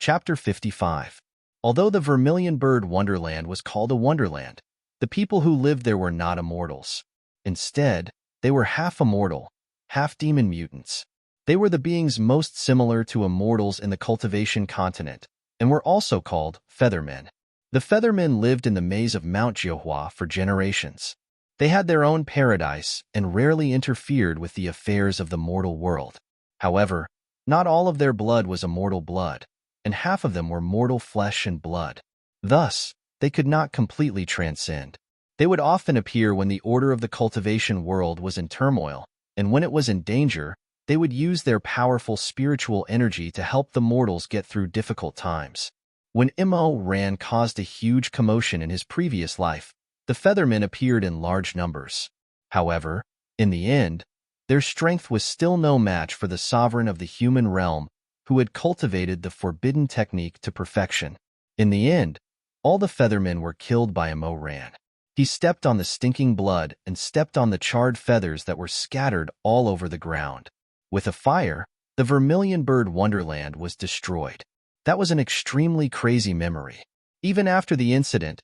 Chapter 55. Although the Vermilion Bird Wonderland was called a wonderland, the people who lived there were not immortals. Instead, they were half immortal, half demon mutants. They were the beings most similar to immortals in the cultivation continent, and were also called Feathermen. The Feathermen lived in the maze of Mount Jiuhua for generations. They had their own paradise and rarely interfered with the affairs of the mortal world. However, not all of their blood was immortal blood, and half of them were mortal flesh and blood. Thus, they could not completely transcend. They would often appear when the order of the cultivation world was in turmoil, and when it was in danger, they would use their powerful spiritual energy to help the mortals get through difficult times. When Immerse caused a huge commotion in his previous life, the Feathermen appeared in large numbers. However, in the end, their strength was still no match for the sovereign of the human realm, who had cultivated the forbidden technique to perfection. In the end, all the Feathermen were killed by Immerse. He stepped on the stinking blood and stepped on the charred feathers that were scattered all over the ground. With a fire, the Vermilion Bird Wonderland was destroyed. That was an extremely crazy memory. Even after the incident,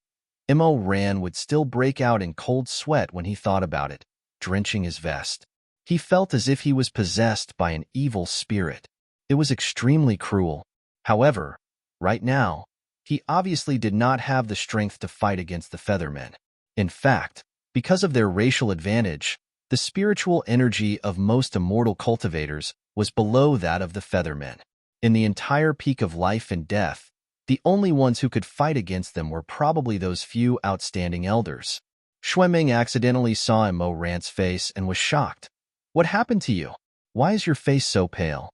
Immerse would still break out in cold sweat when he thought about it, drenching his vest. He felt as if he was possessed by an evil spirit. It was extremely cruel. However, right now, he obviously did not have the strength to fight against the Feathermen. In fact, because of their racial advantage, the spiritual energy of most immortal cultivators was below that of the Feathermen. In the entire peak of life and death, the only ones who could fight against them were probably those few outstanding elders. Xueming accidentally saw Immerse's face and was shocked. "What happened to you? Why is your face so pale?"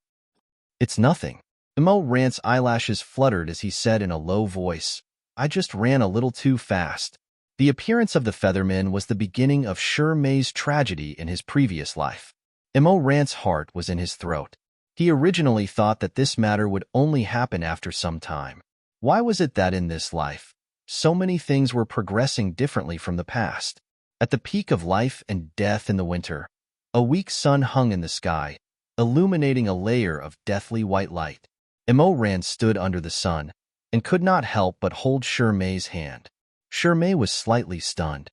"It's nothing." Immerse's eyelashes fluttered as he said in a low voice, "I just ran a little too fast." The appearance of the Feathermen was the beginning of Mei's tragedy in his previous life. Immerse's heart was in his throat. He originally thought that this matter would only happen after some time. Why was it that in this life, so many things were progressing differently from the past? At the peak of life and death in the winter, a weak sun hung in the sky, illuminating a layer of deathly white light. Immerse stood under the sun and could not help but hold Mei's hand. Mei was slightly stunned.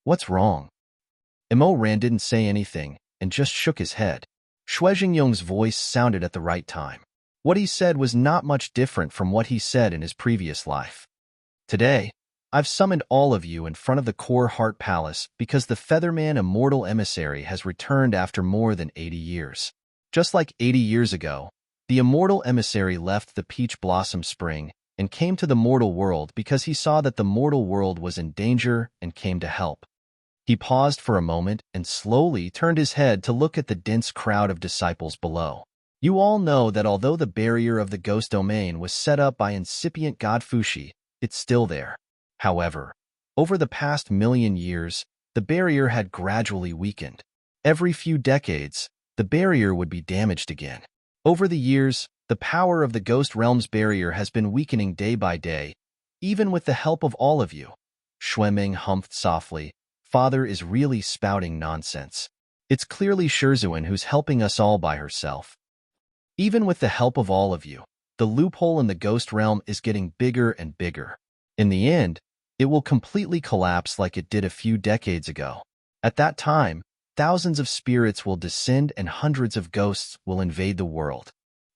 "What's wrong?" Immerse didn't say anything and just shook his head. Xuejingyong's voice sounded at the right time. What he said was not much different from what he said in his previous life. "Today, I've summoned all of you in front of the Core Heart Palace because the Featherman Immortal Emissary has returned after more than 80 years. Just like 80 years ago, the Immortal Emissary left the Peach Blossom Spring and came to the mortal world because he saw that the mortal world was in danger and came to help." He paused for a moment and slowly turned his head to look at the dense crowd of disciples below. You all know that although the barrier of the ghost domain was set up by incipient god Fushi, it's still there. However, over the past million years, the barrier had gradually weakened. Every few decades, the barrier would be damaged again. Over the years, the power of the Ghost Realm's barrier has been weakening day by day, even with the help of all of you. Xueming humphed softly. "Father is really spouting nonsense. It's clearly Shizun who's helping us all by herself. Even with the help of all of you, the loophole in the Ghost Realm is getting bigger and bigger. In the end, it will completely collapse like it did a few decades ago. At that time, thousands of spirits will descend and hundreds of ghosts will invade the world.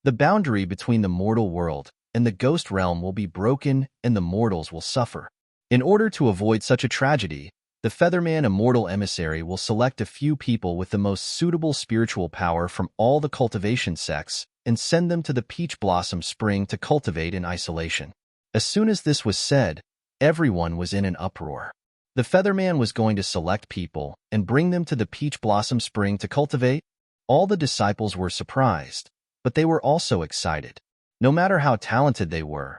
The boundary between the mortal world and the Ghost Realm will be broken and the mortals will suffer. In order to avoid such a tragedy, the Featherman Immortal Emissary will select a few people with the most suitable spiritual power from all the cultivation sects and send them to the Peach Blossom Spring to cultivate in isolation." As soon as this was said, everyone was in an uproar. The Featherman was going to select people and bring them to the Peach Blossom Spring to cultivate. All the disciples were surprised, but they were also excited. No matter how talented they were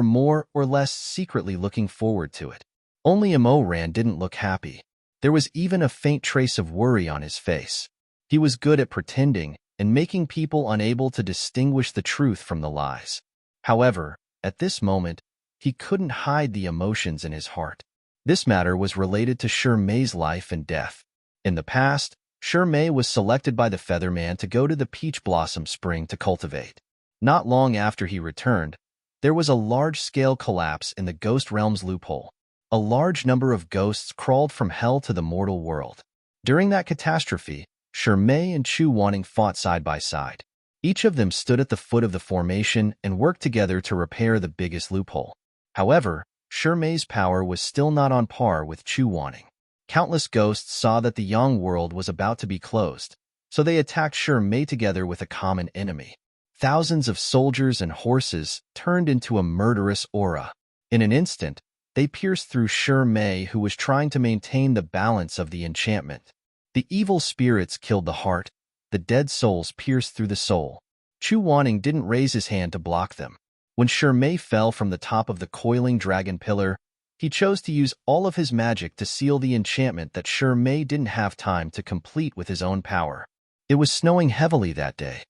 more or less secretly looking forward to it. Only Immerse didn't look happy. There was even a faint trace of worry on his face. He was good at pretending and making people unable to distinguish the truth from the lies. However, at this moment, he couldn't hide the emotions in his heart. This matter was related to Mei's life and death. In the past, Mei was selected by the Featherman to go to the Peach Blossom Spring to cultivate. Not long after he returned, There was a large-scale collapse in the Ghost Realm's loophole. A large number of ghosts crawled from hell to the mortal world. During that catastrophe, Mei and Chu Wanning fought side by side. Each of them stood at the foot of the formation and worked together to repair the biggest loophole. However, Mei's power was still not on par with Chu Wanning. Countless ghosts saw that the Yang world was about to be closed, so they attacked Mei together with a common enemy. Thousands of soldiers and horses turned into a murderous aura. In an instant, they pierced through Mei, who was trying to maintain the balance of the enchantment. The evil spirits killed the heart. The dead souls pierced through the soul. Chu Wanning didn't raise his hand to block them. When Mei fell from the top of the coiling dragon pillar, he chose to use all of his magic to seal the enchantment that Mei didn't have time to complete with his own power. It was snowing heavily that day.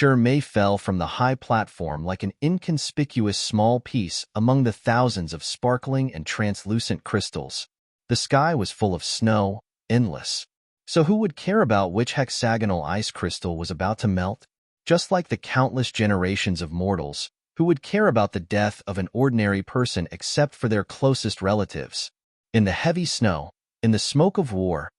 Mei fell from the high platform like an inconspicuous small piece among the thousands of sparkling and translucent crystals. The sky was full of snow, endless. So who would care about which hexagonal ice crystal was about to melt? Just like the countless generations of mortals, who would care about the death of an ordinary person except for their closest relatives? In the heavy snow, in the smoke of war,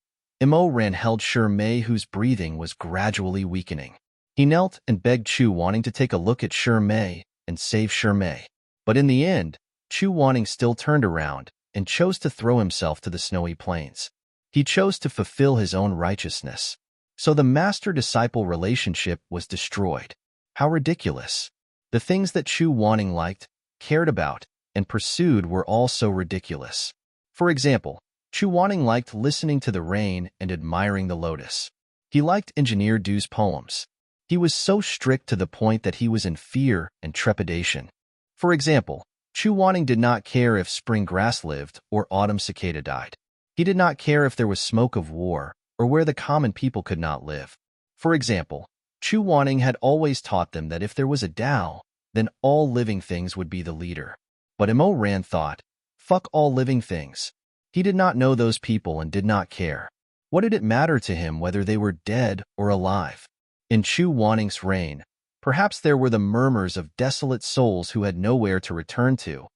Immerse held Mei, whose breathing was gradually weakening. He knelt and begged Chu Wanning to take a look at Mei and save Mei. But in the end, Chu Wanning still turned around and chose to throw himself to the snowy plains. He chose to fulfill his own righteousness. So the master-disciple relationship was destroyed. How ridiculous. The things that Chu Wanning liked, cared about, and pursued were all so ridiculous. For example, Chu Wanning liked listening to the rain and admiring the lotus. He liked Engineer Du's poems. He was so strict to the point that he was in fear and trepidation. For example, Chu Wanning did not care if spring grass lived or autumn cicada died. He did not care if there was smoke of war or where the common people could not live. For example, Chu Wanning had always taught them that if there was a Tao, then all living things would be the leader. But Immerse thought, fuck all living things. He did not know those people and did not care. What did it matter to him whether they were dead or alive? In Chu Wanning's reign, perhaps there were the murmurs of desolate souls who had nowhere to return to,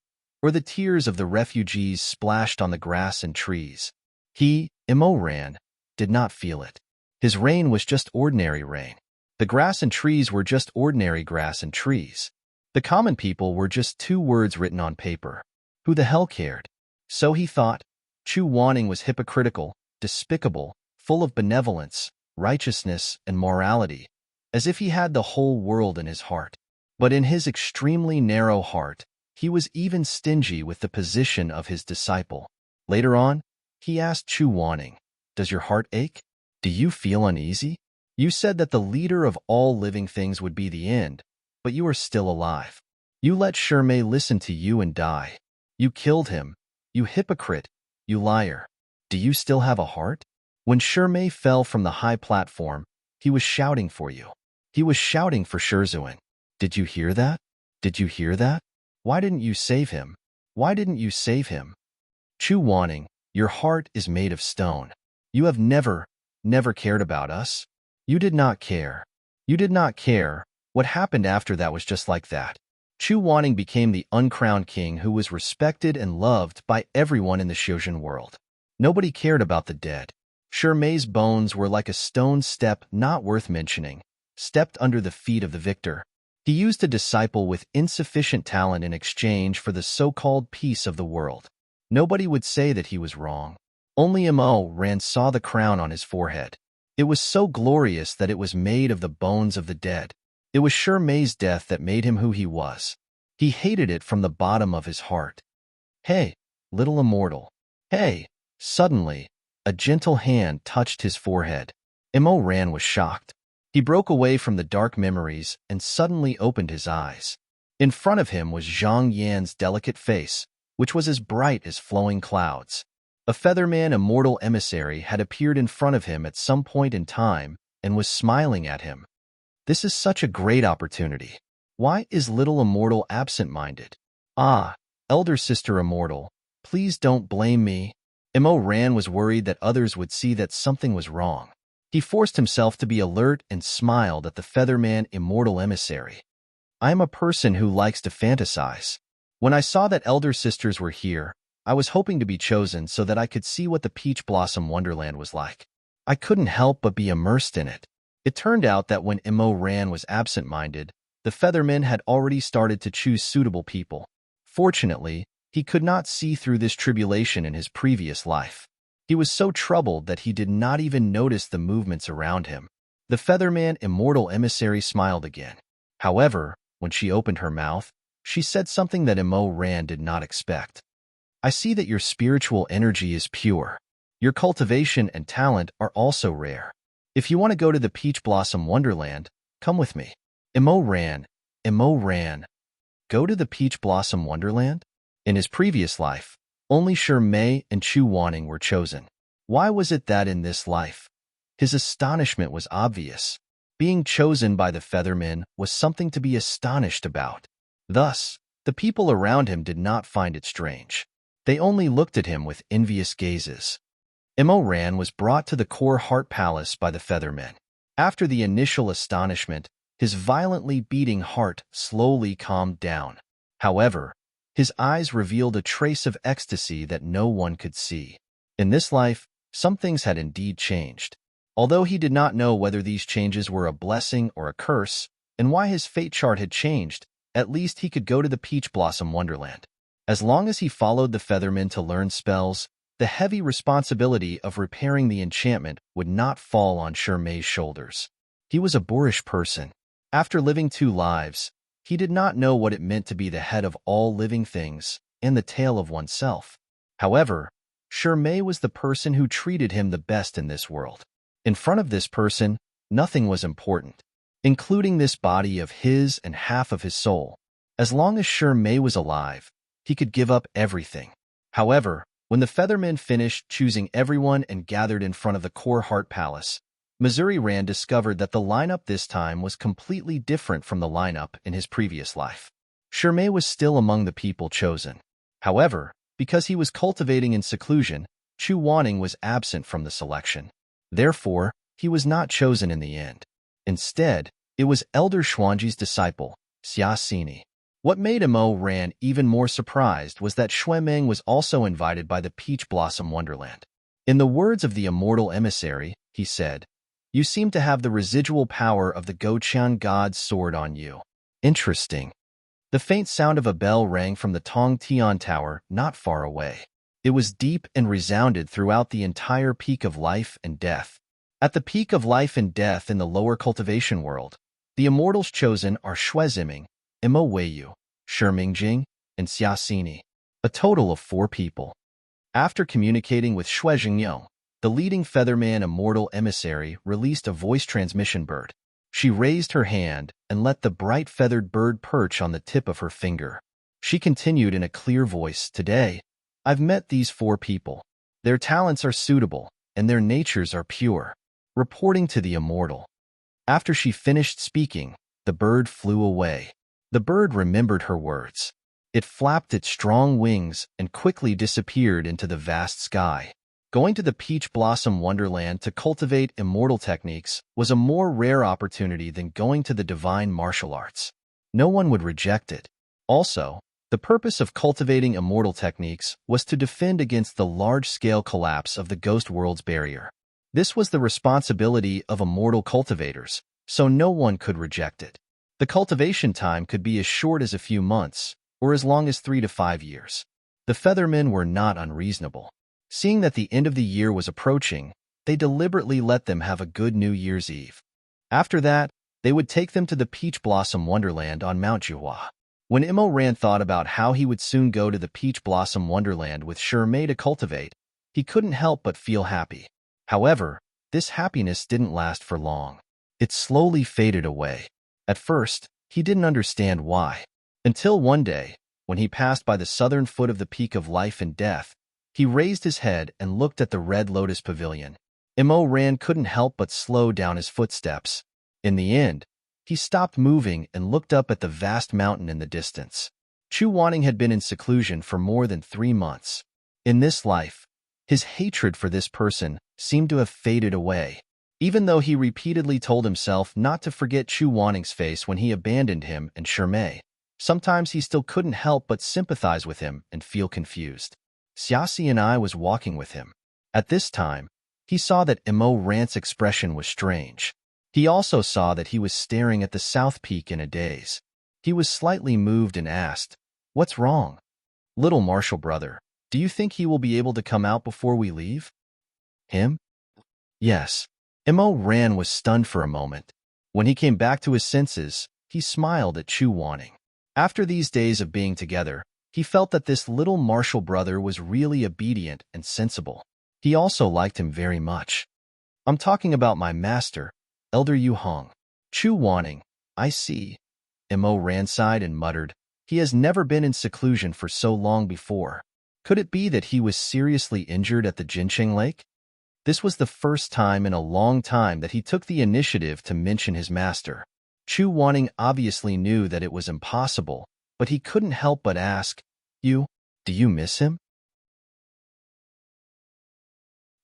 or the tears of the refugees splashed on the grass and trees. He, Immerse, did not feel it. His reign was just ordinary reign. The grass and trees were just ordinary grass and trees. The common people were just two words written on paper. Who the hell cared? So he thought. Chu Wanning was hypocritical, despicable, full of benevolence, righteousness, and morality, as if he had the whole world in his heart. But in his extremely narrow heart, he was even stingy with the position of his disciple. Later on, he asked Chu Wanning, "Does your heart ache? Do you feel uneasy? You said that the leader of all living things would be the end, but you are still alive. You let Mei listen to you and die. You killed him. You hypocrite. You liar. Do you still have a heart?" When Mei fell from the high platform, he was shouting for you. He was shouting for Shizun. Did you hear that? Did you hear that? Why didn't you save him? Why didn't you save him? Chu Wanning, your heart is made of stone. You have never cared about us. You did not care. You did not care. What happened after that was just like that. Chu Wanning became the uncrowned king who was respected and loved by everyone in the Shizun world. Nobody cared about the dead. Mei's bones were like a stone step not worth mentioning, stepped under the feet of the victor. He used a disciple with insufficient talent in exchange for the so-called peace of the world. Nobody would say that he was wrong. Only Immerse saw the crown on his forehead. It was so glorious that it was made of the bones of the dead. It was Mei's death that made him who he was. He hated it from the bottom of his heart. Hey, little immortal. Hey, suddenly, a gentle hand touched his forehead. Immerse was shocked. He broke away from the dark memories and suddenly opened his eyes. In front of him was Zhang Yan's delicate face, which was as bright as flowing clouds. A featherman immortal emissary had appeared in front of him at some point in time and was smiling at him. This is such a great opportunity. Why is little immortal absent-minded? Ah, elder sister immortal, please don't blame me. Immerse was worried that others would see that something was wrong. He forced himself to be alert and smiled at the featherman immortal emissary. I am a person who likes to fantasize. When I saw that elder sisters were here, I was hoping to be chosen so that I could see what the Peach Blossom Wonderland was like. I couldn't help but be immersed in it. It turned out that when Ran was absent-minded, the Featherman had already started to choose suitable people. Fortunately, he could not see through this tribulation in his previous life. He was so troubled that he did not even notice the movements around him. The Featherman immortal emissary smiled again. However, when she opened her mouth, she said something that Ran did not expect. I see that your spiritual energy is pure. Your cultivation and talent are also rare. If you want to go to the Peach Blossom Wonderland, come with me. Ran, go to the Peach Blossom Wonderland? In his previous life, only Mei and Chu Wanning were chosen. Why was it that in this life? His astonishment was obvious. Being chosen by the Featherman was something to be astonished about. Thus, the people around him did not find it strange. They only looked at him with envious gazes. Ran was brought to the Core Heart Palace by the Featherman. After the initial astonishment, his violently beating heart slowly calmed down. However, his eyes revealed a trace of ecstasy that no one could see. In this life, some things had indeed changed. Although he did not know whether these changes were a blessing or a curse, and why his fate chart had changed, at least he could go to the Peach Blossom Wonderland. As long as he followed the Featherman to learn spells, the heavy responsibility of repairing the enchantment would not fall on Mei's shoulders. He was a boorish person. After living 2 lives, he did not know what it meant to be the head of all living things and the tail of oneself. However, Mei was the person who treated him the best in this world. In front of this person, nothing was important, including this body of his and half of his soul. As long as Mei was alive, he could give up everything. However, when the Featherman finished choosing everyone and gathered in front of the Core Heart Palace, Missouri Rand discovered that the lineup this time was completely different from the lineup in his previous life. Mei was still among the people chosen. However, because he was cultivating in seclusion, Chu Wanning was absent from the selection. Therefore, he was not chosen in the end. Instead, it was Elder Xuanji's disciple, Xia Xini. What made Ran even more surprised was that Meng was also invited by the Peach Blossom Wonderland. In the words of the immortal emissary, he said, "You seem to have the residual power of the Goqian God's sword on you." Interesting. The faint sound of a bell rang from the Tong Tian Tower not far away. It was deep and resounded throughout the entire Peak of Life and Death. At the Peak of Life and Death in the lower cultivation world, the immortals chosen are Ziming, Weiyu, Mingjing, and Xia Xini, a total of 4 people. After communicating with Xingyong, the leading Featherman immortal emissary released a voice transmission bird. She raised her hand and let the bright feathered bird perch on the tip of her finger. She continued in a clear voice, "Today, I've met these 4 people. Their talents are suitable, and their natures are pure." Reporting to the immortal. After she finished speaking, the bird flew away. The bird remembered her words. It flapped its strong wings and quickly disappeared into the vast sky. Going to the Peach Blossom Wonderland to cultivate immortal techniques was a more rare opportunity than going to the divine martial arts. No one would reject it. Also, the purpose of cultivating immortal techniques was to defend against the large-scale collapse of the Ghost World's barrier. This was the responsibility of immortal cultivators, so no one could reject it. The cultivation time could be as short as a few months, or as long as 3 to 5 years. The Feathermen were not unreasonable. Seeing that the end of the year was approaching, they deliberately let them have a good New Year's Eve. After that, they would take them to the Peach Blossom Wonderland on Mount Juhua. When Ran thought about how he would soon go to the Peach Blossom Wonderland with Mei to cultivate, he couldn't help but feel happy. However, this happiness didn't last for long. It slowly faded away. At first, he didn't understand why. Until one day, when he passed by the southern foot of the Peak of Life and Death, he raised his head and looked at the Red Lotus Pavilion. Ran couldn't help but slow down his footsteps. In the end, he stopped moving and looked up at the vast mountain in the distance. Chu Wanning had been in seclusion for more than 3 months. In this life, his hatred for this person seemed to have faded away. Even though he repeatedly told himself not to forget Chu Wanning's face when he abandoned him and Shermay, sometimes he still couldn't help but sympathize with him and feel confused. Xiaoxi and I was walking with him. At this time, he saw that Imo Rant's expression was strange. He also saw that he was staring at the south peak in a daze. He was slightly moved and asked, "What's wrong? Little Marshal brother, do you think he will be able to come out before we leave?" Him? Yes. Imo Ran was stunned for a moment. When he came back to his senses, he smiled at Chu Wanning. After these days of being together, he felt that this little martial brother was really obedient and sensible. He also liked him very much. "I'm talking about my master, Elder Yu Hong." Chu Wanning, "I see." Imo Ran sighed and muttered, "He has never been in seclusion for so long before. Could it be that he was seriously injured at the Jincheng Lake?" This was the first time in a long time that he took the initiative to mention his master. Chu Wanning obviously knew that it was impossible, but he couldn't help but ask, do you miss him?"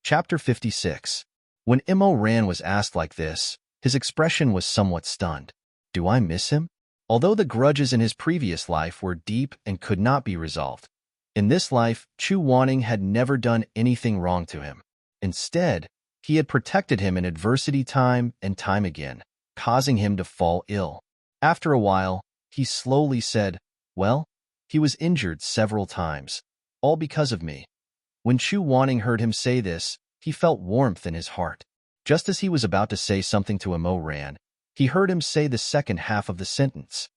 Chapter 56. When Imo Ran was asked like this, his expression was somewhat stunned. Do I miss him? Although the grudges in his previous life were deep and could not be resolved, in this life, Chu Wanning had never done anything wrong to him. Instead, he had protected him in adversity time and time again, causing him to fall ill. After a while, he slowly said, "Well, he was injured several times, all because of me." When Chu Wanning heard him say this, he felt warmth in his heart. Just as he was about to say something to Imo Ran, he heard him say the second half of the sentence.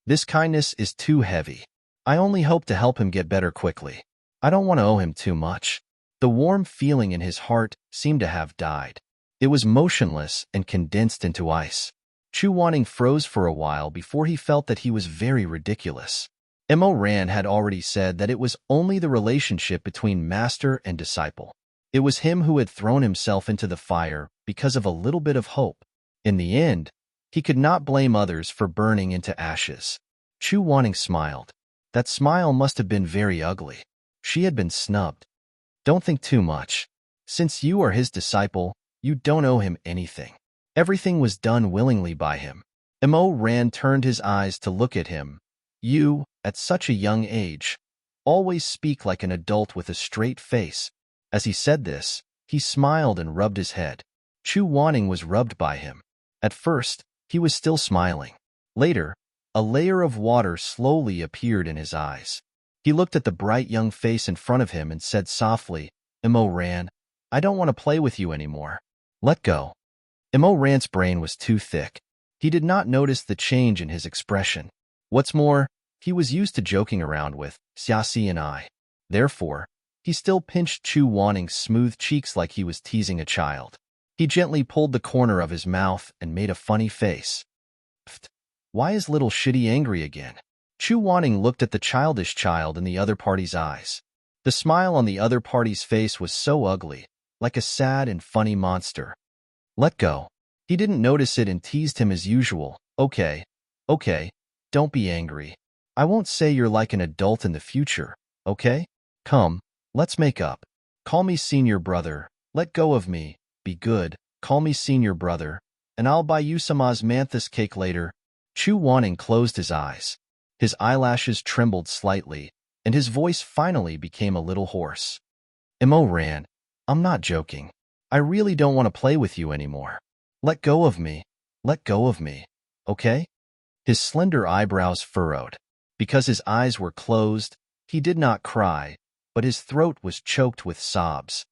"This kindness is too heavy. I only hope to help him get better quickly. I don't want to owe him too much." The warm feeling in his heart seemed to have died. It was motionless and condensed into ice. Chu Wanning froze for a while before he felt that he was very ridiculous. Imo Ran had already said that it was only the relationship between master and disciple. It was him who had thrown himself into the fire because of a little bit of hope. In the end, he could not blame others for burning into ashes. Chu Wanning smiled. That smile must have been very ugly. She had been snubbed. "Don't think too much. Since you are his disciple, you don't owe him anything. Everything was done willingly by him." Imo Ran turned his eyes to look at him. "You, at such a young age, always speak like an adult with a straight face." As he said this, he smiled and rubbed his head. Chu Wanning was rubbed by him. At first, he was still smiling. Later, a layer of water slowly appeared in his eyes. He looked at the bright young face in front of him and said softly, "Imo Ran, I don't want to play with you anymore. Let go." Imo Ran's brain was too thick. He did not notice the change in his expression. What's more, he was used to joking around with Xiaoxi and I. Therefore, he still pinched Chu Wanning's smooth cheeks like he was teasing a child. He gently pulled the corner of his mouth and made a funny face. "Pfft, why is little Shitty angry again?" Chu Wanning looked at the childish child in the other party's eyes. The smile on the other party's face was so ugly, like a sad and funny monster. "Let go." He didn't notice it and teased him as usual. Okay, don't be angry. I won't say you're like an adult in the future, okay? Come, let's make up. Call me senior brother. Let go of me. Be good. Call me senior brother, and I'll buy you some osmanthus cake later." Chu Wanning closed his eyes. His eyelashes trembled slightly, and his voice finally became a little hoarse. "Imo Ran, I'm not joking. I really don't want to play with you anymore. Let go of me. Let go of me, okay?" His slender eyebrows furrowed. Because his eyes were closed, he did not cry, but his throat was choked with sobs.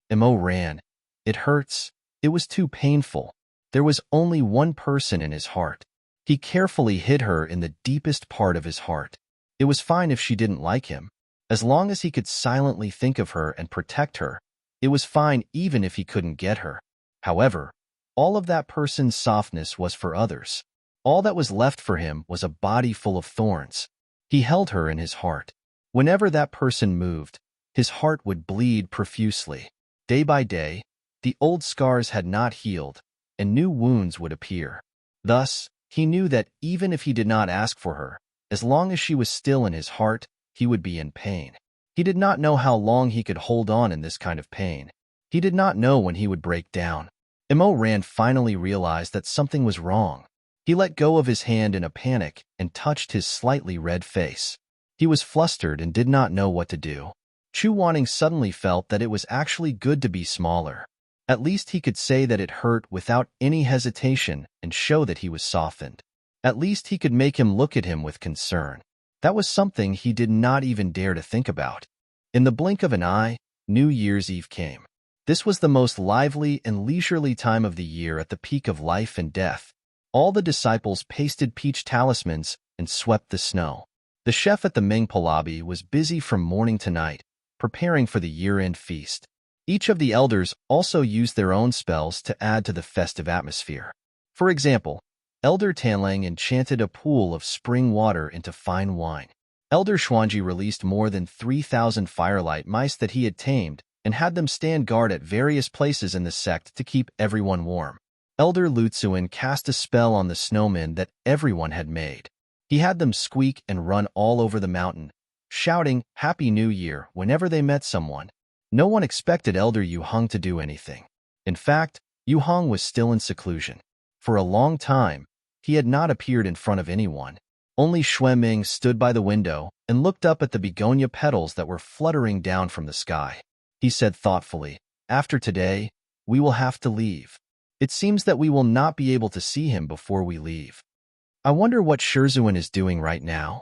"Imo Ran, it hurts. It was too painful." There was only one person in his heart. He carefully hid her in the deepest part of his heart. It was fine if she didn't like him. As long as he could silently think of her and protect her, it was fine even if he couldn't get her. However, all of that person's softness was for others. All that was left for him was a body full of thorns. He held her in his heart. Whenever that person moved, his heart would bleed profusely. Day by day, the old scars had not healed, and new wounds would appear. Thus, he knew that even if he did not ask for her, as long as she was still in his heart, he would be in pain. He did not know how long he could hold on in this kind of pain. He did not know when he would break down. Immerse finally realized that something was wrong. He let go of his hand in a panic and touched his slightly red face. He was flustered and did not know what to do. Chu Wanning suddenly felt that it was actually good to be smaller. At least he could say that it hurt without any hesitation and show that he was softened. At least he could make him look at him with concern. That was something he did not even dare to think about. In the blink of an eye, New Year's Eve came. This was the most lively and leisurely time of the year at the peak of life and death. All the disciples pasted peach talismans and swept the snow. The chef at the Ming Pahlavi was busy from morning to night, preparing for the year-end feast. Each of the elders also used their own spells to add to the festive atmosphere. For example, Elder Tanlang enchanted a pool of spring water into fine wine. Elder Xuanji released more than 3,000 firelight mice that he had tamed and had them stand guard at various places in the sect to keep everyone warm. Elder Lutsuin cast a spell on the snowmen that everyone had made. He had them squeak and run all over the mountain, shouting Happy New Year whenever they met someone. No one expected Elder Yu Hong to do anything. In fact, Yu Hong was still in seclusion. For a long time, he had not appeared in front of anyone. Only Xue Ming stood by the window and looked up at the begonia petals that were fluttering down from the sky. He said thoughtfully, After today, we will have to leave. It seems that we will not be able to see him before we leave. I wonder what Shizun is doing right now.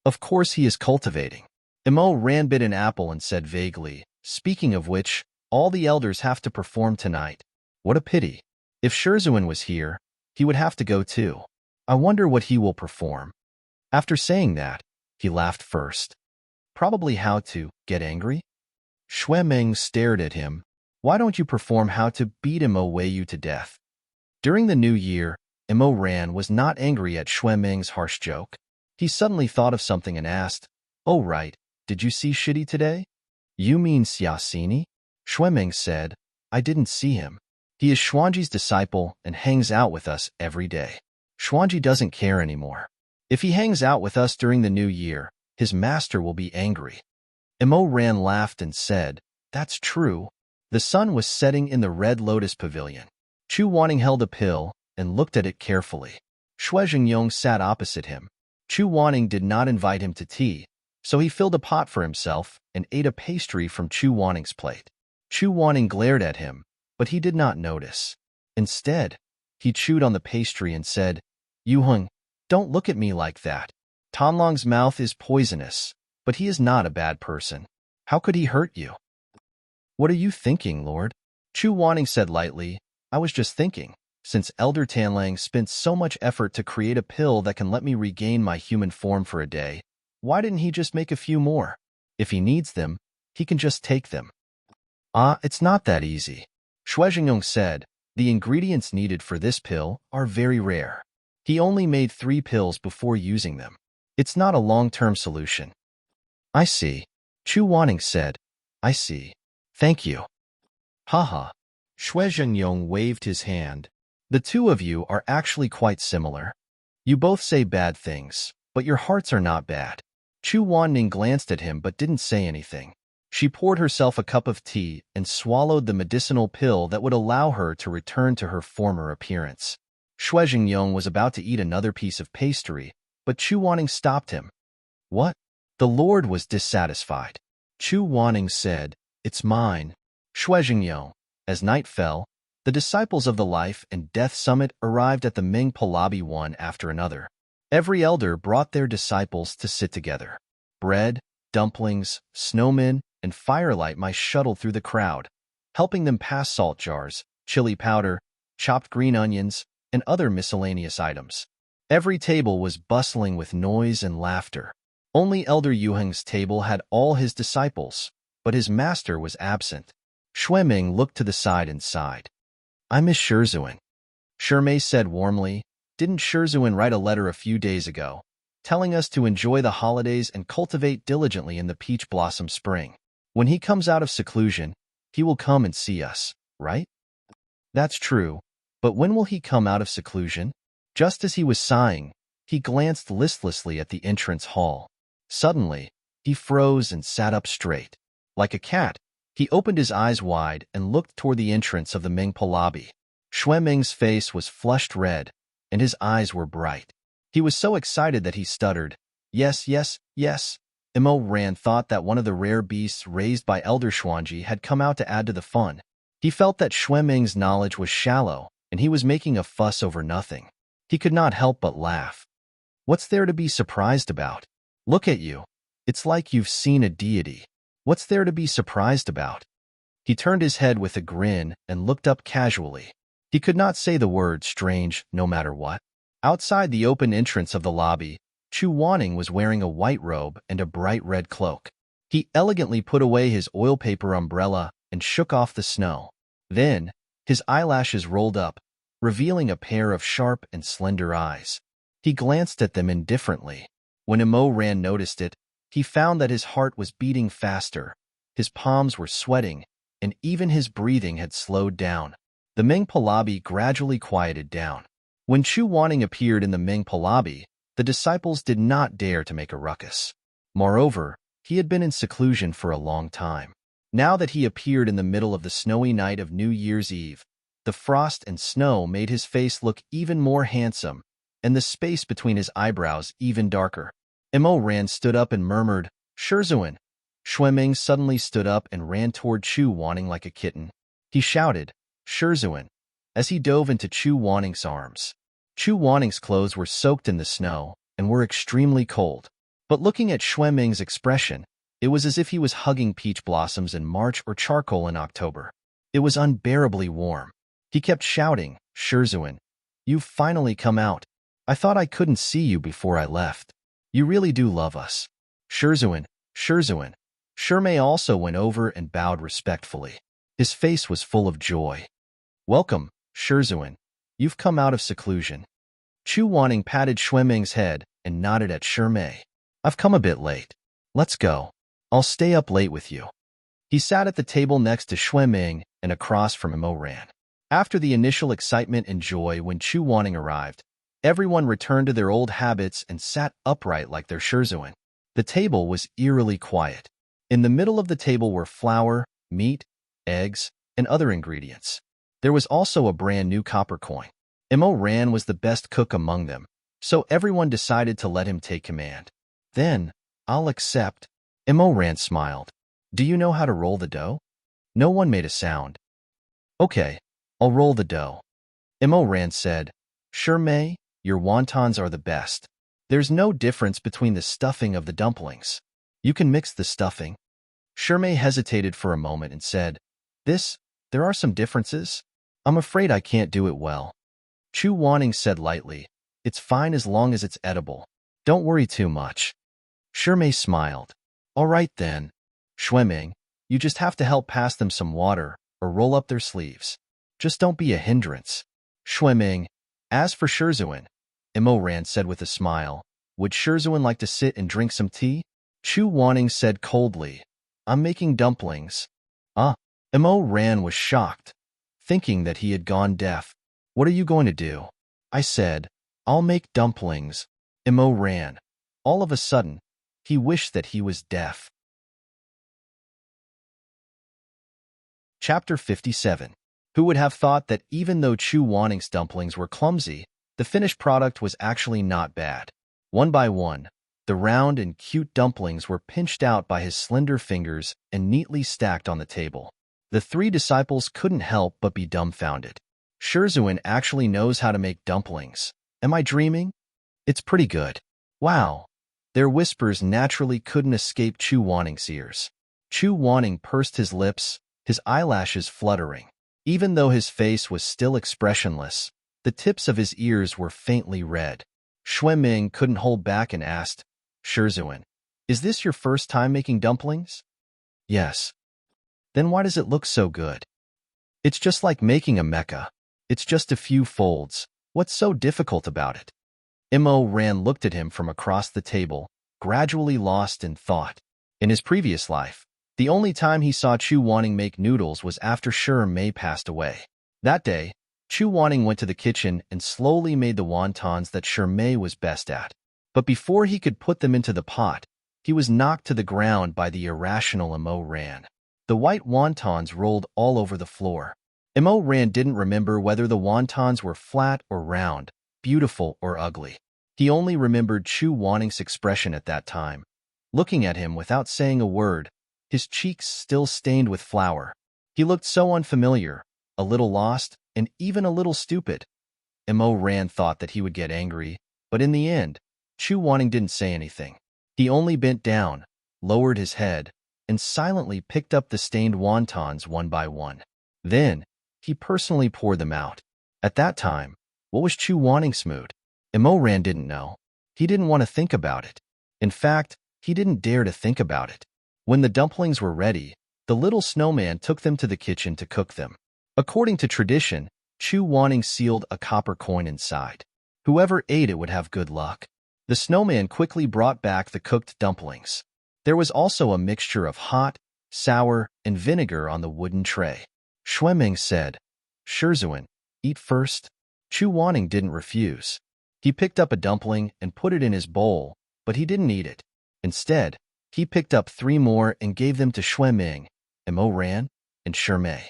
Of course he is cultivating. Immerse bit an apple and said vaguely, Speaking of which, all the elders have to perform tonight. What a pity. If Shizun was here, he would have to go too. I wonder what he will perform. After saying that, he laughed first. Probably how to get angry? Xue Ming stared at him. Why don't you perform how to beat him away you to death? During the new year, Immerse was not angry at Xue Ming's harsh joke. He suddenly thought of something and asked, Oh right, did you see Shidi today? You mean Xiaxini? Xue Ming said, I didn't see him. He is Xuanji's disciple and hangs out with us every day. Xuanji doesn't care anymore. If he hangs out with us during the new year, his master will be angry. Immerse laughed and said, That's true. The sun was setting in the Red Lotus Pavilion. Chu Wanning held a pill and looked at it carefully. Xue Jingyong sat opposite him. Chu Wanning did not invite him to tea, so he filled a pot for himself and ate a pastry from Chu Wanning's plate. Chu Wanning glared at him, but he did not notice. Instead, he chewed on the pastry and said, Yu Hong, don't look at me like that. Tanlong's mouth is poisonous, but he is not a bad person. How could he hurt you? What are you thinking, Lord? Chu Wanning said lightly, I was just thinking, since Elder Tanlang spent so much effort to create a pill that can let me regain my human form for a day, why didn't he just make a few more? If he needs them, he can just take them. It's not that easy. Xue Jingyong said, the ingredients needed for this pill are very rare. He only made 3 pills before using them. It's not a long-term solution. I see. Chu Wanning said, I see. Thank you. Haha. Xue Jingyong waved his hand. The two of you are actually quite similar. You both say bad things, but your hearts are not bad. Chu Wanning glanced at him but didn't say anything. She poured herself a cup of tea and swallowed the medicinal pill that would allow her to return to her former appearance. Xue Jingyong was about to eat another piece of pastry, but Chu Wanning stopped him. What? The Lord was dissatisfied. Chu Wanning said, It's mine. Xue Jingyong. As night fell, the disciples of the Life and Death Summit arrived at the Ming Pahlavi one after another. Every elder brought their disciples to sit together. Bread, dumplings, snowmen, and firelight mice shuttled through the crowd, helping them pass salt jars, chili powder, chopped green onions, and other miscellaneous items. Every table was bustling with noise and laughter. Only Elder Yu Hong's table had all his disciples, but his master was absent. Xue Ming looked to the side and sighed. I miss Shizun. Shirmei said warmly, Didn't Shizun write a letter a few days ago, telling us to enjoy the holidays and cultivate diligently in the peach blossom spring? When he comes out of seclusion, he will come and see us, right? That's true, but when will he come out of seclusion? Just as he was sighing, he glanced listlessly at the entrance hall. Suddenly, he froze and sat up straight. Like a cat, he opened his eyes wide and looked toward the entrance of the Ming Pahlavi. Ming's face was flushed red, and his eyes were bright. He was so excited that he stuttered, "Yes, yes, yes." Ran thought that one of the rare beasts raised by Elder Xuanji had come out to add to the fun. He felt that Ming's knowledge was shallow, and he was making a fuss over nothing. He could not help but laugh. What's there to be surprised about? Look at you. It's like you've seen a deity. What's there to be surprised about? He turned his head with a grin and looked up casually. He could not say the word strange no matter what. Outside the open entrance of the lobby, Chu Wanning was wearing a white robe and a bright red cloak. He elegantly put away his oil paper umbrella and shook off the snow. Then, his eyelashes rolled up, revealing a pair of sharp and slender eyes. He glanced at them indifferently. When Ran noticed it, he found that his heart was beating faster, his palms were sweating, and even his breathing had slowed down. The Ming Palabi gradually quieted down. When Chu Wanning appeared in the Ming Palabi, the disciples did not dare to make a ruckus. Moreover, he had been in seclusion for a long time. Now that he appeared in the middle of the snowy night of New Year's Eve, the frost and snow made his face look even more handsome, and the space between his eyebrows even darker. Ran stood up and murmured, "Shizun." Ming suddenly stood up and ran toward Chu Wanning like a kitten. He shouted, "Shizun," as he dove into Chu Wanning's arms. Chu Wanning's clothes were soaked in the snow and were extremely cold. But looking at Ming's expression, it was as if he was hugging peach blossoms in March or charcoal in October. It was unbearably warm. He kept shouting, "Shizun, you've finally come out. I thought I couldn't see you before I left. You really do love us." "Shizun, Shizun." Mei also went over and bowed respectfully. His face was full of joy. "Welcome, Shizun. You've come out of seclusion." Chu Wanning patted Ming's head and nodded at Mei. "I've come a bit late. Let's go. I'll stay up late with you." He sat at the table next to Ming and across from Ran. After the initial excitement and joy when Chu Wanning arrived, everyone returned to their old habits and sat upright like their Shizun. The table was eerily quiet. In the middle of the table were flour, meat, eggs, and other ingredients. There was also a brand new copper coin. Ran was the best cook among them, so everyone decided to let him take command. "Then, I'll accept." Ran smiled. "Do you know how to roll the dough?" No one made a sound. "Okay, I'll roll the dough." Ran said, "Mei, your wontons are the best. There's no difference between the stuffing of the dumplings. You can mix the stuffing." Mei hesitated for a moment and said, There are some differences. I'm afraid I can't do it well." Chu Wanning said lightly, "It's fine as long as it's edible. Don't worry too much." Mei smiled. "All right then. Ming, you just have to help pass them some water or roll up their sleeves. Just don't be a hindrance." Ming, "As for Shizun," Ran said with a smile, "would Shizun like to sit and drink some tea?" Chu Wanning said coldly, "I'm making dumplings." "Ah." Ran was shocked, thinking that he had gone deaf. "What are you going to do?" I said, "I'll make dumplings." Ran. All of a sudden, he wished that he was deaf. Chapter 57. Who would have thought that even though Chu Wanning's dumplings were clumsy, the finished product was actually not bad. One by one, the round and cute dumplings were pinched out by his slender fingers and neatly stacked on the table. The three disciples couldn't help but be dumbfounded. Shizun actually knows how to make dumplings. Am I dreaming? It's pretty good. Wow. Their whispers naturally couldn't escape Chu Wanning's ears. Chu Wanning pursed his lips, his eyelashes fluttering. Even though his face was still expressionless, the tips of his ears were faintly red. Ming couldn't hold back and asked, "Shizun, is this your first time making dumplings?" "Yes." "Then why does it look so good?" "It's just like making a mecha. It's just a few folds. What's so difficult about it?" Ran looked at him from across the table, gradually lost in thought. In his previous life, the only time he saw Chu Wanning make noodles was after Mei passed away. That day, Chu Wanning went to the kitchen and slowly made the wontons that Mei was best at. But before he could put them into the pot, he was knocked to the ground by the irrational Ran. The white wontons rolled all over the floor. Imo Ran didn't remember whether the wontons were flat or round, beautiful or ugly. He only remembered Chu Wanning's expression at that time, looking at him without saying a word, his cheeks still stained with flour. He looked so unfamiliar, a little lost, and even a little stupid. Imo Ran thought that he would get angry, but in the end, Chu Wanning didn't say anything. He only bent down, lowered his head, and silently picked up the stained wontons one by one. Then, he personally poured them out. At that time, what was Chu Wanning's mood? Imo Ran didn't know. He didn't want to think about it. In fact, he didn't dare to think about it. When the dumplings were ready, the little snowman took them to the kitchen to cook them. According to tradition, Chu Wanning sealed a copper coin inside. Whoever ate it would have good luck. The snowman quickly brought back the cooked dumplings. There was also a mixture of hot, sour, and vinegar on the wooden tray. Xueming said, "Shizun, eat first." Chu Wanning didn't refuse. He picked up a dumpling and put it in his bowl, but he didn't eat it. Instead, he picked up 3 more and gave them to Xueming, Imo Ran, and Shimei.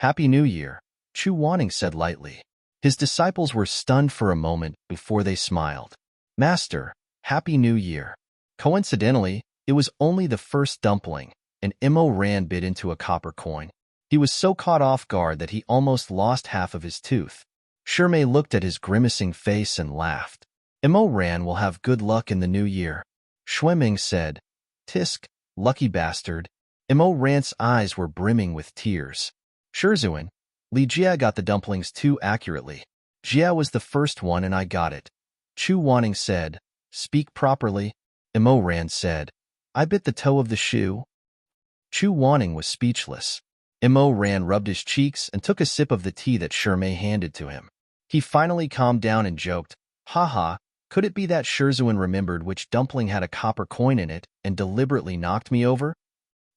"Happy New Year," Chu Wanning said lightly. His disciples were stunned for a moment before they smiled. "Master, Happy New Year." Coincidentally, it was only the first dumpling, and Imo Ran bit into a copper coin. He was so caught off guard that he almost lost half of his tooth. Shimei looked at his grimacing face and laughed. "Imo Ran will have good luck in the new year." Xueming said, "Tisk, lucky bastard." Imo Ran's eyes were brimming with tears. "Shizun, Li Jia got the dumplings too accurately. Jia was the first one and I got it." Chu Wanning said, "Speak properly." Imo Ran said, "I bit the toe of the shoe." Chu Wanning was speechless. Imo Ran rubbed his cheeks and took a sip of the tea that Shimei handed to him. He finally calmed down and joked, "Haha, could it be that Shizun remembered which dumpling had a copper coin in it and deliberately knocked me over?"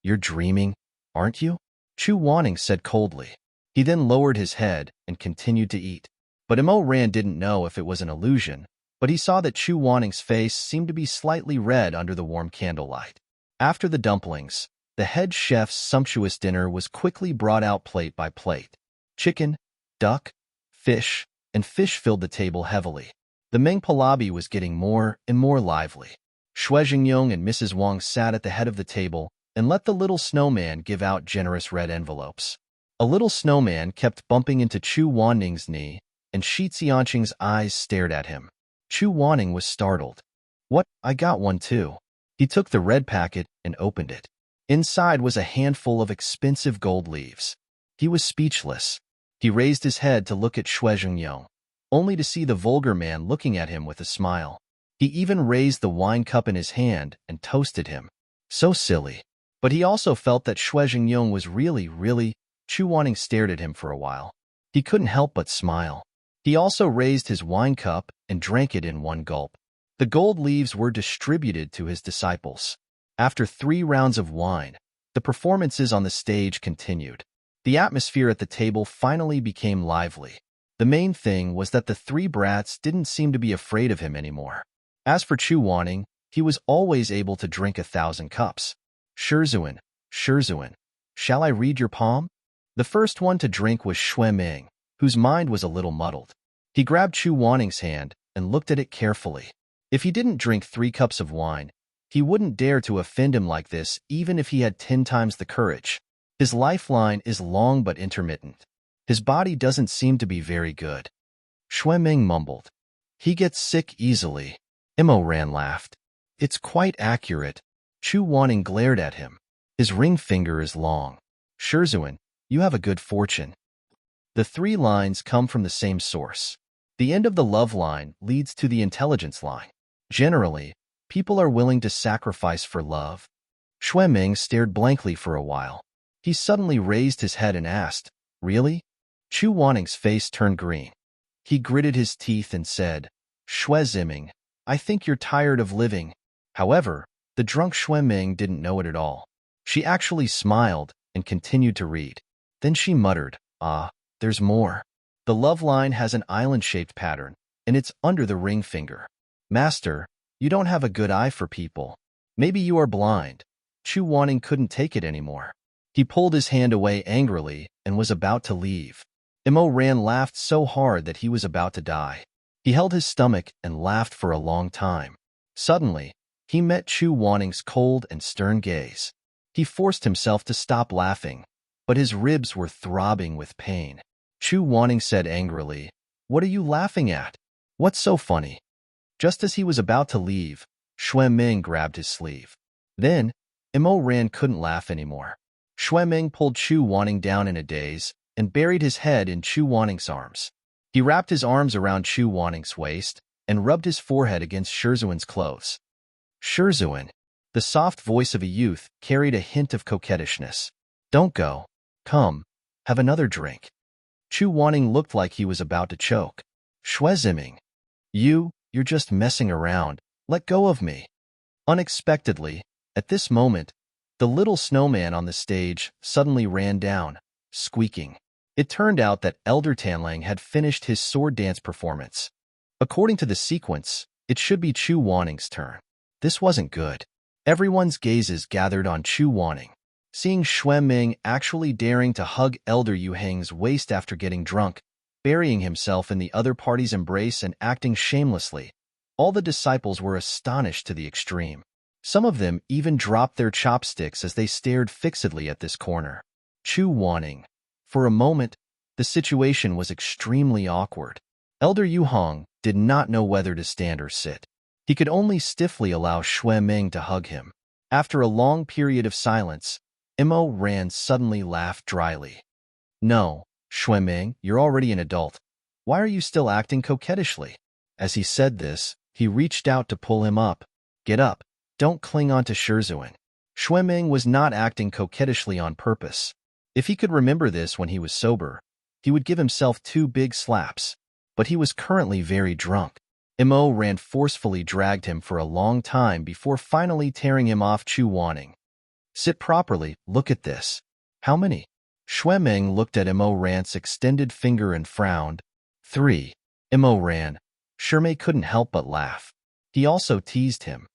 "You're dreaming, aren't you?" Chu Wanning said coldly. He then lowered his head and continued to eat. But Imo Ran didn't know if it was an illusion, but he saw that Chu Wanning's face seemed to be slightly red under the warm candlelight. After the dumplings, the head chef's sumptuous dinner was quickly brought out plate by plate. Chicken, duck, fish, and fish filled the table heavily. The Ming Pahlavi was getting more and more lively. Shui Jingyong and Mrs. Wang sat at the head of the table and let the little snowman give out generous red envelopes. A little snowman kept bumping into Chu Wanning's knee, and Shi Xianqing's eyes stared at him. Chu Wanning was startled. "What? I got one too." He took the red packet and opened it. Inside was a handful of expensive gold leaves. He was speechless. He raised his head to look at Shui Jingyong, only to see the vulgar man looking at him with a smile. He even raised the wine cup in his hand and toasted him. So silly. But he also felt that Shui Jingyong was really. Chu Wanning stared at him for a while. He couldn't help but smile. He also raised his wine cup and drank it in one gulp. The gold leaves were distributed to his disciples. After 3 rounds of wine, the performances on the stage continued. The atmosphere at the table finally became lively. The main thing was that the 3 brats didn't seem to be afraid of him anymore. As for Chu Wanning, he was always able to drink 1,000 cups. "Shizun, shall I read your palm?" The first one to drink was Xueming, whose mind was a little muddled. He grabbed Chu Wanning's hand and looked at it carefully. If he didn't drink 3 cups of wine, he wouldn't dare to offend him like this even if he had 10 times the courage. His lifeline is long but intermittent. His body doesn't seem to be very good. Xueming mumbled. "He gets sick easily." Imo Ran laughed. "It's quite accurate." Chu Wanning glared at him. "His ring finger is long." "Shizun, you have a good fortune." The 3 lines come from the same source. The end of the love line leads to the intelligence line. Generally, people are willing to sacrifice for love. Xueming stared blankly for a while. He suddenly raised his head and asked, "Really?" Chu Wanning's face turned green. He gritted his teeth and said, "Xueming, I think you're tired of living." However, the drunk Xueming didn't know it at all. She actually smiled and continued to read. Then she muttered, "Ah, there's more. The love line has an island-shaped pattern, and it's under the ring finger. Master, you don't have a good eye for people. Maybe you are blind." Chu Wanning couldn't take it anymore. He pulled his hand away angrily and was about to leave. Immo laughed so hard that he was about to die. He held his stomach and laughed for a long time. Suddenly, he met Chu Wanning's cold and stern gaze. He forced himself to stop laughing, but his ribs were throbbing with pain. Chu Wanning said angrily, "What are you laughing at? What's so funny?" Just as he was about to leave, Xueming grabbed his sleeve. Then, Immo couldn't laugh anymore. Xueming pulled Chu Wanning down in a daze and buried his head in Chu Wanning's arms. He wrapped his arms around Chu Wanning's waist and rubbed his forehead against Shizun's clothes. Shizun, the soft voice of a youth, carried a hint of coquettishness. "Don't go. Come, have another drink." Chu Wanning looked like he was about to choke. "Xueziming, you're just messing around. Let go of me." Unexpectedly, at this moment, the little snowman on the stage suddenly ran down, squeaking. It turned out that Elder Tanlang had finished his sword dance performance. According to the sequence, it should be Chu Wanning's turn. This wasn't good. Everyone's gazes gathered on Chu Wanning. Seeing Xueming actually daring to hug Elder Yu Heng's waist after getting drunk, burying himself in the other party's embrace and acting shamelessly, all the disciples were astonished to the extreme. Some of them even dropped their chopsticks as they stared fixedly at this corner. Chu Wanning. For a moment, the situation was extremely awkward. Elder Yu Hong did not know whether to stand or sit. He could only stiffly allow Xueming to hug him. After a long period of silence, Immo suddenly laughed dryly. "No, Xueming, you're already an adult. Why are you still acting coquettishly?" As he said this, he reached out to pull him up. "Get up. Don't cling on to Shizun." Xueming was not acting coquettishly on purpose. If he could remember this when he was sober, he would give himself 2 big slaps. But he was currently very drunk. Immo forcefully dragged him for a long time before finally tearing him off Chu Wanning. "Sit properly, look at this." "How many?" Xueming looked at Immo extended finger and frowned. 3. Immo Shermay couldn't help but laugh. He also teased him.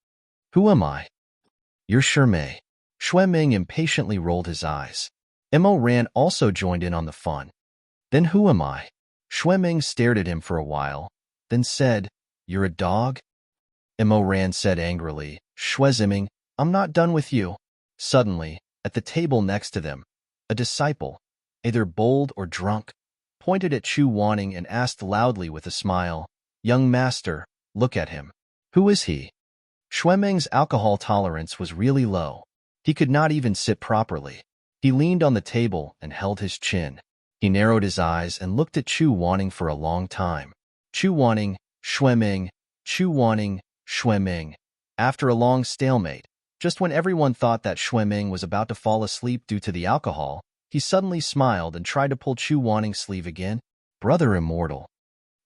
"Who am I?" "You're Shermay." Xueming impatiently rolled his eyes. Immo also joined in on the fun. "Then who am I?" Xueming stared at him for a while, then said, "You're a dog?" Immo said angrily, "Xueziming, I'm not done with you." Suddenly, at the table next to them, a disciple, either bold or drunk, pointed at Chu Wanning and asked loudly with a smile, "Young master, look at him. Who is he?" Xueming's alcohol tolerance was really low. He could not even sit properly. He leaned on the table and held his chin. He narrowed his eyes and looked at Chu Wanning for a long time. Chu Wanning, Xueming, Chu Wanning, Xueming. After a long stalemate, just when everyone thought that Xueming was about to fall asleep due to the alcohol, he suddenly smiled and tried to pull Chu Wanning's sleeve again. "Brother immortal."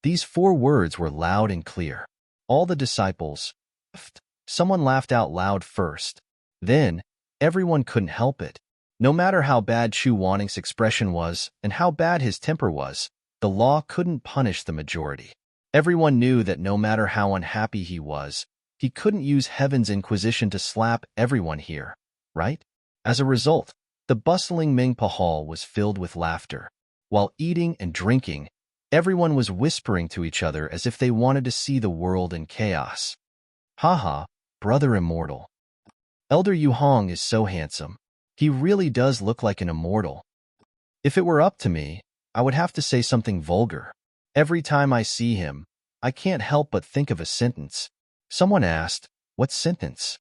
These 4 words were loud and clear. All the disciples laughed. Someone laughed out loud first. Then, everyone couldn't help it. No matter how bad Chu Wanning's expression was and how bad his temper was, the law couldn't punish the majority. Everyone knew that no matter how unhappy he was, he couldn't use Heaven's Inquisition to slap everyone here, right? As a result, the bustling Mingpa Hall was filled with laughter. While eating and drinking, everyone was whispering to each other as if they wanted to see the world in chaos. "Haha, brother immortal. Elder Yu Hong is so handsome. He really does look like an immortal. If it were up to me, I would have to say something vulgar. Every time I see him, I can't help but think of a sentence." Someone asked, "What sentence?"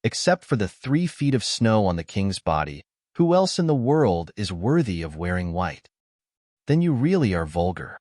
"Except for the 3 feet of snow on the king's body, who else in the world is worthy of wearing white?" "Then you really are vulgar."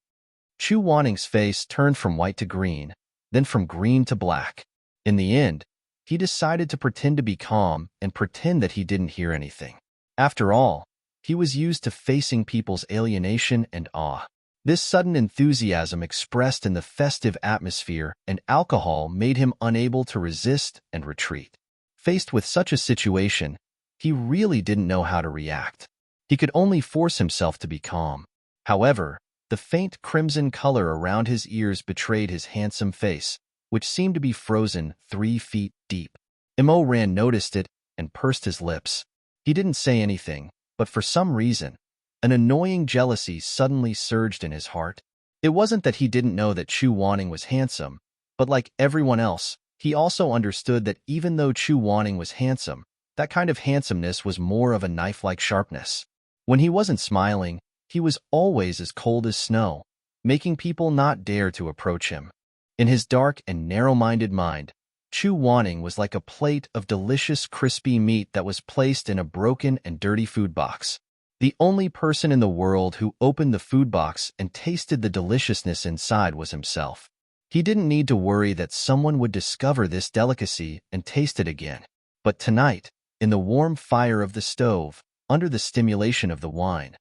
Chu Wanning's face turned from white to green, then from green to black. In the end, he decided to pretend to be calm and pretend that he didn't hear anything. After all, he was used to facing people's alienation and awe. This sudden enthusiasm expressed in the festive atmosphere and alcohol made him unable to resist and retreat. Faced with such a situation, he really didn't know how to react. He could only force himself to be calm. However, the faint crimson color around his ears betrayed his handsome face, which seemed to be frozen 3 feet deep. Immo noticed it and pursed his lips. He didn't say anything, But for some reason, an annoying jealousy suddenly surged in his heart. It wasn't that he didn't know that Chu Wanning was handsome, but like everyone else, he also understood that even though Chu Wanning was handsome, that kind of handsomeness was more of a knife-like sharpness. When he wasn't smiling, he was always as cold as snow, making people not dare to approach him. In his dark and narrow-minded mind, Chu Wanning was like a plate of delicious crispy meat that was placed in a broken and dirty food box. The only person in the world who opened the food box and tasted the deliciousness inside was himself. He didn't need to worry that someone would discover this delicacy and taste it again. But tonight, in the warm fire of the stove, under the stimulation of the wine,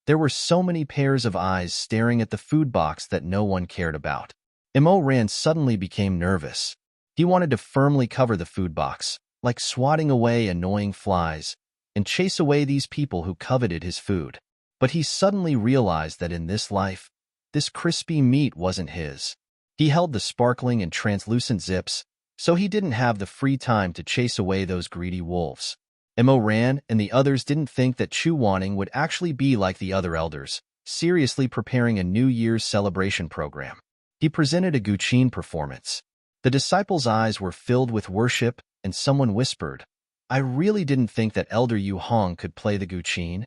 there were so many pairs of eyes staring at the food box that no one cared about. Immerse suddenly became nervous. He wanted to firmly cover the food box, like swatting away annoying flies, and chase away these people who coveted his food. But he suddenly realized that in this life, this crispy meat wasn't his. He held the sparkling and translucent zips, so he didn't have the free time to chase away those greedy wolves. Immerse and the others didn't think that Chu Wanning would actually be like the other elders, seriously preparing a New Year's celebration program. He presented a guqin performance. The disciples' eyes were filled with worship, and someone whispered, "I really didn't think that Elder Yu Hong could play the guqin,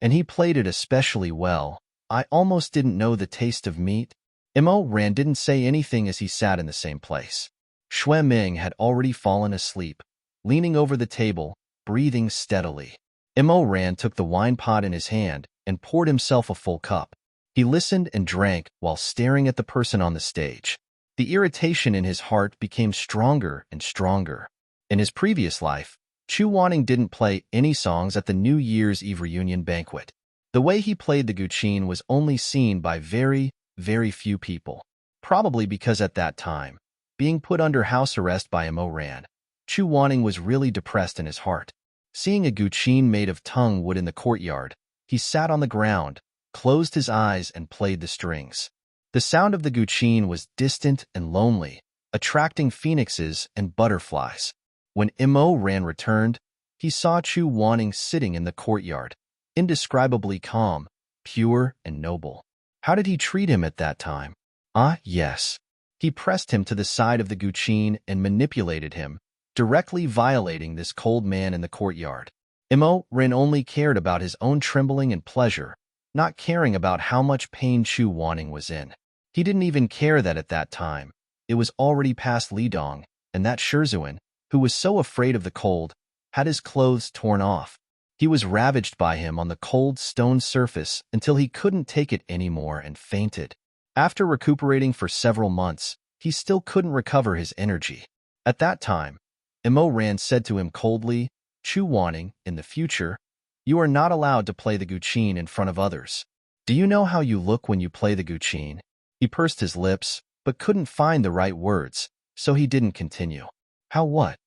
and he played it especially well. I almost didn't know the taste of meat." Immerse didn't say anything as he sat in the same place. Xue Ming had already fallen asleep, leaning over the table, breathing steadily. Immerse took the wine pot in his hand and poured himself a full cup. He listened and drank while staring at the person on the stage. The irritation in his heart became stronger and stronger. In his previous life, Chu Wanning didn't play any songs at the New Year's Eve reunion banquet. The way he played the guqin was only seen by very, very few people. Probably because at that time, being put under house arrest by Immerse, Chu Wanning was really depressed in his heart. Seeing a guqin made of tung wood in the courtyard, he sat on the ground, closed his eyes and played the strings. The sound of the guqin was distant and lonely, attracting phoenixes and butterflies. When Immerse returned, he saw Chu Wanning sitting in the courtyard, indescribably calm, pure and noble. How did he treat him at that time? Ah, yes. He pressed him to the side of the guqin and manipulated him, directly violating this cold man in the courtyard. Immerse only cared about his own trembling and pleasure, not caring about how much pain Chu Wanning was in. He didn't even care that at that time, it was already past Lidong, and that Shizun, who was so afraid of the cold, had his clothes torn off. He was ravaged by him on the cold stone surface until he couldn't take it anymore and fainted. After recuperating for several months, he still couldn't recover his energy. At that time, Immerse said to him coldly, "Chu Wanning, in the future, you are not allowed to play the guqin in front of others. Do you know how you look when you play the guqin?" He pursed his lips, but couldn't find the right words, so he didn't continue. How what?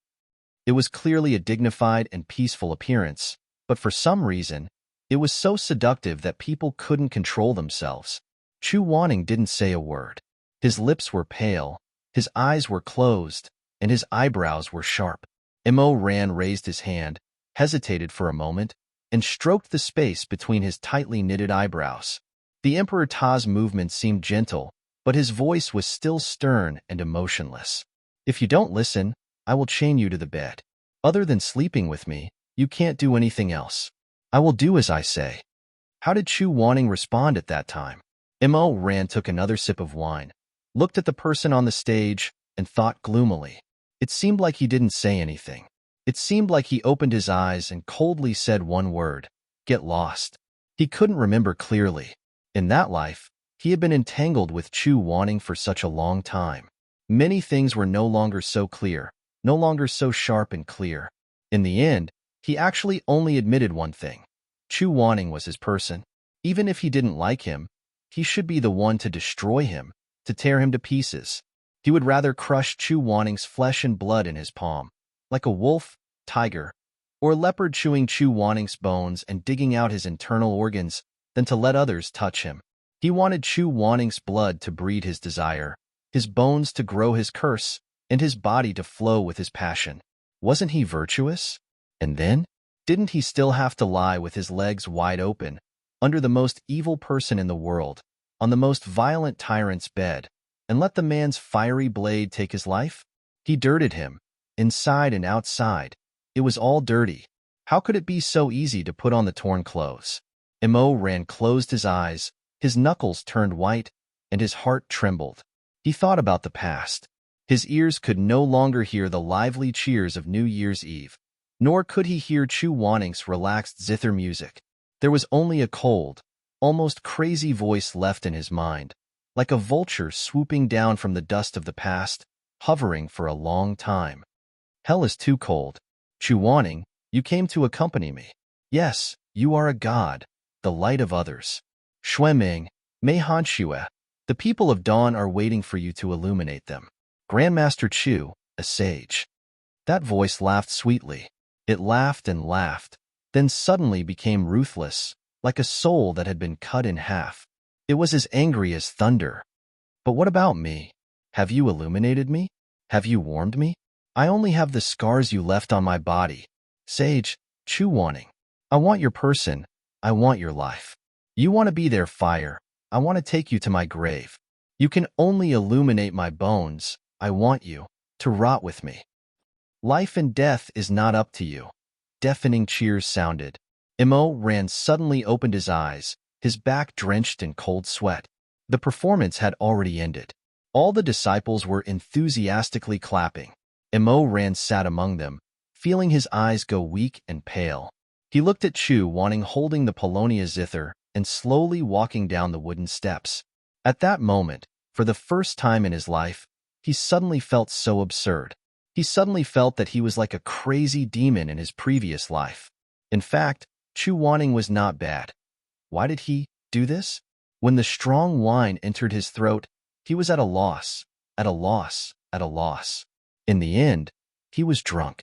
It was clearly a dignified and peaceful appearance, but for some reason, it was so seductive that people couldn't control themselves. Chu Wanning didn't say a word. His lips were pale, his eyes were closed, and his eyebrows were sharp. Immerse raised his hand, hesitated for a moment, and stroked the space between his tightly knitted eyebrows. The Emperor Ta's movement seemed gentle, but his voice was still stern and emotionless. "If you don't listen, I will chain you to the bed. Other than sleeping with me, you can't do anything else. I will do as I say." How did Chu Wanning respond at that time? Immerse took another sip of wine, looked at the person on the stage, and thought gloomily. It seemed like he didn't say anything. It seemed like he opened his eyes and coldly said one word, "Get lost." He couldn't remember clearly. In that life, he had been entangled with Chu Wanning for such a long time. Many things were no longer so clear, no longer so sharp and clear. In the end, he actually only admitted one thing. Chu Wanning was his person. Even if he didn't like him, he should be the one to destroy him, to tear him to pieces. He would rather crush Chu Wanning's flesh and blood in his palm, like a wolf, tiger, or a leopard chewing Chu Wanning's bones and digging out his internal organs, than to let others touch him. He wanted Chu Wanning's blood to breed his desire, his bones to grow his curse, and his body to flow with his passion. Wasn't he virtuous? And then? Didn't he still have to lie with his legs wide open, under the most evil person in the world, on the most violent tyrant's bed, and let the man's fiery blade take his life? He dirted him, inside and outside. It was all dirty. How could it be so easy to put on the torn clothes? Immerse closed his eyes, his knuckles turned white, and his heart trembled. He thought about the past. His ears could no longer hear the lively cheers of New Year's Eve, nor could he hear Chu Wanning's relaxed zither music. There was only a cold, almost crazy voice left in his mind, like a vulture swooping down from the dust of the past, hovering for a long time. Hell is too cold. Chu Wanning, you came to accompany me. Yes, you are a god, the light of others. Shueming, Mei Han Shue, the people of dawn are waiting for you to illuminate them. Grandmaster Chu, a sage. That voice laughed sweetly. It laughed and laughed, then suddenly became ruthless, like a soul that had been cut in half. It was as angry as thunder. But what about me? Have you illuminated me? Have you warmed me? I only have the scars you left on my body. Sage, Chu Wanning. I want your person. I want your life. You want to be their fire. I want to take you to my grave. You can only illuminate my bones. I want you to rot with me. Life and death is not up to you. Deafening cheers sounded. Immerse suddenly opened his eyes, his back drenched in cold sweat. The performance had already ended. All the disciples were enthusiastically clapping. Immerse sat among them, feeling his eyes go weak and pale. He looked at Chu Wanning holding the Polonia zither and slowly walking down the wooden steps. At that moment, for the first time in his life, he suddenly felt so absurd. He suddenly felt that he was like a crazy demon in his previous life. In fact, Chu Wanning was not bad. Why did he do this? When the strong wine entered his throat, he was at a loss, at a loss, at a loss. In the end, he was drunk.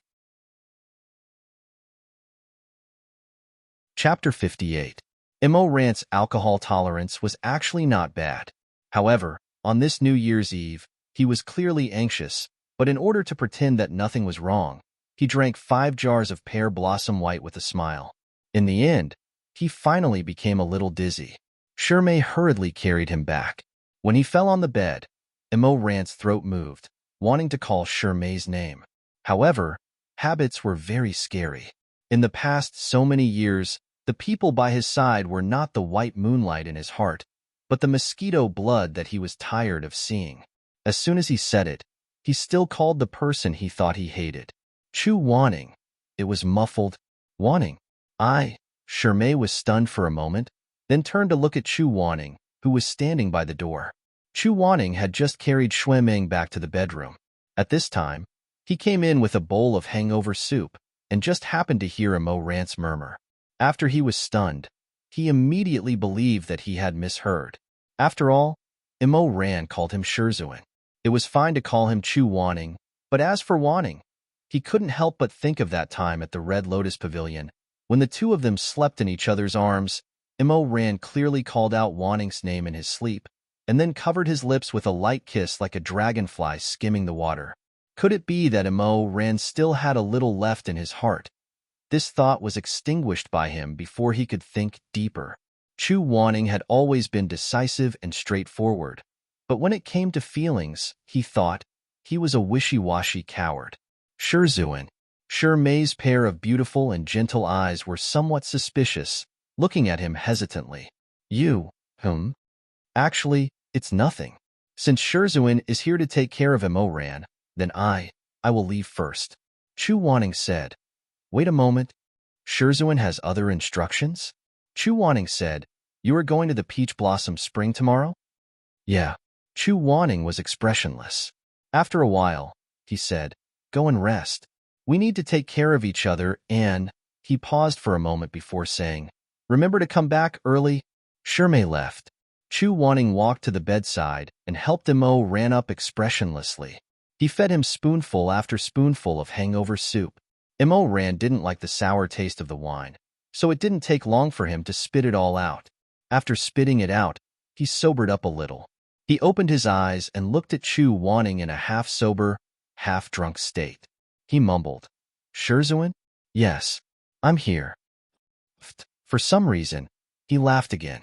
Chapter 58. Immerse's alcohol tolerance was actually not bad. However, on this New Year's Eve, he was clearly anxious, but in order to pretend that nothing was wrong, he drank 5 jars of pear blossom white with a smile. In the end, he finally became a little dizzy. Shirmei hurriedly carried him back. When he fell on the bed, Immerse's throat moved, wanting to call Shirmei's name. However, habits were very scary. In the past so many years, the people by his side were not the white moonlight in his heart, but the mosquito blood that he was tired of seeing. As soon as he said it, he still called the person he thought he hated. Chu Wanning. It was muffled. Wanning. Shirmei was stunned for a moment, then turned to look at Chu Wanning, who was standing by the door. Chu Wanning had just carried Shueming back to the bedroom. At this time, he came in with a bowl of hangover soup and just happened to hear Immerse murmur. After he was stunned, he immediately believed that he had misheard. After all, Immerse called him Shizun. It was fine to call him Chu Wanning, but as for Wanning, he couldn't help but think of that time at the Red Lotus Pavilion, when the two of them slept in each other's arms. Immerse clearly called out Wanning's name in his sleep, and then covered his lips with a light kiss like a dragonfly skimming the water. Could it be that Immerse still had a little left in his heart? This thought was extinguished by him before he could think deeper. Chu Wanning had always been decisive and straightforward, but when it came to feelings, he thought, he was a wishy-washy coward. Shizun. Shirmei's pair of beautiful and gentle eyes were somewhat suspicious, looking at him hesitantly. You, Actually, it's nothing. Since Shizun is here to take care of Immerse, then I will leave first. Chu Wanning said. Wait a moment. Shizun has other instructions? Chu Wanning said, you are going to the Peach Blossom Spring tomorrow? Yeah. Chu Wanning was expressionless. After a while, he said, go and rest. We need to take care of each other and, he paused for a moment before saying, remember to come back early. Shirmei left. Chu Wanning walked to the bedside and helped Immerse up expressionlessly. He fed him spoonful after spoonful of hangover soup. Immerse didn't like the sour taste of the wine, so it didn't take long for him to spit it all out. After spitting it out, he sobered up a little. He opened his eyes and looked at Chu Wanning in a half-sober, half-drunk state. He mumbled, Shizun? Yes. I'm here. For some reason, he laughed again.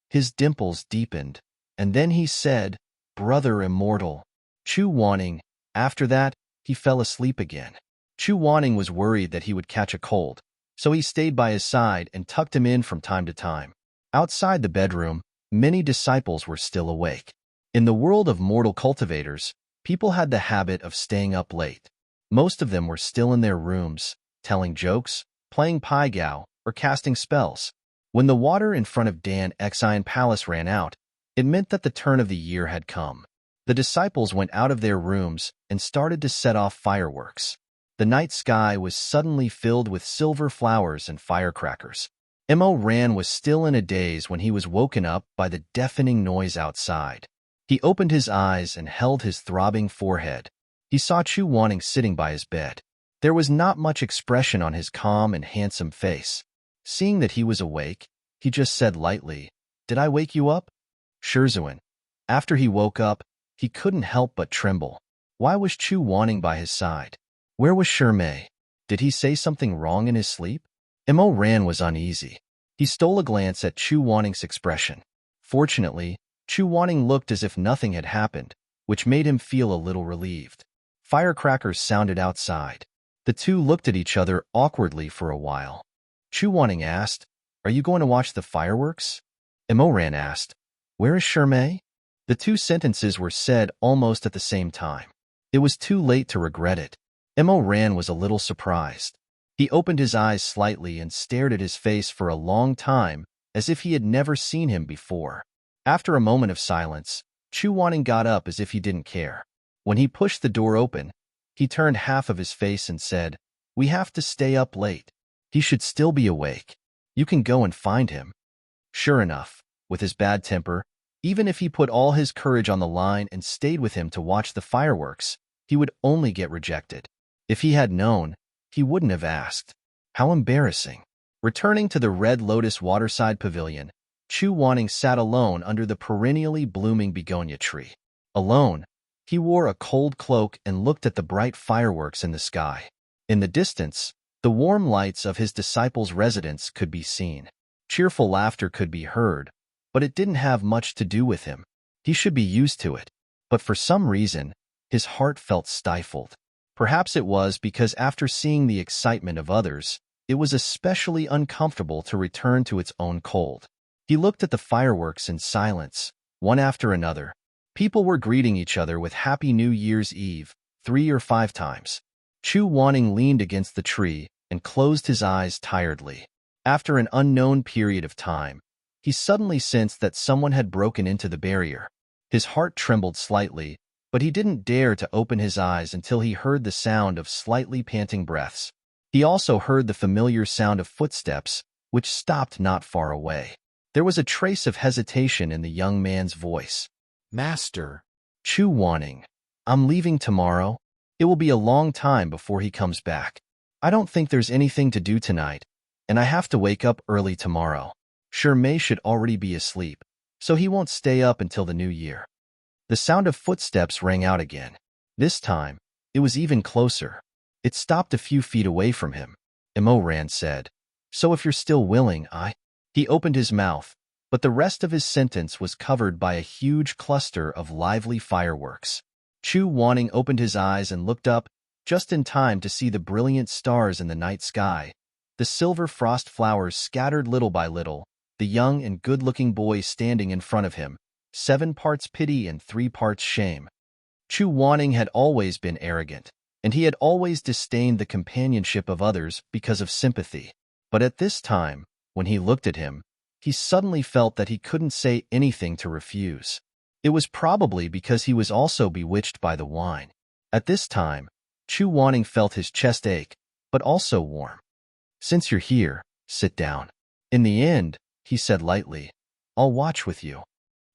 His dimples deepened, and then he said, "Brother immortal." Chu Wanning. After that, he fell asleep again. Chu Wanning was worried that he would catch a cold, so he stayed by his side and tucked him in from time to time. Outside the bedroom, many disciples were still awake. In the world of mortal cultivators, people had the habit of staying up late. Most of them were still in their rooms, telling jokes, playing pai gow, or casting spells. When the water in front of Dan Xian Palace ran out, it meant that the turn of the year had come. The disciples went out of their rooms and started to set off fireworks. The night sky was suddenly filled with silver flowers and firecrackers. Mo Ran was still in a daze when he was woken up by the deafening noise outside. He opened his eyes and held his throbbing forehead. He saw Chu Wanning sitting by his bed. There was not much expression on his calm and handsome face. Seeing that he was awake, he just said lightly, "Did I wake you up?" Shizun. After he woke up, he couldn't help but tremble. Why was Chu Wanning by his side? Where was Shirmei? Did he say something wrong in his sleep? Mo Ran was uneasy. He stole a glance at Chu Wanning's expression. Fortunately, Chu Wanning looked as if nothing had happened, which made him feel a little relieved. Firecrackers sounded outside. The two looked at each other awkwardly for a while. Chu Wanning asked, "Are you going to watch the fireworks?" Mo Ran asked, "Where is Shirmei?" The two sentences were said almost at the same time. It was too late to regret it. Mo Ran was a little surprised. He opened his eyes slightly and stared at his face for a long time, as if he had never seen him before. After a moment of silence, Chu Wanning got up as if he didn't care. When he pushed the door open, he turned half of his face and said, "We have to stay up late. He should still be awake. You can go and find him." Sure enough, with his bad temper, even if he put all his courage on the line and stayed with him to watch the fireworks, he would only get rejected. If he had known, he wouldn't have asked. How embarrassing. Returning to the Red Lotus Waterside Pavilion, Chu Wanning sat alone under the perennially blooming begonia tree. Alone, he wore a cold cloak and looked at the bright fireworks in the sky. In the distance, the warm lights of his disciples' residence could be seen. Cheerful laughter could be heard, but it didn't have much to do with him. He should be used to it. But for some reason, his heart felt stifled. Perhaps it was because after seeing the excitement of others, it was especially uncomfortable to return to its own cold. He looked at the fireworks in silence, one after another. People were greeting each other with Happy New Year's Eve 3 or 5 times. Chu Wanning leaned against the tree and closed his eyes tiredly. After an unknown period of time, he suddenly sensed that someone had broken into the barrier. His heart trembled slightly, but he didn't dare to open his eyes until he heard the sound of slightly panting breaths. He also heard the familiar sound of footsteps, which stopped not far away. There was a trace of hesitation in the young man's voice. "Master." "Chu Wanning, I'm leaving tomorrow. It will be a long time before he comes back. I don't think there's anything to do tonight, and I have to wake up early tomorrow. Shirmei should already be asleep, so he won't stay up until the new year." The sound of footsteps rang out again. This time, it was even closer. It stopped a few feet away from him. Mo Ran said, "So if you're still willing, I—" He opened his mouth, but the rest of his sentence was covered by a huge cluster of lively fireworks. Chu Wanning opened his eyes and looked up, just in time to see the brilliant stars in the night sky, the silver frost flowers scattered little by little, the young and good-looking boy standing in front of him, 7 parts pity and 3 parts shame. Chu Wanning had always been arrogant, and he had always disdained the companionship of others because of sympathy. But at this time, when he looked at him, he suddenly felt that he couldn't say anything to refuse. It was probably because he was also bewitched by the wine. At this time, Chu Wanning felt his chest ache, but also warm. "Since you're here, sit down." "In the end," he said lightly, "I'll watch with you."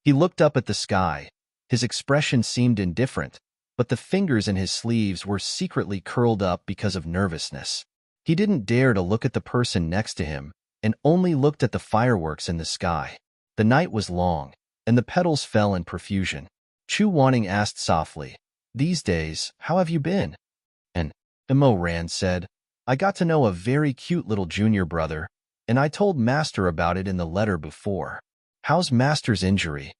He looked up at the sky. His expression seemed indifferent, but the fingers in his sleeves were secretly curled up because of nervousness. He didn't dare to look at the person next to him, and only looked at the fireworks in the sky. The night was long, and the petals fell in profusion. Chu Wanning asked softly, "These days, how have you been?" And Mo Ran said, I got to know a very cute little junior brother, and I told Master about it in the letter before. How's Master's injury?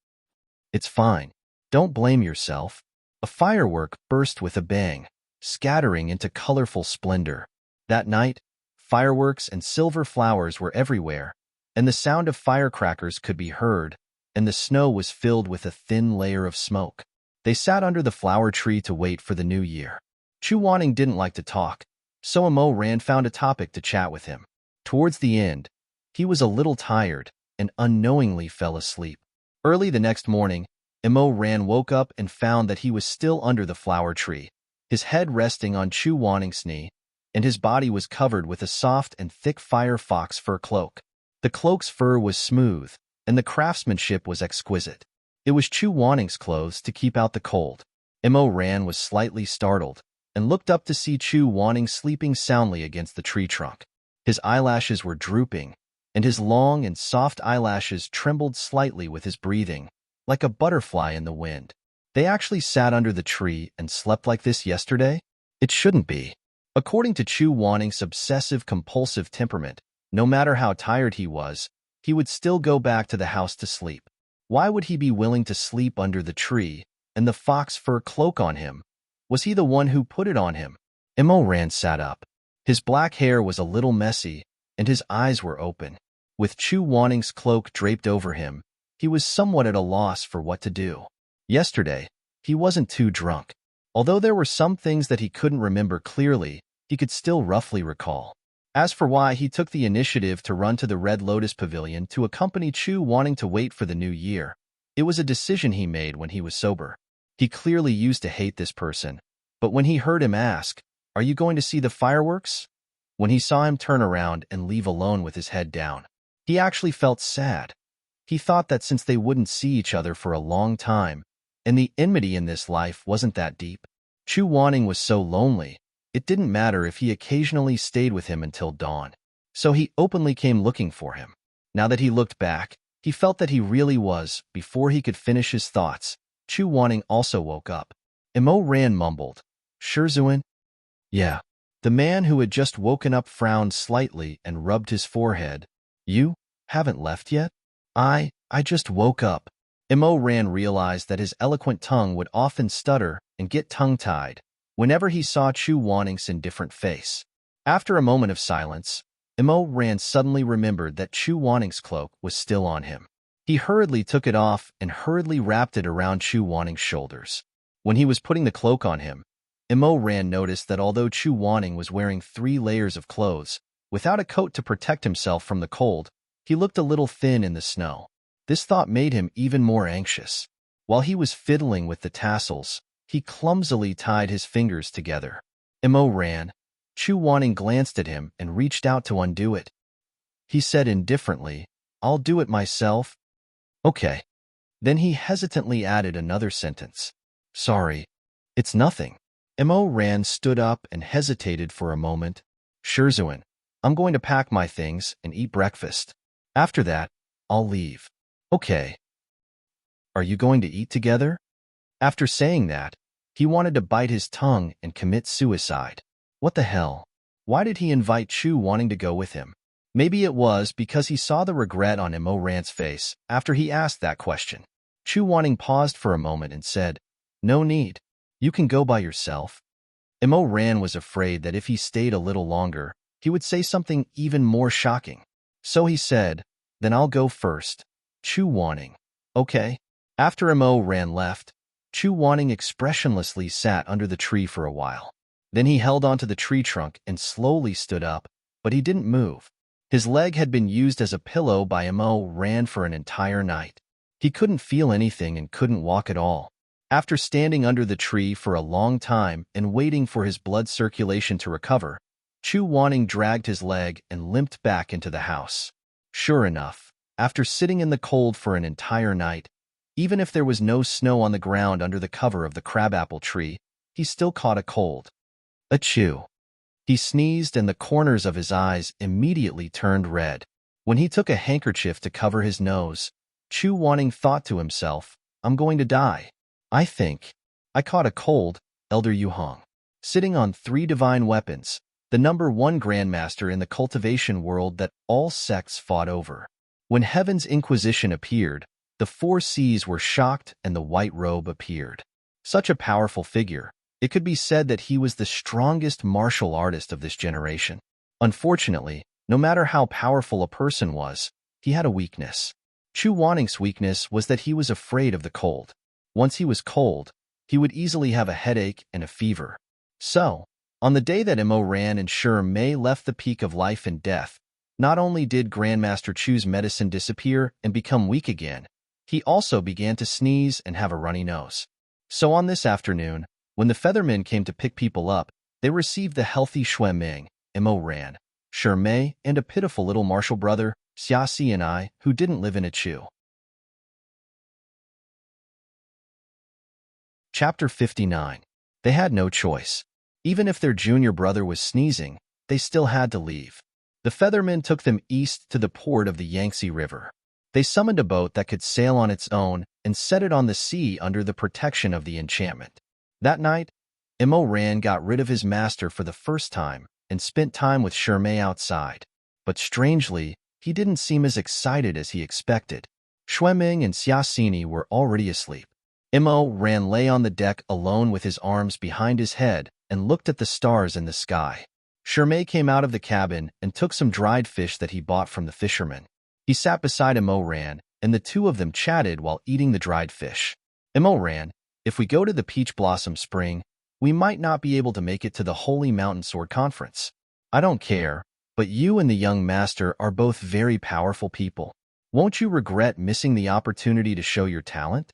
It's fine. Don't blame yourself. A firework burst with a bang, scattering into colorful splendor. That night, fireworks and silver flowers were everywhere, and the sound of firecrackers could be heard, and the snow was filled with a thin layer of smoke. They sat under the flower tree to wait for the new year. Chu Wanning didn't like to talk, so Imo Ran found a topic to chat with him. Towards the end, he was a little tired and unknowingly fell asleep. Early the next morning, Imo Ran woke up and found that he was still under the flower tree, his head resting on Chu Wanning's knee, and his body was covered with a soft and thick fire fox fur cloak. The cloak's fur was smooth, and the craftsmanship was exquisite. It was Chu Wanning's clothes to keep out the cold. Imo Ran was slightly startled and looked up to see Chu Wanning sleeping soundly against the tree trunk. His eyelashes were drooping, and his long and soft eyelashes trembled slightly with his breathing, like a butterfly in the wind. They actually sat under the tree and slept like this yesterday? It shouldn't be. According to Chu Wanning's obsessive-compulsive temperament, no matter how tired he was, he would still go back to the house to sleep. Why would he be willing to sleep under the tree and the fox fur cloak on him? Was he the one who put it on him? Imo Ran sat up. His black hair was a little messy, and his eyes were open. With Chu Wanning's cloak draped over him, he was somewhat at a loss for what to do. Yesterday, he wasn't too drunk. Although there were some things that he couldn't remember clearly, he could still roughly recall. As for why he took the initiative to run to the Red Lotus Pavilion to accompany Chu Wanning to wait for the new year, it was a decision he made when he was sober. He clearly used to hate this person, but when he heard him ask, "Are you going to see the fireworks?" When he saw him turn around and leave alone with his head down, he actually felt sad. He thought that since they wouldn't see each other for a long time, and the enmity in this life wasn't that deep, Chu Wanning was so lonely, it didn't matter if he occasionally stayed with him until dawn. So he openly came looking for him. Now that he looked back, he felt that he really was. Before he could finish his thoughts, Chu Wanning also woke up. Imo Ran mumbled, "Shizun?" "Yeah." The man who had just woken up frowned slightly and rubbed his forehead. "You haven't left yet?" I just woke up." Imo Ran realized that his eloquent tongue would often stutter and get tongue-tied whenever he saw Chu Wanning's indifferent face. After a moment of silence, Imo Ran suddenly remembered that Chu Wanning's cloak was still on him. He hurriedly took it off and hurriedly wrapped it around Chu Wanning's shoulders. When he was putting the cloak on him, Imo Ran noticed that although Chu Wanning was wearing 3 layers of clothes, without a coat to protect himself from the cold, he looked a little thin in the snow. This thought made him even more anxious. While he was fiddling with the tassels, he clumsily tied his fingers together. Imo Ran. Chu Wanning glanced at him and reached out to undo it. He said indifferently, "I'll do it myself." "Okay." Then he hesitantly added another sentence. "Sorry. It's nothing." Imo Ran stood up and hesitated for a moment. "Shizun, I'm going to pack my things and eat breakfast. After that, I'll leave." "Okay." "Are you going to eat together?" After saying that, he wanted to bite his tongue and commit suicide. What the hell? Why did he invite Chu Wanning to go with him? Maybe it was because he saw the regret on Imo Ran's face after he asked that question. Chu Wanning paused for a moment and said, "No need. You can go by yourself." Imo Ran was afraid that if he stayed a little longer, he would say something even more shocking. So he said, "Then I'll go first." Chu Wanning. "Okay." After Imo Ran left, Chu Wanning expressionlessly sat under the tree for a while. Then he held onto the tree trunk and slowly stood up, but he didn't move. His leg had been used as a pillow by Imo Ran for an entire night. He couldn't feel anything and couldn't walk at all. After standing under the tree for a long time and waiting for his blood circulation to recover, Chu Wanning dragged his leg and limped back into the house. Sure enough, after sitting in the cold for an entire night, even if there was no snow on the ground under the cover of the crabapple tree, he still caught a cold. Achoo. He sneezed and the corners of his eyes immediately turned red. When he took a handkerchief to cover his nose, Chu Wanning thought to himself, "I'm going to die. I think I caught a cold." Elder Yu Hong. Sitting on 3 divine weapons, the #1 grandmaster in the cultivation world that all sects fought over. When Heaven's Inquisition appeared, the 4 seas were shocked and the white robe appeared. Such a powerful figure, it could be said that he was the strongest martial artist of this generation. Unfortunately, no matter how powerful a person was, he had a weakness. Chu Wanning's weakness was that he was afraid of the cold. Once he was cold, he would easily have a headache and a fever. So, on the day that Imo Ran and Sure Mei left the peak of life and death, not only did Grandmaster Chu's medicine disappear and become weak again, he also began to sneeze and have a runny nose. So on this afternoon, when the Feathermen came to pick people up, they received the healthy Xue Ming, Imo Ran, Sure Mei, and a pitiful little martial brother, Xiaxi and I, who didn't live in a Chu. Chapter 59. They had no choice. Even if their junior brother was sneezing, they still had to leave. The Feathermen took them east to the port of the Yangtze River. They summoned a boat that could sail on its own and set it on the sea under the protection of the enchantment. That night, Imo Ran got rid of his master for the first time and spent time with Sure Mei outside. But strangely, he didn't seem as excited as he expected. Xue Ming and Xiaxini were already asleep. Imo Ran lay on the deck alone with his arms behind his head and looked at the stars in the sky. Sure Mei came out of the cabin and took some dried fish that he bought from the fisherman. He sat beside Imo Ran, and the two of them chatted while eating the dried fish. Imo Ran, if we go to the Peach Blossom Spring, we might not be able to make it to the Holy Mountain Sword Conference. I don't care, but you and the young master are both very powerful people. Won't you regret missing the opportunity to show your talent?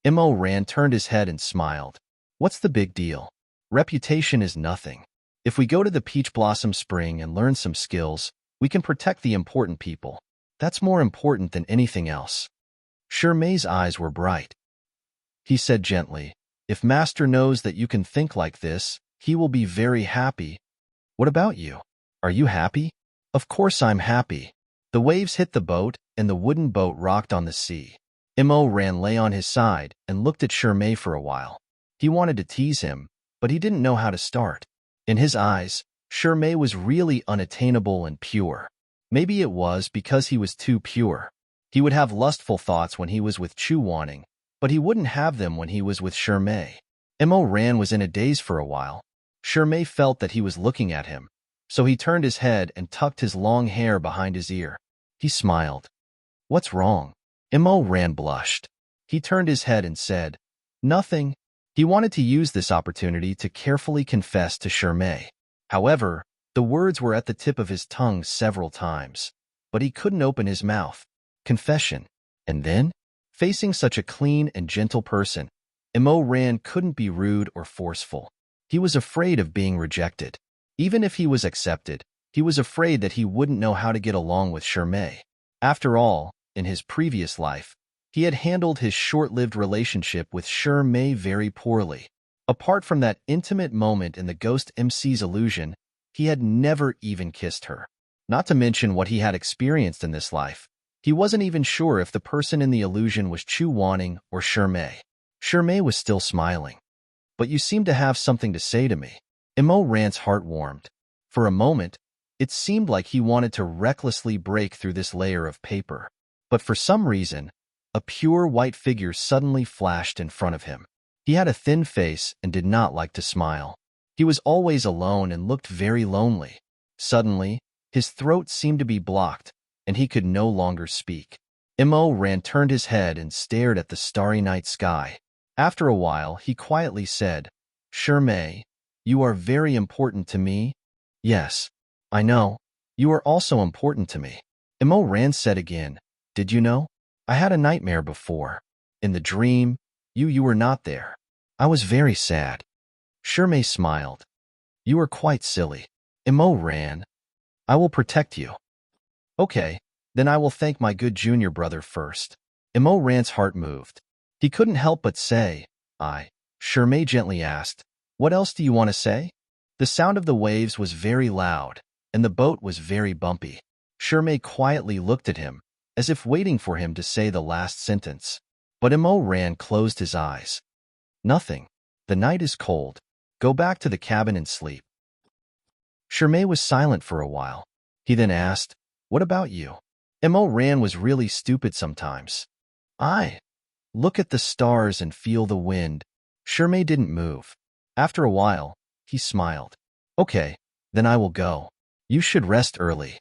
Imo Ran turned his head and smiled. What's the big deal? Reputation is nothing. If we go to the Peach Blossom Spring and learn some skills, we can protect the important people. That's more important than anything else. Sure Mei's eyes were bright. He said gently, if Master knows that you can think like this, he will be very happy. What about you? Are you happy? Of course I'm happy. The waves hit the boat, and the wooden boat rocked on the sea. Imo Ran lay on his side and looked at Sure Mei for a while. He wanted to tease him, but he didn't know how to start. In his eyes, Sure Mei was really unattainable and pure. Maybe it was because he was too pure. He would have lustful thoughts when he was with Chu Wanning, but he wouldn't have them when he was with Sure Mei. Imo Ran was in a daze for a while. Sure Mei felt that he was looking at him, so he turned his head and tucked his long hair behind his ear. He smiled. What's wrong? Imo Ran blushed. He turned his head and said, nothing. He wanted to use this opportunity to carefully confess to Sure Mei. However, the words were at the tip of his tongue several times, but he couldn't open his mouth. Confession. And then, facing such a clean and gentle person, Imo Ran couldn't be rude or forceful. He was afraid of being rejected. Even if he was accepted, he was afraid that he wouldn't know how to get along with Sure Mei. After all, in his previous life, he had handled his short-lived relationship with Sure Mei very poorly. Apart from that intimate moment in the Ghost MC's illusion, he had never even kissed her. Not to mention what he had experienced in this life. He wasn't even sure if the person in the illusion was Chu Wanning or Sure Mei. Sure Mei was still smiling. But you seem to have something to say to me. Imo Ran's heart warmed. For a moment, it seemed like he wanted to recklessly break through this layer of paper. But for some reason, a pure white figure suddenly flashed in front of him. He had a thin face and did not like to smile. He was always alone and looked very lonely. Suddenly, his throat seemed to be blocked, and he could no longer speak. Imo Ran turned his head and stared at the starry night sky. After a while, he quietly said, Sure Mei, you are very important to me. Yes, I know. You are also important to me. Imo Ran said again, did you know? I had a nightmare before. In the dream, you were not there. I was very sad. Sure Mei smiled. You are quite silly. Imo Ran. I will protect you. Okay, then I will thank my good junior brother first. Imo Ran's heart moved. He couldn't help but say, Sure Mei gently asked, what else do you want to say? The sound of the waves was very loud, and the boat was very bumpy. Sure Mei quietly looked at him, as if waiting for him to say the last sentence. But Imo Ran closed his eyes. Nothing. The night is cold. Go back to the cabin and sleep. Shermay was silent for a while. He then asked, "What about you?" Ran was really stupid sometimes. I look at the stars and feel the wind. Shermay didn't move. After a while, he smiled. "Okay, then I will go. You should rest early."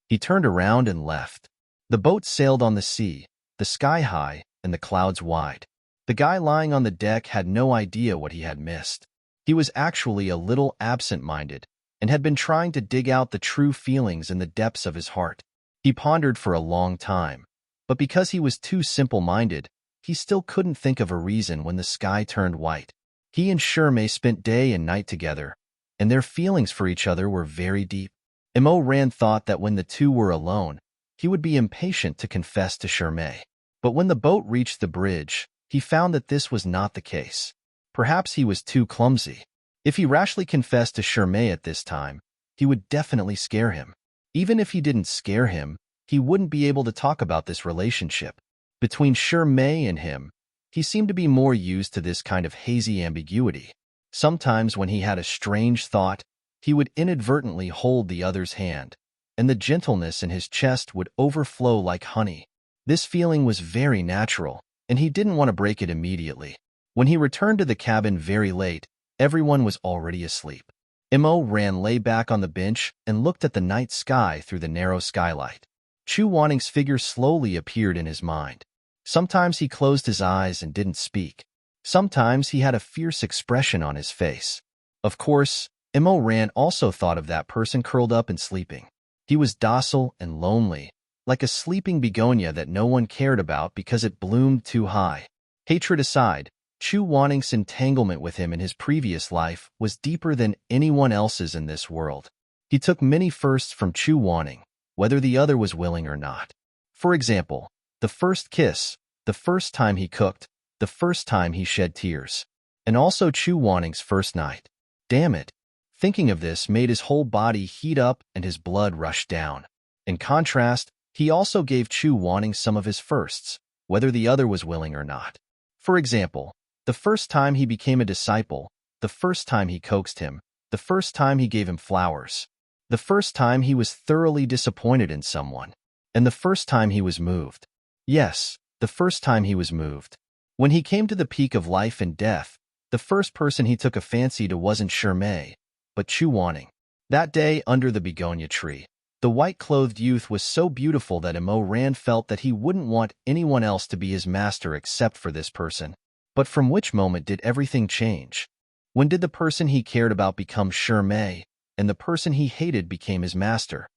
He turned around and left. The boat sailed on the sea, the sky high and the clouds wide. The guy lying on the deck had no idea what he had missed. He was actually a little absent-minded and had been trying to dig out the true feelings in the depths of his heart. He pondered for a long time, but because he was too simple-minded, he still couldn't think of a reason when the sky turned white. He and Shermay spent day and night together, and their feelings for each other were very deep. Ran thought that when the two were alone, he would be impatient to confess to Shermay. But when the boat reached the bridge, he found that this was not the case. Perhaps he was too clumsy. If he rashly confessed to Shermay at this time, he would definitely scare him. Even if he didn't scare him, he wouldn't be able to talk about this relationship. Between Shermay and him, he seemed to be more used to this kind of hazy ambiguity. Sometimes when he had a strange thought, he would inadvertently hold the other's hand, and the gentleness in his chest would overflow like honey. This feeling was very natural, and he didn't want to break it immediately. When he returned to the cabin very late, everyone was already asleep. Ran lay back on the bench and looked at the night sky through the narrow skylight. Chu Wanning's figure slowly appeared in his mind. Sometimes he closed his eyes and didn't speak. Sometimes he had a fierce expression on his face. Of course, Ran also thought of that person curled up and sleeping. He was docile and lonely, like a sleeping begonia that no one cared about because it bloomed too high. Hatred aside, Chu Wanning's entanglement with him in his previous life was deeper than anyone else's in this world. He took many firsts from Chu Wanning, whether the other was willing or not. For example, the first kiss, the first time he cooked, the first time he shed tears, and also Chu Wanning's first night. Damn it. Thinking of this made his whole body heat up and his blood rush down. In contrast, he also gave Chu Wanning some of his firsts, whether the other was willing or not. For example, the first time he became a disciple, the first time he coaxed him, the first time he gave him flowers, the first time he was thoroughly disappointed in someone, and the first time he was moved. Yes, the first time he was moved. When he came to the peak of life and death, the first person he took a fancy to wasn't Shermay, but Chu Wanning. That day under the begonia tree, the white-clothed youth was so beautiful that Ran felt that he wouldn't want anyone else to be his master except for this person. But from which moment did everything change? When did the person he cared about become Shermay, and the person he hated became his master?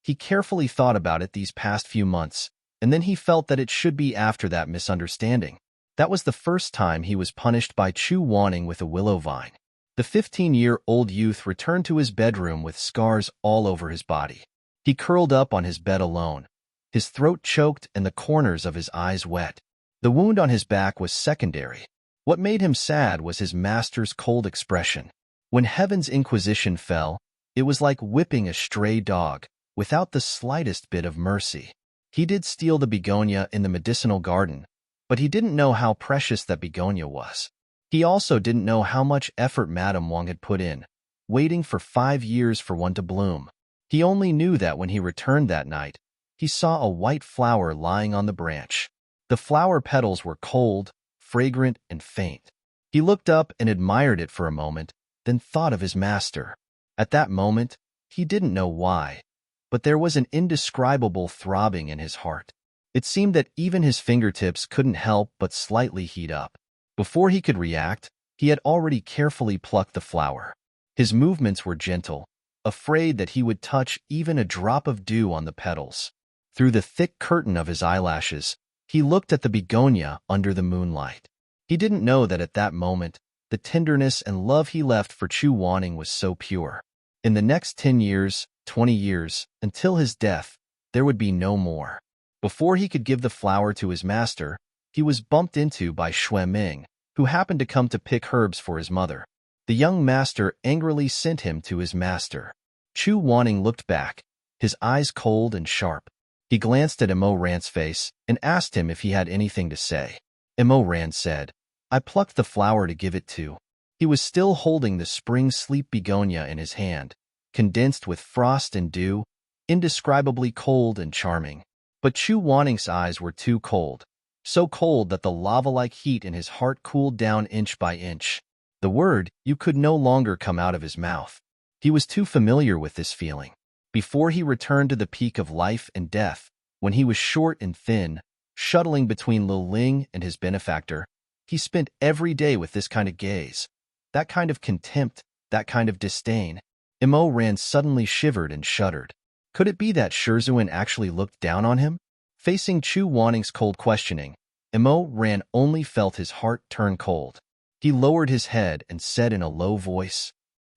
He carefully thought about it these past few months, and then he felt that it should be after that misunderstanding. That was the first time he was punished by Chu Wanning with a willow vine. The 15-year-old youth returned to his bedroom with scars all over his body. He curled up on his bed alone, his throat choked and the corners of his eyes wet. The wound on his back was secondary. What made him sad was his master's cold expression. When Heaven's Inquisition fell, it was like whipping a stray dog, without the slightest bit of mercy. He did steal the begonia in the medicinal garden, but he didn't know how precious that begonia was. He also didn't know how much effort Madame Wang had put in, waiting for 5 years for one to bloom. He only knew that when he returned that night, he saw a white flower lying on the branch. The flower petals were cold, fragrant, and faint. He looked up and admired it for a moment, then thought of his master. At that moment, he didn't know why, but there was an indescribable throbbing in his heart. It seemed that even his fingertips couldn't help but slightly heat up. Before he could react, he had already carefully plucked the flower. His movements were gentle, afraid that he would touch even a drop of dew on the petals. Through the thick curtain of his eyelashes, he looked at the begonia under the moonlight. He didn't know that at that moment, the tenderness and love he left for Chu Wanning was so pure. In the next 10 years, 20 years, until his death, there would be no more. Before he could give the flower to his master, he was bumped into by Shui Ming, who happened to come to pick herbs for his mother. The young master angrily sent him to his master. Chu Wanning looked back, his eyes cold and sharp. He glanced at Ran's face and asked him if he had anything to say. Ran said, "I plucked the flower to give it to." He was still holding the spring sleep begonia in his hand, condensed with frost and dew, indescribably cold and charming. But Chu Wanning's eyes were too cold, so cold that the lava-like heat in his heart cooled down inch by inch. The word "you" could no longer come out of his mouth. He was too familiar with this feeling. Before he returned to the peak of life and death, when he was short and thin, shuttling between Lu Ling and his benefactor, he spent every day with this kind of gaze, that kind of contempt, that kind of disdain. Immerse suddenly shivered and shuddered. Could it be that Shizun actually looked down on him? Facing Chu Wanning's cold questioning, Immerse only felt his heart turn cold. He lowered his head and said in a low voice,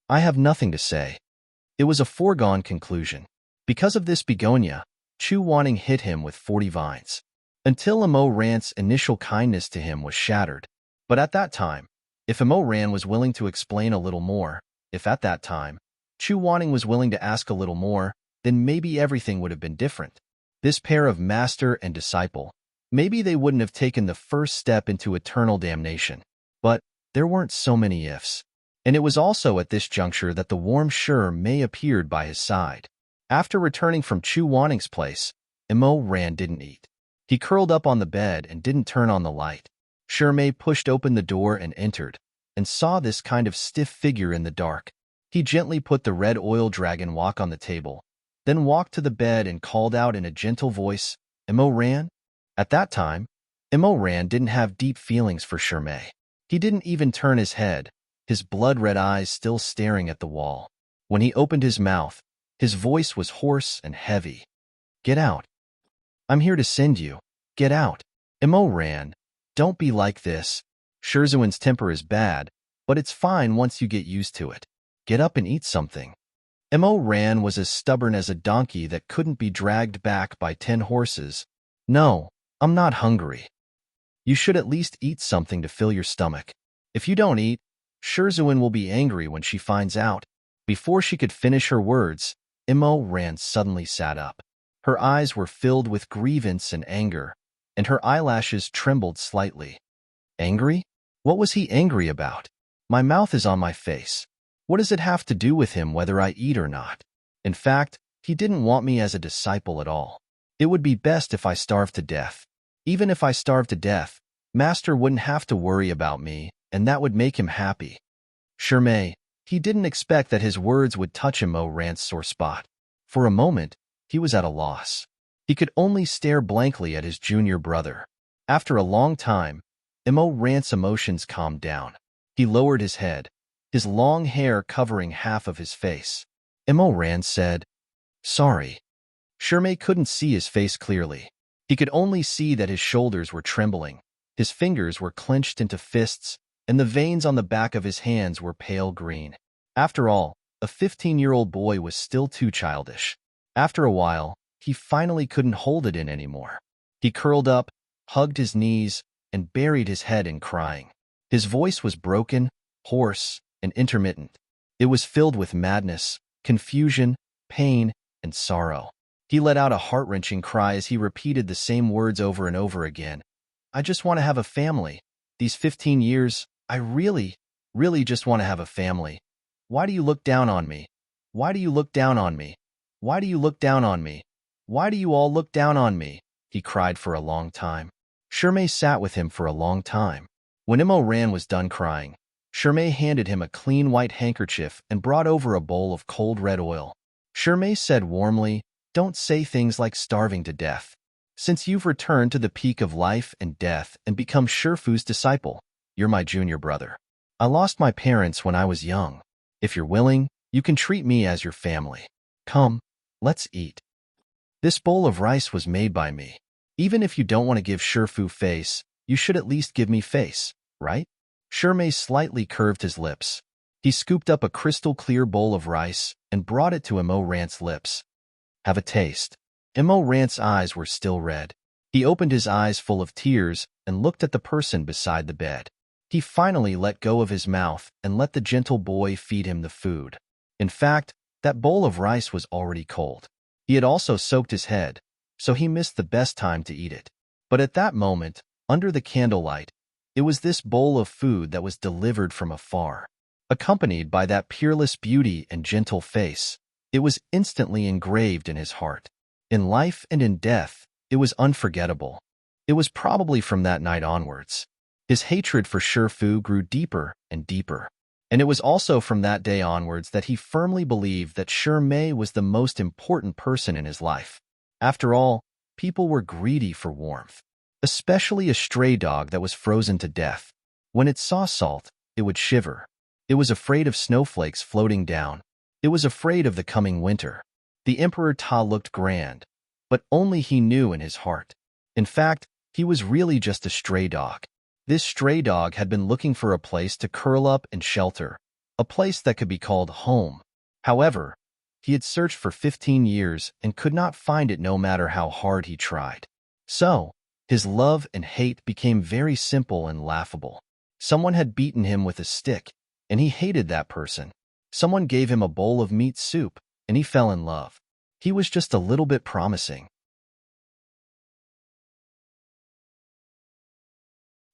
"I have nothing to say." It was a foregone conclusion. Because of this begonia, Chu Wanning hit him with 40 vines, until Immerse's initial kindness to him was shattered. But at that time, if Immerse was willing to explain a little more, if at that time, Chu Wanning was willing to ask a little more, then maybe everything would have been different. This pair of master and disciple, maybe they wouldn't have taken the first step into eternal damnation. But there weren't so many ifs. And it was also at this juncture that the warm Shizun appeared by his side. After returning from Chu Wanning's place, Immerse didn't eat. He curled up on the bed and didn't turn on the light. Shizun pushed open the door and entered, and saw this kind of stiff figure in the dark. He gently put the red oil dragon wok on the table, then walked to the bed and called out in a gentle voice, "Immerse?" At that time, Immerse didn't have deep feelings for Shizun. He didn't even turn his head, his blood-red eyes still staring at the wall. When he opened his mouth, his voice was hoarse and heavy. "Get out. I'm here to send you. Get out. Immerse, don't be like this. Shizun's temper is bad, but it's fine once you get used to it. Get up and eat something." Immerse was as stubborn as a donkey that couldn't be dragged back by 10 horses. "No, I'm not hungry. You should at least eat something to fill your stomach. If you don't eat, Shizun will be angry when she finds out." Before she could finish her words, Immerse suddenly sat up. Her eyes were filled with grievance and anger, and her eyelashes trembled slightly. Angry? What was he angry about? My mouth is on my face. What does it have to do with him whether I eat or not? In fact, he didn't want me as a disciple at all. It would be best if I starved to death. Even if I starved to death, Master wouldn't have to worry about me, and that would make him happy. Shizun, he didn't expect that his words would touch Immerse's sore spot. For a moment, he was at a loss. He could only stare blankly at his junior brother. After a long time, Immerse's emotions calmed down. He lowered his head, his long hair covering half of his face. Immerse said, "Sorry." Shizun couldn't see his face clearly. He could only see that his shoulders were trembling, his fingers were clenched into fists, and the veins on the back of his hands were pale green. After all, a 15-year-old boy was still too childish. After a while, he finally couldn't hold it in anymore. He curled up, hugged his knees, and buried his head in crying. His voice was broken, hoarse, and intermittent. It was filled with madness, confusion, pain, and sorrow. He let out a heart-wrenching cry as he repeated the same words over and over again. "I just want to have a family. These 15 years, I really, really just want to have a family. Why do you look down on me? Why do you look down on me? Why do you look down on me? Why do you all look down on me?" he cried for a long time. Shizun sat with him for a long time. When Immerse was done crying, Shizun handed him a clean white handkerchief and brought over a bowl of cold red oil. Shizun said warmly, "Don't say things like starving to death. Since you've returned to the peak of life and death and become Shifu's disciple, you're my junior brother. I lost my parents when I was young. If you're willing, you can treat me as your family. Come, let's eat. This bowl of rice was made by me. Even if you don't want to give Shifu face, you should at least give me face, right?" Shizun slightly curved his lips. He scooped up a crystal-clear bowl of rice and brought it to Immerse's lips. "Have a taste." Immerse's eyes were still red. He opened his eyes full of tears and looked at the person beside the bed. He finally let go of his mouth and let the gentle boy feed him the food. In fact, that bowl of rice was already cold. He had also soaked his head, so he missed the best time to eat it. But at that moment, under the candlelight, it was this bowl of food that was delivered from afar. Accompanied by that peerless beauty and gentle face, It was instantly engraved in his heart. In life and in death, it was unforgettable. It was probably from that night onwards. His hatred for Shifu grew deeper and deeper. And it was also from that day onwards that he firmly believed that Mei was the most important person in his life. After all, people were greedy for warmth, especially a stray dog that was frozen to death. When it saw salt, it would shiver. It was afraid of snowflakes floating down. It was afraid of the coming winter. The Emperor Ta looked grand, but only he knew in his heart. In fact, he was really just a stray dog. This stray dog had been looking for a place to curl up and shelter, a place that could be called home. However, he had searched for 15 years and could not find it no matter how hard he tried. So, his love and hate became very simple and laughable. Someone had beaten him with a stick, and he hated that person. Someone gave him a bowl of meat soup, and he fell in love. He was just a little bit promising.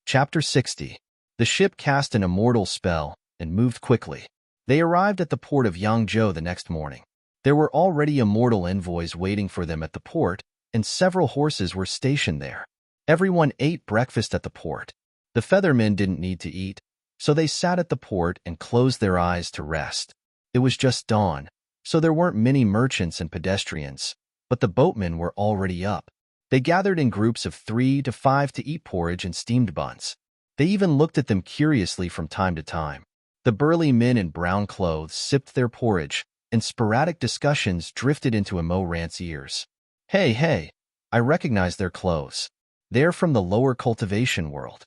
Chapter 60. The ship cast an immortal spell and moved quickly. They arrived at the port of Yangzhou the next morning. There were already immortal envoys waiting for them at the port, and several horses were stationed there. Everyone ate breakfast at the port. The feathermen didn't need to eat, so they sat at the port and closed their eyes to rest. It was just dawn, so there weren't many merchants and pedestrians, but the boatmen were already up. They gathered in groups of 3 to 5 to eat porridge and steamed buns. They even looked at them curiously from time to time. The burly men in brown clothes sipped their porridge, and sporadic discussions drifted into Immerse's ears. Hey, I recognize their clothes. They're from the lower cultivation world.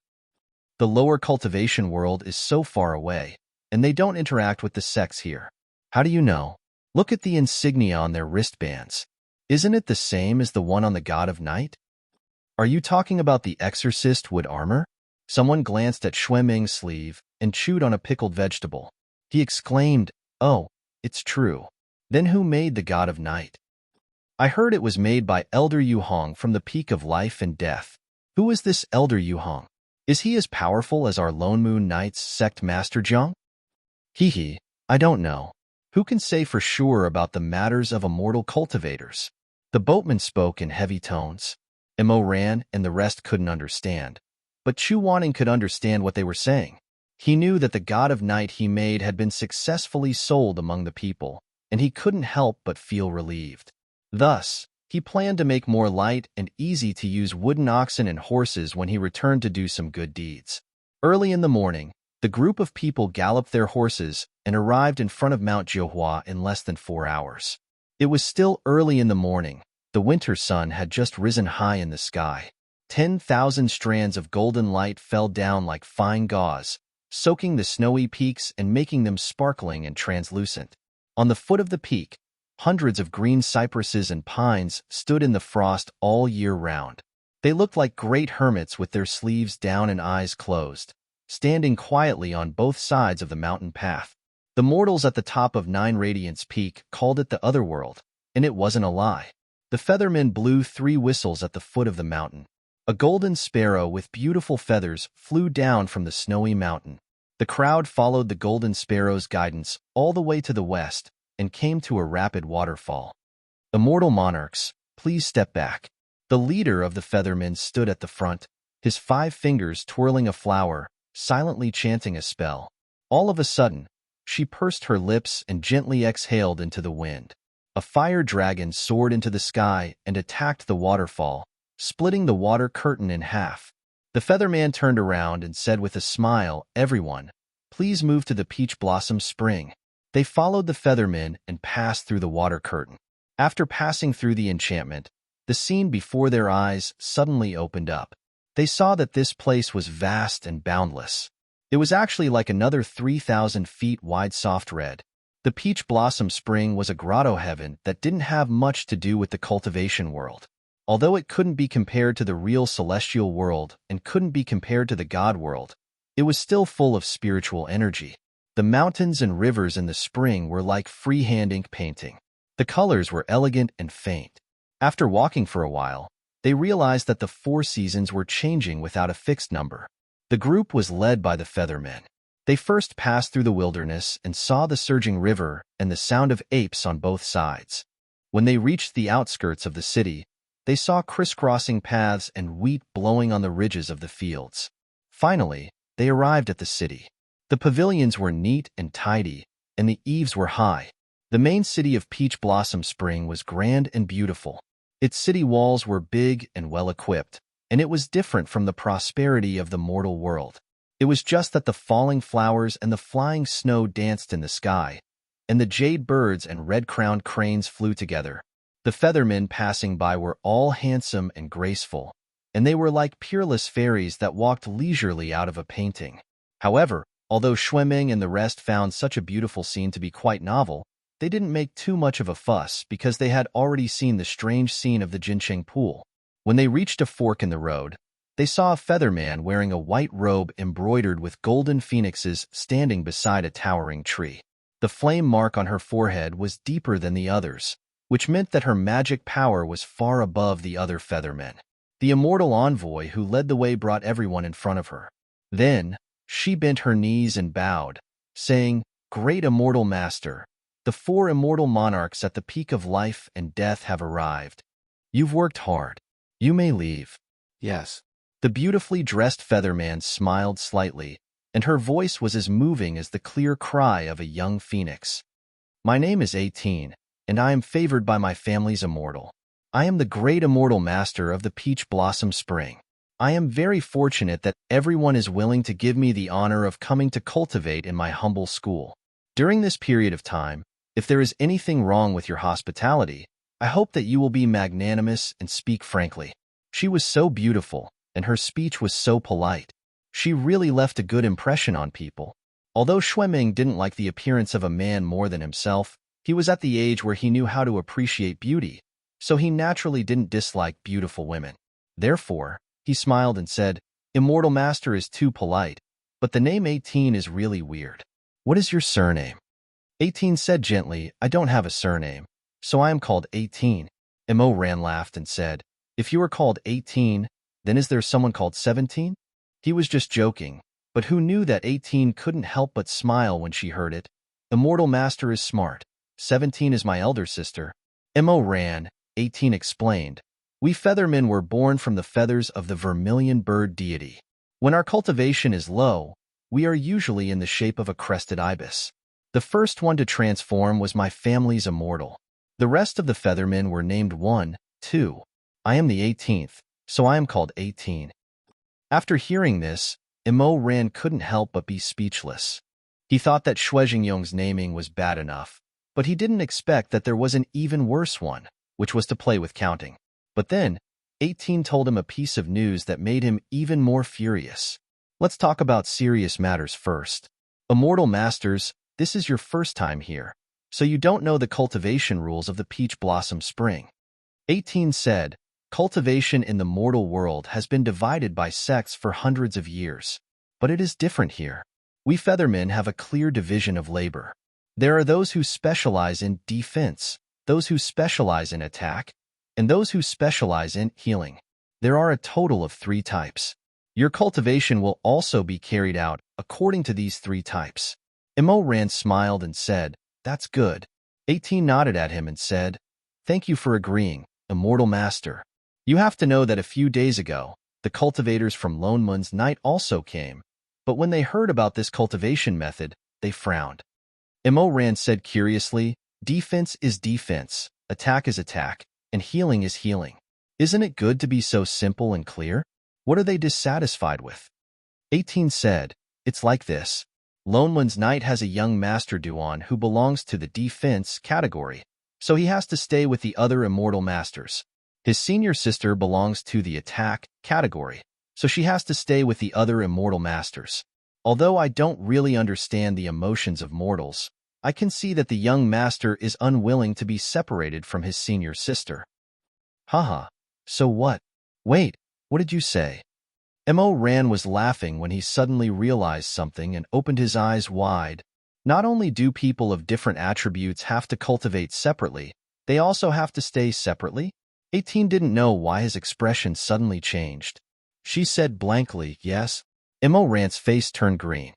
The lower cultivation world is so far away, and they don't interact with the sects here. How do you know? Look at the insignia on their wristbands. Isn't it the same as the one on the God of Night? Are you talking about the exorcist wood armor? Someone glanced at Xueming's sleeve and chewed on a pickled vegetable. He exclaimed, "Oh, it's true. Then who made the God of Night?" I heard it was made by Elder Yuhong from the Peak of Life and Death. Who is this Elder Yuhong? Is he as powerful as our Lone Moon Knights sect Master Zhang? Hee, I don't know. Who can say for sure about the matters of immortal cultivators? The boatman spoke in heavy tones. Immerse and the rest couldn't understand, but Chu Wanning could understand what they were saying. He knew that the God of Night he made had been successfully sold among the people, and he couldn't help but feel relieved. Thus, he planned to make more light and easy to use wooden oxen and horses when he returned to do some good deeds. Early in the morning, the group of people galloped their horses and arrived in front of Mount Jiuhua in less than 4 hours. It was still early in the morning. The winter sun had just risen high in the sky. 10,000 strands of golden light fell down like fine gauze, soaking the snowy peaks and making them sparkling and translucent. On the foot of the peak, hundreds of green cypresses and pines stood in the frost all year round. They looked like great hermits with their sleeves down and eyes closed, standing quietly on both sides of the mountain path. The mortals at the top of Nine Radiance Peak called it the Otherworld, and it wasn't a lie. The feathermen blew 3 whistles at the foot of the mountain. A golden sparrow with beautiful feathers flew down from the snowy mountain. The crowd followed the golden sparrow's guidance all the way to the west and came to a rapid waterfall. Immortal monarchs, please step back. The leader of the feathermen stood at the front, his 5 fingers twirling a flower, silently chanting a spell. All of a sudden, she pursed her lips and gently exhaled into the wind. A fire dragon soared into the sky and attacked the waterfall, splitting the water curtain in half. The featherman turned around and said with a smile, "Everyone, please move to the Peach Blossom Spring." They followed the feathermen and passed through the water curtain. After passing through the enchantment, the scene before their eyes suddenly opened up. They saw that this place was vast and boundless. It was actually like another 3,000 feet wide soft red. The Peach Blossom Spring was a grotto heaven that didn't have much to do with the cultivation world. Although it couldn't be compared to the real celestial world and couldn't be compared to the God world, it was still full of spiritual energy. The mountains and rivers in the spring were like freehand ink painting. The colors were elegant and faint. After walking for a while, they realized that the 4 seasons were changing without a fixed number. The group was led by the feathermen. They first passed through the wilderness and saw the surging river and the sound of apes on both sides. When they reached the outskirts of the city, they saw crisscrossing paths and wheat blowing on the ridges of the fields. Finally, they arrived at the city. The pavilions were neat and tidy, and the eaves were high. The main city of Peach Blossom Spring was grand and beautiful. Its city walls were big and well-equipped, and it was different from the prosperity of the mortal world. It was just that the falling flowers and the flying snow danced in the sky, and the jade birds and red-crowned cranes flew together. The feathermen passing by were all handsome and graceful, and they were like peerless fairies that walked leisurely out of a painting. However, although Xueming and the rest found such a beautiful scene to be quite novel, they didn't make too much of a fuss because they had already seen the strange scene of the Jincheng pool. When they reached a fork in the road, they saw a featherman wearing a white robe embroidered with golden phoenixes standing beside a towering tree. The flame mark on her forehead was deeper than the others, which meant that her magic power was far above the other feathermen. The immortal envoy who led the way brought everyone in front of her. Then, she bent her knees and bowed, saying, "Great immortal master, the 4 immortal monarchs at the peak of life and death have arrived. You've worked hard. You may leave." Yes. The beautifully dressed featherman smiled slightly, and her voice was as moving as the clear cry of a young phoenix. "My name is 18, and I am favored by my family's immortal. I am the great immortal master of the Peach Blossom Spring. I am very fortunate that everyone is willing to give me the honor of coming to cultivate in my humble school. During this period of time, if there is anything wrong with your hospitality, I hope that you will be magnanimous and speak frankly." She was so beautiful, and her speech was so polite. She really left a good impression on people. Although Xueming didn't like the appearance of a man more than himself, he was at the age where he knew how to appreciate beauty, so he naturally didn't dislike beautiful women. Therefore, he smiled and said, "Immortal Master is too polite, but the name 18 is really weird. What is your surname?" 18 said gently, "I don't have a surname, so I am called 18. Immerse laughed and said, "If you are called 18, then is there someone called 17? He was just joking, but who knew that 18 couldn't help but smile when she heard it? "Immortal Master is smart. 17 is my elder sister." Immerse, 18 explained, "We feathermen were born from the feathers of the vermilion bird deity. When our cultivation is low, we are usually in the shape of a crested ibis. The first one to transform was my family's immortal. The rest of the feathermen were named 1, 2. I am the 18th, so I am called 18. After hearing this, Immerse couldn't help but be speechless. He thought that Shuijingyong's naming was bad enough, but he didn't expect that there was an even worse one, which was to play with counting. But then, 18 told him a piece of news that made him even more furious. "Let's talk about serious matters first. Immortal Masters, this is your first time here, so you don't know the cultivation rules of the Peach Blossom Spring." 18 said, "Cultivation in the mortal world has been divided by sects for hundreds of years, but it is different here. We feathermen have a clear division of labor. There are those who specialize in defense, those who specialize in attack, and those who specialize in healing. There are a total of 3 types. Your cultivation will also be carried out according to these 3 types." Immerse smiled and said, "That's good." 18 nodded at him and said, "Thank you for agreeing, Immortal Master. You have to know that a few days ago, the cultivators from Lonemun's Night also came, but when they heard about this cultivation method, they frowned." Immerse said curiously, "Defense is defense, attack is attack, and healing is healing. Isn't it good to be so simple and clear? What are they dissatisfied with?" 18 said, "It's like this. Lonemun's Knight has a young Master Duan who belongs to the defense category, so he has to stay with the other immortal masters. His senior sister belongs to the attack category, so she has to stay with the other immortal masters. Although I don't really understand the emotions of mortals, I can see that the young master is unwilling to be separated from his senior sister." "Haha, so what? Wait, what did you say?" Immerse was laughing when he suddenly realized something and opened his eyes wide. Not only do people of different attributes have to cultivate separately, they also have to stay separately? 18 didn't know why his expression suddenly changed. She said blankly, "Yes." Immerse's face turned green.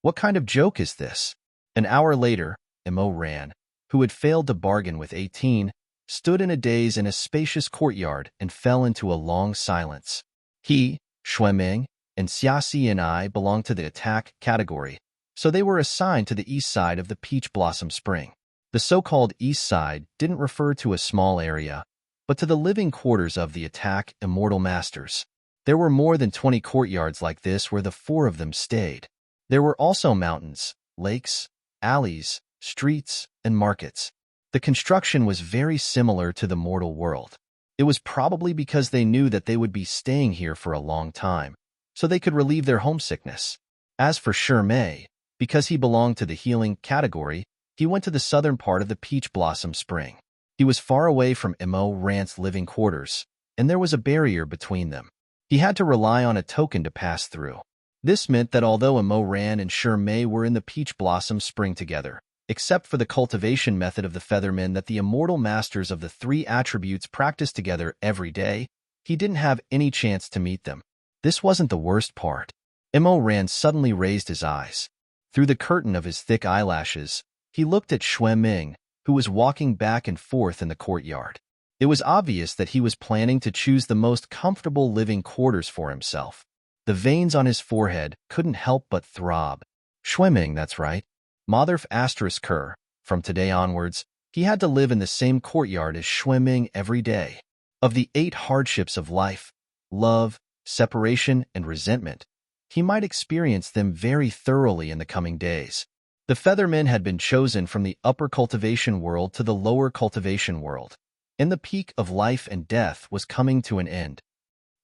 What kind of joke is this? An hour later, Mo Ran, who had failed to bargain with 18, stood in a daze in a spacious courtyard and fell into a long silence. He, Xueming, and Xiaxi and I belonged to the attack category, so they were assigned to the east side of the Peach Blossom Spring. The so-called east side didn't refer to a small area, but to the living quarters of the attack immortal masters. There were more than 20 courtyards like this where the 4 of them stayed. There were also mountains, lakes, alleys, streets, and markets. The construction was very similar to the mortal world. It was probably because they knew that they would be staying here for a long time, so they could relieve their homesickness. As for Shimei, because he belonged to the healing category, he went to the southern part of the Peach Blossom Spring. He was far away from Mo Ran's living quarters, and there was a barrier between them. He had to rely on a token to pass through. This meant that although Mo Ran and Shimei were in the Peach Blossom Spring together, except for the cultivation method of the Feathermen that the immortal masters of the 3 attributes practiced together every day, he didn't have any chance to meet them. This wasn't the worst part. Mo Ran suddenly raised his eyes. Through the curtain of his thick eyelashes, he looked at Xueming, who was walking back and forth in the courtyard. It was obvious that he was planning to choose the most comfortable living quarters for himself. The veins on his forehead couldn't help but throb. Xueming, that's right. Motherf asterisk Kerr. From today onwards, he had to live in the same courtyard as Xueming every day. Of the 8 hardships of life, love, separation, and resentment, he might experience them very thoroughly in the coming days. The Feathermen had been chosen from the upper cultivation world to the lower cultivation world, and the peak of life and death was coming to an end.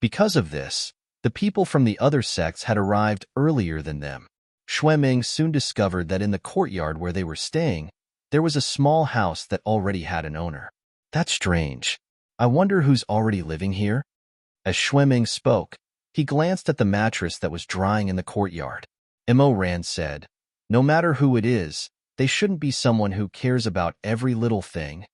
Because of this, the people from the other sects had arrived earlier than them. Xueming soon discovered that in the courtyard where they were staying, there was a small house that already had an owner. That's strange. I wonder who's already living here? As Xueming spoke, he glanced at the mattress that was drying in the courtyard. Mo Ran said, "No matter who it is, they shouldn't be someone who cares about every little thing."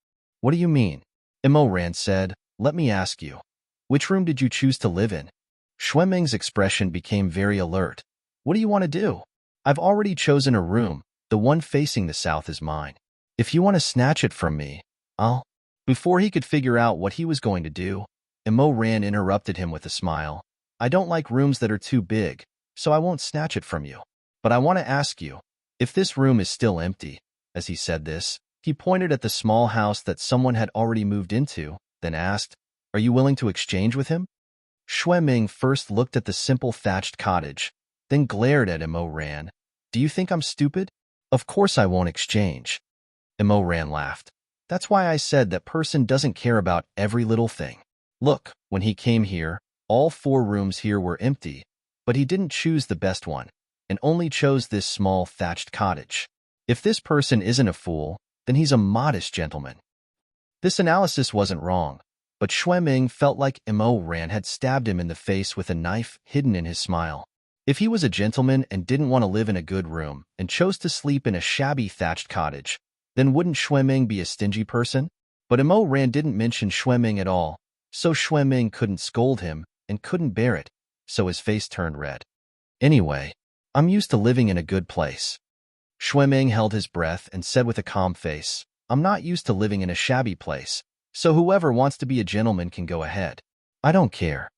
What do you mean? Mo Ran said, "Let me ask you. Which room did you choose to live in?" Xueming's expression became very alert. "What do you want to do?" "I've already chosen a room. The one facing the south is mine. If you want to snatch it from me, I'll—" Before he could figure out what he was going to do, Mo Ran interrupted him with a smile. "I don't like rooms that are too big, so I won't snatch it from you. But I want to ask you, if this room is still empty." As he said this, he pointed at the small house that someone had already moved into, then asked, "Are you willing to exchange with him?" Xueming first looked at the simple thatched cottage, then glared at Mo Ran. "Do you think I'm stupid? Of course I won't exchange." Mo Ran laughed. "That's why I said that person doesn't care about every little thing. Look, when he came here, all 4 rooms here were empty, but he didn't choose the best one, and only chose this small thatched cottage. If this person isn't a fool, then he's a modest gentleman." This analysis wasn't wrong, but Xueming felt like Mo Ran had stabbed him in the face with a knife hidden in his smile. If he was a gentleman and didn't want to live in a good room and chose to sleep in a shabby thatched cottage, then wouldn't Xueming be a stingy person? But Mo Ran didn't mention Xueming at all, so Xueming couldn't scold him and couldn't bear it, so his face turned red. "Anyway, I'm used to living in a good place." Xueming held his breath and said with a calm face, "I'm not used to living in a shabby place, so whoever wants to be a gentleman can go ahead. I don't care."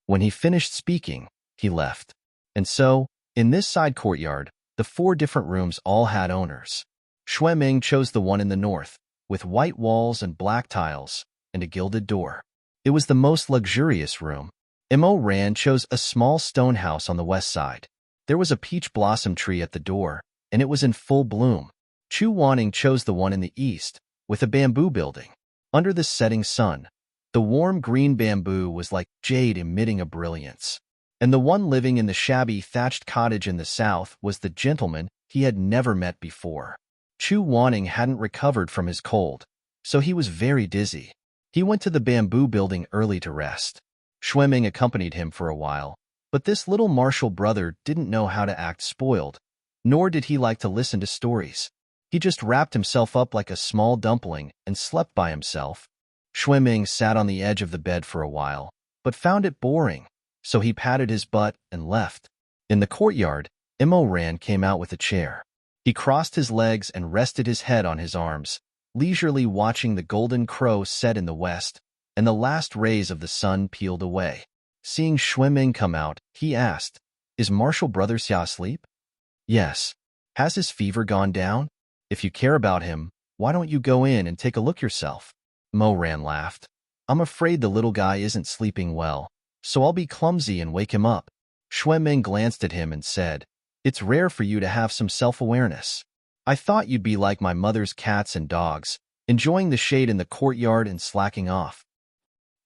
When he finished speaking, he left. And so, in this side courtyard, the 4 different rooms all had owners. Xueming chose the one in the north, with white walls and black tiles, and a gilded door. It was the most luxurious room. Mo Ran chose a small stone house on the west side. There was a peach blossom tree at the door, and it was in full bloom. Chu Wanning chose the one in the east, with a bamboo building. Under the setting sun, the warm green bamboo was like jade emitting a brilliance. And the one living in the shabby thatched cottage in the south was the gentleman he had never met before. Chu Wanning hadn't recovered from his cold, so he was very dizzy. He went to the bamboo building early to rest. Xueming accompanied him for a while, but this little martial brother didn't know how to act spoiled, nor did he like to listen to stories. He just wrapped himself up like a small dumpling and slept by himself. Xueming sat on the edge of the bed for a while, but found it boring, so he patted his butt and left. In the courtyard, Imo Ran came out with a chair. He crossed his legs and rested his head on his arms, leisurely watching the golden crow set in the west, and the last rays of the sun peeled away. Seeing Xueming come out, he asked, "Is Marshal Brother Xia asleep?" "Yes." "Has his fever gone down? If you care about him, why don't you go in and take a look yourself?" Mo Ran laughed. "I'm afraid the little guy isn't sleeping well, so I'll be clumsy and wake him up." Xueming glanced at him and said, "It's rare for you to have some self-awareness. I thought you'd be like my mother's cats and dogs, enjoying the shade in the courtyard and slacking off."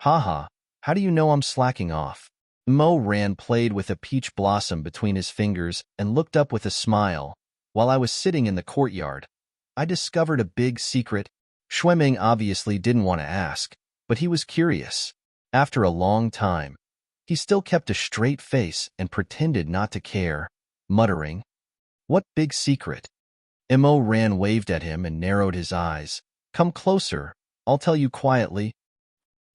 "Haha, how do you know I'm slacking off?" Mo Ran played with a peach blossom between his fingers and looked up with a smile. "While I was sitting in the courtyard, I discovered a big secret." Xueming obviously didn't want to ask, but he was curious. After a long time, he still kept a straight face and pretended not to care, muttering, "What big secret?" Mo Ran waved at him and narrowed his eyes. "Come closer, I'll tell you quietly."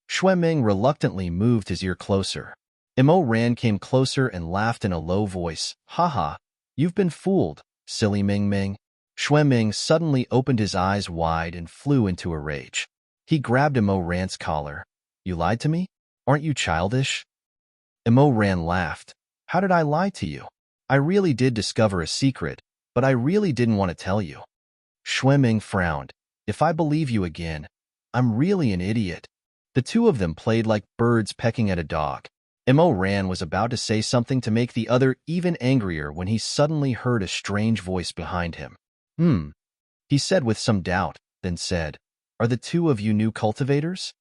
Xueming reluctantly moved his ear closer. Mo Ran came closer and laughed in a low voice. "Haha, you've been fooled, silly Ming Ming." Xueming suddenly opened his eyes wide and flew into a rage. He grabbed Mo Ran's collar. "You lied to me? Aren't you childish?" Mo Ran laughed. "How did I lie to you? I really did discover a secret, but I really didn't want to tell you." Xueming frowned. "If I believe you again, I'm really an idiot." The two of them played like birds pecking at a dog. Mo Ran was about to say something to make the other even angrier when he suddenly heard a strange voice behind him. He said with some doubt, then said, "Are the two of you new cultivators?"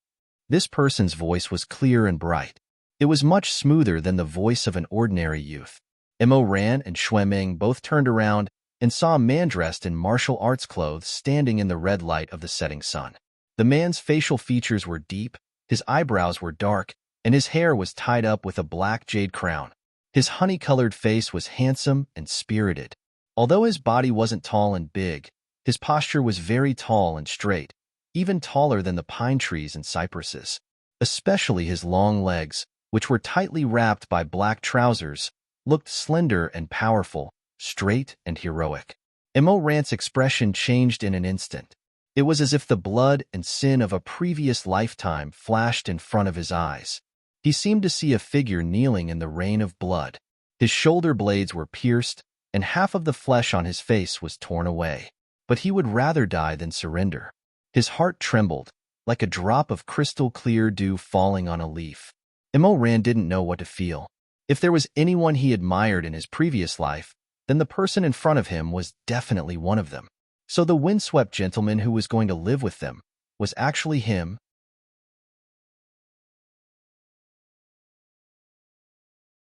This person's voice was clear and bright. It was much smoother than the voice of an ordinary youth. Mo Ran and Xueming both turned around and saw a man dressed in martial arts clothes standing in the red light of the setting sun. The man's facial features were deep, his eyebrows were dark, and his hair was tied up with a black jade crown. His honey-colored face was handsome and spirited. Although his body wasn't tall and big, his posture was very tall and straight, even taller than the pine trees and cypresses. Especially his long legs, which were tightly wrapped by black trousers, looked slender and powerful, straight and heroic. Mo Ran's expression changed in an instant. It was as if the blood and sin of a previous lifetime flashed in front of his eyes. He seemed to see a figure kneeling in the rain of blood. His shoulder blades were pierced, and half of the flesh on his face was torn away. But he would rather die than surrender. His heart trembled, like a drop of crystal-clear dew falling on a leaf. Mo Ran didn't know what to feel. If there was anyone he admired in his previous life, then the person in front of him was definitely one of them. So the windswept gentleman who was going to live with them was actually him.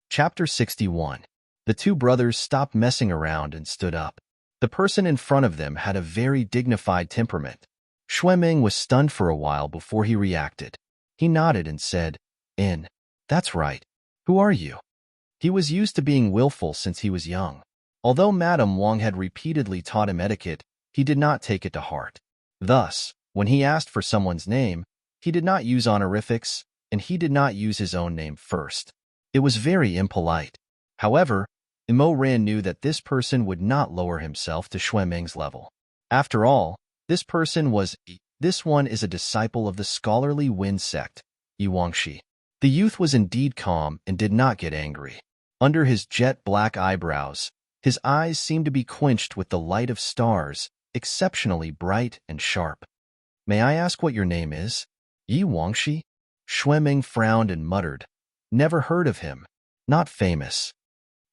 Chapter 61. The two brothers stopped messing around and stood up. The person in front of them had a very dignified temperament. Xueming was stunned for a while before he reacted. He nodded and said, "That's right. Who are you?" He was used to being willful since he was young. Although Madame Wang had repeatedly taught him etiquette, he did not take it to heart. Thus, when he asked for someone's name, he did not use honorifics, and he did not use his own name first. It was very impolite. However, Mo Ran knew that this person would not lower himself to Xueming's level. After all, this one is a disciple of the scholarly Wen sect, Yuangshi. The youth was indeed calm and did not get angry. Under his jet-black eyebrows, his eyes seemed to be quenched with the light of stars, exceptionally bright and sharp. "May I ask what your name is?" "Yi Wangshi?" Xueming frowned and muttered. "Never heard of him. Not famous."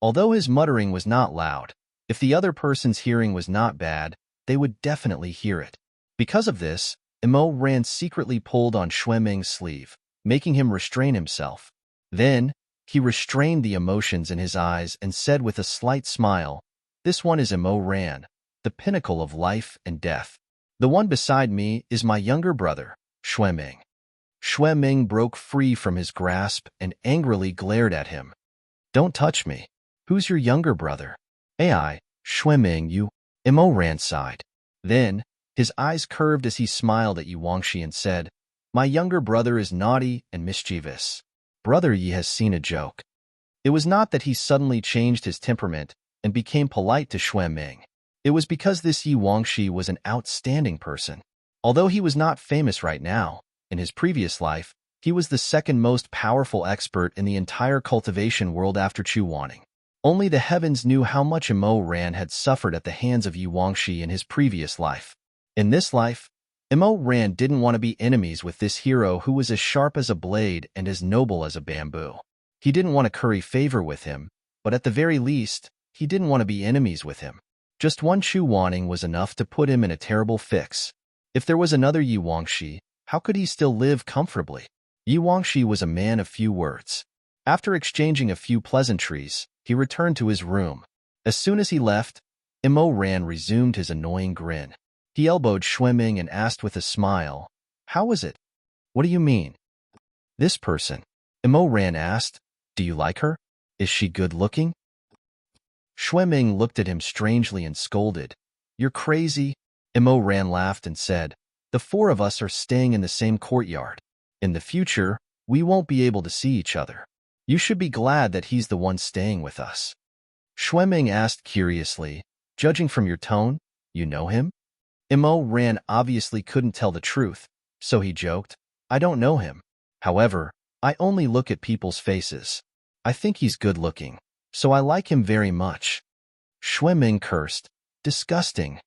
Although his muttering was not loud, if the other person's hearing was not bad, they would definitely hear it. Because of this, Mo Ran secretly pulled on Xueming's sleeve, making him restrain himself. Then, he restrained the emotions in his eyes and said with a slight smile, "This one is Mo Ran, the pinnacle of life and death. The one beside me is my younger brother, Xueming." Xueming broke free from his grasp and angrily glared at him. "Don't touch me. Who's your younger brother?" "Ai, Xueming, you." Mo Ran sighed. Then, his eyes curved as he smiled at Yi Wangshi and said, "My younger brother is naughty and mischievous. Brother Yi has seen a joke." It was not that he suddenly changed his temperament, and became polite to Xue Ming. It was because this Yi Wangxi was an outstanding person. Although he was not famous right now, in his previous life, he was the second most powerful expert in the entire cultivation world after Chu Wanning. Only the heavens knew how much Immo Ran had suffered at the hands of Yi Wangxi in his previous life. In this life, Immo Ran didn't want to be enemies with this hero who was as sharp as a blade and as noble as a bamboo. He didn't want to curry favor with him, but at the very least, he didn't want to be enemies with him. Just one Chu Wanning was enough to put him in a terrible fix. If there was another Yi Wangxi, how could he still live comfortably? Yi Wangxi was a man of few words. After exchanging a few pleasantries, he returned to his room. As soon as he left, Immo Ran resumed his annoying grin. He elbowed Xue Ming and asked with a smile, "How is it?" "What do you mean?" "This person," Immo Ran asked. "Do you like her? Is she good-looking?" Xue Ming looked at him strangely and scolded. "You're crazy." Immo Ran laughed and said, "The four of us are staying in the same courtyard. In the future, we won't be able to see each other. You should be glad that he's the one staying with us." Xue Ming asked curiously, "Judging from your tone, you know him?" Immo Ran obviously couldn't tell the truth, so he joked, "I don't know him. However, I only look at people's faces. I think he's good-looking, so I like him very much." Xue Ming cursed, "Disgusting."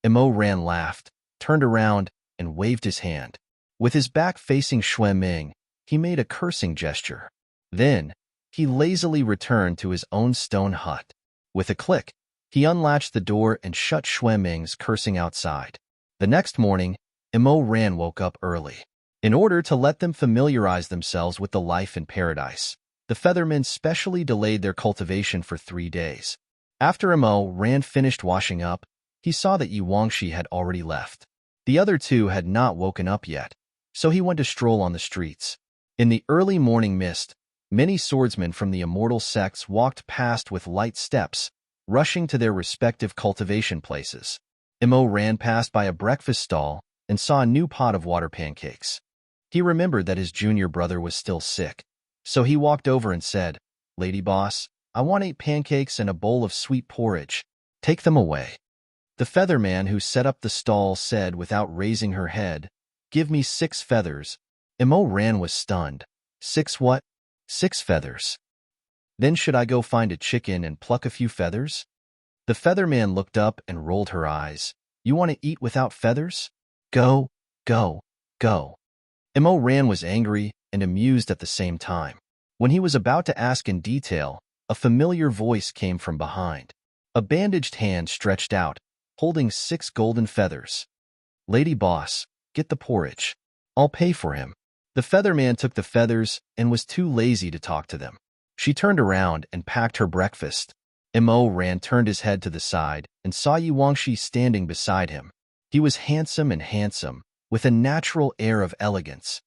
Immo Ran laughed, turned around, and waved his hand. With his back facing Xue Ming, he made a cursing gesture. Then, he lazily returned to his own stone hut. With a click, he unlatched the door and shut Xue Ming's cursing outside. The next morning, Immo Ran woke up early. In order to let them familiarize themselves with the life in paradise, the Feathermen specially delayed their cultivation for 3 days. After Immo Ran finished washing up, he saw that Yi Wangxi had already left. The other two had not woken up yet, so he went to stroll on the streets. In the early morning mist, many swordsmen from the immortal sects walked past with light steps, rushing to their respective cultivation places. Immo Ran passed by a breakfast stall and saw a new pot of water pancakes. He remembered that his junior brother was still sick, so he walked over and said, "Lady boss, I want 8 pancakes and a bowl of sweet porridge. Take them away." The featherman who set up the stall said without raising her head, "Give me 6 feathers." Immo Ran was stunned. 6 what? 6 feathers. Then should I go find a chicken and pluck a few feathers? The featherman looked up and rolled her eyes. You want to eat without feathers? Go, go, go. Immo Ran was angry and amused at the same time. When he was about to ask in detail, a familiar voice came from behind. A bandaged hand stretched out, holding 6 golden feathers. "Lady boss, get the porridge. I'll pay for him." The featherman took the feathers and was too lazy to talk to them. She turned around and packed her breakfast. Immo Ran turned his head to the side and saw Yi Wangxi standing beside him. He was handsome, with a natural air of elegance.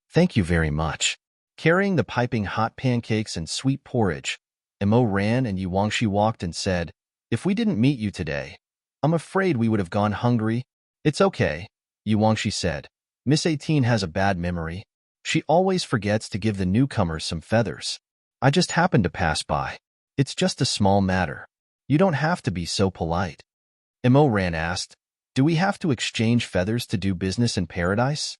"Thank you very much." Carrying the piping hot pancakes and sweet porridge, Immo Ran and Yi Wangxi walked and said, "If we didn't meet you today, I'm afraid we would have gone hungry." "It's okay," Yi Wangxi said. "Miss 18 has a bad memory. She always forgets to give the newcomers some feathers. I just happened to pass by. It's just a small matter. You don't have to be so polite." Immo Ran asked, "Do we have to exchange feathers to do business in paradise?"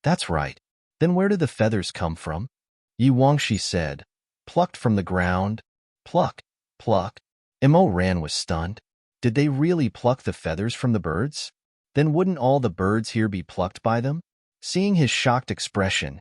"That's right. Then where do the feathers come from?" Yi Wangxi said, "Plucked from the ground." "Pluck, pluck." Immo Ran was stunned. Did they really pluck the feathers from the birds? Then wouldn't all the birds here be plucked by them? Seeing his shocked expression,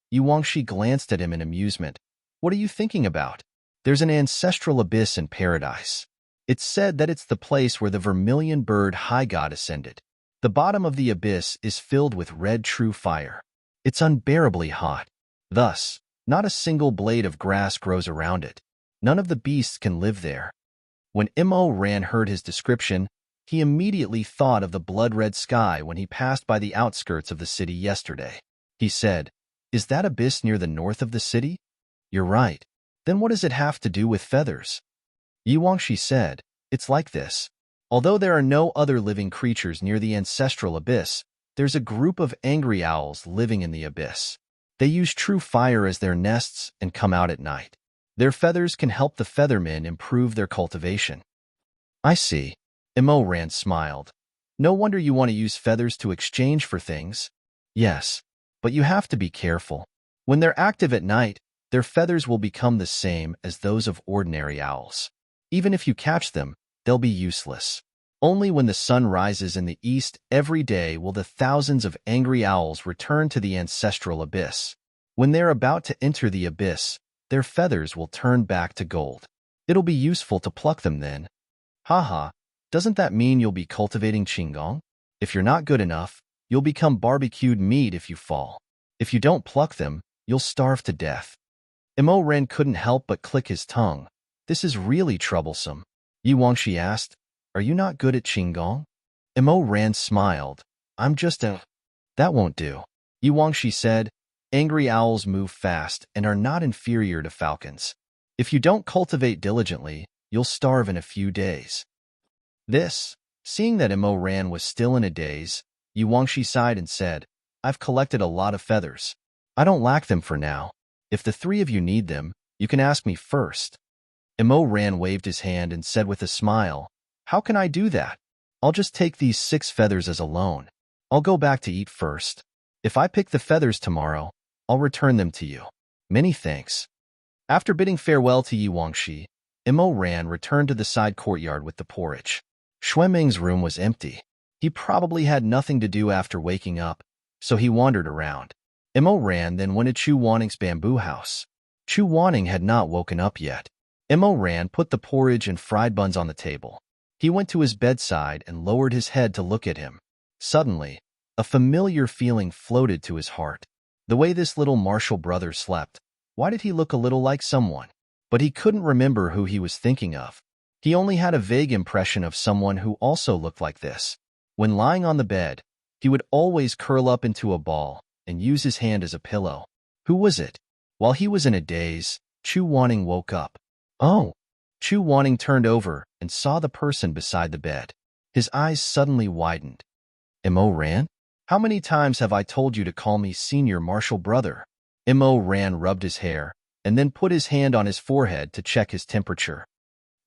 Yi Wangxi glanced at him in amusement. "What are you thinking about? There's an ancestral abyss in paradise. It's said that it's the place where the vermilion bird high god ascended. The bottom of the abyss is filled with red true fire. It's unbearably hot. Thus, not a single blade of grass grows around it. None of the beasts can live there." When Immo Ran heard his description, he immediately thought of the blood-red sky when he passed by the outskirts of the city yesterday. He said, "Is that abyss near the north of the city?" "You're right. Then what does it have to do with feathers?" Yi Wangxi said, "It's like this. Although there are no other living creatures near the ancestral abyss, there's a group of angry owls living in the abyss. They use true fire as their nests and come out at night. Their feathers can help the feathermen improve their cultivation. I see. Immerse smiled. No wonder you want to use feathers to exchange for things. Yes, but you have to be careful. When they're active at night, their feathers will become the same as those of ordinary owls. Even if you catch them, they'll be useless. Only when the sun rises in the east every day will the thousands of angry owls return to the ancestral abyss. When they're about to enter the abyss, their feathers will turn back to gold. It'll be useful to pluck them then. Haha, doesn't that mean you'll be cultivating qigong? If you're not good enough, you'll become barbecued meat if you fall. If you don't pluck them, you'll starve to death. Immerse couldn't help but click his tongue. This is really troublesome. Yi Wangxi asked, are you not good at qigong? Immerse smiled. I'm just a... That won't do. Yi Wangxi said, angry owls move fast and are not inferior to falcons. If you don't cultivate diligently, you'll starve in a few days. Seeing that Immerse was still in a daze, Yi Wangxi sighed and said, I've collected a lot of feathers. I don't lack them for now. If the three of you need them, you can ask me first. Immerse waved his hand and said with a smile, how can I do that? I'll just take these 6 feathers as a loan. I'll go back to eat first. If I pick the feathers tomorrow, I'll return them to you. Many thanks. After bidding farewell to Yi Wangxi, Immerse returned to the side courtyard with the porridge. Xueming's room was empty. He probably had nothing to do after waking up, so he wandered around. Immerse then went to Chu Wanning's bamboo house. Chu Wanning had not woken up yet. Immerse put the porridge and fried buns on the table. He went to his bedside and lowered his head to look at him. Suddenly, a familiar feeling floated to his heart. The way this little martial brother slept, why did he look a little like someone? But he couldn't remember who he was thinking of. He only had a vague impression of someone who also looked like this. When lying on the bed, he would always curl up into a ball and use his hand as a pillow. Who was it? While he was in a daze, Chu Wanning woke up. Oh! Chu Wanning turned over and saw the person beside the bed. His eyes suddenly widened. Immerse? How many times have I told you to call me senior martial brother? Immerse rubbed his hair and then put his hand on his forehead to check his temperature.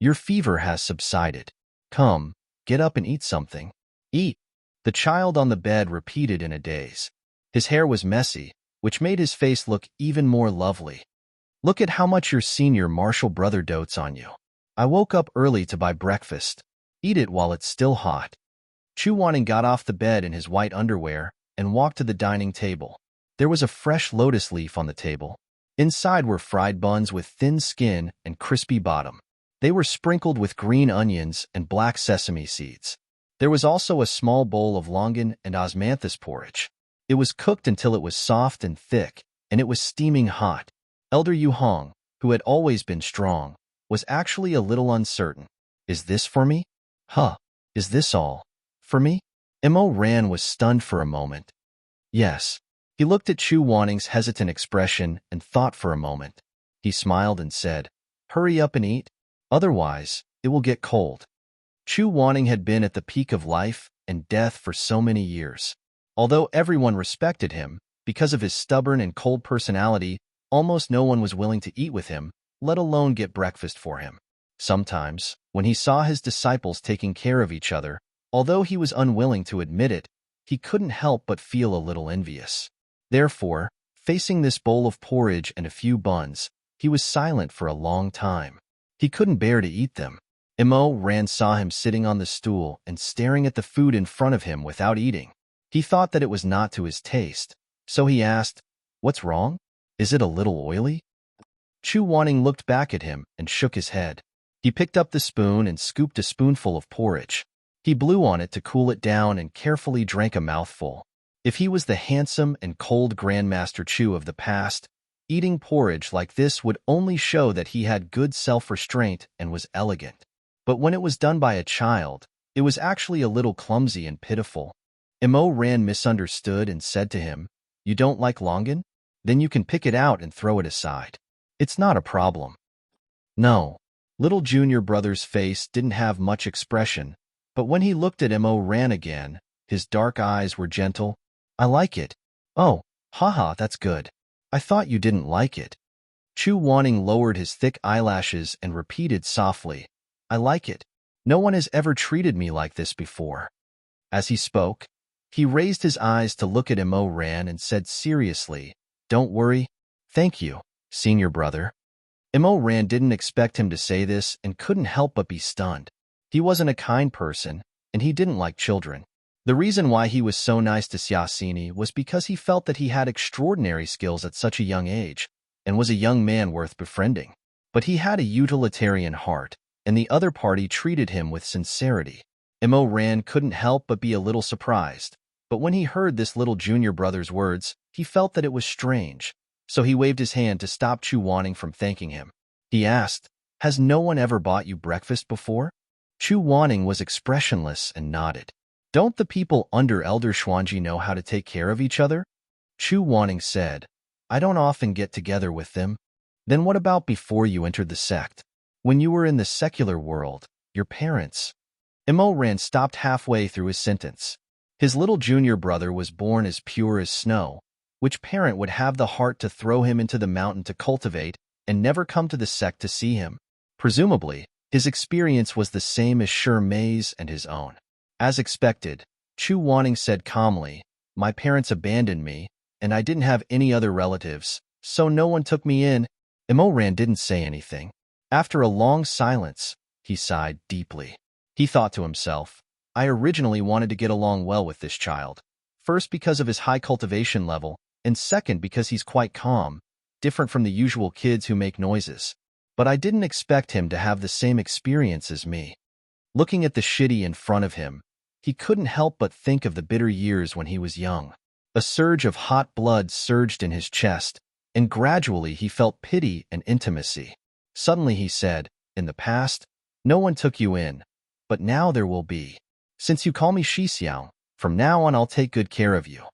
Your fever has subsided. Come, get up and eat something. Eat. The child on the bed repeated in a daze. His hair was messy, which made his face look even more lovely. Look at how much your senior martial brother dotes on you. I woke up early to buy breakfast. Eat it while it's still hot. Chu Wanning got off the bed in his white underwear and walked to the dining table. There was a fresh lotus leaf on the table. Inside were fried buns with thin skin and crispy bottom. They were sprinkled with green onions and black sesame seeds. There was also a small bowl of longan and osmanthus porridge. It was cooked until it was soft and thick, and it was steaming hot. Elder Yu Hong, who had always been strong, was actually a little uncertain. Is this for me? Is this all? For me? Immerse was stunned for a moment. Yes. He looked at Chu Wanning's hesitant expression and thought for a moment. He smiled and said, hurry up and eat. Otherwise, it will get cold. Chu Wanning had been at the peak of life and death for so many years. Although everyone respected him, because of his stubborn and cold personality, almost no one was willing to eat with him, let alone get breakfast for him. Sometimes, when he saw his disciples taking care of each other, although he was unwilling to admit it, he couldn't help but feel a little envious. Therefore, facing this bowl of porridge and a few buns, he was silent for a long time. He couldn't bear to eat them. Immerse saw him sitting on the stool and staring at the food in front of him without eating. He thought that it was not to his taste, so he asked, what's wrong? Is it a little oily? Chu Wanning looked back at him and shook his head. He picked up the spoon and scooped a spoonful of porridge. He blew on it to cool it down and carefully drank a mouthful. If he was the handsome and cold Grandmaster Chu of the past, eating porridge like this would only show that he had good self-restraint and was elegant. But when it was done by a child, it was actually a little clumsy and pitiful. Immerse misunderstood and said to him, you don't like longan? Then you can pick it out and throw it aside. It's not a problem. No. Little junior brother's face didn't have much expression, but when he looked at Immerse again, his dark eyes were gentle. I like it. Oh, haha, that's good. I thought you didn't like it. Chu Wanning lowered his thick eyelashes and repeated softly, I like it. No one has ever treated me like this before." As he spoke, he raised his eyes to look at Immerse and said seriously, "Don't worry. Thank you, senior brother." Immerse didn't expect him to say this and couldn't help but be stunned. He wasn't a kind person, and he didn't like children. The reason why he was so nice to Xiaoxini was because he felt that he had extraordinary skills at such a young age and was a young man worth befriending. But he had a utilitarian heart, and the other party treated him with sincerity. Immerse couldn't help but be a little surprised, but when he heard this little junior brother's words, he felt that it was strange, so he waved his hand to stop Chu Wanning from thanking him. He asked, "Has no one ever bought you breakfast before?" Chu Wanning was expressionless and nodded. "Don't the people under Elder Xuanji know how to take care of each other?" Chu Wanning said, "I don't often get together with them." "Then what about before you entered the sect? When you were in the secular world, your parents?" Immerse stopped halfway through his sentence. His little junior brother was born as pure as snow. Which parent would have the heart to throw him into the mountain to cultivate and never come to the sect to see him? Presumably, his experience was the same as Sher Mei's and his own. As expected, Chu Wanning said calmly, "My parents abandoned me, and I didn't have any other relatives, so no one took me in." Immerse didn't say anything. After a long silence, he sighed deeply. He thought to himself, "I originally wanted to get along well with this child, first because of his high cultivation level, and second because he's quite calm, different from the usual kids who make noises. But I didn't expect him to have the same experience as me." Looking at the shitty in front of him, he couldn't help but think of the bitter years when he was young. A surge of hot blood surged in his chest, and gradually he felt pity and intimacy. Suddenly he said, "In the past, no one took you in, but now there will be. Since you call me Shixiao, from now on I'll take good care of you."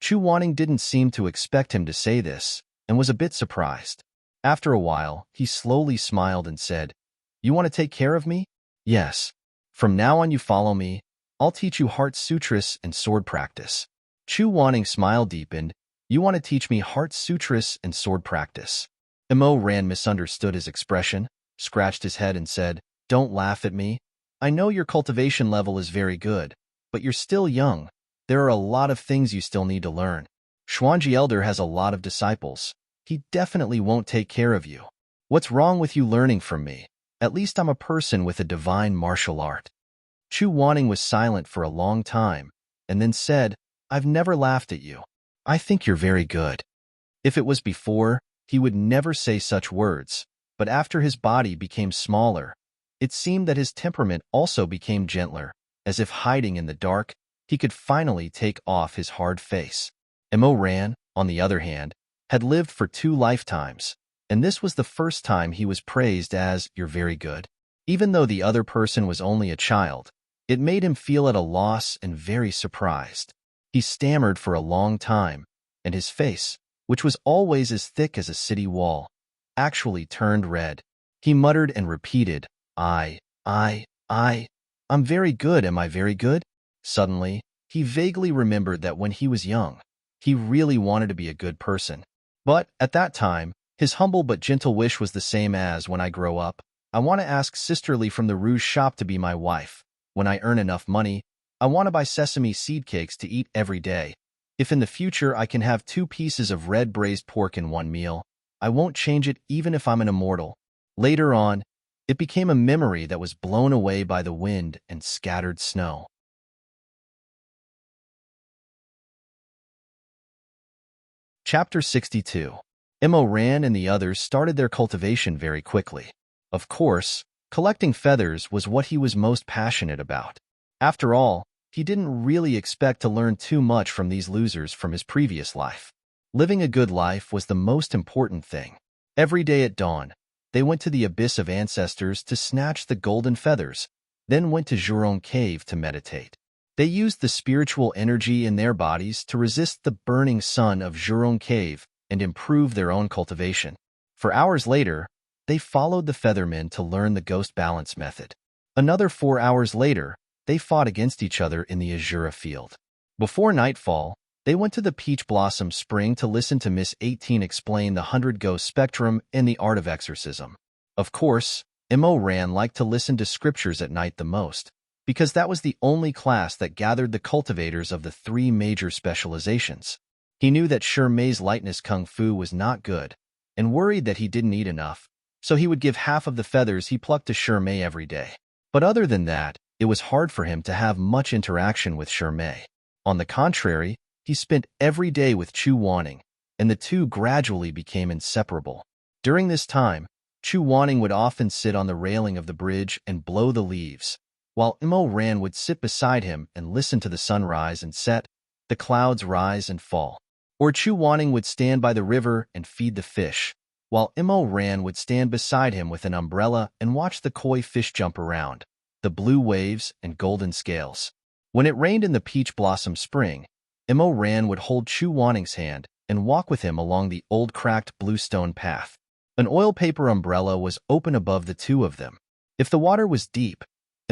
Chu Wanning didn't seem to expect him to say this, and was a bit surprised. After a while, he slowly smiled and said, "You want to take care of me?" "Yes. From now on you follow me. I'll teach you heart sutras and sword practice." Chu Wanning's smile deepened. "You want to teach me heart sutras and sword practice?" Immerse misunderstood his expression, scratched his head and said, "Don't laugh at me. I know your cultivation level is very good, but you're still young. There are a lot of things you still need to learn. Xuanji Elder has a lot of disciples. He definitely won't take care of you. What's wrong with you learning from me? At least I'm a person with a divine martial art." Chu Wanning was silent for a long time, and then said, "I've never laughed at you. I think you're very good." If it was before, he would never say such words, but after his body became smaller, it seemed that his temperament also became gentler, as if hiding in the dark, he could finally take off his hard face. Immerse, on the other hand, had lived for 2 lifetimes, and this was the first time he was praised as, "You're very good." Even though the other person was only a child, it made him feel at a loss and very surprised. He stammered for a long time, and his face, which was always as thick as a city wall, actually turned red. He muttered and repeated, I'm very good, am I very good?" Suddenly, he vaguely remembered that when he was young, he really wanted to be a good person. But, at that time, his humble but gentle wish was the same as, "When I grow up, I want to ask Sisterly from the Rouge shop to be my wife. When I earn enough money, I want to buy sesame seed cakes to eat every day. If in the future I can have 2 pieces of red braised pork in one meal, I won't change it even if I'm an immortal." Later on, it became a memory that was blown away by the wind and scattered snow. Chapter 62. Immerse and the others started their cultivation very quickly. Of course, collecting feathers was what he was most passionate about. After all, he didn't really expect to learn too much from these losers from his previous life. Living a good life was the most important thing. Every day at dawn, they went to the Abyss of Ancestors to snatch the golden feathers, then went to Zhuron Cave to meditate. They used the spiritual energy in their bodies to resist the burning sun of Zhuron Cave and improve their own cultivation. For hours later, they followed the Feathermen to learn the ghost balance method. Another 4 hours later, they fought against each other in the Azura field. Before nightfall, they went to the Peach Blossom Spring to listen to Miss 18 explain the 100 Ghost Spectrum and the art of exorcism. Of course, Mo Ran liked to listen to scriptures at night the most, because that was the only class that gathered the cultivators of the three major specializations. He knew that Mei's lightness kung fu was not good, and worried that he didn't eat enough, so he would give half of the feathers he plucked to Mei every day. But other than that, it was hard for him to have much interaction with Mei. On the contrary, he spent every day with Chu Wanning, and the two gradually became inseparable. During this time, Chu Wanning would often sit on the railing of the bridge and blow the leaves, while Mo Ran would sit beside him and listen to the sun rise and set, the clouds rise and fall. Or Chu Wanning would stand by the river and feed the fish, while Mo Ran would stand beside him with an umbrella and watch the koi fish jump around, the blue waves and golden scales. When it rained in the peach blossom spring, Mo Ran would hold Chu Wanning's hand and walk with him along the old cracked bluestone path. An oil paper umbrella was open above the two of them. If the water was deep,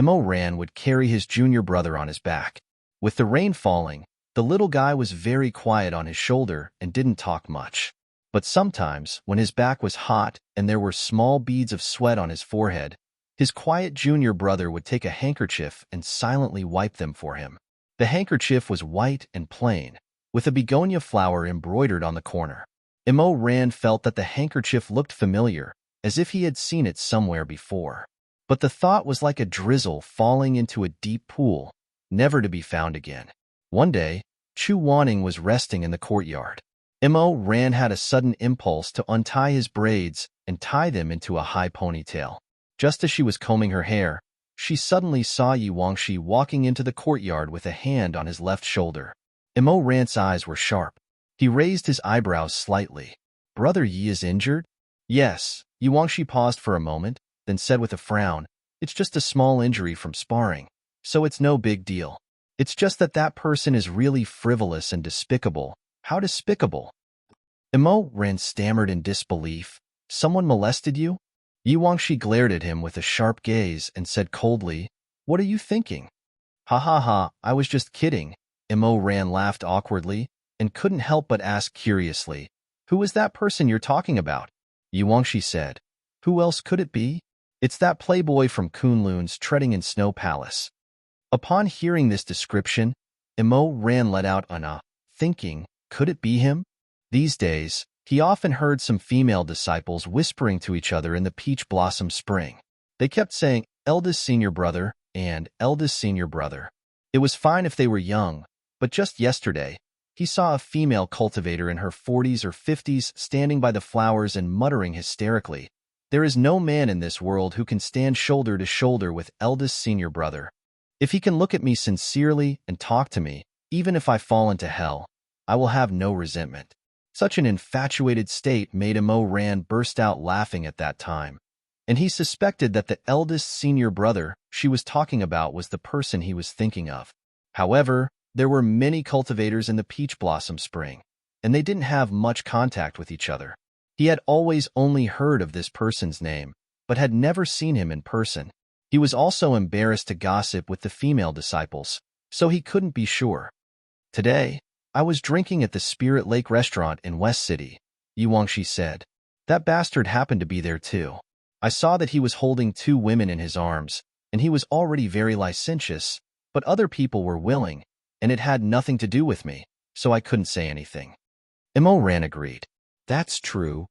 Mo Ran would carry his junior brother on his back. With the rain falling, the little guy was very quiet on his shoulder and didn't talk much. But sometimes, when his back was hot and there were small beads of sweat on his forehead, his quiet junior brother would take a handkerchief and silently wipe them for him. The handkerchief was white and plain, with a begonia flower embroidered on the corner. Mo Ran felt that the handkerchief looked familiar, as if he had seen it somewhere before. But the thought was like a drizzle falling into a deep pool, never to be found again. One day, Chu Wanning was resting in the courtyard. Mo Ran had a sudden impulse to untie his braids and tie them into a high ponytail. Just as she was combing her hair, she suddenly saw Yi Wangshi walking into the courtyard with a hand on his left shoulder. Mo Ran's eyes were sharp. He raised his eyebrows slightly. "Brother Yi is injured?" "Yes." Yi Wangshi paused for a moment, then said with a frown, "It's just a small injury from sparring, so it's no big deal. It's just that person is really frivolous and despicable." "How despicable?" Mo Ran stammered in disbelief. "Someone molested you?" Yi Wangshi glared at him with a sharp gaze and said coldly, "What are you thinking?" "Ha ha ha, I was just kidding." Mo Ran laughed awkwardly and couldn't help but ask curiously, "Who is that person you're talking about?" Yi Wangshi said, "Who else could it be? It's that playboy from Kunlun's Treading in Snow Palace." Upon hearing this description, Mo Ran let out an thinking, could it be him? These days, he often heard some female disciples whispering to each other in the peach blossom spring. They kept saying, "Eldest senior brother," and "Eldest senior brother." It was fine if they were young, but just yesterday, he saw a female cultivator in her 40s or 50s standing by the flowers and muttering hysterically, "There is no man in this world who can stand shoulder to shoulder with eldest senior brother. If he can look at me sincerely and talk to me, even if I fall into hell, I will have no resentment." Such an infatuated state made Mo Ran burst out laughing at that time, and he suspected that the eldest senior brother she was talking about was the person he was thinking of. However, there were many cultivators in the peach blossom spring, and they didn't have much contact with each other. He had always only heard of this person's name, but had never seen him in person. He was also embarrassed to gossip with the female disciples, so he couldn't be sure. "Today, I was drinking at the Spirit Lake restaurant in West City," Yi Wangshi said. "That bastard happened to be there too. I saw that he was holding two women in his arms, and he was already very licentious, but other people were willing, and it had nothing to do with me, so I couldn't say anything." Mo Ran agreed. "That's true."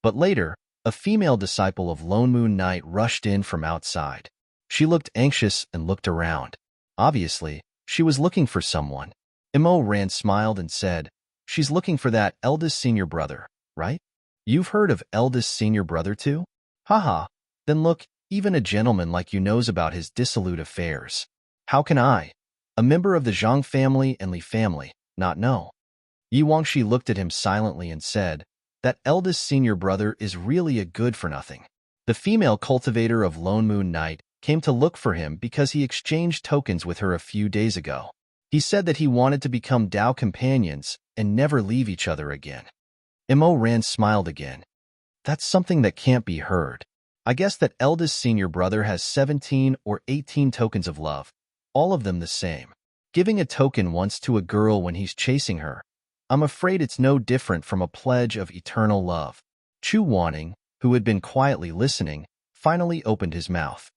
But later, a female disciple of Lone Moon Knight rushed in from outside. She looked anxious and looked around. Obviously, she was looking for someone. Mo Ran smiled and said, "She's looking for that eldest senior brother, right? You've heard of eldest senior brother too? Haha, then look, even a gentleman like you knows about his dissolute affairs. How can I, a member of the Zhang family and Li family, not know?" Yi Wangshi looked at him silently and said, "That eldest senior brother is really a good-for-nothing. The female cultivator of Lone Moon Knight came to look for him because he exchanged tokens with her a few days ago. He said that he wanted to become Dao companions and never leave each other again." Mo Ran smiled again. "That's something that can't be heard. I guess that eldest senior brother has 17 or 18 tokens of love, all of them the same. Giving a token once to a girl when he's chasing her, I'm afraid it's no different from a pledge of eternal love." Chu Wanning, who had been quietly listening, finally opened his mouth.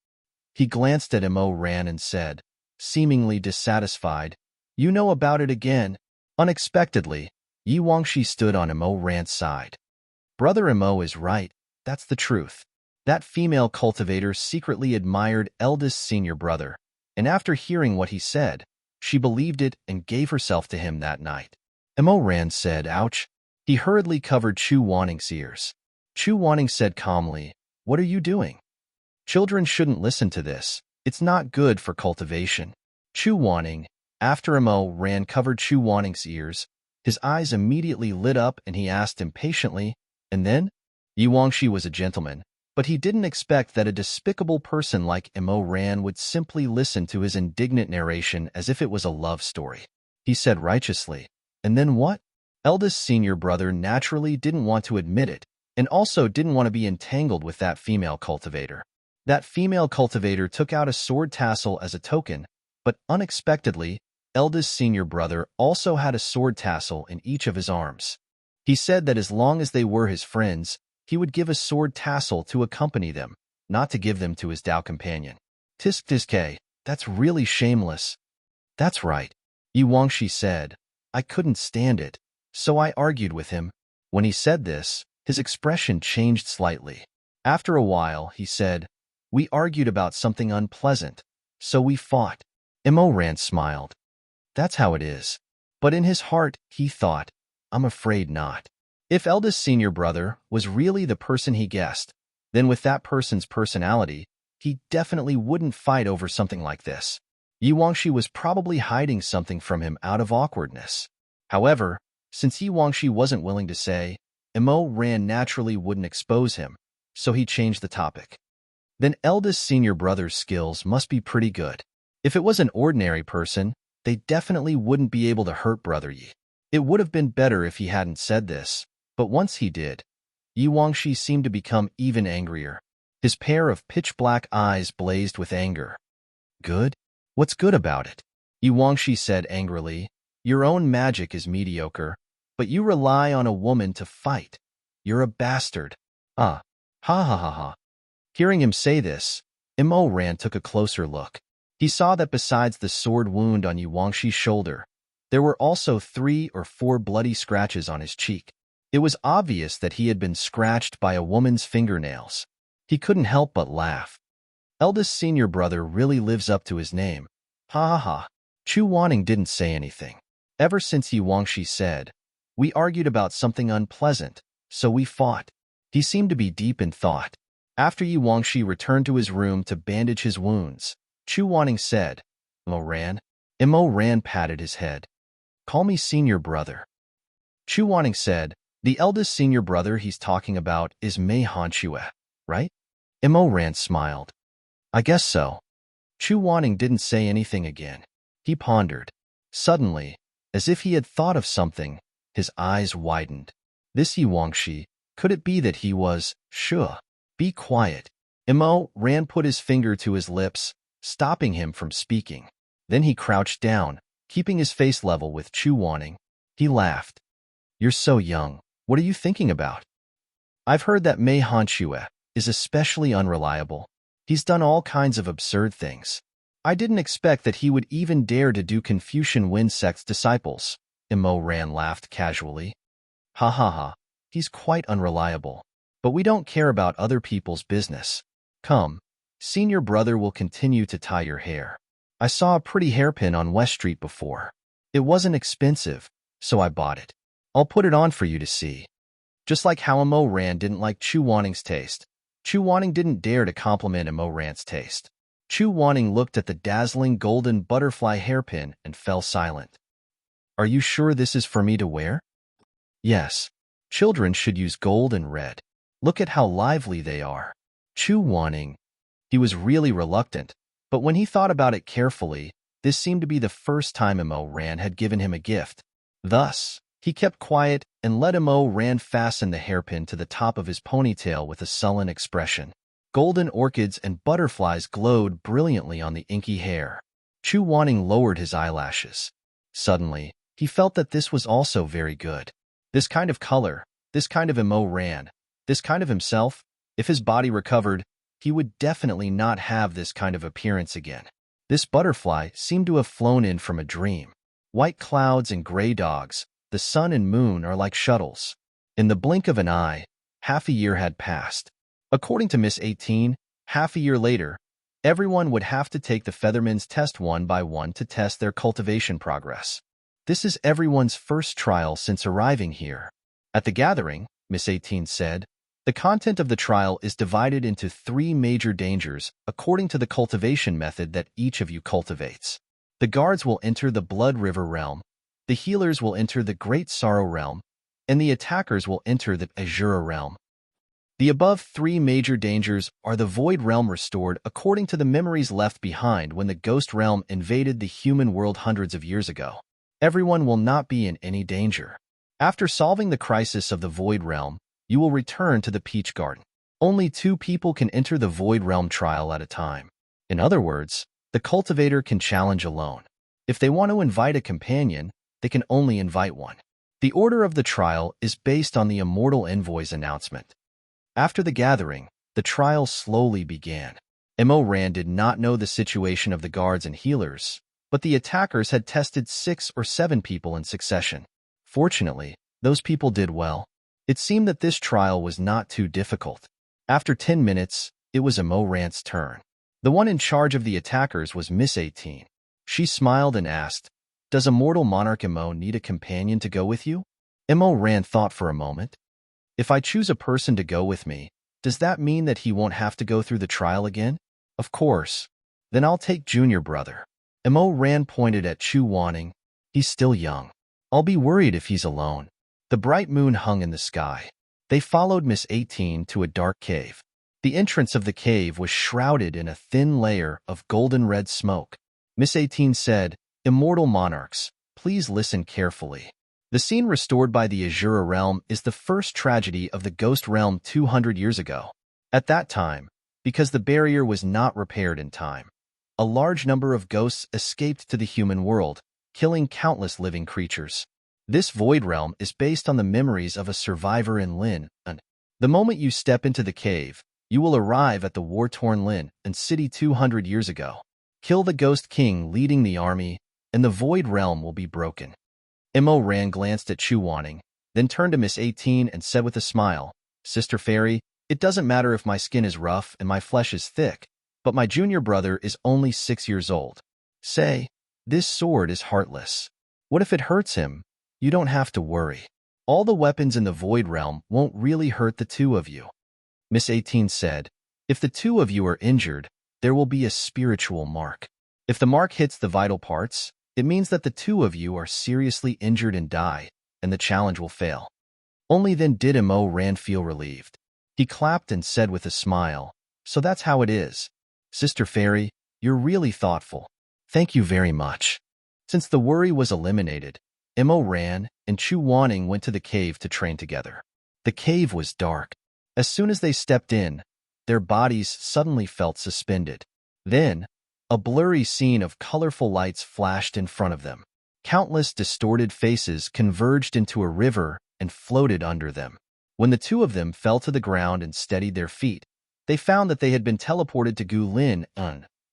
He glanced at Mo Ran and said, seemingly dissatisfied, "You know about it again." Unexpectedly, Yi Wangshi stood on Mo Ran's side. "Brother Mo is right, that's the truth. That female cultivator secretly admired eldest senior brother, and after hearing what he said, she believed it and gave herself to him that night." Mo Ran said, "Ouch." He hurriedly covered Chu Wanning's ears. Chu Wanning said calmly, "What are you doing? Children shouldn't listen to this. It's not good for cultivation." Chu Wanning, after Mo Ran covered Chu Wanning's ears, his eyes immediately lit up and he asked impatiently, "And then?" Yi Wangshi was a gentleman, but he didn't expect that a despicable person like Mo Ran would simply listen to his indignant narration as if it was a love story. He said righteously, "And then what?" Eldest senior brother naturally didn't want to admit it, and also didn't want to be entangled with that female cultivator. That female cultivator took out a sword tassel as a token, but unexpectedly, eldest senior brother also had a sword tassel in each of his arms. He said that as long as they were his friends, he would give a sword tassel to accompany them, not to give them to his Dao companion. Tisk, that's really shameless." "That's right," Yi Wangshi said. "I couldn't stand it, so I argued with him." When he said this, his expression changed slightly. After a while, he said, "We argued about something unpleasant, so we fought." Mo Ran smiled. "That's how it is." But in his heart, he thought, "I'm afraid not." If eldest senior brother was really the person he guessed, then with that person's personality, he definitely wouldn't fight over something like this. Yi Wangshi was probably hiding something from him out of awkwardness. However, since Yi Wangshi wasn't willing to say, Mo Ran naturally wouldn't expose him, so he changed the topic. "Then eldest senior brother's skills must be pretty good. If it was an ordinary person, they definitely wouldn't be able to hurt Brother Yi." It would have been better if he hadn't said this, but once he did, Yi Wangshi seemed to become even angrier. His pair of pitch-black eyes blazed with anger. "Good? What's good about it?" Yi Wangshi said angrily. "Your own magic is mediocre, but you rely on a woman to fight. You're a bastard." "Ah, ha ha ha ha." Hearing him say this, Mo Ran took a closer look. He saw that besides the sword wound on Yi Wangshi's shoulder, there were also 3 or 4 bloody scratches on his cheek. It was obvious that he had been scratched by a woman's fingernails. He couldn't help but laugh. Eldest senior brother really lives up to his name. Ha ha ha. Chu Wanning didn't say anything. Ever since Yi Wangshi said, "We argued about something unpleasant, so we fought," he seemed to be deep in thought. After Yi Wangshi returned to his room to bandage his wounds, Chu Wanning said, "Mo Ran?" Mo Ran patted his head. "Call me senior brother." Chu Wanning said, "The eldest senior brother he's talking about is Mei Hanshue, right?" Mo Ran smiled. "I guess so." Chu Wanning didn't say anything again. He pondered. Suddenly, as if he had thought of something, his eyes widened. This Yi Wangshi, could it be that he was, "Sure, be quiet." Mo Ran put his finger to his lips, stopping him from speaking. Then he crouched down, keeping his face level with Chu Wanning. He laughed. "You're so young. What are you thinking about?" "I've heard that Mei Hanshue is especially unreliable. He's done all kinds of absurd things. I didn't expect that he would even dare to do Confucian Wind Sect's disciples." Mo Ran laughed casually. "Ha ha ha. He's quite unreliable. But we don't care about other people's business. Come, senior brother will continue to tie your hair. I saw a pretty hairpin on West Street before. It wasn't expensive, so I bought it. I'll put it on for you to see." Just like how Mo Ran didn't like Chu Wanning's taste, Chu Wanning didn't dare to compliment Mo Ran's taste. Chu Wanning looked at the dazzling golden butterfly hairpin and fell silent. "Are you sure this is for me to wear?" "Yes. Children should use gold and red. Look at how lively they are." Chu Wanning. He was really reluctant, but when he thought about it carefully, this seemed to be the first time Mo Ran had given him a gift. Thus, he kept quiet and let Mo Ran fasten the hairpin to the top of his ponytail with a sullen expression. Golden orchids and butterflies glowed brilliantly on the inky hair. Chu Wanning lowered his eyelashes. Suddenly, he felt that this was also very good. This kind of color, this kind of Mo Ran, this kind of himself, if his body recovered, he would definitely not have this kind of appearance again. This butterfly seemed to have flown in from a dream. White clouds and gray dogs, the sun and moon are like shuttles. In the blink of an eye, half a year had passed. According to Miss 18, half a year later, everyone would have to take the Featherman's test one by one to test their cultivation progress. This is everyone's first trial since arriving here. At the gathering, Miss 18 said, the content of the trial is divided into 3 major dangers according to the cultivation method that each of you cultivates. The guards will enter the Blood River realm, the healers will enter the Great Sorrow realm, and the attackers will enter the Azura realm. The above 3 major dangers are the Void Realm restored according to the memories left behind when the Ghost Realm invaded the human world hundreds of years ago. Everyone will not be in any danger. After solving the crisis of the Void Realm, you will return to the Peach Garden. Only 2 people can enter the Void Realm trial at a time. In other words, the cultivator can challenge alone. If they want to invite a companion, they can only invite one. The order of the trial is based on the Immortal Envoy's announcement. After the gathering, the trial slowly began. Mo Ran did not know the situation of the guards and healers, but the attackers had tested 6 or 7 people in succession. Fortunately, those people did well. It seemed that this trial was not too difficult. After 10 minutes, it was Mo Ran's turn. The one in charge of the attackers was Miss 18. She smiled and asked, "Does Immortal Monarch Mo need a companion to go with you?" Mo Ran thought for a moment. "If I choose a person to go with me, does that mean that he won't have to go through the trial again?" "Of course. Then I'll take Junior Brother." Mo Ran pointed at Chu Wanning. "He's still young. I'll be worried if he's alone." The bright moon hung in the sky. They followed Miss 18 to a dark cave. The entrance of the cave was shrouded in a thin layer of golden-red smoke. Miss 18 said, "Immortal monarchs, please listen carefully. The scene restored by the Azura realm is the first tragedy of the Ghost realm 200 years ago. At that time, because the barrier was not repaired in time, a large number of ghosts escaped to the human world, killing countless living creatures. This void realm is based on the memories of a survivor in Lin. And the moment you step into the cave, you will arrive at the war-torn Lin and city 200 years ago. Kill the Ghost King leading the army, and the void realm will be broken." Mo Ran glanced at Chu Wanning, then turned to Miss 18 and said with a smile, "Sister Fairy, it doesn't matter if my skin is rough and my flesh is thick, but my junior brother is only 6 years old. Say, this sword is heartless. What if it hurts him? You don't have to worry. All the weapons in the Void Realm won't really hurt the 2 of you." Miss 18 said, "If the 2 of you are injured, there will be a spiritual mark. If the mark hits the vital parts, it means that the 2 of you are seriously injured and die, and the challenge will fail." Only then did Mo Ran feel relieved. He clapped and said with a smile, "So that's how it is. Sister Fairy, you're really thoughtful. Thank you very much." Since the worry was eliminated, Mo Ran and Chu Wanning went to the cave to train together. The cave was dark. As soon as they stepped in, their bodies suddenly felt suspended. Then, a blurry scene of colorful lights flashed in front of them. Countless distorted faces converged into a river and floated under them. When the 2 of them fell to the ground and steadied their feet, they found that they had been teleported to Gu Lin,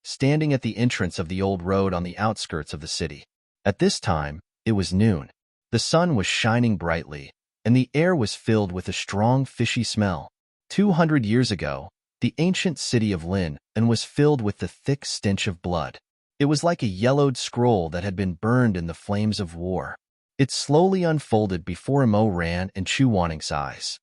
standing at the entrance of the old road on the outskirts of the city. At this time, it was noon. The sun was shining brightly, and the air was filled with a strong fishy smell. 200 years ago, the ancient city of Lin was filled with the thick stench of blood. It was like a yellowed scroll that had been burned in the flames of war. It slowly unfolded before Mo Ran and Chu Wanning's eyes.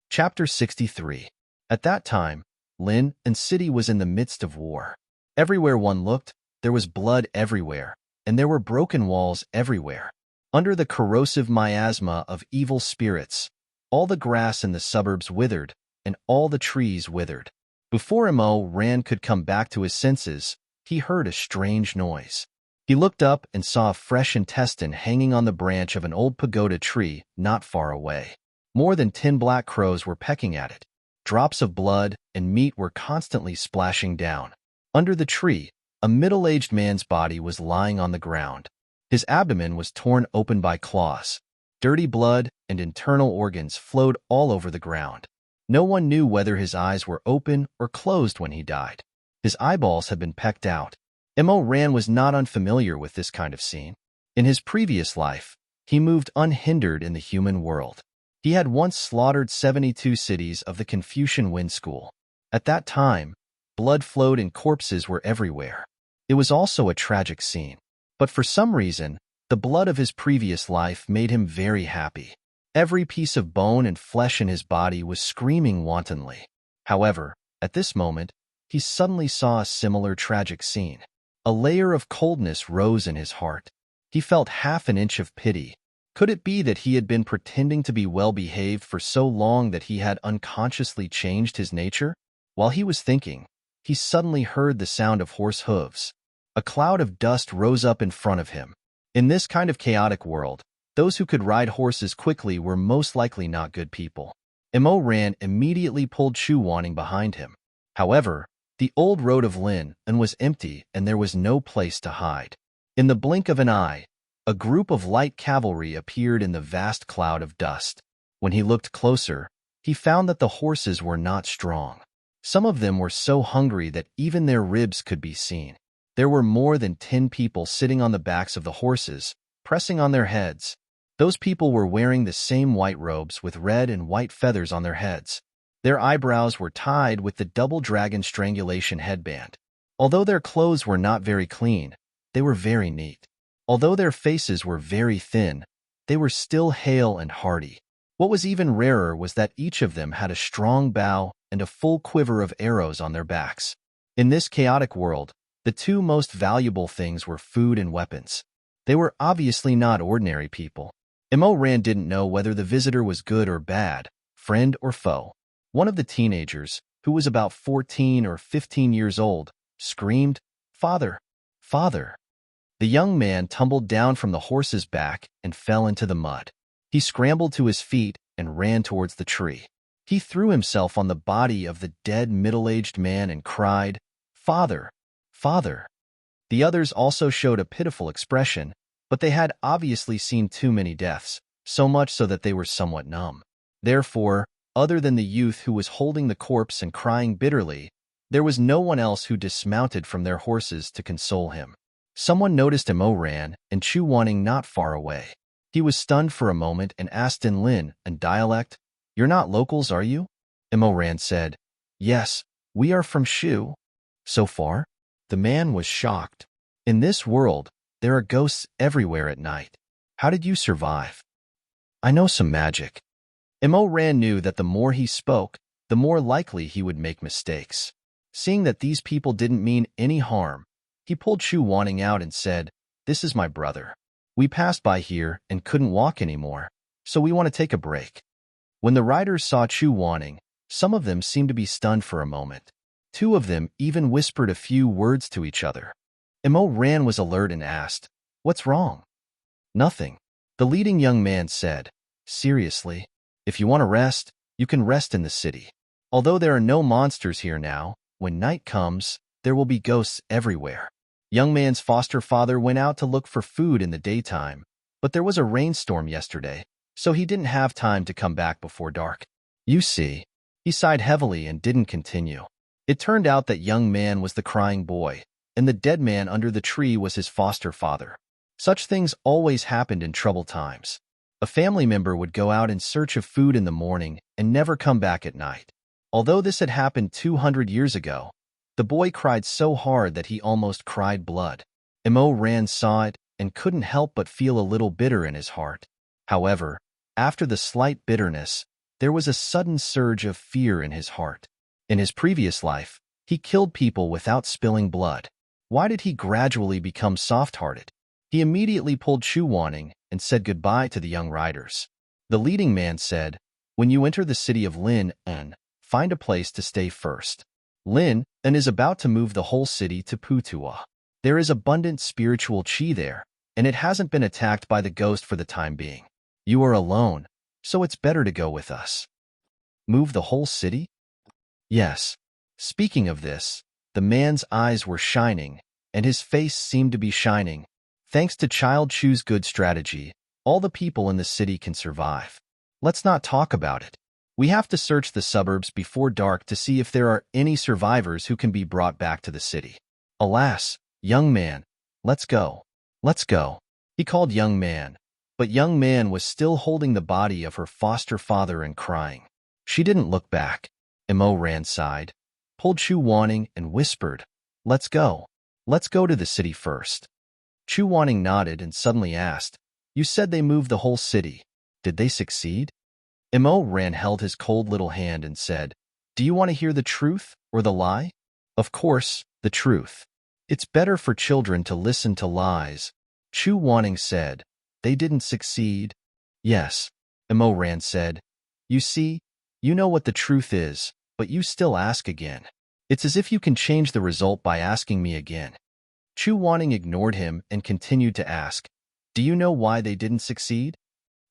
Chapter 63. At that time, Lin city was in the midst of war. Everywhere one looked, there was blood everywhere, and there were broken walls everywhere. Under the corrosive miasma of evil spirits, all the grass in the suburbs withered, and all the trees withered. Before Mo Ran could come back to his senses, he heard a strange noise. He looked up and saw a fresh intestine hanging on the branch of an old pagoda tree not far away. More than 10 black crows were pecking at it. Drops of blood and meat were constantly splashing down. Under the tree, a middle-aged man's body was lying on the ground. His abdomen was torn open by claws. Dirty blood and internal organs flowed all over the ground. No one knew whether his eyes were open or closed when he died. His eyeballs had been pecked out. Ran was not unfamiliar with this kind of scene. In his previous life, he moved unhindered in the human world. He had once slaughtered 72 cities of the Confucian Wind School. At that time, blood flowed and corpses were everywhere. It was also a tragic scene. But for some reason, the blood of his previous life made him very happy. Every piece of bone and flesh in his body was screaming wantonly. However, at this moment, he suddenly saw a similar tragic scene. A layer of coldness rose in his heart. He felt half an inch of pity. Could it be that he had been pretending to be well-behaved for so long that he had unconsciously changed his nature? While he was thinking, he suddenly heard the sound of horse hooves. A cloud of dust rose up in front of him. In this kind of chaotic world, those who could ride horses quickly were most likely not good people. Ran immediately pulled Chu Wanning behind him. However, the old road of Lin was empty and there was no place to hide. In the blink of an eye, a group of light cavalry appeared in the vast cloud of dust. When he looked closer, he found that the horses were not strong. Some of them were so hungry that even their ribs could be seen. There were more than 10 people sitting on the backs of the horses, pressing on their heads. Those people were wearing the same white robes with red and white feathers on their heads. Their eyebrows were tied with the double dragon strangulation headband. Although their clothes were not very clean, they were very neat. Although their faces were very thin, they were still hale and hearty. What was even rarer was that each of them had a strong bow and a full quiver of arrows on their backs. In this chaotic world, the two most valuable things were food and weapons. They were obviously not ordinary people. Ran didn't know whether the visitor was good or bad, friend or foe. One of the teenagers, who was about 14 or 15 years old, screamed, "Father! Father!" The young man tumbled down from the horse's back and fell into the mud. He scrambled to his feet and ran towards the tree. He threw himself on the body of the dead middle-aged man and cried, "Father! Father!" The others also showed a pitiful expression, but they had obviously seen too many deaths, so much so that they were somewhat numb. Therefore, other than the youth who was holding the corpse and crying bitterly, there was no one else who dismounted from their horses to console him. Someone noticed Ran and Chu Wanning not far away. He was stunned for a moment and asked in Lin and dialect, "You're not locals, are you?" Ran said, "Yes, we are from Shu." "So far?" The man was shocked. "In this world, there are ghosts everywhere at night. How did you survive?" "I know some magic." Ran knew that the more he spoke, the more likely he would make mistakes. Seeing that these people didn't mean any harm, he pulled Chu Wanning out and said, "This is my brother. We passed by here and couldn't walk anymore, so we want to take a break." When the riders saw Chu Wanning, some of them seemed to be stunned for a moment. Two of them even whispered a few words to each other. Ran was alert and asked, "What's wrong?" "Nothing," the leading young man said. "Seriously, if you want to rest, you can rest in the city. Although there are no monsters here now, when night comes, there will be ghosts everywhere." Young man's foster father went out to look for food in the daytime, but there was a rainstorm yesterday, so he didn't have time to come back before dark. "You see," he sighed heavily and didn't continue. It turned out that young man was the crying boy, and the dead man under the tree was his foster father. Such things always happened in troubled times. A family member would go out in search of food in the morning and never come back at night. Although this had happened 200 years ago, the boy cried so hard that he almost cried blood. Ran saw it and couldn't help but feel a little bitter in his heart. However, after the slight bitterness, there was a sudden surge of fear in his heart. In his previous life, he killed people without spilling blood. Why did he gradually become soft-hearted? He immediately pulled Chu Wanning and said goodbye to the young riders. The leading man said, "When you enter the city of Lin, find a place to stay first. Lin is about to move the whole city to Putua. There is abundant spiritual chi there, and it hasn't been attacked by the ghost for the time being. You are alone, so it's better to go with us." "Move the whole city?" "Yes." Speaking of this, the man's eyes were shining, and his face seemed to be shining. Thanks to Child Chu's good strategy, All the people in the city can survive. Let's not talk about it. We have to search the suburbs before dark to see if there are any survivors who can be brought back to the city. Alas, young man, let's go. Let's go. He called young man, but young man was still holding the body of her foster father and crying. She didn't look back. Immerse sighed, pulled Chu Wanning and whispered, "Let's go. Let's go to the city first." Chu Wanning nodded and suddenly asked, "You said they moved the whole city. Did they succeed?" Immerse held his cold little hand and said, "Do you want to hear the truth or the lie?" "Of course, the truth. It's better for children to listen to lies." Chu Wanning said, "They didn't succeed." "Yes," Immerse said. "You see, you know what the truth is, but you still ask again. It's as if you can change the result by asking me again." Chu Wanning ignored him and continued to ask, "Do you know why they didn't succeed?"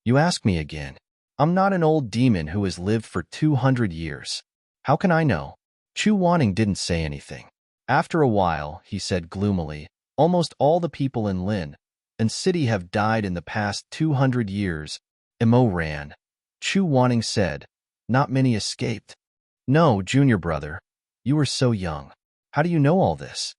"You ask me again. I'm not an old demon who has lived for 200 years. How can I know?" Chu Wanning didn't say anything. After a while, he said gloomily, "Almost all the people in Lin and city have died in the past 200 years. Immerse." Chu Wanning said, "Not many escaped." "No, junior brother. You were so young. How do you know all this?"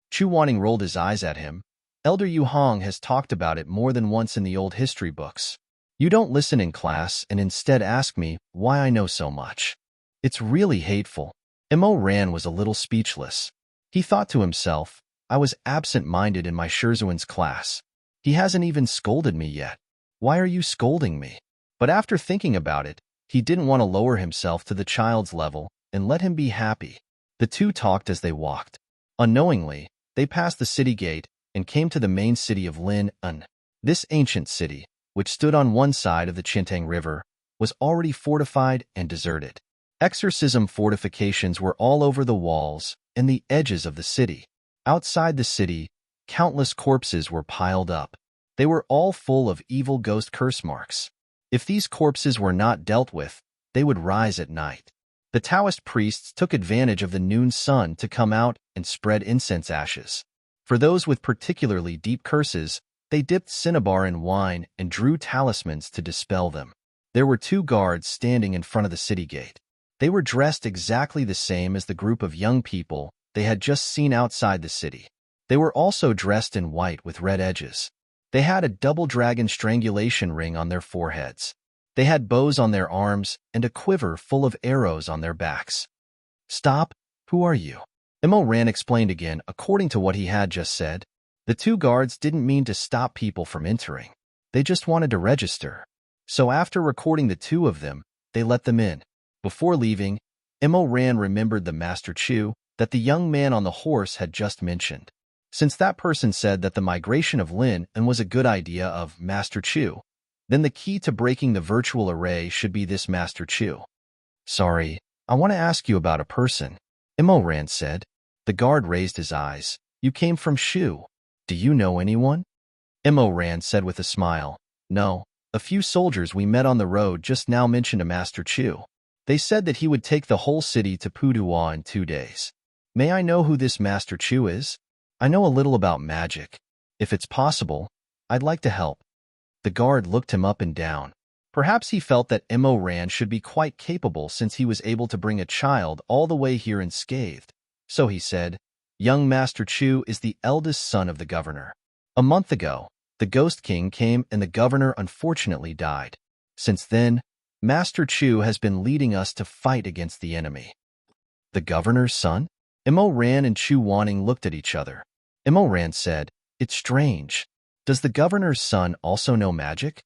Chu Wanning rolled his eyes at him. "Elder Yu Hong has talked about it more than once in the old history books. You don't listen in class and instead ask me why I know so much. It's really hateful." Immerse was a little speechless. He thought to himself, "I was absent-minded in my Shizun's class. He hasn't even scolded me yet. Why are you scolding me?" But after thinking about it, he didn't want to lower himself to the child's level and let him be happy. The two talked as they walked. Unknowingly, they passed the city gate and came to the main city of Lin Un. This ancient city, which stood on one side of the Qintang River, was already fortified and deserted. Exorcism fortifications were all over the walls and the edges of the city. Outside the city, countless corpses were piled up. They were all full of evil ghost curse marks. If these corpses were not dealt with, they would rise at night. The Taoist priests took advantage of the noon sun to come out and spread incense ashes. For those with particularly deep curses, they dipped cinnabar in wine and drew talismans to dispel them. There were 2 guards standing in front of the city gate. They were dressed exactly the same as the group of young people they had just seen outside the city. They were also dressed in white with red edges. They had a double dragon strangulation ring on their foreheads. They had bows on their arms and a quiver full of arrows on their backs. "Stop! Who are you?" Immerse explained again according to what he had just said. The 2 guards didn't mean to stop people from entering. They just wanted to register. So after recording the 2 of them, they let them in. Before leaving, Immerse remembered the Master Chu that the young man on the horse had just mentioned. Since that person said that the migration of Lin and was a good idea of Master Chu, then the key to breaking the virtual array should be this Master Chu. "Sorry, I want to ask you about a person," Immerse said. The guard raised his eyes. "You came from Shu. Do you know anyone?" Immerse said with a smile. "No, a few soldiers we met on the road just now mentioned a Master Chu. They said that he would take the whole city to Puduwa in 2 days. May I know who this Master Chu is? I know a little about magic. If it's possible, I'd like to help." The guard looked him up and down. Perhaps he felt that Immerse should be quite capable since he was able to bring a child all the way here unscathed. So he said, "Young Master Chu is the eldest son of the governor. A month ago, the Ghost King came and the governor unfortunately died. Since then, Master Chu has been leading us to fight against the enemy." "The governor's son?" Immerse and Chu Wanning looked at each other. Immerse said, "It's strange. Does the governor's son also know magic?"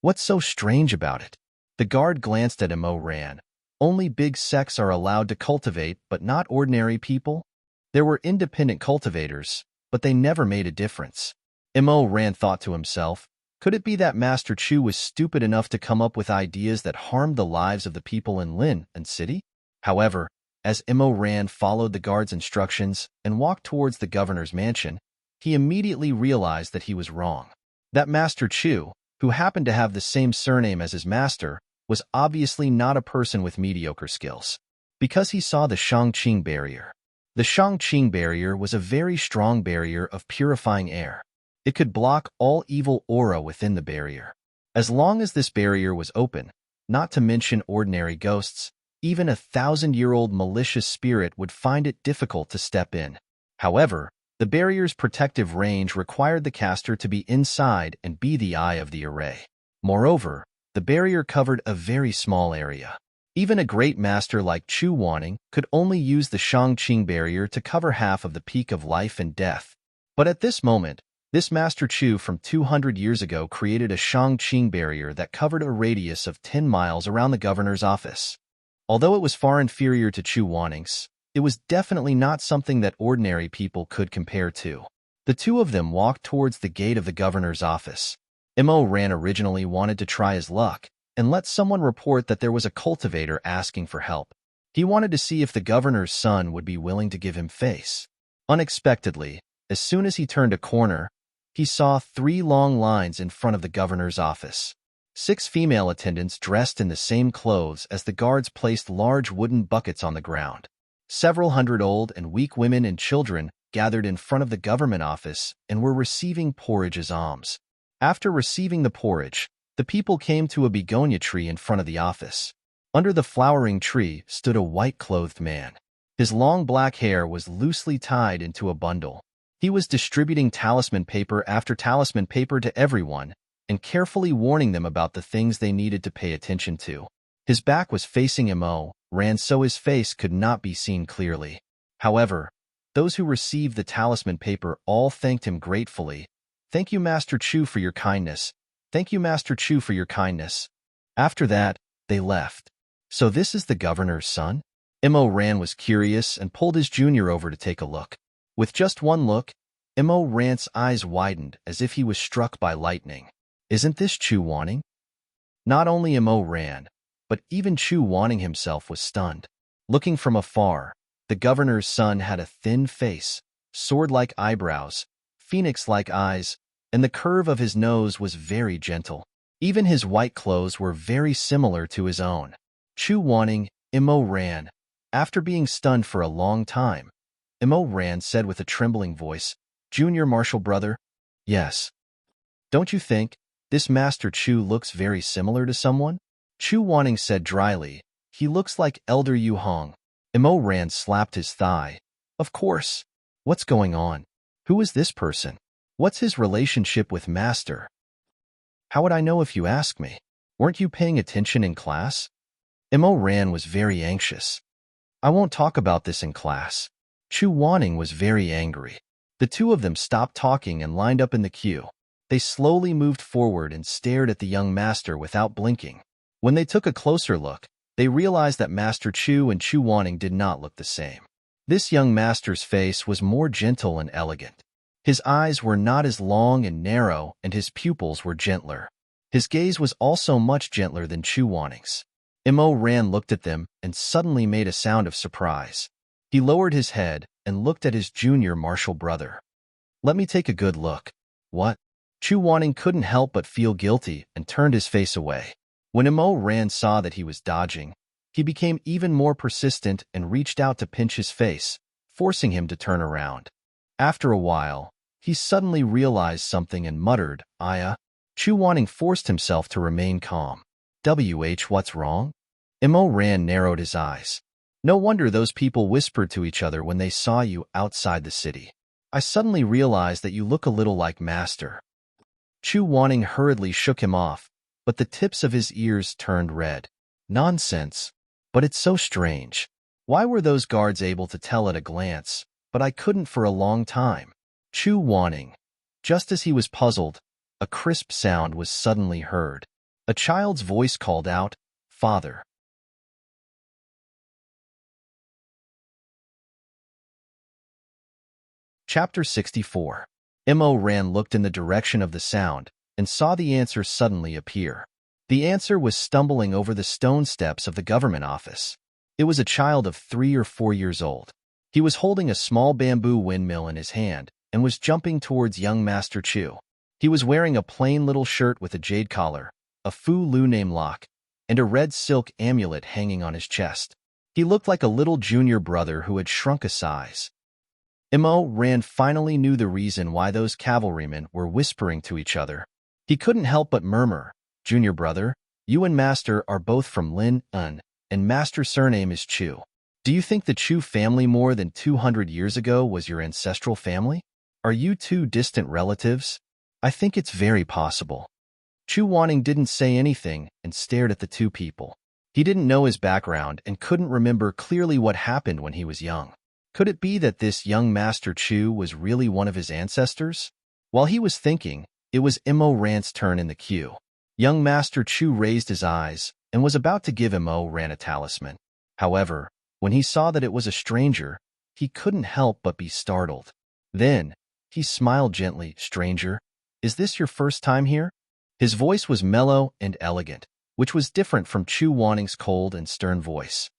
"What's so strange about it?" The guard glanced at Immerse. "Only big sects are allowed to cultivate, but not ordinary people." There were independent cultivators, but they never made a difference. Immerse thought to himself, could it be that Master Chu was stupid enough to come up with ideas that harmed the lives of the people in Lin and city? However, as Immerse followed the guard's instructions and walked towards the governor's mansion, he immediately realized that he was wrong. That Master Chu, who happened to have the same surname as his master, was obviously not a person with mediocre skills. Because he saw the Shangqing barrier. The Shangqing barrier was a very strong barrier of purifying air. It could block all evil aura within the barrier. As long as this barrier was open, not to mention ordinary ghosts, even a 1,000-year-old malicious spirit would find it difficult to step in. However, the barrier's protective range required the caster to be inside and be the eye of the array. Moreover, the barrier covered a very small area. Even a great master like Chu Wanning could only use the Shangqing barrier to cover half of the peak of life and death. But at this moment, this Master Chu from 200 years ago created a Shangqing barrier that covered a radius of 10 miles around the governor's office. Although it was far inferior to Chu Wanning's, it was definitely not something that ordinary people could compare to. The two of them walked towards the gate of the governor's office. Mo Ran originally wanted to try his luck and let someone report that there was a cultivator asking for help. He wanted to see if the governor's son would be willing to give him face. Unexpectedly, as soon as he turned a corner, he saw 3 long lines in front of the governor's office. 6 female attendants dressed in the same clothes as the guards placed large wooden buckets on the ground. Several hundred old and weak women and children gathered in front of the government office and were receiving porridge as alms. After receiving the porridge, the people came to a begonia tree in front of the office. Under the flowering tree stood a white-clothed man. His long black hair was loosely tied into a bundle. He was distributing talisman paper after talisman paper to everyone and carefully warning them about the things they needed to pay attention to. His back was facing Mo Ran, so his face could not be seen clearly. However, those who received the talisman paper all thanked him gratefully. "Thank you, Master Chu, for your kindness. Thank you, Master Chu, for your kindness." After that, they left. So this is the governor's son? Mo Ran was curious and pulled his junior over to take a look. With just one look, Mo Ran's eyes widened as if he was struck by lightning. Isn't this Chu Wanning? Not only Mo Ran, but even Chu Wanning himself was stunned. Looking from afar, the governor's son had a thin face, sword-like eyebrows, phoenix-like eyes, and the curve of his nose was very gentle. Even his white clothes were very similar to his own. Chu Wanning, Mo Ran. After being stunned for a long time, Mo Ran said with a trembling voice, "Junior martial brother?" "Yes." "Don't you think this Master Chu looks very similar to someone?" Chu Wanning said dryly, "He looks like Elder Yu Hong." Mo Ran slapped his thigh. "Of course. What's going on? Who is this person? What's his relationship with Master?" "How would I know if you ask me? Weren't you paying attention in class?" Mo Ran was very anxious. "I won't talk about this in class." Chu Wanning was very angry. The two of them stopped talking and lined up in the queue. They slowly moved forward and stared at the young master without blinking. When they took a closer look, they realized that Master Chu and Chu Wanning did not look the same. This young master's face was more gentle and elegant. His eyes were not as long and narrow, and his pupils were gentler. His gaze was also much gentler than Chu Wanning's. Mo Ran looked at them and suddenly made a sound of surprise. He lowered his head and looked at his junior martial brother. "Let me take a good look." "What?" Chu Wanning couldn't help but feel guilty and turned his face away. When Mo Ran saw that he was dodging, he became even more persistent and reached out to pinch his face, forcing him to turn around. After a while, he suddenly realized something and muttered, "Aya." Chu Wanning forced himself to remain calm. What's wrong?" Mo Ran narrowed his eyes. "No wonder those people whispered to each other when they saw you outside the city. I suddenly realized that you look a little like Master." Chu Wanning hurriedly shook him off, but the tips of his ears turned red. "Nonsense. But it's so strange. Why were those guards able to tell at a glance, but I couldn't for a long time?" Chu Wanning. Just as he was puzzled, a crisp sound was suddenly heard. A child's voice called out, "Father." Chapter 64. Mo Ran looked in the direction of the sound and saw the answer suddenly appear. The answer was stumbling over the stone steps of the government office. It was a child of 3 or 4 years old. He was holding a small bamboo windmill in his hand and was jumping towards young Master Chu. He was wearing a plain little shirt with a jade collar, a Fu Lu name lock, and a red silk amulet hanging on his chest. He looked like a little junior brother who had shrunk a size. Immerse finally knew the reason why those cavalrymen were whispering to each other. He couldn't help but murmur, "Junior brother, you and Master are both from Lin, and Master's surname is Chu. Do you think the Chu family more than 200 years ago was your ancestral family? Are you two distant relatives? I think it's very possible." Chu Wanning didn't say anything and stared at the two people. He didn't know his background and couldn't remember clearly what happened when he was young. Could it be that this young Master Chu was really one of his ancestors? While he was thinking, it was Immerse's turn in the queue. Young Master Chu raised his eyes and was about to give Immerse a talisman. However, when he saw that it was a stranger, he couldn't help but be startled. Then, he smiled gently. "Stranger, is this your first time here?" His voice was mellow and elegant, which was different from Chu Wanning's cold and stern voice.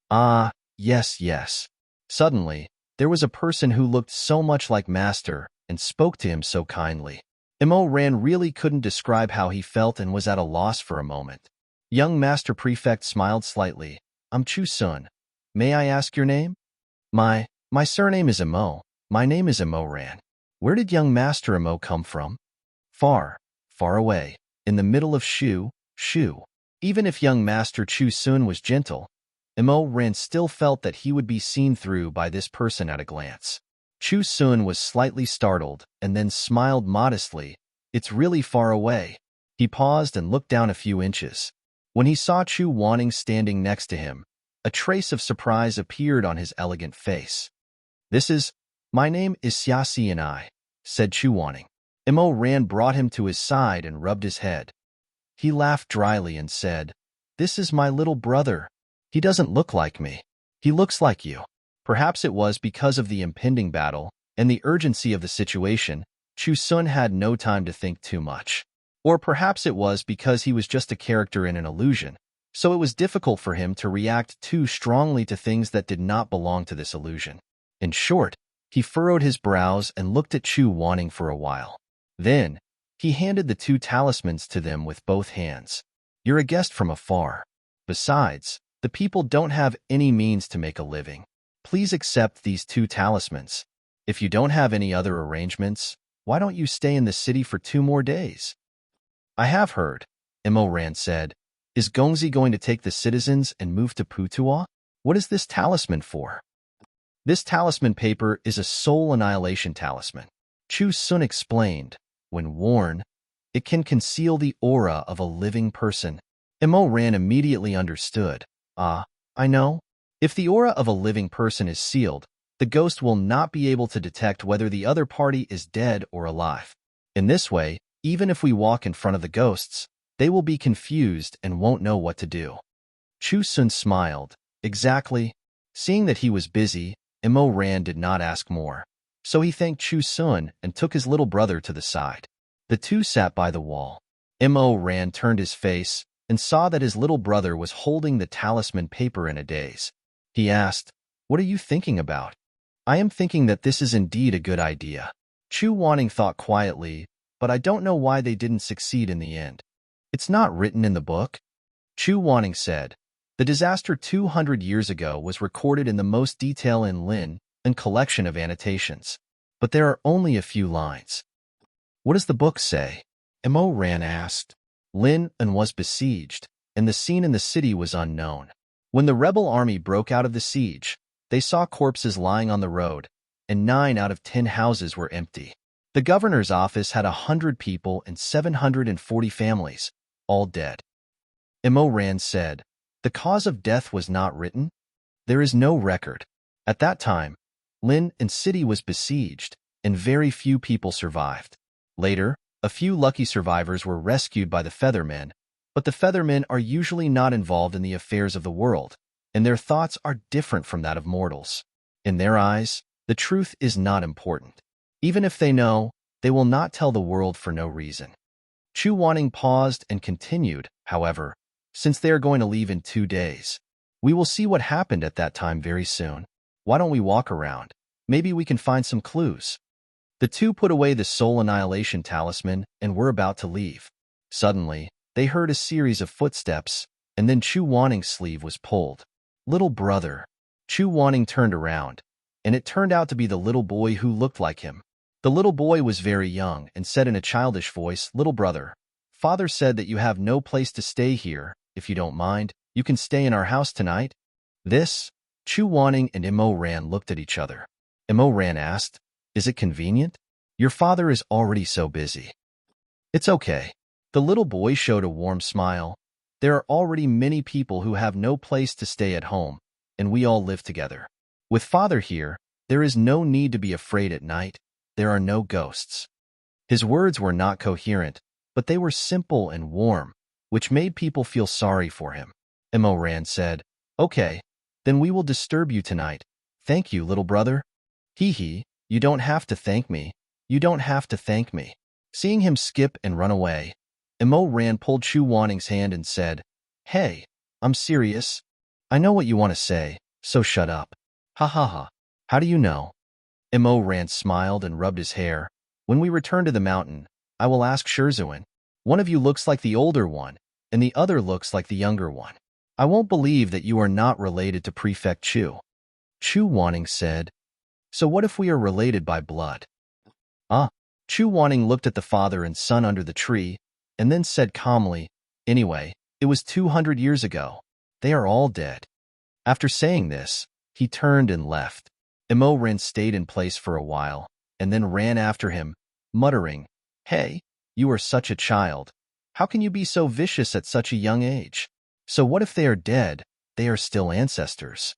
"Ah, yes, yes." Suddenly, there was a person who looked so much like Master and spoke to him so kindly. Immerse really couldn't describe how he felt and was at a loss for a moment. Young Master Prefect smiled slightly. "I'm Chu-sun. May I ask your name?" My surname is Immerse. My name is Immerse." Where did young Master Immerse come from? Far, far away, in the middle of Shu. Even if young Master Chu-sun was gentle, Immerse still felt that he would be seen through by this person at a glance. Chu-sun was slightly startled and then smiled modestly. "It's really far away." He paused and looked down a few inches. When he saw Chu Wanning standing next to him, a trace of surprise appeared on his elegant face. My name is Xiaxi and I," said Chu Wanning. Immerse brought him to his side and rubbed his head. He laughed dryly and said, "This is my little brother. He doesn't look like me. He looks like you." Perhaps it was because of the impending battle and the urgency of the situation, Chu-sun had no time to think too much. Or perhaps it was because he was just a character in an illusion, so it was difficult for him to react too strongly to things that did not belong to this illusion. In short, he furrowed his brows and looked at Chu Wanning for a while. Then, he handed the two talismans to them with both hands. "You're a guest from afar. Besides, the people don't have any means to make a living. Please accept these two talismans. If you don't have any other arrangements, why don't you stay in the city for 2 more days?" "I have heard," Immerse said. "Is Gongzi going to take the citizens and move to Putuo? What is this talisman for?" "This talisman paper is a soul annihilation talisman," Chu-sun explained. "When worn, it can conceal the aura of a living person." Immerse immediately understood. "Ah, I know. If the aura of a living person is sealed, the ghost will not be able to detect whether the other party is dead or alive. In this way, even if we walk in front of the ghosts, they will be confused and won't know what to do." Chu-sun smiled. "Exactly." Seeing that he was busy, Immerse did not ask more. So he thanked Chu-sun and took his little brother to the side. The two sat by the wall. Immerse turned his face and saw that his little brother was holding the talisman paper in a daze. He asked, "What are you thinking about?" "I am thinking that this is indeed a good idea." Chu Wanning thought quietly, "But I don't know why they didn't succeed in the end." "It's not written in the book?" Chu Wanning said. "The disaster 200 years ago was recorded in the most detail in Lin, a collection of annotations. But there are only a few lines." "What does the book say?" Immerse asked. Lin was besieged, and the scene in the city was unknown. When the rebel army broke out of the siege, they saw corpses lying on the road, and 9 out of 10 houses were empty. The governor's office had 100 people and 740 families, all dead. Immerse said, "The cause of death was not written? There is no record." At that time, Lin city was besieged, and very few people survived. Later, a few lucky survivors were rescued by the Feathermen, but the Feathermen are usually not involved in the affairs of the world, and their thoughts are different from that of mortals. In their eyes, the truth is not important. Even if they know, they will not tell the world for no reason. Chu Wanning paused and continued, "However, since they are going to leave in 2 days, we will see what happened at that time very soon. Why don't we walk around? Maybe we can find some clues." The two put away the soul annihilation talisman and were about to leave. Suddenly, they heard a series of footsteps, and then Chu Wanning's sleeve was pulled. "Little brother." Chu Wanning turned around, and it turned out to be the little boy who looked like him. The little boy was very young and said in a childish voice, "Little brother, father said that you have no place to stay here. If you don't mind, you can stay in our house tonight." This, Chu Wanning and Imo Ran looked at each other. Imo Ran asked, "Is it convenient? Your father is already so busy." "It's okay." The little boy showed a warm smile. "There are already many people who have no place to stay at home, and we all live together. With father here, there is no need to be afraid at night. There are no ghosts." His words were not coherent, but they were simple and warm, which made people feel sorry for him. Imo Ran said, "Okay, then we will disturb you tonight. Thank you, little brother." "Hee hee, you don't have to thank me. You don't have to thank me." Seeing him skip and run away, Imo Ran pulled Chu Wanning's hand and said, "Hey, I'm serious. I know what you want to say, so shut up." "Ha ha ha. How do you know?" Imo Ran smiled and rubbed his hair. "When we return to the mountain, I will ask Shizun. One of you looks like the older one, and the other looks like the younger one. I won't believe that you are not related to Prefect Chu." Chu Wanning said, "So what if we are related by blood?" "Ah." Chu Wanning looked at the father and son under the tree, and then said calmly, "Anyway, it was 200 years ago. They are all dead." After saying this, he turned and left. Imo Ran stayed in place for a while, and then ran after him, muttering, "Hey, you are such a child. How can you be so vicious at such a young age? So what if they are dead? They are still ancestors.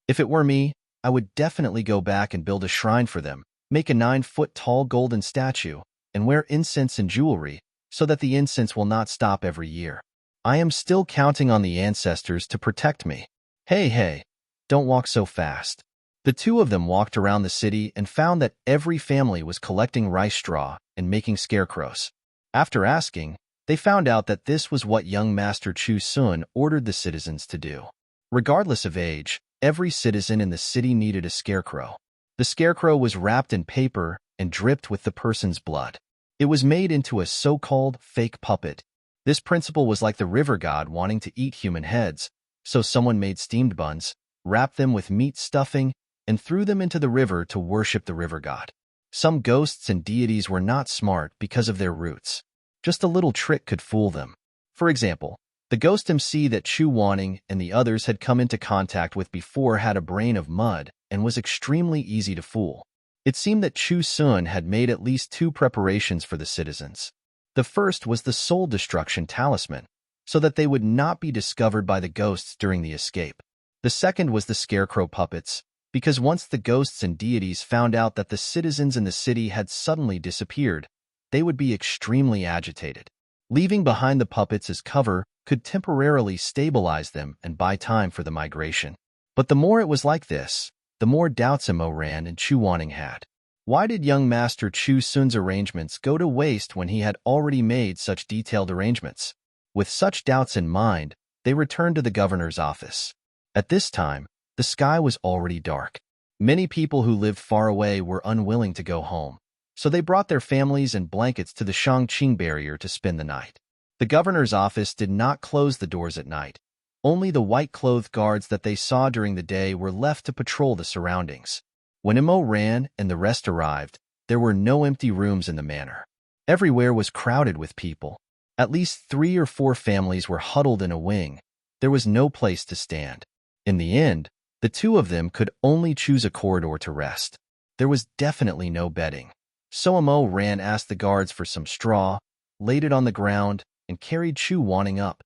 If it were me, I would definitely go back and build a shrine for them, make a 9-foot-tall golden statue, and wear incense and jewelry, so that the incense will not stop every year. I am still counting on the ancestors to protect me. Hey, don't walk so fast." The two of them walked around the city and found that every family was collecting rice straw and making scarecrows. After asking, they found out that this was what young Master Chu Sun ordered the citizens to do. Regardless of age, every citizen in the city needed a scarecrow. The scarecrow was wrapped in paper and dripped with the person's blood. It was made into a so-called fake puppet. This principle was like the river god wanting to eat human heads, so someone made steamed buns, wrapped them with meat stuffing, and threw them into the river to worship the river god. Some ghosts and deities were not smart because of their roots. Just a little trick could fool them. For example, the ghost MC that Chu Wanning and the others had come into contact with before had a brain of mud and was extremely easy to fool. It seemed that Chu Sun had made at least 2 preparations for the citizens. The first was the soul destruction talisman, so that they would not be discovered by the ghosts during the escape. The second was the scarecrow puppets, because once the ghosts and deities found out that the citizens in the city had suddenly disappeared, they would be extremely agitated. Leaving behind the puppets as cover could temporarily stabilize them and buy time for the migration. But the more it was like this, the more doubts Imo Ran and Chu Wanning had. Why did young Master Chu Sun's arrangements go to waste when he had already made such detailed arrangements? With such doubts in mind, they returned to the governor's office. At this time, the sky was already dark. Many people who lived far away were unwilling to go home, so they brought their families and blankets to the Shangqing barrier to spend the night. The governor's office did not close the doors at night. Only the white-clothed guards that they saw during the day were left to patrol the surroundings. When Imo Ran and the rest arrived, there were no empty rooms in the manor. Everywhere was crowded with people. At least 3 or 4 families were huddled in a wing. There was no place to stand. In the end, the two of them could only choose a corridor to rest. There was definitely no bedding. So Imo Ran asked the guards for some straw, laid it on the ground, and carried Chu Wanning up.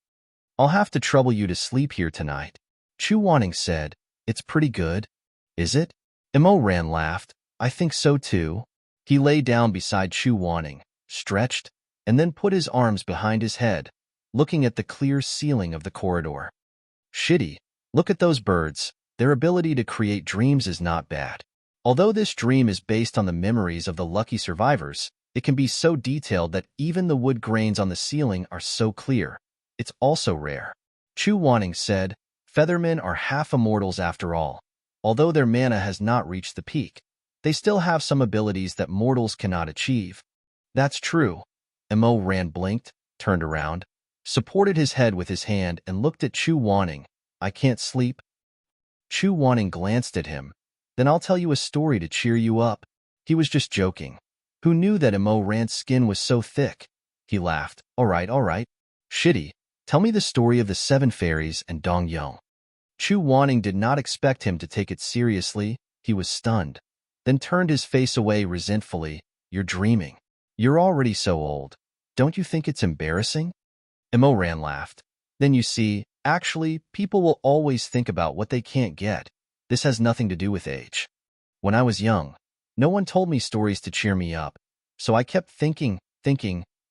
"I'll have to trouble you to sleep here tonight." Chu Wanning said, "It's pretty good." "Is it?" Imo Ran laughed. "I think so too." He lay down beside Chu Wanning, stretched, and then put his arms behind his head, looking at the clear ceiling of the corridor. "Shitty, look at those birds. Their ability to create dreams is not bad. Although this dream is based on the memories of the lucky survivors, it can be so detailed that even the wood grains on the ceiling are so clear. It's also rare." Chu Wanning said, "Feathermen are half immortals after all. Although their mana has not reached the peak, they still have some abilities that mortals cannot achieve." "That's true." Imo Ran blinked, turned around, supported his head with his hand, and looked at Chu Wanning. "I can't sleep." Chu Wanning glanced at him, Then I'll tell you a story to cheer you up. He was just joking. Who knew that Immerse's skin was so thick? He laughed. All right. Shitty, tell me the story of the 7 fairies and Dongyong. Chu Wanning did not expect him to take it seriously. He was stunned, then turned his face away resentfully. You're dreaming. You're already so old. Don't you think it's embarrassing? Immerse laughed. Then you see, actually, people will always think about what they can't get. This has nothing to do with age. When I was young, no one told me stories to cheer me up, so I kept thinking,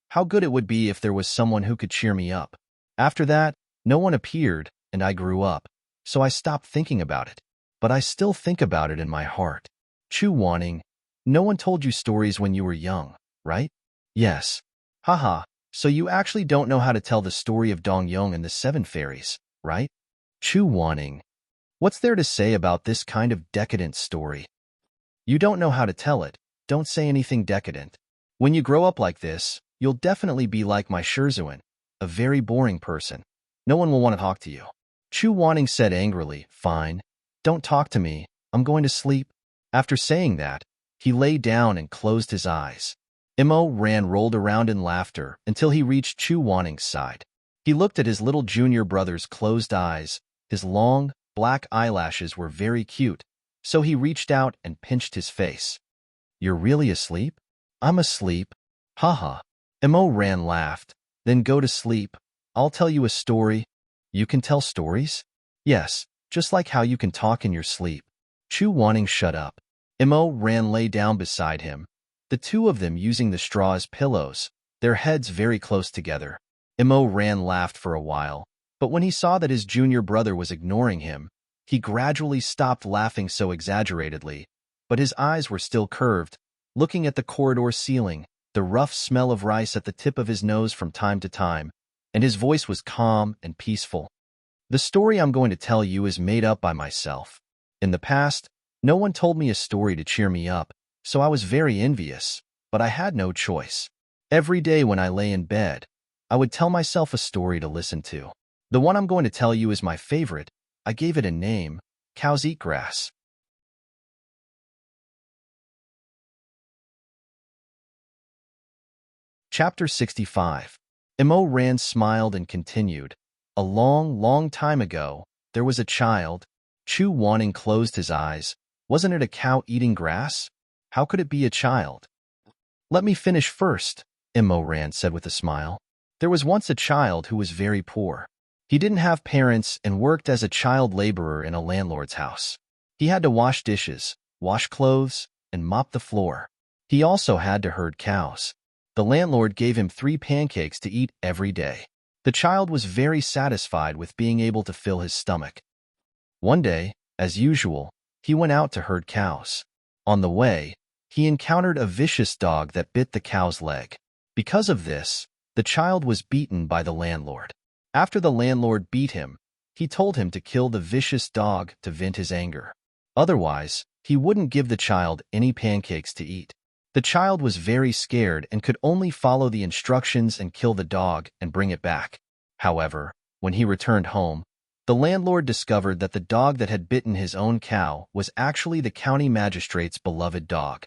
how good it would be if there was someone who could cheer me up. After that, no one appeared, and I grew up, so I stopped thinking about it. But I still think about it in my heart. Chu Wanning, no one told you stories when you were young, right? Yes. Haha, so you actually don't know how to tell the story of Dongyong and the 7 fairies, right? Chu Wanning, what's there to say about this kind of decadent story? You don't know how to tell it. Don't say anything decadent. When you grow up like this, you'll definitely be like my Shizun, a very boring person. No one will want to talk to you. Chu Wanning said angrily, Fine. Don't talk to me. I'm going to sleep. After saying that, he lay down and closed his eyes. Immerse rolled around in laughter until he reached Chu Wanning's side. He looked at his little junior brother's closed eyes. His long, black eyelashes were very cute, so he reached out and pinched his face. You're really asleep? I'm asleep. Haha. Immerse laughed. Then go to sleep. I'll tell you a story. You can tell stories? Yes, just like how you can talk in your sleep. Chu Wanning shut up. Immerse lay down beside him, the two of them using the straw as pillows, their heads very close together. Immerse laughed for a while, but when he saw that his junior brother was ignoring him, he gradually stopped laughing so exaggeratedly, but his eyes were still curved, looking at the corridor ceiling, the rough smell of rice at the tip of his nose from time to time, and his voice was calm and peaceful. The story I'm going to tell you is made up by myself. In the past, no one told me a story to cheer me up, so I was very envious, but I had no choice. Every day when I lay in bed, I would tell myself a story to listen to. The one I'm going to tell you is my favorite. I gave it a name, Cows Eat Grass. Chapter 65. Immerse smiled and continued. A long time ago, there was a child. Chu Wanning closed his eyes. Wasn't it a cow eating grass? How could it be a child? Let me finish first, Immerse said with a smile. There was once a child who was very poor. He didn't have parents and worked as a child laborer in a landlord's house. He had to wash dishes, wash clothes, and mop the floor. He also had to herd cows. The landlord gave him 3 pancakes to eat every day. The child was very satisfied with being able to fill his stomach. One day, as usual, he went out to herd cows. On the way, he encountered a vicious dog that bit the cow's leg. Because of this, the child was beaten by the landlord. After the landlord beat him, he told him to kill the vicious dog to vent his anger. Otherwise, he wouldn't give the child any pancakes to eat. The child was very scared and could only follow the instructions and kill the dog and bring it back. However, when he returned home, the landlord discovered that the dog that had bitten his own cow was actually the county magistrate's beloved dog.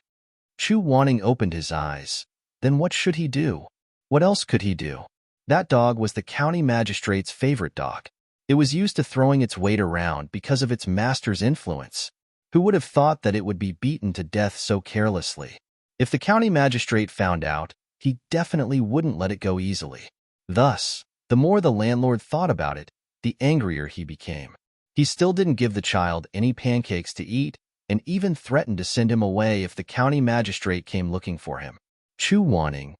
Chu Wanning opened his eyes. Then what should he do? What else could he do? That dog was the county magistrate's favorite dog. It was used to throwing its weight around because of its master's influence. Who would have thought that it would be beaten to death so carelessly? If the county magistrate found out, he definitely wouldn't let it go easily. Thus, the more the landlord thought about it, the angrier he became. He still didn't give the child any pancakes to eat and even threatened to send him away if the county magistrate came looking for him. Chu Wanning,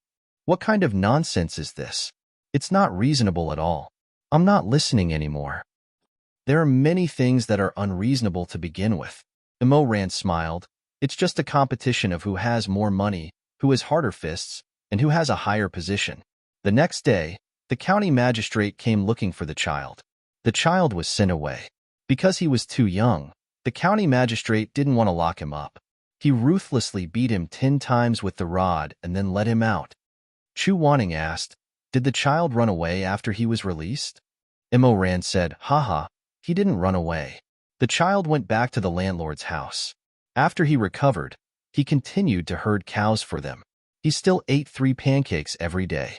what kind of nonsense is this? It's not reasonable at all. I'm not listening anymore. There are many things that are unreasonable to begin with. Immerse smiled. It's just a competition of who has more money, who has harder fists, and who has a higher position. The next day, the county magistrate came looking for the child. The child was sent away. Because he was too young, the county magistrate didn't want to lock him up. He ruthlessly beat him 10 times with the rod and then let him out. Chu Wanning asked, Did the child run away after he was released? Immerse said, Haha, he didn't run away. The child went back to the landlord's house. After he recovered, he continued to herd cows for them. He still ate 3 pancakes every day.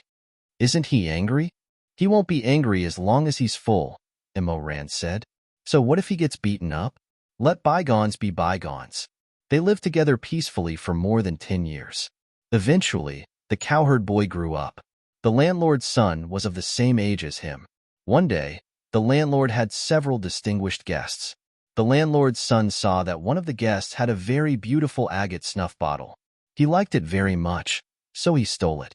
Isn't he angry? He won't be angry as long as he's full, Immerse said. So what if he gets beaten up? Let bygones be bygones. They lived together peacefully for more than 10 years. Eventually, the cowherd boy grew up. The landlord's son was of the same age as him. One day, the landlord had several distinguished guests. The landlord's son saw that one of the guests had a very beautiful agate snuff bottle. He liked it very much, so he stole it.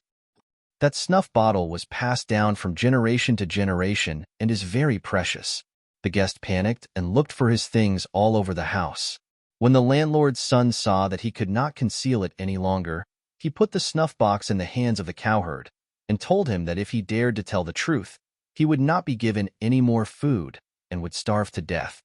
That snuff bottle was passed down from generation to generation and is very precious. The guest panicked and looked for his things all over the house. When the landlord's son saw that he could not conceal it any longer, he put the snuff box in the hands of the cowherd and told him that if he dared to tell the truth, he would not be given any more food and would starve to death.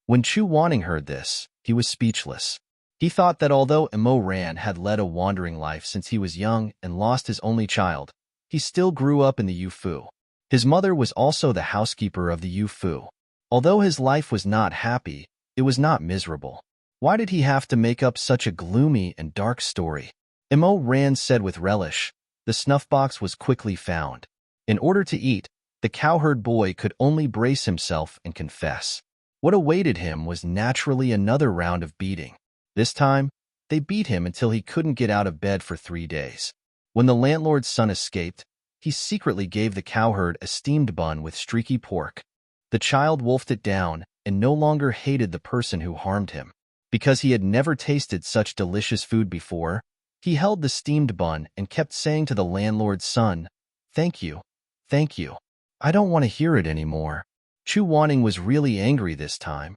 When Chu Wanning heard this, he was speechless. He thought that although Immerse had led a wandering life since he was young and lost his only child, he still grew up in the Yufu. His mother was also the housekeeper of the Yufu. Although his life was not happy, it was not miserable. Why did he have to make up such a gloomy and dark story? Immerse said with relish. The snuff box was quickly found. In order to eat, the cowherd boy could only brace himself and confess. What awaited him was naturally another round of beating. This time, they beat him until he couldn't get out of bed for 3 days. When the landlord's son escaped, he secretly gave the cowherd a steamed bun with streaky pork. The child wolfed it down and no longer hated the person who harmed him. Because he had never tasted such delicious food before, he held the steamed bun and kept saying to the landlord's son, "Thank you, thank you. I don't want to hear it anymore." Chu Wanning was really angry this time.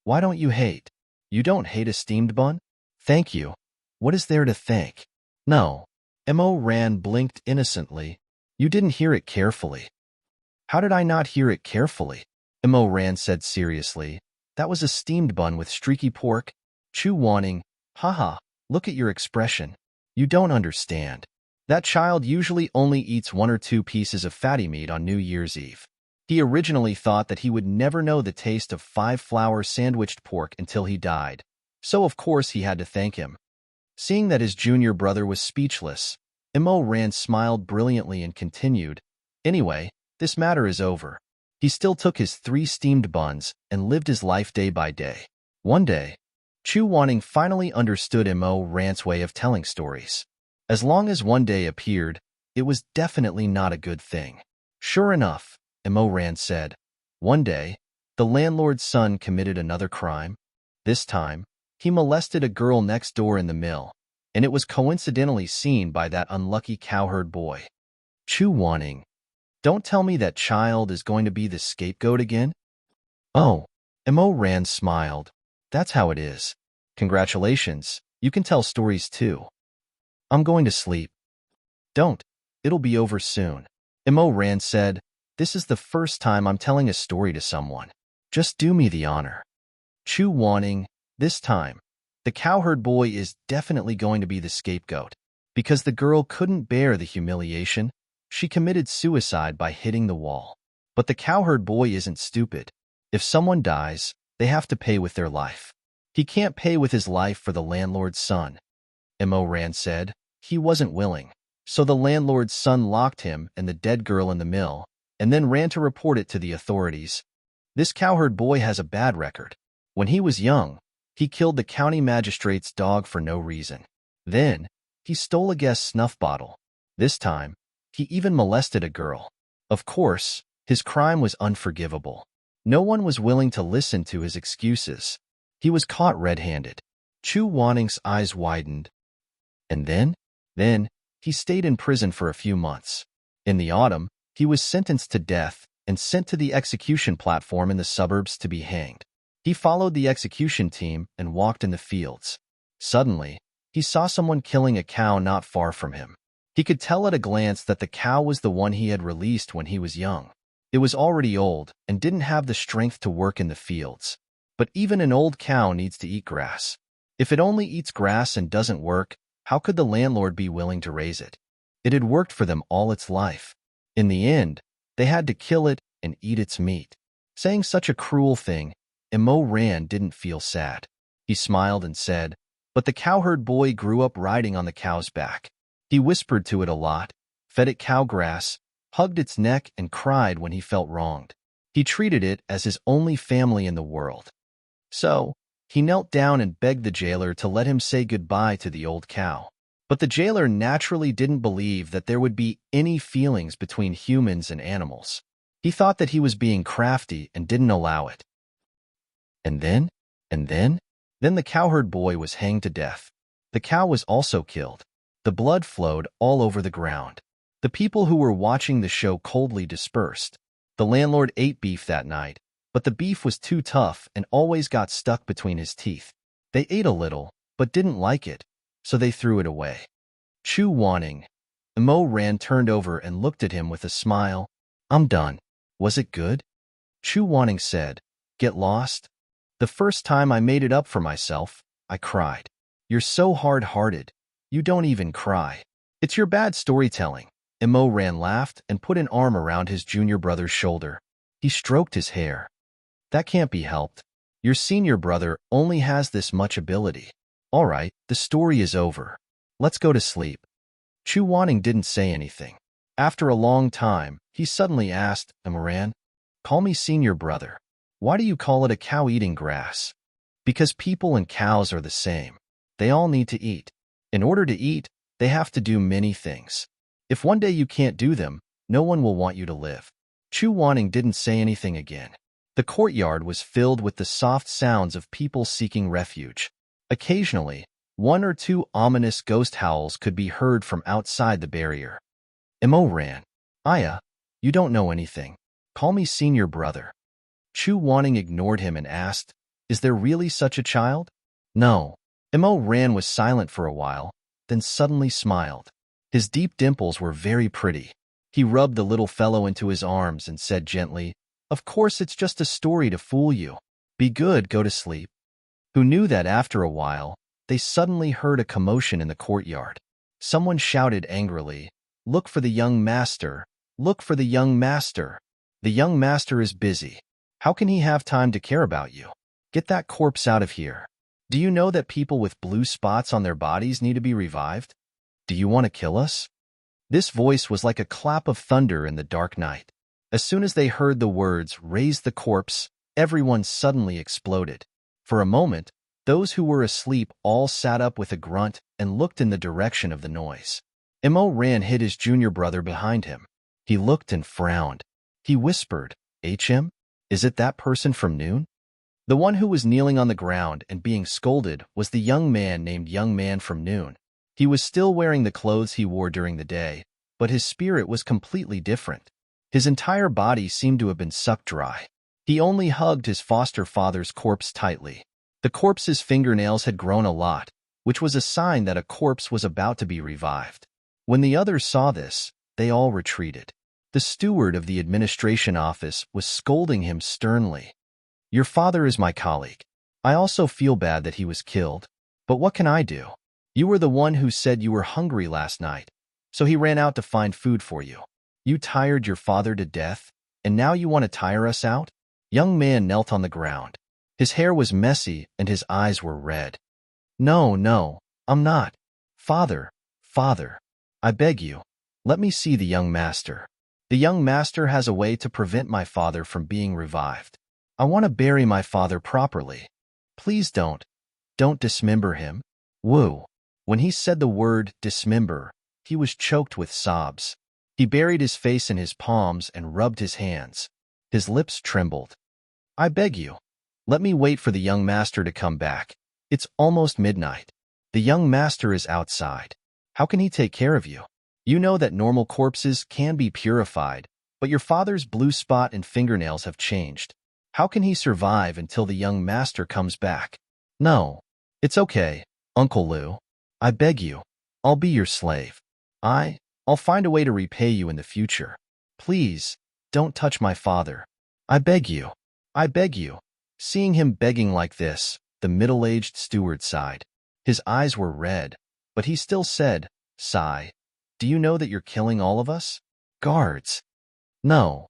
Why don't you hate? You don't hate a steamed bun? Thank you. What is there to thank? No. Immerse blinked innocently. You didn't hear it carefully. How did I not hear it carefully? Immerse said seriously. That was a steamed bun with streaky pork. Chu Wanning, haha, look at your expression. You don't understand. That child usually only eats 1 or 2 pieces of fatty meat on New Year's Eve. He originally thought that he would never know the taste of 5-flour sandwiched pork until he died, so of course he had to thank him. Seeing that his junior brother was speechless, Immerse smiled brilliantly and continued, "Anyway, this matter is over." He still took his 3 steamed buns and lived his life day by day. One day, Chu Wanning finally understood Immerse's way of telling stories. As long as one day appeared, it was definitely not a good thing. Sure enough, Immerse said, one day, the landlord's son committed another crime. This time, he molested a girl next door in the mill, and it was coincidentally seen by that unlucky cowherd boy. Chu Wanning, don't tell me that child is going to be the scapegoat again? Oh, Immerse smiled. That's how it is. Congratulations, you can tell stories too. I'm going to sleep. Don't. It'll be over soon. Immerse said, this is the first time I'm telling a story to someone. Just do me the honor. Chu Wanning, this time, the cowherd boy is definitely going to be the scapegoat. Because the girl couldn't bear the humiliation, she committed suicide by hitting the wall. But the cowherd boy isn't stupid. If someone dies, they have to pay with their life. He can't pay with his life for the landlord's son. Immerse said. He wasn't willing. So the landlord's son locked him and the dead girl in the mill, and then ran to report it to the authorities. This cowherd boy has a bad record. When he was young, he killed the county magistrate's dog for no reason. Then, he stole a guest's snuff bottle. This time, he even molested a girl. Of course, his crime was unforgivable. No one was willing to listen to his excuses. He was caught red-handed. Chu Wanning's eyes widened. And then, he stayed in prison for a few months. In the autumn, he was sentenced to death and sent to the execution platform in the suburbs to be hanged. He followed the execution team and walked in the fields. Suddenly, he saw someone killing a cow not far from him. He could tell at a glance that the cow was the one he had released when he was young. It was already old and didn't have the strength to work in the fields. But even an old cow needs to eat grass. If it only eats grass and doesn't work, how could the landlord be willing to raise it? It had worked for them all its life. In the end, they had to kill it and eat its meat. Saying such a cruel thing, Immerse didn't feel sad. He smiled and said, but the cowherd boy grew up riding on the cow's back. He whispered to it a lot, fed it cow grass, hugged its neck, and cried when he felt wronged. He treated it as his only family in the world. So, he knelt down and begged the jailer to let him say goodbye to the old cow. But the jailer naturally didn't believe that there would be any feelings between humans and animals. He thought that he was being crafty and didn't allow it. And then the cowherd boy was hanged to death. The cow was also killed. The blood flowed all over the ground. The people who were watching the show coldly dispersed. The landlord ate beef that night, but the beef was too tough and always got stuck between his teeth. They ate a little, but didn't like it, so they threw it away. Chu Wanning. Immerse turned over and looked at him with a smile. I'm done. Was it good? Chu Wanning said, Get lost? The first time I made it up for myself, I cried. You're so hard-hearted. You don't even cry. It's your bad storytelling. Immerse laughed and put an arm around his junior brother's shoulder. He stroked his hair. That can't be helped. Your senior brother only has this much ability. All right, the story is over. Let's go to sleep. Chu Wanning didn't say anything. After a long time, he suddenly asked, Immerse, call me senior brother. Why do you call it a cow eating grass? Because people and cows are the same. They all need to eat. In order to eat, they have to do many things. If one day you can't do them, no one will want you to live. Chu Wanning didn't say anything again. The courtyard was filled with the soft sounds of people seeking refuge. Occasionally, one or two ominous ghost howls could be heard from outside the barrier. Immerse, Aya, you don't know anything. Call me senior brother. Chu Wanning ignored him and asked, Is there really such a child? No. Immerse was silent for a while, then suddenly smiled. His deep dimples were very pretty. He rubbed the little fellow into his arms and said gently, Of course it's just a story to fool you. Be good, go to sleep. Who knew that after a while, they suddenly heard a commotion in the courtyard. Someone shouted angrily, Look for the young master! Look for the young master! The young master is busy. How can he have time to care about you? Get that corpse out of here. Do you know that people with blue spots on their bodies need to be revived? Do you want to kill us? This voice was like a clap of thunder in the dark night. As soon as they heard the words, Raise the corpse, everyone suddenly exploded. For a moment, those who were asleep all sat up with a grunt and looked in the direction of the noise. Immerse hid his junior brother behind him. He looked and frowned. He whispered, HM? Is it that person from noon? The one who was kneeling on the ground and being scolded was the young man named Young Man from Noon. He was still wearing the clothes he wore during the day, but his spirit was completely different. His entire body seemed to have been sucked dry. He only hugged his foster father's corpse tightly. The corpse's fingernails had grown a lot, which was a sign that a corpse was about to be revived. When the others saw this, they all retreated. The steward of the administration office was scolding him sternly. Your father is my colleague. I also feel bad that he was killed, but what can I do? You were the one who said you were hungry last night, so he ran out to find food for you. You tired your father to death, and now you want to tire us out? Young Man knelt on the ground. His hair was messy and his eyes were red. No, I'm not. Father, I beg you, let me see the young master. The young master has a way to prevent my father from being revived. I want to bury my father properly. Please don't dismember him. Woo. When he said the word dismember, he was choked with sobs. He buried his face in his palms and rubbed his hands. His lips trembled. I beg you, let me wait for the young master to come back. It's almost midnight. The young master is outside. How can he take care of you? You know that normal corpses can be purified, but your father's blue spot and fingernails have changed. How can he survive until the young master comes back? No, it's okay, Uncle Lou. I beg you, I'll be your slave. I'll find a way to repay you in the future. Please, don't touch my father. I beg you. Seeing him begging like this, the middle-aged steward sighed. His eyes were red, but he still said, Sigh, do you know that you're killing all of us? Guards. No.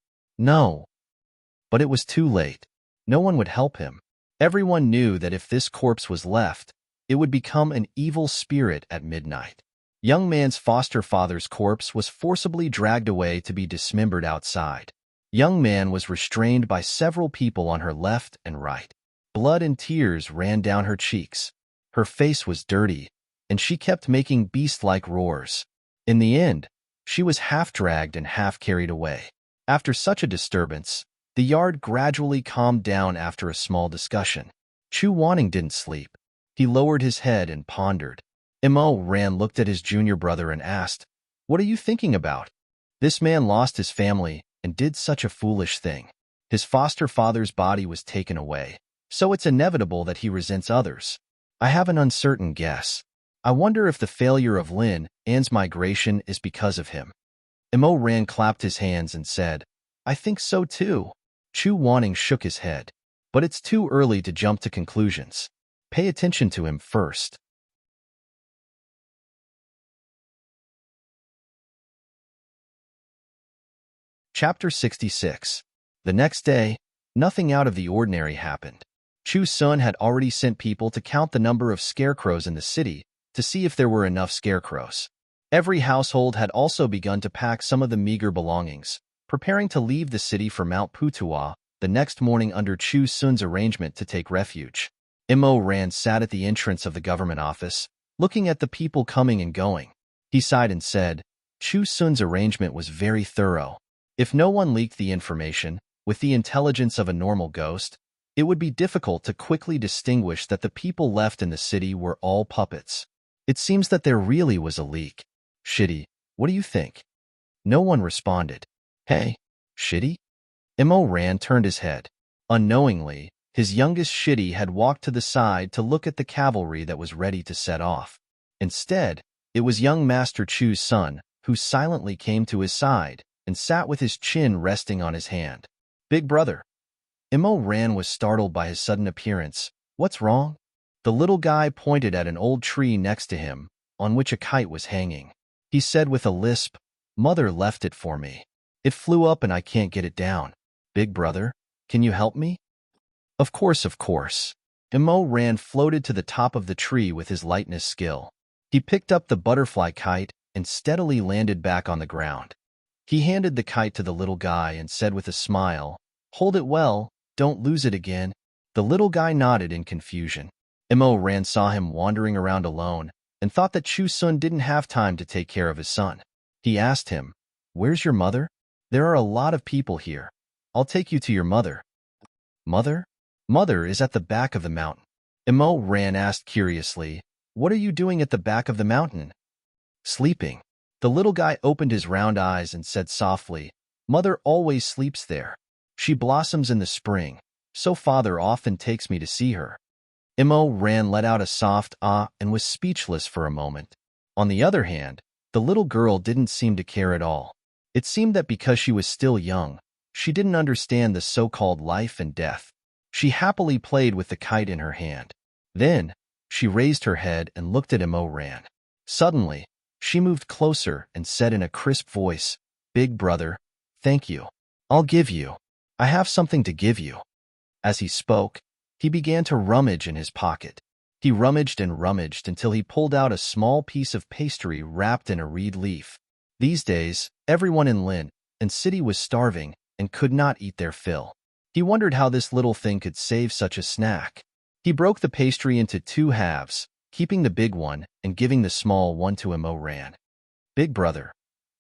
But it was too late. No one would help him. Everyone knew that if this corpse was left, it would become an evil spirit at midnight. Young man's foster father's corpse was forcibly dragged away to be dismembered outside. Young man was restrained by several people on her left and right. Blood and tears ran down her cheeks. Her face was dirty, and she kept making beast-like roars. In the end, she was half dragged and half carried away. After such a disturbance, the yard gradually calmed down after a small discussion. Chu Wanning didn't sleep. He lowered his head and pondered. Immerse looked at his junior brother and asked, "What are you thinking about? This man lost his family and did such a foolish thing. His foster father's body was taken away, so it's inevitable that he resents others. I have an uncertain guess. I wonder if the failure of Lin An's migration is because of him." Immerse clapped his hands and said, "I think so too." Chu Wanning shook his head. "But it's too early to jump to conclusions. Pay attention to him first." Chapter 66. The next day, nothing out of the ordinary happened. Chu Sun had already sent people to count the number of scarecrows in the city to see if there were enough scarecrows. Every household had also begun to pack some of the meager belongings, preparing to leave the city for Mount Putua the next morning under Chu Sun's arrangement to take refuge. Immerse sat at the entrance of the government office, looking at the people coming and going. He sighed and said, Chu Sun's arrangement was very thorough. If no one leaked the information, with the intelligence of a normal ghost, it would be difficult to quickly distinguish that the people left in the city were all puppets. It seems that there really was a leak. Shitty, what do you think? No one responded. Hey, Shitty? Immerse turned his head. Unknowingly, his youngest Shitty had walked to the side to look at the cavalry that was ready to set off. Instead, it was young Master Chu's son, who silently came to his side and sat with his chin resting on his hand. Big brother. Immerse was startled by his sudden appearance. What's wrong? The little guy pointed at an old tree next to him, on which a kite was hanging. He said with a lisp, Mother left it for me. It flew up and I can't get it down. Big brother, can you help me? Of course, of course. Immerse floated to the top of the tree with his lightness skill. He picked up the butterfly kite and steadily landed back on the ground. He handed the kite to the little guy and said with a smile, Hold it well, don't lose it again. The little guy nodded in confusion. Immerse saw him wandering around alone and thought that Chu Sun didn't have time to take care of his son. He asked him, Where's your mother? There are a lot of people here. I'll take you to your mother. Mother? Mother is at the back of the mountain. Immerse asked curiously, What are you doing at the back of the mountain? Sleeping. The little guy opened his round eyes and said softly, Mother always sleeps there. She blossoms in the spring, so father often takes me to see her. Immerse let out a soft ah and was speechless for a moment. On the other hand, the little girl didn't seem to care at all. It seemed that because she was still young, she didn't understand the so-called life and death. She happily played with the kite in her hand. Then, she raised her head and looked at Immerse. Suddenly, she moved closer and said in a crisp voice, Big brother, thank you. I'll give you. I have something to give you. As he spoke, he began to rummage in his pocket. He rummaged and rummaged until he pulled out a small piece of pastry wrapped in a reed leaf. These days, everyone in Lin and city was starving and could not eat their fill. He wondered how this little thing could save such a snack. He broke the pastry into 2 halves, keeping the big one and giving the small one to Immerse. Big brother,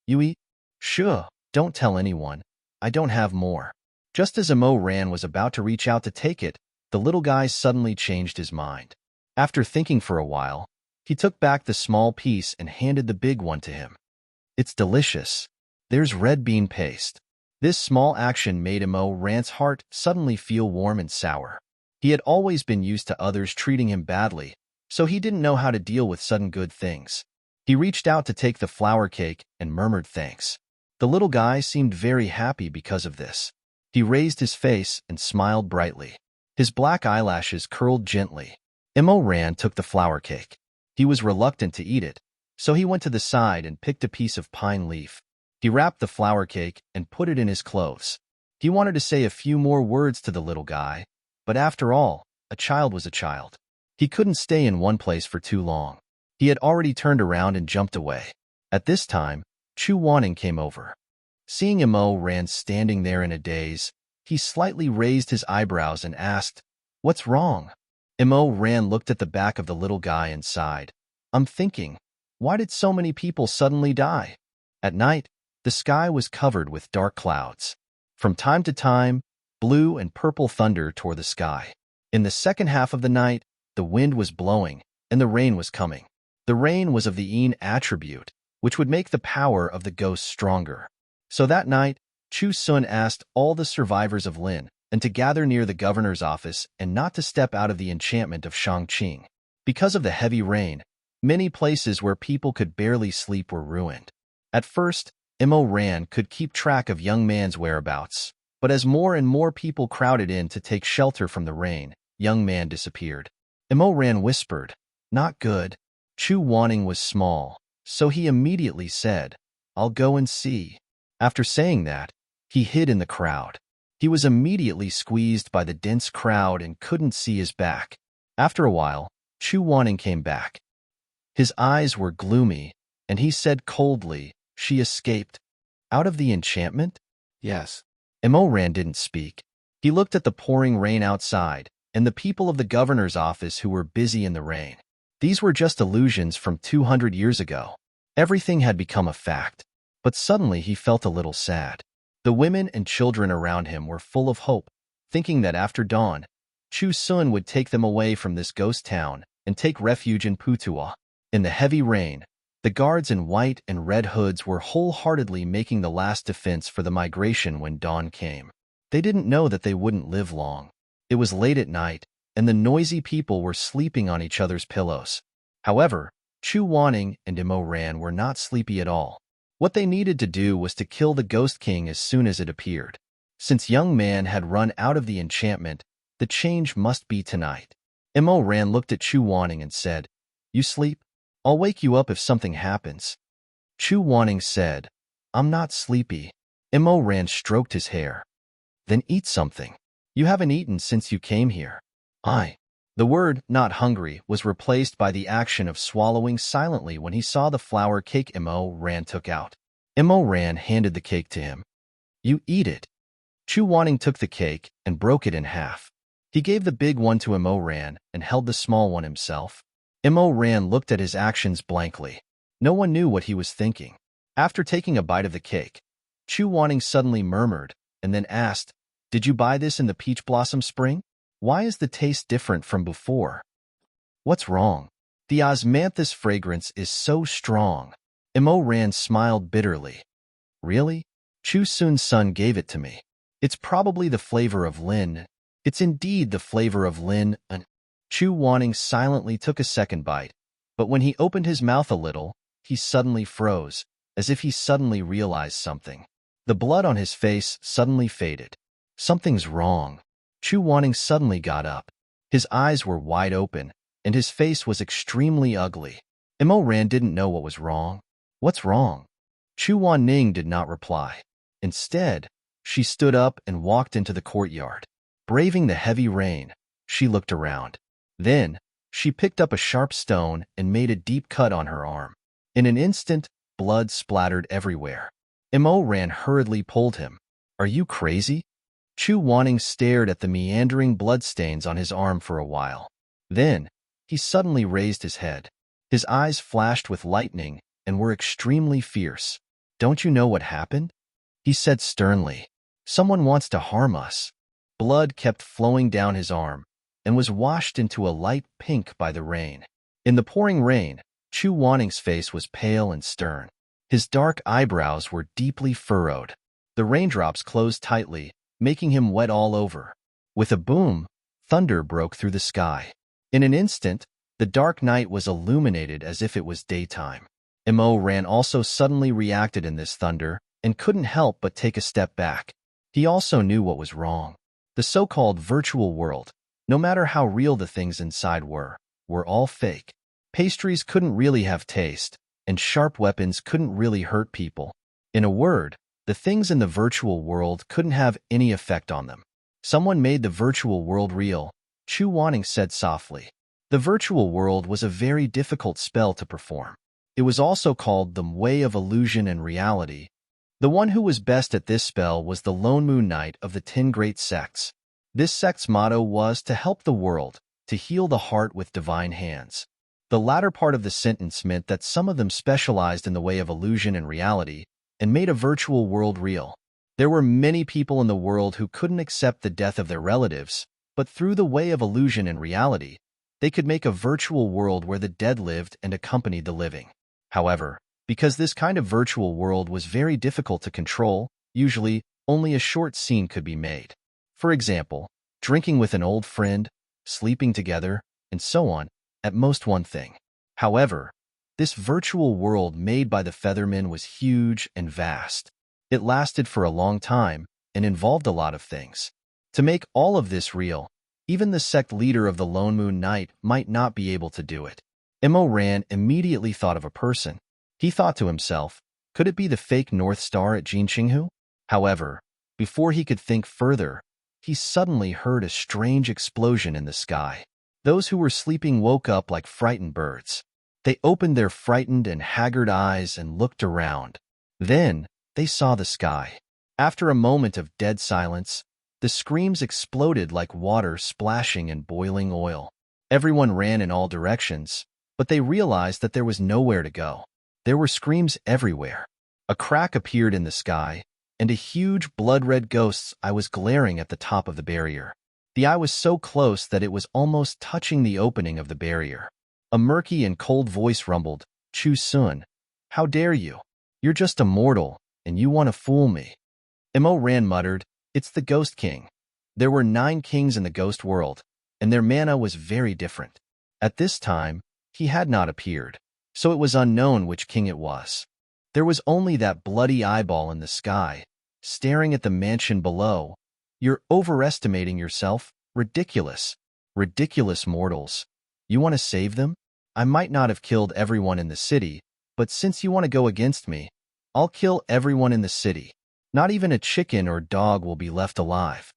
you eat? Sure, don't tell anyone. I don't have more. Just as Immerse was about to reach out to take it, the little guy suddenly changed his mind. After thinking for a while, he took back the small piece and handed the big one to him. It's delicious. There's red bean paste. This small action made Immerse's heart suddenly feel warm and sour. He had always been used to others treating him badly, so he didn't know how to deal with sudden good things. He reached out to take the flour cake and murmured thanks. The little guy seemed very happy because of this. He raised his face and smiled brightly. His black eyelashes curled gently. Immerse took the flour cake. He was reluctant to eat it, so he went to the side and picked a piece of pine leaf. He wrapped the flour cake and put it in his clothes. He wanted to say a few more words to the little guy, but after all, a child was a child. He couldn't stay in one place for too long. He had already turned around and jumped away. At this time, Chu Wanning came over. Seeing Immerse standing there in a daze, he slightly raised his eyebrows and asked, "What's wrong?" Immerse looked at the back of the little guy and sighed. "I'm thinking, why did so many people suddenly die?" At night, the sky was covered with dark clouds. From time to time, blue and purple thunder tore the sky. In the second half of the night, the wind was blowing, and the rain was coming. The rain was of the En attribute, which would make the power of the ghosts stronger. So that night, Chu Sun asked all the survivors of Lin and to gather near the governor's office and not to step out of the enchantment of Shangqing. Because of the heavy rain, many places where people could barely sleep were ruined. At first, Immerse could keep track of young man's whereabouts, but as more and more people crowded in to take shelter from the rain, young man disappeared. Immerse whispered, "Not good." Chu Wanning was small, so he immediately said, "I'll go and see." After saying that, he hid in the crowd. He was immediately squeezed by the dense crowd and couldn't see his back. After a while, Chu Wanning came back. His eyes were gloomy, and he said coldly, "She escaped." "Out of the enchantment?" Yes. Immerse didn't speak. He looked at the pouring rain outside and the people of the governor's office who were busy in the rain. These were just illusions from 200 years ago. Everything had become a fact. But suddenly he felt a little sad. The women and children around him were full of hope, thinking that after dawn, Chu Sun would take them away from this ghost town and take refuge in Putua. In the heavy rain, the guards in white and red hoods were wholeheartedly making the last defense for the migration when dawn came. They didn't know that they wouldn't live long. It was late at night, and the noisy people were sleeping on each other's pillows. However, Chu Wanning and Immerse were not sleepy at all. What they needed to do was to kill the Ghost King as soon as it appeared. Since young man had run out of the enchantment, the change must be tonight. Immerse looked at Chu Wanning and said, "You sleep? I'll wake you up if something happens." Chu Wanning said, "I'm not sleepy." Immerse stroked his hair. "Then eat something. You haven't eaten since you came here." The word, "not hungry," was replaced by the action of swallowing silently when he saw the flour cake Immerse took out. Immerse handed the cake to him. "You eat it." Chu Wanning took the cake and broke it in half. He gave the big one to Immerse and held the small one himself. Immerse looked at his actions blankly. No one knew what he was thinking. After taking a bite of the cake, Chu Wanning suddenly murmured and then asked, "Did you buy this in the Peach Blossom Spring? Why is the taste different from before?" "What's wrong? The osmanthus fragrance is so strong." Immerse smiled bitterly. "Really? Chu Sun's son gave it to me. It's probably the flavor of Lin." "It's indeed the flavor of Lin." Chu Wanning silently took a second bite, but when he opened his mouth a little, he suddenly froze, as if he suddenly realized something. The blood on his face suddenly faded. "Something's wrong." Chu Wanning suddenly got up. His eyes were wide open, and his face was extremely ugly. Immerse didn't know what was wrong. "What's wrong?" Chu Wanning did not reply. Instead, she stood up and walked into the courtyard. Braving the heavy rain, she looked around. Then, she picked up a sharp stone and made a deep cut on her arm. In an instant, blood splattered everywhere. Immerse hurriedly pulled him. "Are you crazy?" Chu Wanning stared at the meandering bloodstains on his arm for a while. Then, he suddenly raised his head. His eyes flashed with lightning and were extremely fierce. "Don't you know what happened?" he said sternly. "Someone wants to harm us." Blood kept flowing down his arm and was washed into a light pink by the rain. In the pouring rain, Chu Wanning's face was pale and stern. His dark eyebrows were deeply furrowed. The raindrops closed tightly, making him wet all over. With a boom, thunder broke through the sky. In an instant, the dark night was illuminated as if it was daytime. Immerse also suddenly reacted in this thunder and couldn't help but take a step back. He also knew what was wrong. The so-called virtual world, no matter how real the things inside were all fake. Pastries couldn't really have taste, and sharp weapons couldn't really hurt people. In a word, the things in the virtual world couldn't have any effect on them. Someone made the virtual world real, Chu Wanning said softly. The virtual world was a very difficult spell to perform. It was also called the Way of Illusion and Reality. The one who was best at this spell was the Lone Moon Knight of the 10 Great Sects. This sect's motto was to help the world, to heal the heart with divine hands. The latter part of the sentence meant that some of them specialized in the way of illusion and reality and made a virtual world real. There were many people in the world who couldn't accept the death of their relatives, but through the way of illusion and reality, they could make a virtual world where the dead lived and accompanied the living. However, because this kind of virtual world was very difficult to control, usually only a short scene could be made. For example, drinking with an old friend, sleeping together, and so on, at most one thing. However, this virtual world made by the Feathermen was huge and vast. It lasted for a long time and involved a lot of things. To make all of this real, even the sect leader of the Lone Moon Knight might not be able to do it. Mo Ran immediately thought of a person. He thought to himself, could it be the fake North Star at Jinqinghu? However, before he could think further, he suddenly heard a strange explosion in the sky. Those who were sleeping woke up like frightened birds. They opened their frightened and haggard eyes and looked around. Then, they saw the sky. After a moment of dead silence, the screams exploded like water splashing in boiling oil. Everyone ran in all directions, but they realized that there was nowhere to go. There were screams everywhere. A crack appeared in the sky, and a huge blood-red ghost's eye was glaring at the top of the barrier. The eye was so close that it was almost touching the opening of the barrier. A murky and cold voice rumbled, Chu Sun, how dare you? You're just a mortal, and you want to fool me. Mo Ran muttered, it's the Ghost King. There were 9 kings in the ghost world, and their mana was very different. At this time, he had not appeared, so it was unknown which king it was. There was only that bloody eyeball in the sky, staring at the mansion below. You're overestimating yourself. Ridiculous. Ridiculous mortals. You want to save them? I might not have killed everyone in the city, but since you want to go against me, I'll kill everyone in the city. Not even a chicken or dog will be left alive.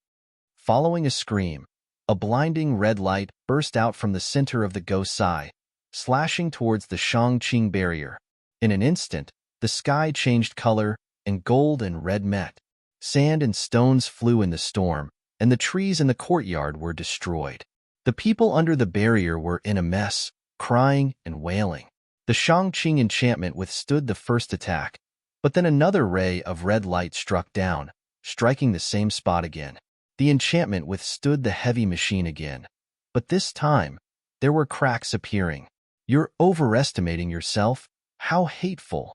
Following a scream, a blinding red light burst out from the center of the ghost's eye, slashing towards the Shangqing barrier. In an instant, the sky changed color, and gold and red met. Sand and stones flew in the storm, and the trees in the courtyard were destroyed. The people under the barrier were in a mess, crying and wailing. The Shangqing enchantment withstood the first attack, but then another ray of red light struck down, striking the same spot again. The enchantment withstood the heavy machine again, but this time, there were cracks appearing. You're overestimating yourself. How hateful.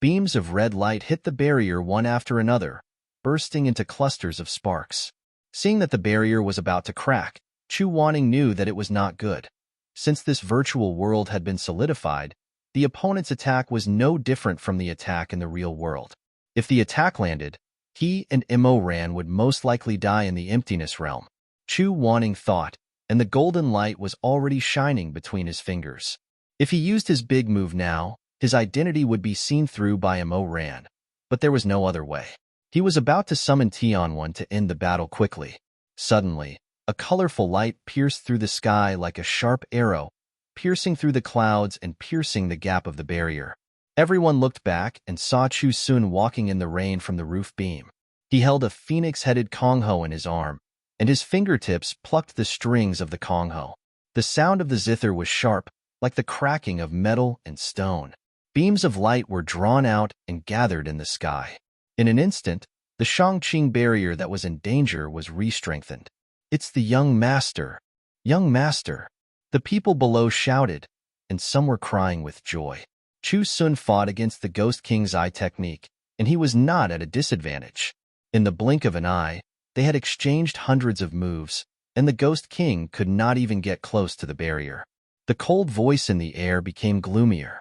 Beams of red light hit the barrier one after another, bursting into clusters of sparks. Seeing that the barrier was about to crack, Chu Wanning knew that it was not good. Since this virtual world had been solidified, the opponent's attack was no different from the attack in the real world. If the attack landed, he and Mo Ran would most likely die in the emptiness realm. Chu Wanning thought, and the golden light was already shining between his fingers. If he used his big move now, his identity would be seen through by Mo Ran, but there was no other way. He was about to summon Tianwen to end the battle quickly. Suddenly, a colorful light pierced through the sky like a sharp arrow, piercing through the clouds and piercing the gap of the barrier. Everyone looked back and saw Chu Sun walking in the rain from the roof beam. He held a phoenix-headed Kongho in his arm, and his fingertips plucked the strings of the Kongho. The sound of the zither was sharp, like the cracking of metal and stone. Beams of light were drawn out and gathered in the sky. In an instant, the Shangqing barrier that was in danger was re-strengthened. It's the young master. Young master. The people below shouted, and some were crying with joy. Chu Sun fought against the Ghost King's eye technique, and he was not at a disadvantage. In the blink of an eye, they had exchanged hundreds of moves, and the Ghost King could not even get close to the barrier. The cold voice in the air became gloomier.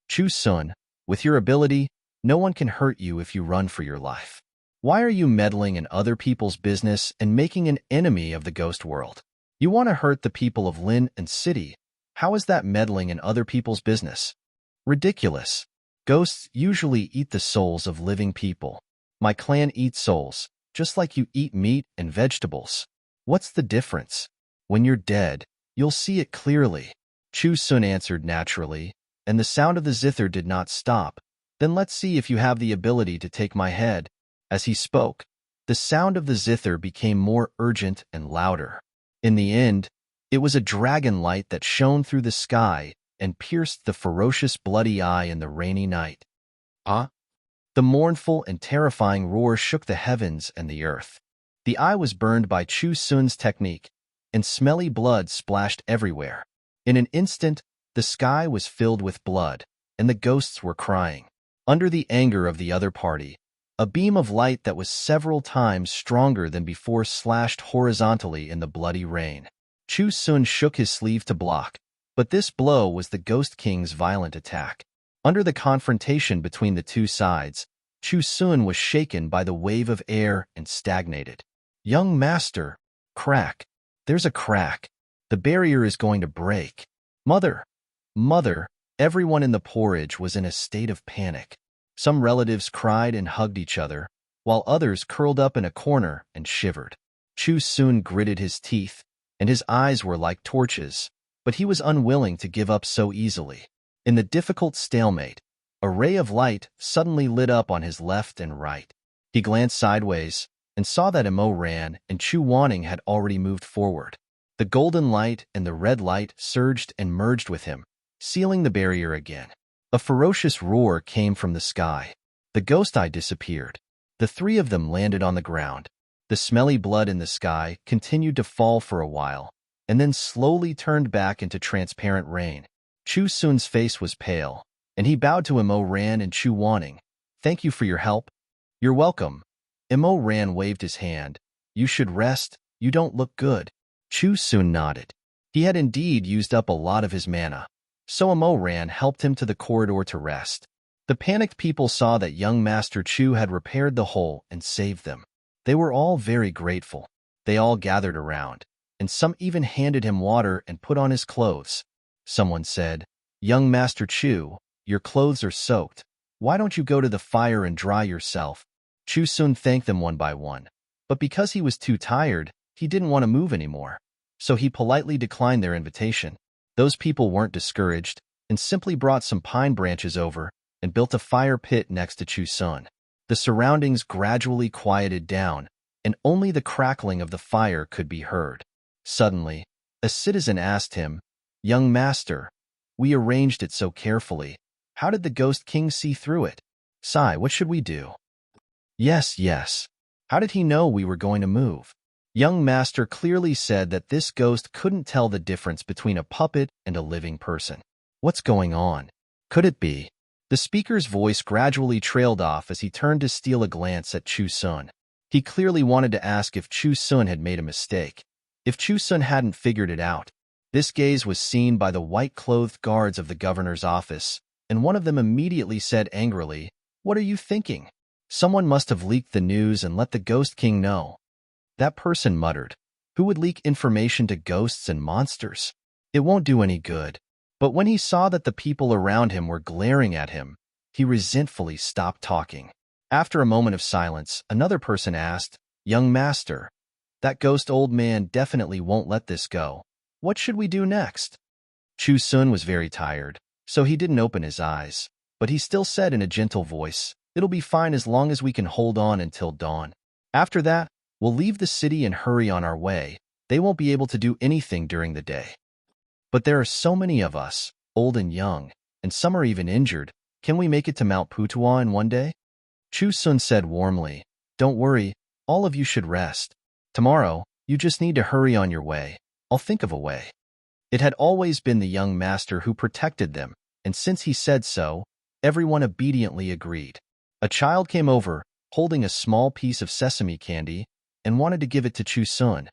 Chu Sun, with your ability, no one can hurt you if you run for your life. Why are you meddling in other people's business and making an enemy of the ghost world? You want to hurt the people of Lin and City. How is that meddling in other people's business? Ridiculous. Ghosts usually eat the souls of living people. My clan eats souls, just like you eat meat and vegetables. What's the difference? When you're dead, you'll see it clearly. Shizun answered naturally, and the sound of the zither did not stop. Then let's see if you have the ability to take my head. As he spoke, the sound of the zither became more urgent and louder. In the end, it was a dragon light that shone through the sky and pierced the ferocious bloody eye in the rainy night. Ah! The mournful and terrifying roar shook the heavens and the earth. The eye was burned by Shizun's technique, and smelly blood splashed everywhere. In an instant, the sky was filled with blood, and the ghosts were crying. Under the anger of the other party, a beam of light that was several times stronger than before slashed horizontally in the bloody rain. Shizun shook his sleeve to block, but this blow was the Ghost King's violent attack. Under the confrontation between the two sides, Shizun was shaken by the wave of air and stagnated. Young master, crack. There's a crack. The barrier is going to break. Mother! Mother! Everyone in the porridge was in a state of panic. Some relatives cried and hugged each other, while others curled up in a corner and shivered. Shizun gritted his teeth, and his eyes were like torches, but he was unwilling to give up so easily. In the difficult stalemate, a ray of light suddenly lit up on his left and right. He glanced sideways and saw that Immerse and Chu Wanning had already moved forward. The golden light and the red light surged and merged with him, sealing the barrier again. A ferocious roar came from the sky. The ghost eye disappeared. The three of them landed on the ground. The smelly blood in the sky continued to fall for a while, and then slowly turned back into transparent rain. Shizun's face was pale, and he bowed to Immerse and Chu Wanning. Thank you for your help. You're welcome. Immerse waved his hand. You should rest. You don't look good. Shizun nodded. He had indeed used up a lot of his mana, so Immerse helped him to the corridor to rest. The panicked people saw that young Master Chu had repaired the hole and saved them. They were all very grateful. They all gathered around, and some even handed him water and put on his clothes. Someone said, "Young Master Chu, your clothes are soaked. Why don't you go to the fire and dry yourself?" Shizun thanked them one by one, but because he was too tired, he didn't want to move anymore, so he politely declined their invitation. Those people weren't discouraged and simply brought some pine branches over and built a fire pit next to Shizun. The surroundings gradually quieted down, and only the crackling of the fire could be heard. Suddenly, a citizen asked him, "Young master, we arranged it so carefully. How did the Ghost King see through it? Sai, what should we do?" Yes. How did he know we were going to move? Young master clearly said that this ghost couldn't tell the difference between a puppet and a living person. What's going on? Could it be? The speaker's voice gradually trailed off as he turned to steal a glance at Shizun. He clearly wanted to ask if Shizun had made a mistake, if Shizun hadn't figured it out. This gaze was seen by the white-clothed guards of the governor's office, and one of them immediately said angrily, "What are you thinking? Someone must have leaked the news and let the Ghost King know." That person muttered, "Who would leak information to ghosts and monsters? It won't do any good." But when he saw that the people around him were glaring at him, he resentfully stopped talking. After a moment of silence, another person asked, "Young master, that ghost old man definitely won't let this go. What should we do next?" Shizun was very tired, so he didn't open his eyes, but he still said in a gentle voice, "It'll be fine as long as we can hold on until dawn. After that, we'll leave the city and hurry on our way. They won't be able to do anything during the day." "But there are so many of us, old and young, and some are even injured. Can we make it to Mount Putua in one day?" Shizun said warmly, "Don't worry, all of you should rest. Tomorrow, you just need to hurry on your way. I'll think of a way." It had always been the young master who protected them, and since he said so, everyone obediently agreed. A child came over, holding a small piece of sesame candy, and wanted to give it to Shizun.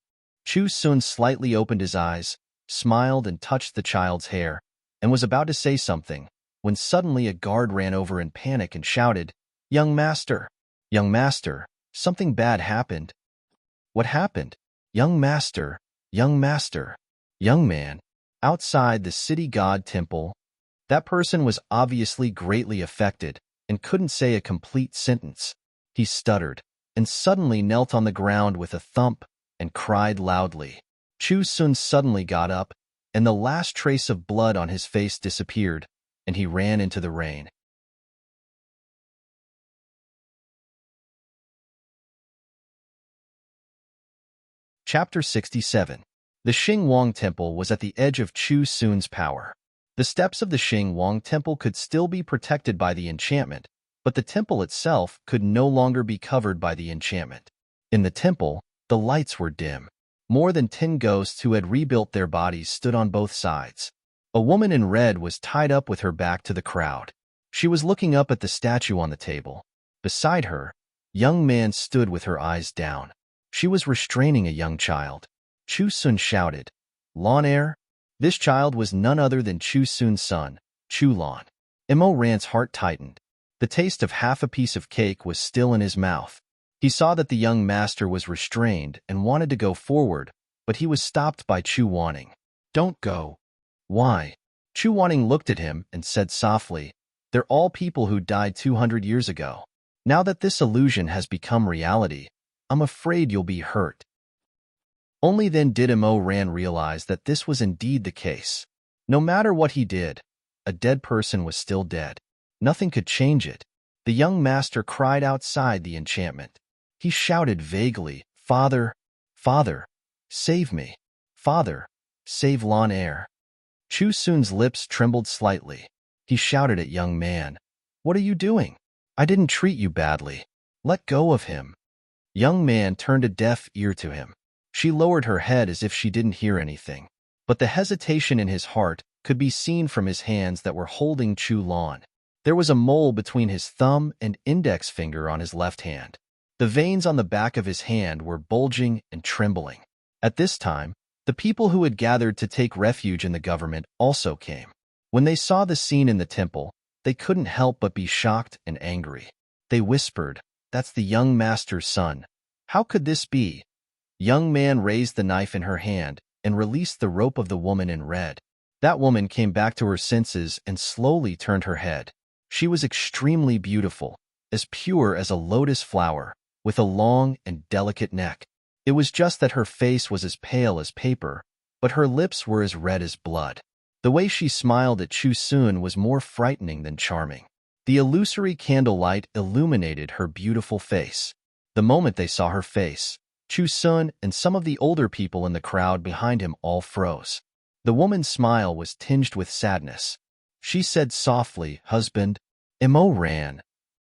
Shizun slightly opened his eyes, smiled and touched the child's hair, and was about to say something, when suddenly a guard ran over in panic and shouted, Young master, something bad happened." "What happened?" Young master, young man." Outside the city god temple, that person was obviously greatly affected and couldn't say a complete sentence. He stuttered and suddenly knelt on the ground with a thump and cried loudly. Chu Sun suddenly got up, and the last trace of blood on his face disappeared, and he ran into the rain. Chapter 67. The Xing Wang Temple was at the edge of Chu Sun's power. The steps of the Xing Wang Temple could still be protected by the enchantment, but the temple itself could no longer be covered by the enchantment. In the temple, the lights were dim. More than 10 ghosts who had rebuilt their bodies stood on both sides. A woman in red was tied up with her back to the crowd. She was looking up at the statue on the table. Beside her, a young man stood with her eyes down. She was restraining a young child. Chu Sun shouted, "Lan heir?" This child was none other than Chu Sun's son, Chu Lan. Mo Ran's heart tightened. The taste of half a piece of cake was still in his mouth. He saw that the young master was restrained and wanted to go forward, but he was stopped by Chu Wanning. "Don't go." "Why?" Chu Wanning looked at him and said softly, "They're all people who died 200 years ago. Now that this illusion has become reality, I'm afraid you'll be hurt." Only then did Mo Ran realize that this was indeed the case. No matter what he did, a dead person was still dead. Nothing could change it. The young master cried outside the enchantment. He shouted vaguely, "Father, Father, save me. Father, save Lan heir." Chu Sun's lips trembled slightly. He shouted at young man, "What are you doing? I didn't treat you badly. Let go of him." Young man turned a deaf ear to him. She lowered her head as if she didn't hear anything. But the hesitation in his heart could be seen from his hands that were holding Chu Lan. There was a mole between his thumb and index finger on his left hand. The veins on the back of his hand were bulging and trembling. At this time, the people who had gathered to take refuge in the government also came. When they saw the scene in the temple, they couldn't help but be shocked and angry. They whispered, "That's the young master's son. How could this be?" Young man raised the knife in her hand and released the rope of the woman in red. That woman came back to her senses and slowly turned her head. She was extremely beautiful, as pure as a lotus flower, with a long and delicate neck. It was just that her face was as pale as paper, but her lips were as red as blood. The way she smiled at Chu Sun was more frightening than charming. The illusory candlelight illuminated her beautiful face. The moment they saw her face, Chu Sun and some of the older people in the crowd behind him all froze. The woman's smile was tinged with sadness. She said softly, "Husband." Mo Ran.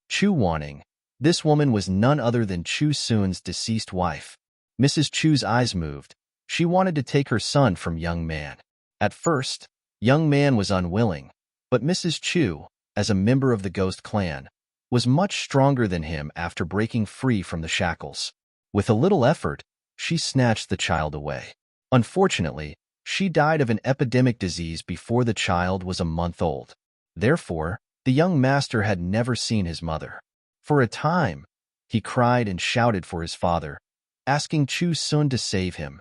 Chu Wanning. This woman was none other than Chu Sun's deceased wife. Mrs. Chu's eyes moved. She wanted to take her son from young man. At first, young man was unwilling, but Mrs. Chu, as a member of the ghost clan, was much stronger than him after breaking free from the shackles. With a little effort, she snatched the child away. Unfortunately, she died of an epidemic disease before the child was a month old. Therefore, the young master had never seen his mother. For a time, he cried and shouted for his father, asking Chu Sun to save him.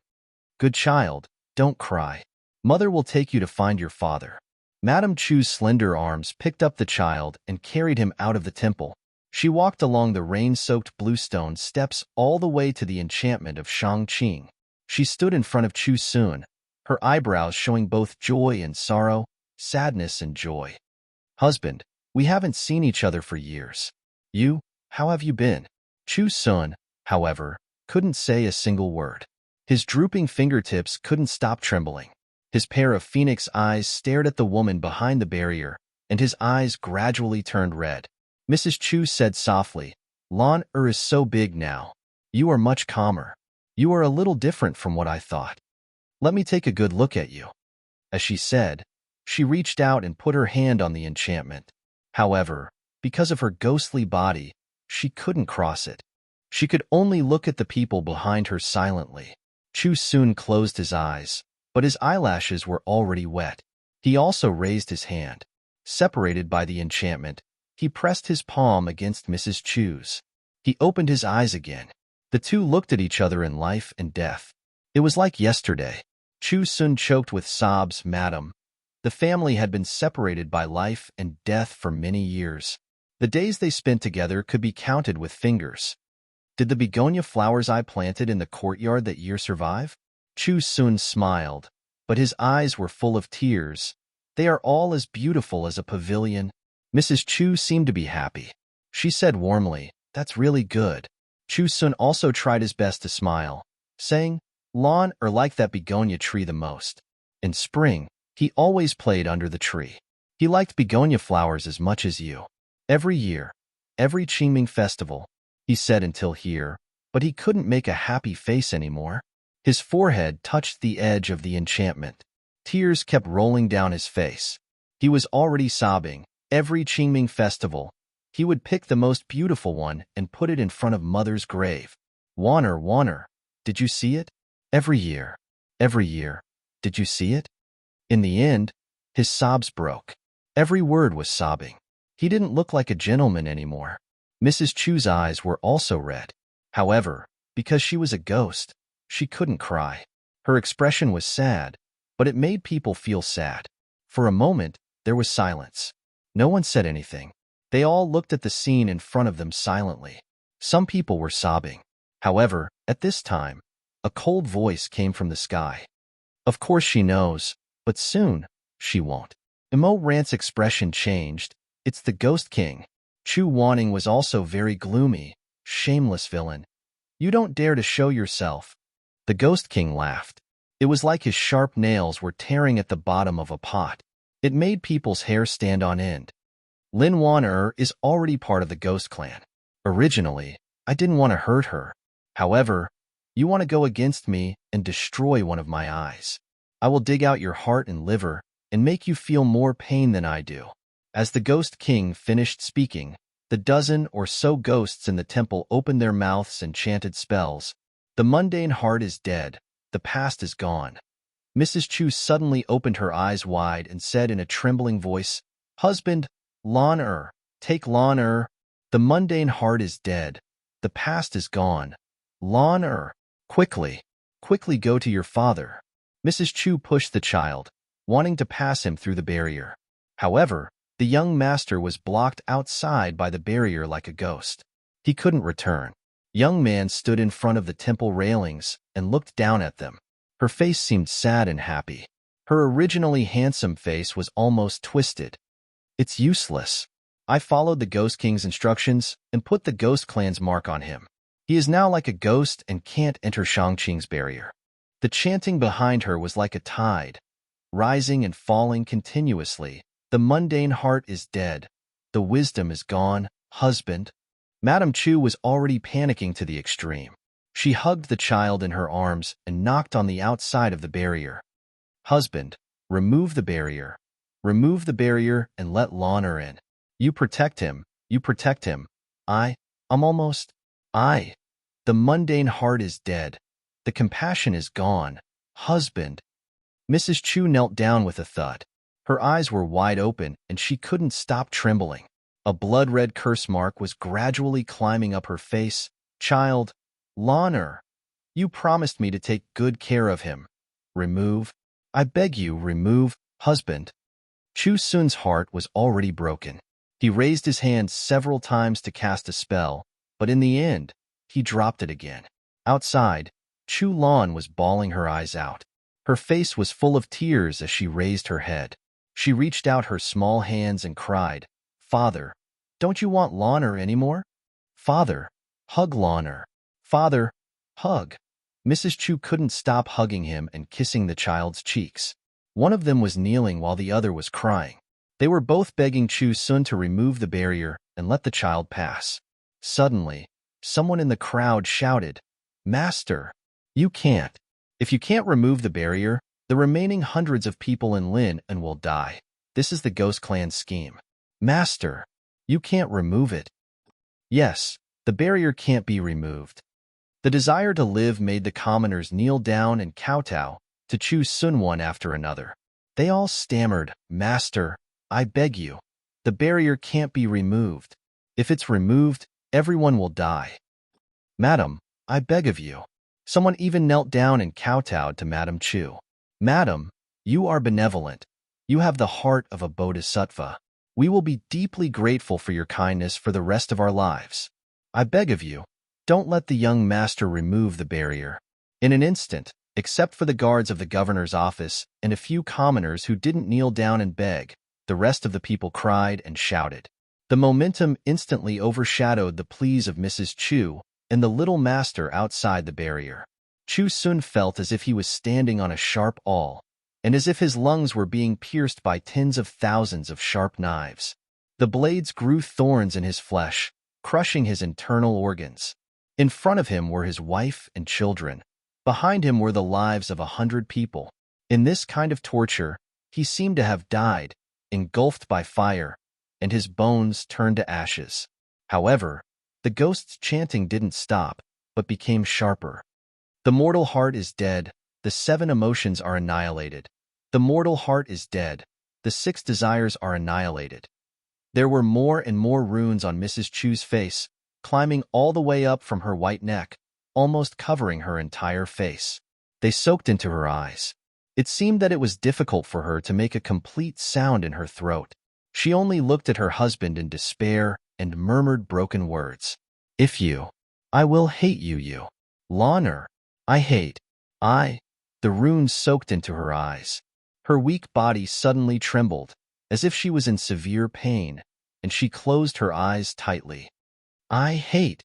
"Good child, don't cry. Mother will take you to find your father." Madame Chu's slender arms picked up the child and carried him out of the temple. She walked along the rain-soaked bluestone steps all the way to the enchantment of Shangqing. She stood in front of Chu Sun, her eyebrows showing both joy and sorrow, sadness and joy. "Husband, we haven't seen each other for years. How have you been?" Chu Sun, however, couldn't say a single word. His drooping fingertips couldn't stop trembling. His pair of phoenix eyes stared at the woman behind the barrier, and his eyes gradually turned red. Mrs. Chu said softly, "Lan heir is so big now. You are much calmer. You are a little different from what I thought. Let me take a good look at you." As she said, she reached out and put her hand on the enchantment. However, because of her ghostly body, she couldn't cross it. She could only look at the people behind her silently. Chu Sun closed his eyes, but his eyelashes were already wet. He also raised his hand. Separated by the enchantment, he pressed his palm against Mrs. Chu's. He opened his eyes again. The two looked at each other in life and death. It was like yesterday. Chu Sun choked with sobs. "Madam, the family had been separated by life and death for many years. The days they spent together could be counted with fingers. Did the begonia flowers I planted in the courtyard that year survive? Chu Sun smiled, but his eyes were full of tears. They are all as beautiful as a pavilion. Mrs. Chu seemed to be happy. She said warmly, "That's really good." Chu Sun also tried his best to smile, saying, "Lawn or like that begonia tree the most." In spring, he always played under the tree. He liked begonia flowers as much as you. Every year, every Qingming festival, he said until here, but he couldn't make a happy face anymore. His forehead touched the edge of the enchantment. Tears kept rolling down his face. He was already sobbing. Every Qingming festival, he would pick the most beautiful one and put it in front of Mother's grave. Wanner, did you see it? Every year, did you see it? In the end, his sobs broke. Every word was sobbing. He didn't look like a gentleman anymore. Mrs. Chu's eyes were also red. However, because she was a ghost, she couldn't cry. Her expression was sad, but it made people feel sad. For a moment, there was silence. No one said anything. They all looked at the scene in front of them silently. Some people were sobbing. However, at this time, a cold voice came from the sky. Of course she knows, but soon, she won't. Imo Rant's expression changed. It's the Ghost King. Chu Wanning was also very gloomy. Shameless villain. You don't dare to show yourself. The Ghost King laughed. It was like his sharp nails were tearing at the bottom of a pot. It made people's hair stand on end. Lin Wan is already part of the Ghost Clan. Originally, I didn't want to hurt her. However, you want to go against me and destroy one of my eyes. I will dig out your heart and liver and make you feel more pain than I do. As the Ghost King finished speaking, the dozen or so ghosts in the temple opened their mouths and chanted spells. The mundane heart is dead. The past is gone. Mrs. Chu suddenly opened her eyes wide and said in a trembling voice, "Husband, Lan take Lan The mundane heart is dead. The past is gone. Lan quickly go to your father." Mrs. Chu pushed the child, wanting to pass him through the barrier. However, the young master was blocked outside by the barrier like a ghost. He couldn't return. Young man stood in front of the temple railings and looked down at them. Her face seemed sad and happy. Her originally handsome face was almost twisted. It's useless. I followed the Ghost King's instructions and put the Ghost Clan's mark on him. He is now like a ghost and can't enter Shangqing's barrier. The chanting behind her was like a tide, rising and falling continuously. The mundane heart is dead. The wisdom is gone. Husband. Madame Chu was already panicking to the extreme. She hugged the child in her arms and knocked on the outside of the barrier. Husband, remove the barrier. Remove the barrier and let Lawner in. You protect him. I'm almost. The mundane heart is dead. The compassion is gone. Husband. Mrs. Chu knelt down with a thud. Her eyes were wide open and she couldn't stop trembling. A blood-red curse mark was gradually climbing up her face. Child, Lawner, you promised me to take good care of him. Remove. I beg you, remove. Husband. Chu Sun's heart was already broken. He raised his hand several times to cast a spell, but in the end, he dropped it again. Outside, Chu Lan was bawling her eyes out. Her face was full of tears as she raised her head. She reached out her small hands and cried, "Father, don't you want Lawner anymore? Father, hug Lawner. Father, hug." Mrs. Chu couldn't stop hugging him and kissing the child's cheeks. One of them was kneeling while the other was crying. They were both begging Chu Sun to remove the barrier and let the child pass. Suddenly, someone in the crowd shouted, "Master, you can't. If you can't remove the barrier, the remaining hundreds of people in Lin and will die. This is the Ghost Clan's scheme. Master, you can't remove it." Yes, the barrier can't be removed. The desire to live made the commoners kneel down and kowtow to Chu Sun one after another. They all stammered, "Master, I beg you. The barrier can't be removed. If it's removed, everyone will die. Madam, I beg of you." Someone even knelt down and kowtowed to Madame Chu. "Madam, you are benevolent. You have the heart of a bodhisattva. We will be deeply grateful for your kindness for the rest of our lives. I beg of you, don't let the young master remove the barrier." In an instant, Except for the guards of the governor's office and a few commoners who didn't kneel down and beg, the rest of the people cried and shouted. The momentum instantly overshadowed the pleas of Mrs. Chu and the little master outside the barrier. Chu Sun felt as if he was standing on a sharp awl, and as if his lungs were being pierced by tens of thousands of sharp knives. The blades grew thorns in his flesh, crushing his internal organs. In front of him were his wife and children. Behind him were the lives of 100 people. In this kind of torture, he seemed to have died, engulfed by fire, and his bones turned to ashes. However, the ghost's chanting didn't stop, but became sharper. The mortal heart is dead, the 7 emotions are annihilated. The mortal heart is dead, the 6 desires are annihilated. There were more and more runes on Mrs. Chu's face, climbing all the way up from her white neck, almost covering her entire face. They soaked into her eyes. It seemed that it was difficult for her to make a complete sound in her throat. She only looked at her husband in despair and murmured broken words. If you, I will hate you, you. Loner, I hate, I. The runes soaked into her eyes. Her weak body suddenly trembled, as if she was in severe pain, and she closed her eyes tightly. I hate.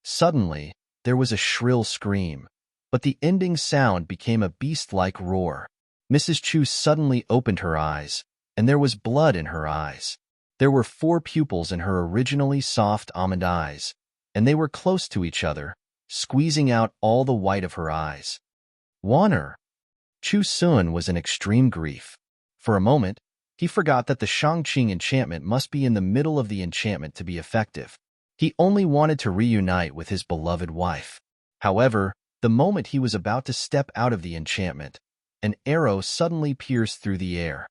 Suddenly, there was a shrill scream, but the ending sound became a beast-like roar. Mrs. Chu suddenly opened her eyes, and there was blood in her eyes. There were 4 pupils in her originally soft almond eyes, and they were close to each other, squeezing out all the white of her eyes. Warner! Chu Sun was in extreme grief. For a moment, he forgot that the Shangqing enchantment must be in the middle of the enchantment to be effective. He only wanted to reunite with his beloved wife. However, the moment he was about to step out of the enchantment, an arrow suddenly pierced through the air.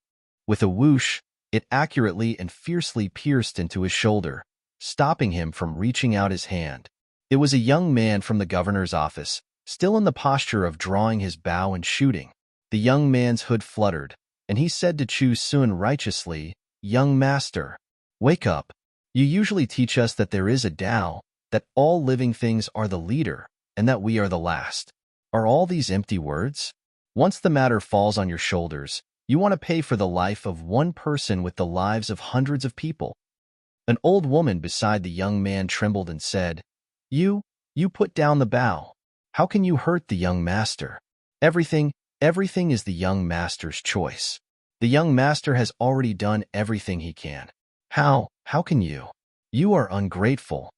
With a whoosh, it accurately and fiercely pierced into his shoulder, stopping him from reaching out his hand. It was a young man from the governor's office, still in the posture of drawing his bow and shooting. The young man's hood fluttered, and he said to Chu Sun righteously, "Young master, wake up. You usually teach us that there is a Tao, that all living things are the leader, and that we are the last. Are all these empty words? Once the matter falls on your shoulders, you want to pay for the life of one person with the lives of hundreds of people." An old woman beside the young man trembled and said, You put down the bow. How can you hurt the young master? Everything is the young master's choice. The young master has already done everything he can. How can you? You are ungrateful.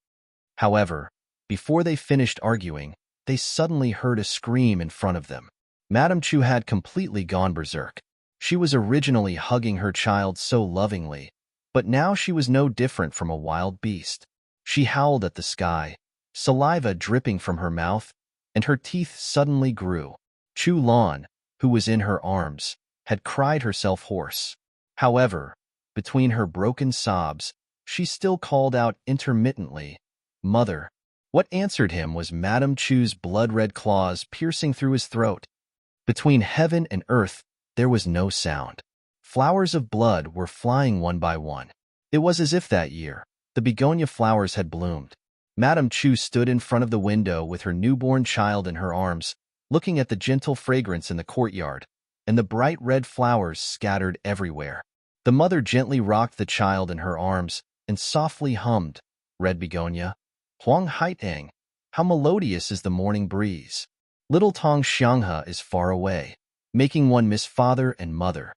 However, before they finished arguing, they suddenly heard a scream in front of them. Madame Chu had completely gone berserk. She was originally hugging her child so lovingly, but now she was no different from a wild beast. She howled at the sky, saliva dripping from her mouth, and her teeth suddenly grew. Chu Lan, who was in her arms, had cried herself hoarse. However, between her broken sobs, she still called out intermittently, "Mother." What answered him was Madame Chu's blood-red claws piercing through his throat. Between heaven and earth, there was no sound. Flowers of blood were flying one by one. It was as if that year, the begonia flowers had bloomed. Madame Chu stood in front of the window with her newborn child in her arms, looking at the gentle fragrance in the courtyard, and the bright red flowers scattered everywhere. The mother gently rocked the child in her arms and softly hummed, "Red begonia, Huang Haitang, how melodious is the morning breeze. Little Tong Xianghe is far away, making one miss father and mother."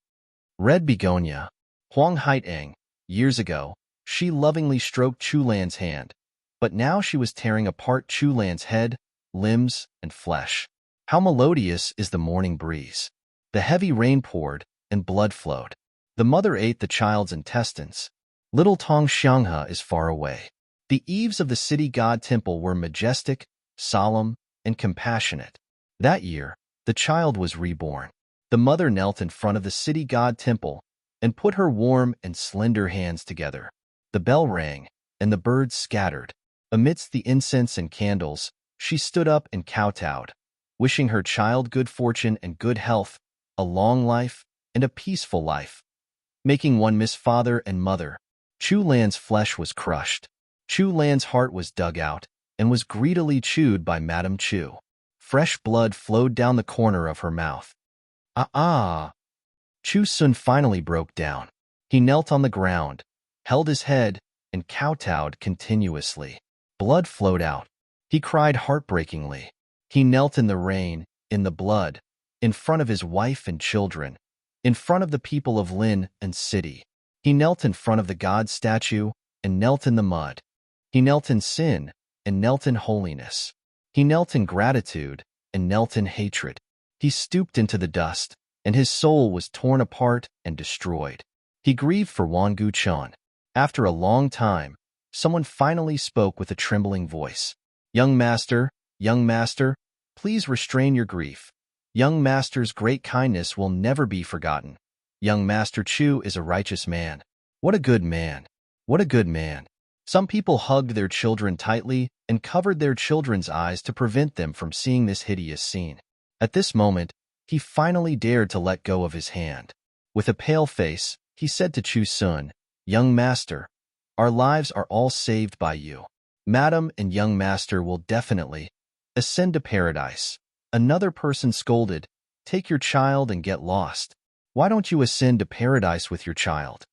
Red begonia, Huang Haitang. Years ago, she lovingly stroked Chu Lan's hand, but now she was tearing apart Chu Lan's head, limbs, and flesh. How melodious is the morning breeze. The heavy rain poured, and blood flowed. The mother ate the child's intestines. Little Tong Xianghe is far away. The eaves of the city god temple were majestic, solemn, and compassionate. That year, the child was reborn. The mother knelt in front of the city god temple and put her warm and slender hands together. The bell rang, and the birds scattered. Amidst the incense and candles, she stood up and kowtowed, wishing her child good fortune and good health, a long life, and a peaceful life, making one miss father and mother. Chu Lan's flesh was crushed. Chu Lan's heart was dug out and was greedily chewed by Madame Chu. Fresh blood flowed down the corner of her mouth. Ah! Shizun finally broke down. He knelt on the ground, held his head, and kowtowed continuously. Blood flowed out. He cried heartbreakingly. He knelt in the rain, in the blood, in front of his wife and children, in front of the people of Lin and city. He knelt in front of the god statue and knelt in the mud. He knelt in sin and knelt in holiness. He knelt in gratitude and knelt in hatred. He stooped into the dust, and his soul was torn apart and destroyed. He grieved for Wangu Chan. After a long time, someone finally spoke with a trembling voice. Young master, please restrain your grief. Young master's great kindness will never be forgotten. Young Master Chu is a righteous man. What a good man. What a good man. Some people hugged their children tightly and covered their children's eyes to prevent them from seeing this hideous scene. At this moment, he finally dared to let go of his hand. With a pale face, he said to Shizun, Young master, our lives are all saved by you. Madam and young master will definitely ascend to paradise. Another person scolded, Take your child and get lost. Why don't you ascend to paradise with your child?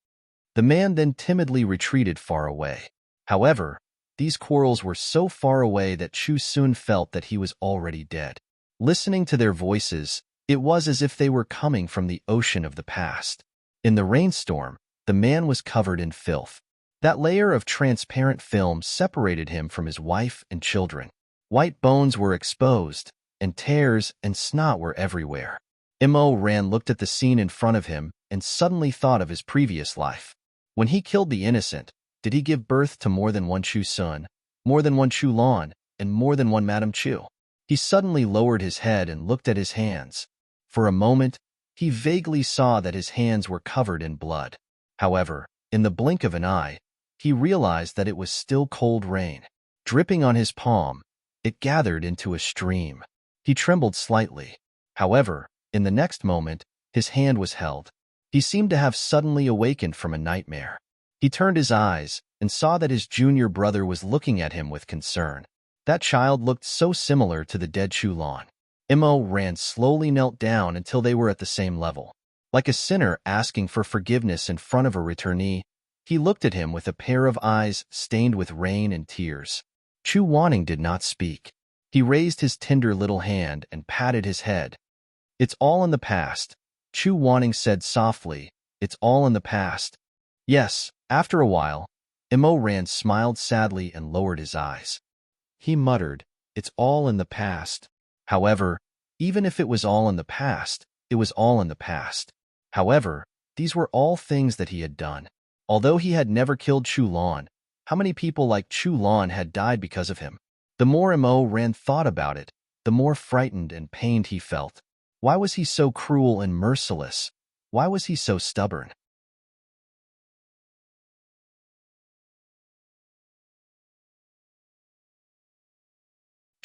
The man then timidly retreated far away. However, these quarrels were so far away that Shizun felt that he was already dead. Listening to their voices, it was as if they were coming from the ocean of the past. In the rainstorm, the man was covered in filth. That layer of transparent film separated him from his wife and children. White bones were exposed, and tears and snot were everywhere. Immerse looked at the scene in front of him and suddenly thought of his previous life. When he killed the innocent, did he give birth to more than one Shizun, more than one Chulan, and more than one Madame Chu? He suddenly lowered his head and looked at his hands. For a moment, he vaguely saw that his hands were covered in blood. However, in the blink of an eye, he realized that it was still cold rain. Dripping on his palm, it gathered into a stream. He trembled slightly. However, in the next moment, his hand was held. He seemed to have suddenly awakened from a nightmare. He turned his eyes and saw that his junior brother was looking at him with concern. That child looked so similar to the dead Chulan. Immerse slowly knelt down until they were at the same level. Like a sinner asking for forgiveness in front of a returnee, he looked at him with a pair of eyes stained with rain and tears. Chu Wanning did not speak. He raised his tender little hand and patted his head. It's all in the past, Chu Wanning said softly. It's all in the past. Yes, after a while, Immerse smiled sadly and lowered his eyes. He muttered, It's all in the past. However, even if it was all in the past, it was all in the past. However, these were all things that he had done. Although he had never killed Chulan, how many people like Chulan had died because of him? The more Immerse thought about it, the more frightened and pained he felt. Why was he so cruel and merciless? Why was he so stubborn?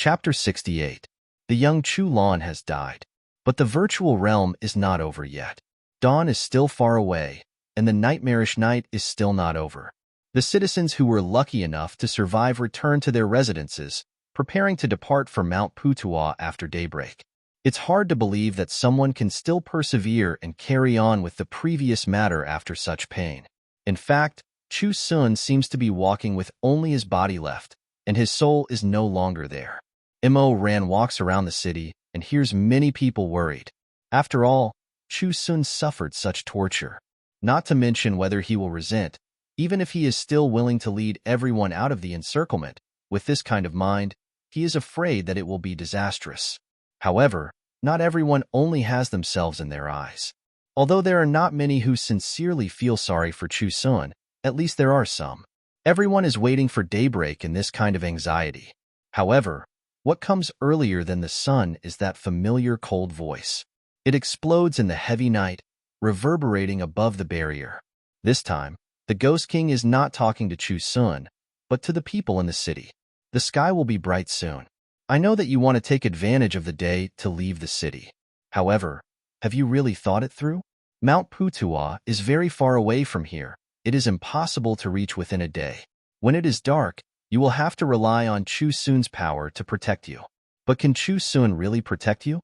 Chapter 68. The young Chulan has died. But the virtual realm is not over yet. Dawn is still far away, and the nightmarish night is still not over. The citizens who were lucky enough to survive return to their residences, preparing to depart for Mount Putua after daybreak. It's hard to believe that someone can still persevere and carry on with the previous matter after such pain. In fact, Shizun seems to be walking with only his body left, and his soul is no longer there. Immerse walks around the city and hears many people worried. After all, Shizun suffered such torture. Not to mention whether he will resent, even if he is still willing to lead everyone out of the encirclement. With this kind of mind, he is afraid that it will be disastrous. However, not everyone only has themselves in their eyes. Although there are not many who sincerely feel sorry for Shizun, at least there are some. Everyone is waiting for daybreak in this kind of anxiety. However, what comes earlier than the sun is that familiar cold voice. It explodes in the heavy night, reverberating above the barrier. This time, the Ghost King is not talking to Shizun, but to the people in the city. The sky will be bright soon. I know that you want to take advantage of the day to leave the city. However, have you really thought it through? Mount Putua is very far away from here. It is impossible to reach within a day. When it is dark, you will have to rely on Shizun's power to protect you. But can Shizun really protect you?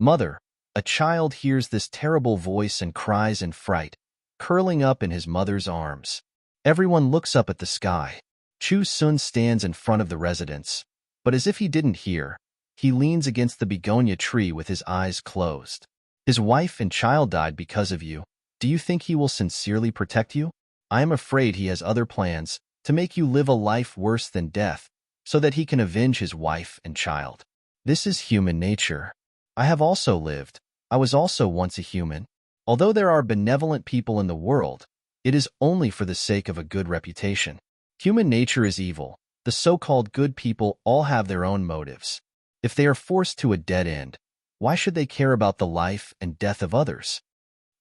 Mother, a child hears this terrible voice and cries in fright, curling up in his mother's arms. Everyone looks up at the sky. Shizun stands in front of the residence, but as if he didn't hear, he leans against the begonia tree with his eyes closed. His wife and child died because of you. Do you think he will sincerely protect you? I am afraid he has other plans to make you live a life worse than death, so that he can avenge his wife and child. This is human nature. I have also lived. I was also once a human. Although there are benevolent people in the world, it is only for the sake of a good reputation. Human nature is evil. The so-called good people all have their own motives. If they are forced to a dead end, why should they care about the life and death of others?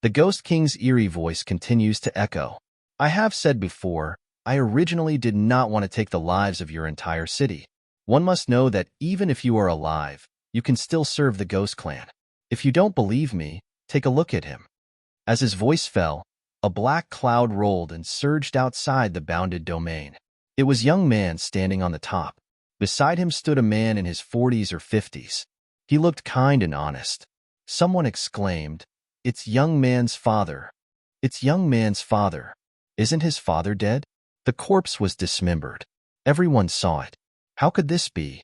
The Ghost King's eerie voice continues to echo. I have said before, I originally did not want to take the lives of your entire city. One must know that even if you are alive, you can still serve the Ghost Clan. If you don't believe me, take a look at him. As his voice fell, a black cloud rolled and surged outside the bounded domain. It was a young man standing on the top. Beside him stood a man in his 40s or 50s. He looked kind and honest. Someone exclaimed, "It's young man's father. It's young man's father. Isn't his father dead?" The corpse was dismembered. Everyone saw it. How could this be?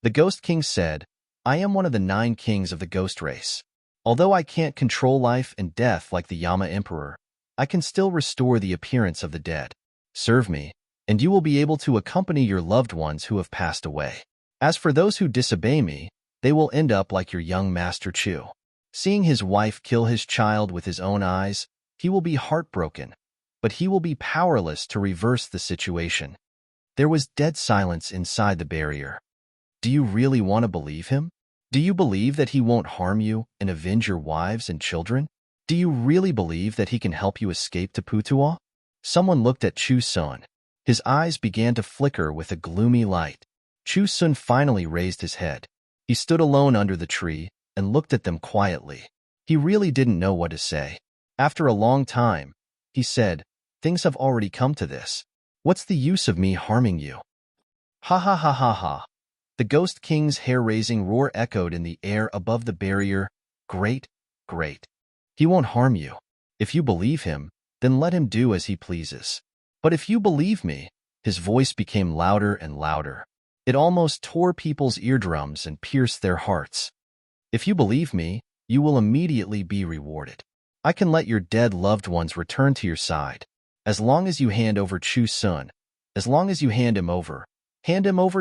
The Ghost King said, I am one of the 9 kings of the ghost race. Although I can't control life and death like the Yama Emperor, I can still restore the appearance of the dead. Serve me, and you will be able to accompany your loved ones who have passed away. As for those who disobey me, they will end up like your young master Chu. Seeing his wife kill his child with his own eyes, he will be heartbroken, but he will be powerless to reverse the situation. There was dead silence inside the barrier. Do you really want to believe him? Do you believe that he won't harm you and avenge your wives and children? Do you really believe that he can help you escape to Putuo? Someone looked at Shizun. His eyes began to flicker with a gloomy light. Shizun finally raised his head. He stood alone under the tree and looked at them quietly. He really didn't know what to say. After a long time, he said, Things have already come to this. What's the use of me harming you? Ha ha ha ha ha. The Ghost King's hair-raising roar echoed in the air above the barrier. Great, great. He won't harm you. If you believe him, then let him do as he pleases. But if you believe me, his voice became louder and louder. It almost tore people's eardrums and pierced their hearts. If you believe me, you will immediately be rewarded. I can let your dead loved ones return to your side. As long as you hand over Shizun, as long as you hand him over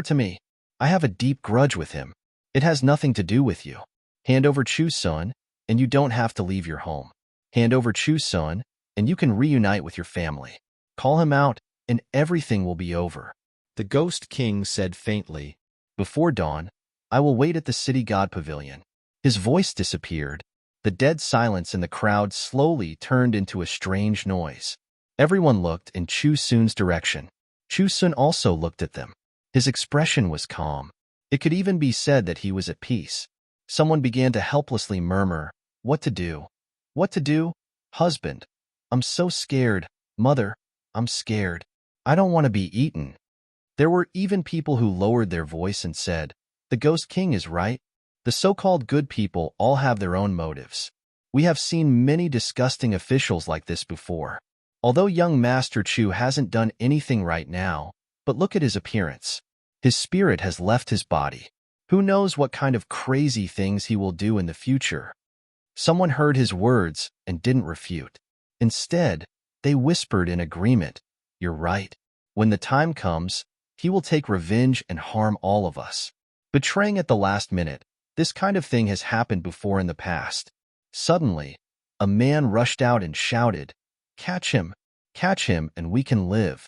to me. I have a deep grudge with him. It has nothing to do with you. Hand over Shizun, and you don't have to leave your home. Hand over Shizun, and you can reunite with your family. Call him out, and everything will be over. The Ghost King said faintly, Before dawn, I will wait at the city god pavilion. His voice disappeared. The dead silence in the crowd slowly turned into a strange noise. Everyone looked in Shizun's direction. Shizun also looked at them. His expression was calm. It could even be said that he was at peace. Someone began to helplessly murmur, What to do? What to do? Husband, I'm so scared. Mother, I'm scared. I don't want to be eaten. There were even people who lowered their voice and said, The Ghost King is right. The so-called good people all have their own motives. We have seen many disgusting officials like this before. Although young Master Chu hasn't done anything right now, but look at his appearance. His spirit has left his body. Who knows what kind of crazy things he will do in the future? Someone heard his words and didn't refute. Instead, they whispered in agreement, You're right. When the time comes, he will take revenge and harm all of us. Betraying at the last minute, this kind of thing has happened before in the past. Suddenly, a man rushed out and shouted, Catch him, and we can live.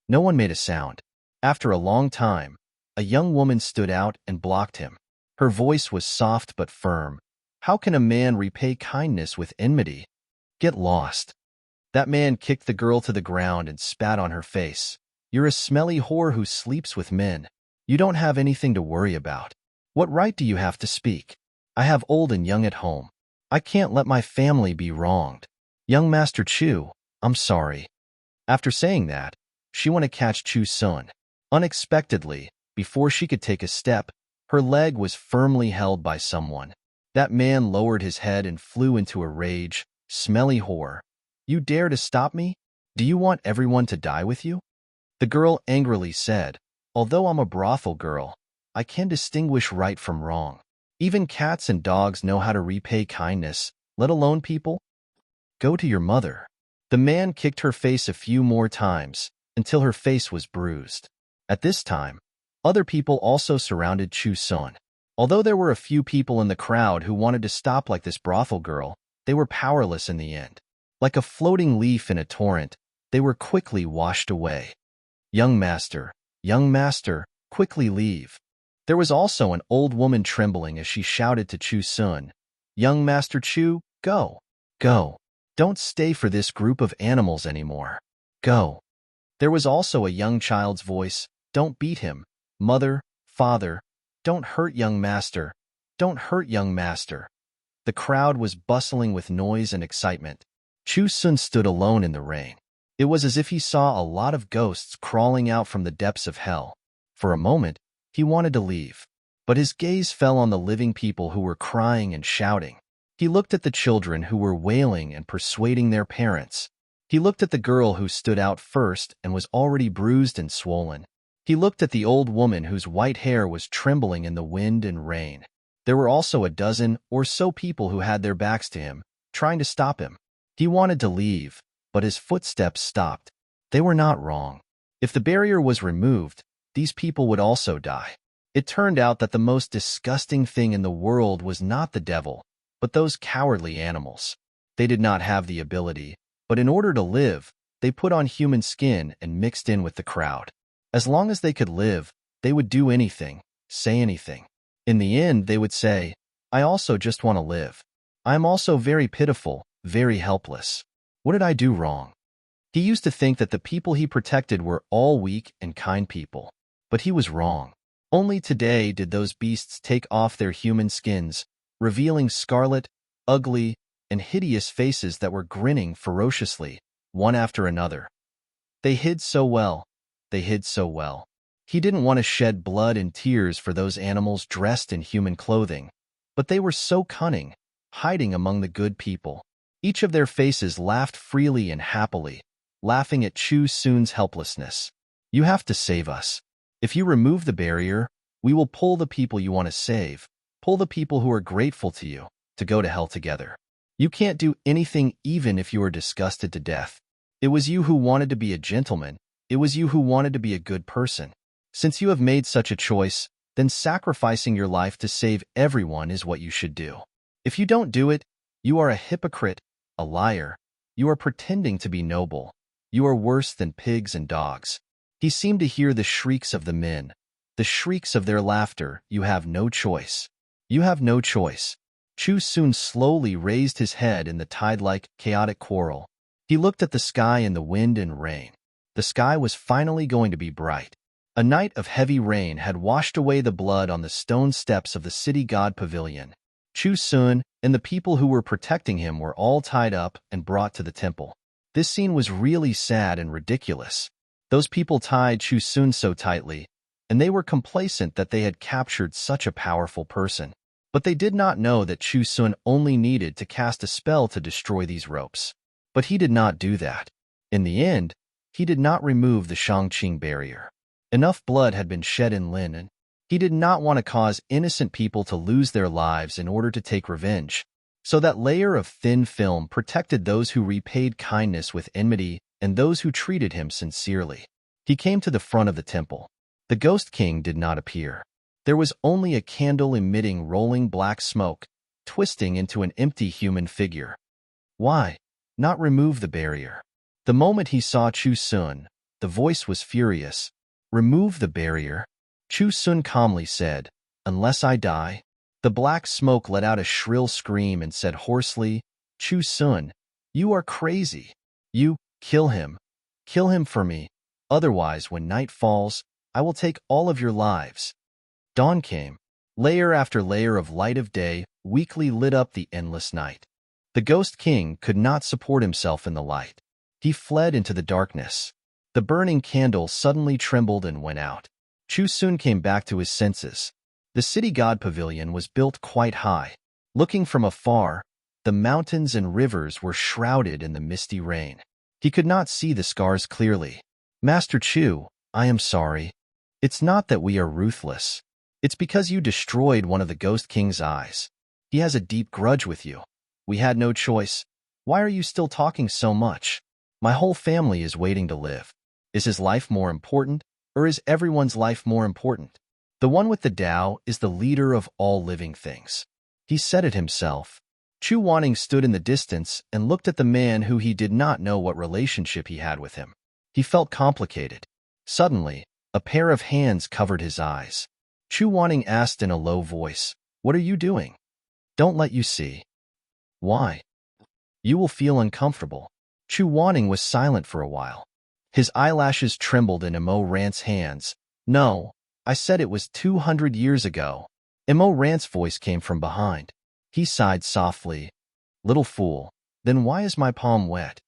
No one made a sound. After a long time, a young woman stood out and blocked him. Her voice was soft but firm. How can a man repay kindness with enmity? Get lost. That man kicked the girl to the ground and spat on her face. You're a smelly whore who sleeps with men. You don't have anything to worry about. What right do you have to speak? I have old and young at home. I can't let my family be wronged. Young Master Chu, I'm sorry. After saying that, she went to catch Shizun. Unexpectedly, before she could take a step, Her leg was firmly held by someone. That man lowered his head and flew into a rage. Smelly whore. You dare to stop me? Do you want everyone to die with you? The girl angrily said, although I'm a brothel girl, I can distinguish right from wrong. Even cats and dogs know how to repay kindness, let alone people. Go to your mother. The man kicked her face a few more times, until her face was bruised. At this time, other people also surrounded Shizun. Although there were a few people in the crowd who wanted to stop like this brothel girl, they were powerless in the end. Like a floating leaf in a torrent, they were quickly washed away. Young master, quickly leave. There was also an old woman trembling as she shouted to Shizun, Young Master Chu, go, go. Don't stay for this group of animals anymore. Go. There was also a young child's voice, don't beat him. Mother, father, don't hurt young master. Don't hurt young master. The crowd was bustling with noise and excitement. Shizun stood alone in the rain. It was as if he saw a lot of ghosts crawling out from the depths of hell. For a moment, he wanted to leave, but his gaze fell on the living people who were crying and shouting. He looked at the children who were wailing and persuading their parents. He looked at the girl who stood out first and was already bruised and swollen. He looked at the old woman whose white hair was trembling in the wind and rain. There were also a dozen or so people who had their backs to him, trying to stop him. He wanted to leave, but his footsteps stopped. They were not wrong. If the barrier was removed, these people would also die. It turned out that the most disgusting thing in the world was not the devil, but those cowardly animals. They did not have the ability, but in order to live, they put on human skin and mixed in with the crowd. As long as they could live, they would do anything, say anything. In the end, they would say, I also just want to live. I am also very pitiful, very helpless. What did I do wrong? He used to think that the people he protected were all weak and kind people, but he was wrong. Only today did those beasts take off their human skins, revealing scarlet, ugly, and hideous faces that were grinning ferociously, one after another. They hid so well. They hid so well. He didn't want to shed blood and tears for those animals dressed in human clothing, but they were so cunning, hiding among the good people. Each of their faces laughed freely and happily, laughing at Shizun's helplessness. You have to save us. If you remove the barrier, we will pull the people you want to save, pull the people who are grateful to you, to go to hell together. You can't do anything even if you are disgusted to death. It was you who wanted to be a gentleman. It was you who wanted to be a good person. Since you have made such a choice, then sacrificing your life to save everyone is what you should do. If you don't do it, you are a hypocrite, a liar. You are pretending to be noble. You are worse than pigs and dogs. He seemed to hear the shrieks of the men, the shrieks of their laughter. You have no choice. You have no choice. Shizun slowly raised his head in the tide-like, chaotic quarrel. He looked at the sky and the wind and rain. The sky was finally going to be bright. A night of heavy rain had washed away the blood on the stone steps of the city god pavilion. Shizun and the people who were protecting him were all tied up and brought to the temple. This scene was really sad and ridiculous. Those people tied Shizun so tightly, and they were complacent that they had captured such a powerful person. But they did not know that Shizun only needed to cast a spell to destroy these ropes. But he did not do that. In the end, he did not remove the Shangqing barrier. Enough blood had been shed in Lin. He did not want to cause innocent people to lose their lives in order to take revenge. So that layer of thin film protected those who repaid kindness with enmity and those who treated him sincerely. He came to the front of the temple. The Ghost King did not appear. There was only a candle emitting rolling black smoke, twisting into an empty human figure. Why not remove the barrier? The moment he saw Shizun, the voice was furious. Remove the barrier. Shizun calmly said, unless I die. The black smoke let out a shrill scream and said hoarsely, Shizun, you are crazy. You, kill him. Kill him for me. Otherwise, when night falls, I will take all of your lives. Dawn came. Layer after layer of light of day weakly lit up the endless night. The Ghost King could not support himself in the light. He fled into the darkness. The burning candle suddenly trembled and went out. Shizun came back to his senses. The city god pavilion was built quite high. Looking from afar, the mountains and rivers were shrouded in the misty rain. He could not see the scars clearly. Master Chu, I am sorry. It's not that we are ruthless. It's because you destroyed one of the Ghost King's eyes. He has a deep grudge with you. We had no choice. Why are you still talking so much? My whole family is waiting to live. Is his life more important, or is everyone's life more important? The one with the Tao is the leader of all living things. He said it himself. Chu Wanning stood in the distance and looked at the man who he did not know what relationship he had with him. He felt complicated. Suddenly, a pair of hands covered his eyes. Chu Wanning asked in a low voice, "What are you doing?" "Don't let you see." "Why?" "You will feel uncomfortable." Chu Wanning was silent for a while. His eyelashes trembled in Imo Rant's hands. "No, I said it was 200 years ago." Imo Rant's voice came from behind. He sighed softly. "Little fool, then why is my palm wet?"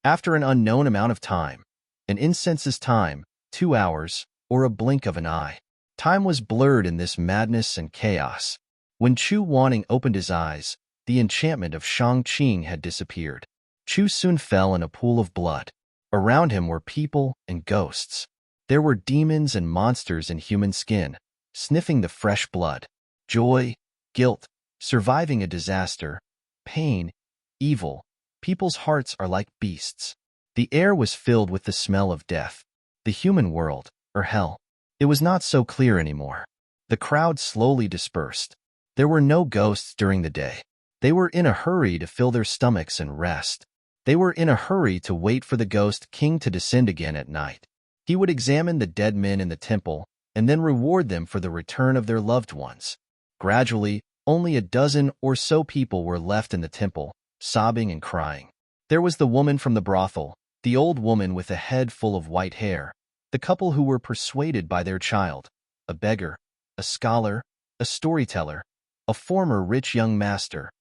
After an unknown amount of time, an incense's time, 2 hours, or a blink of an eye. Time was blurred in this madness and chaos. When Chu Wanning opened his eyes, the enchantment of Shang-Qing had disappeared. Chu soon fell in a pool of blood. Around him were people and ghosts. There were demons and monsters in human skin, sniffing the fresh blood. Joy, guilt, surviving a disaster, pain, evil. People's hearts are like beasts. The air was filled with the smell of death. The human world, or hell. It was not so clear anymore. The crowd slowly dispersed. There were no ghosts during the day. They were in a hurry to fill their stomachs and rest. They were in a hurry to wait for the Ghost King to descend again at night. He would examine the dead men in the temple and then reward them for the return of their loved ones. Gradually, only a dozen or so people were left in the temple, sobbing and crying. There was the woman from the brothel, the old woman with a head full of white hair, the couple who were persuaded by their child, a beggar, a scholar, a storyteller, a former rich young master,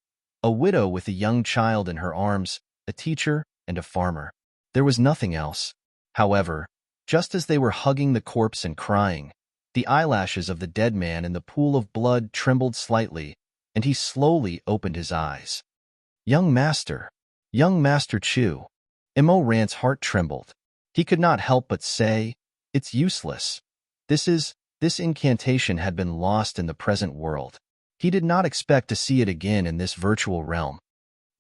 a widow with a young child in her arms, a teacher, and a farmer. There was nothing else. However, just as they were hugging the corpse and crying, the eyelashes of the dead man in the pool of blood trembled slightly, and he slowly opened his eyes. Young Master Chu. Imo Rant's heart trembled. He could not help but say, "It's useless." This incantation had been lost in the present world. He did not expect to see it again in this virtual realm.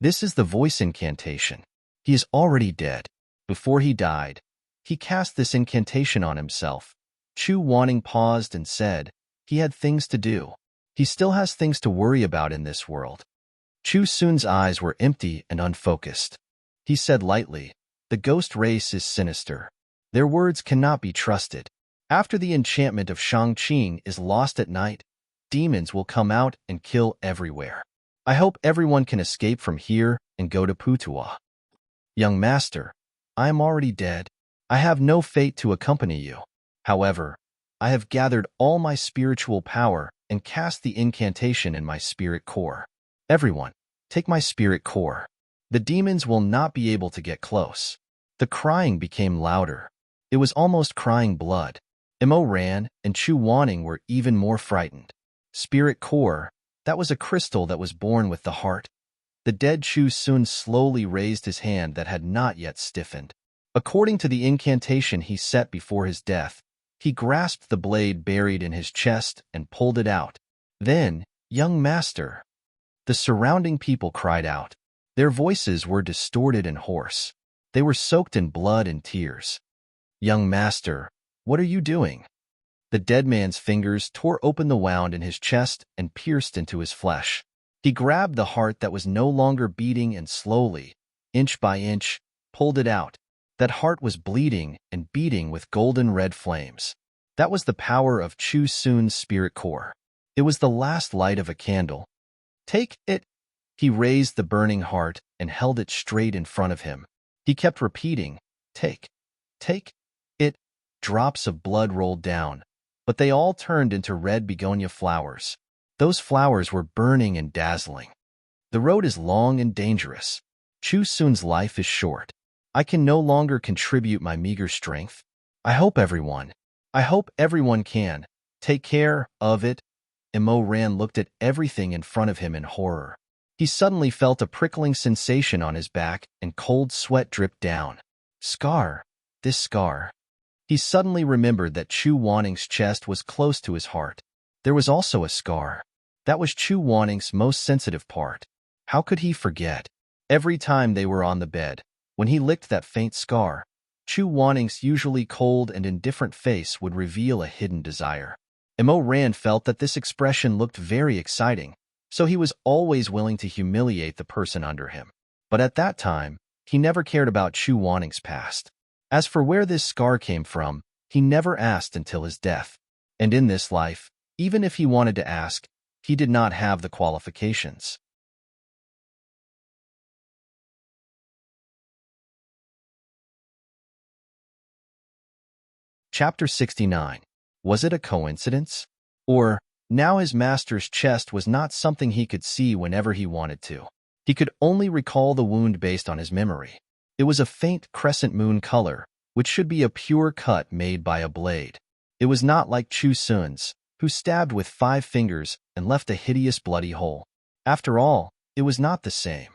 This is the voice incantation. He is already dead. Before he died, he cast this incantation on himself. Chu Wanning paused and said, he had things to do. He still has things to worry about in this world. Chu Sun's eyes were empty and unfocused. He said lightly, "The ghost race is sinister. Their words cannot be trusted. After the enchantment of Shang-Qing is lost at night, demons will come out and kill everywhere. I hope everyone can escape from here and go to Putua." "Young Master, I am already dead. I have no fate to accompany you. However, I have gathered all my spiritual power and cast the incantation in my spirit core. Everyone, take my spirit core. The demons will not be able to get close." The crying became louder. It was almost crying blood. Imo Ran and Chu Wanning were even more frightened. Spirit core, that was a crystal that was born with the heart. The dead Chu Sun slowly raised his hand that had not yet stiffened. According to the incantation he set before his death, he grasped the blade buried in his chest and pulled it out. Then, "Young Master." The surrounding people cried out. Their voices were distorted and hoarse. They were soaked in blood and tears. "Young Master, what are you doing?" The dead man's fingers tore open the wound in his chest and pierced into his flesh. He grabbed the heart that was no longer beating and slowly, inch by inch, pulled it out. That heart was bleeding and beating with golden red flames. That was the power of Chu Sun's spirit core. It was the last light of a candle. "Take it." He raised the burning heart and held it straight in front of him. He kept repeating, take it." Drops of blood rolled down, but they all turned into red begonia flowers. Those flowers were burning and dazzling. "The road is long and dangerous. Chu Sun's life is short. I can no longer contribute my meager strength. I hope everyone can take care of it." Ran looked at everything in front of him in horror. He suddenly felt a prickling sensation on his back and cold sweat dripped down. Scar. This scar. He suddenly remembered that Chu Wanning's chest was close to his heart. There was also a scar. That was Chu Wanning's most sensitive part. How could he forget? Every time they were on the bed, when he licked that faint scar, Chu Wanning's usually cold and indifferent face would reveal a hidden desire. Ran felt that this expression looked very exciting, so he was always willing to humiliate the person under him. But at that time, he never cared about Chu Wanning's past. As for where this scar came from, he never asked until his death. And in this life, even if he wanted to ask, he did not have the qualifications. Chapter 69. Was it a coincidence? Or, now his master's chest was not something he could see whenever he wanted to. He could only recall the wound based on his memory. It was a faint crescent moon color, which should be a pure cut made by a blade. It was not like Chu Sun's, who stabbed with 5 fingers and left a hideous bloody hole. After all, it was not the same.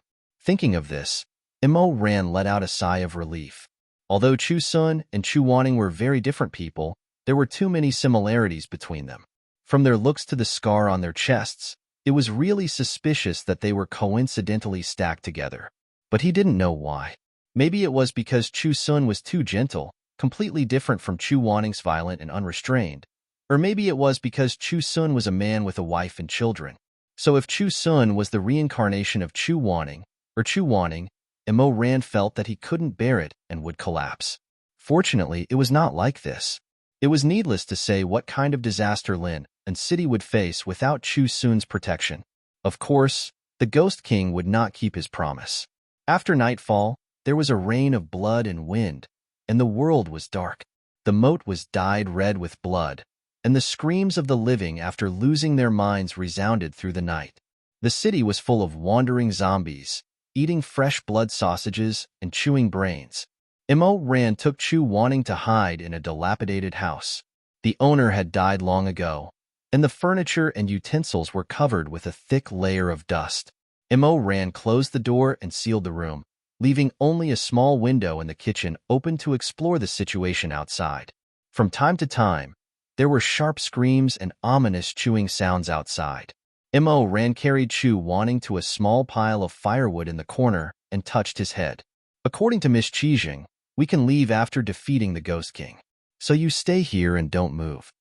Thinking of this, Ran let out a sigh of relief. Although Chu Sun and Chu Wanning were very different people, there were too many similarities between them. From their looks to the scar on their chests, it was really suspicious that they were coincidentally stacked together. But he didn't know why. Maybe it was because Chu Sun was too gentle, completely different from Chu Wanning's violent and unrestrained. Or maybe it was because Chu Sun was a man with a wife and children. So if Chu Sun was the reincarnation of Chu Wanning, or Chu Wanning, Ran felt that he couldn't bear it and would collapse. Fortunately, it was not like this. It was needless to say what kind of disaster Lin and city would face without Chu Sun's protection. Of course, the Ghost King would not keep his promise. After nightfall, there was a rain of blood and wind, and the world was dark. The moat was dyed red with blood, and the screams of the living after losing their minds resounded through the night. The city was full of wandering zombies, eating fresh blood sausages and chewing brains. Ran took Chu Wanning to hide in a dilapidated house. The owner had died long ago, and the furniture and utensils were covered with a thick layer of dust. Ran closed the door and sealed the room, leaving only a small window in the kitchen open to explore the situation outside. From time to time, there were sharp screams and ominous chewing sounds outside. Ran carried Chu Wanning to a small pile of firewood in the corner and touched his head. According to Miss Chijing, we can leave after defeating the Ghost King. So you stay here and don't move.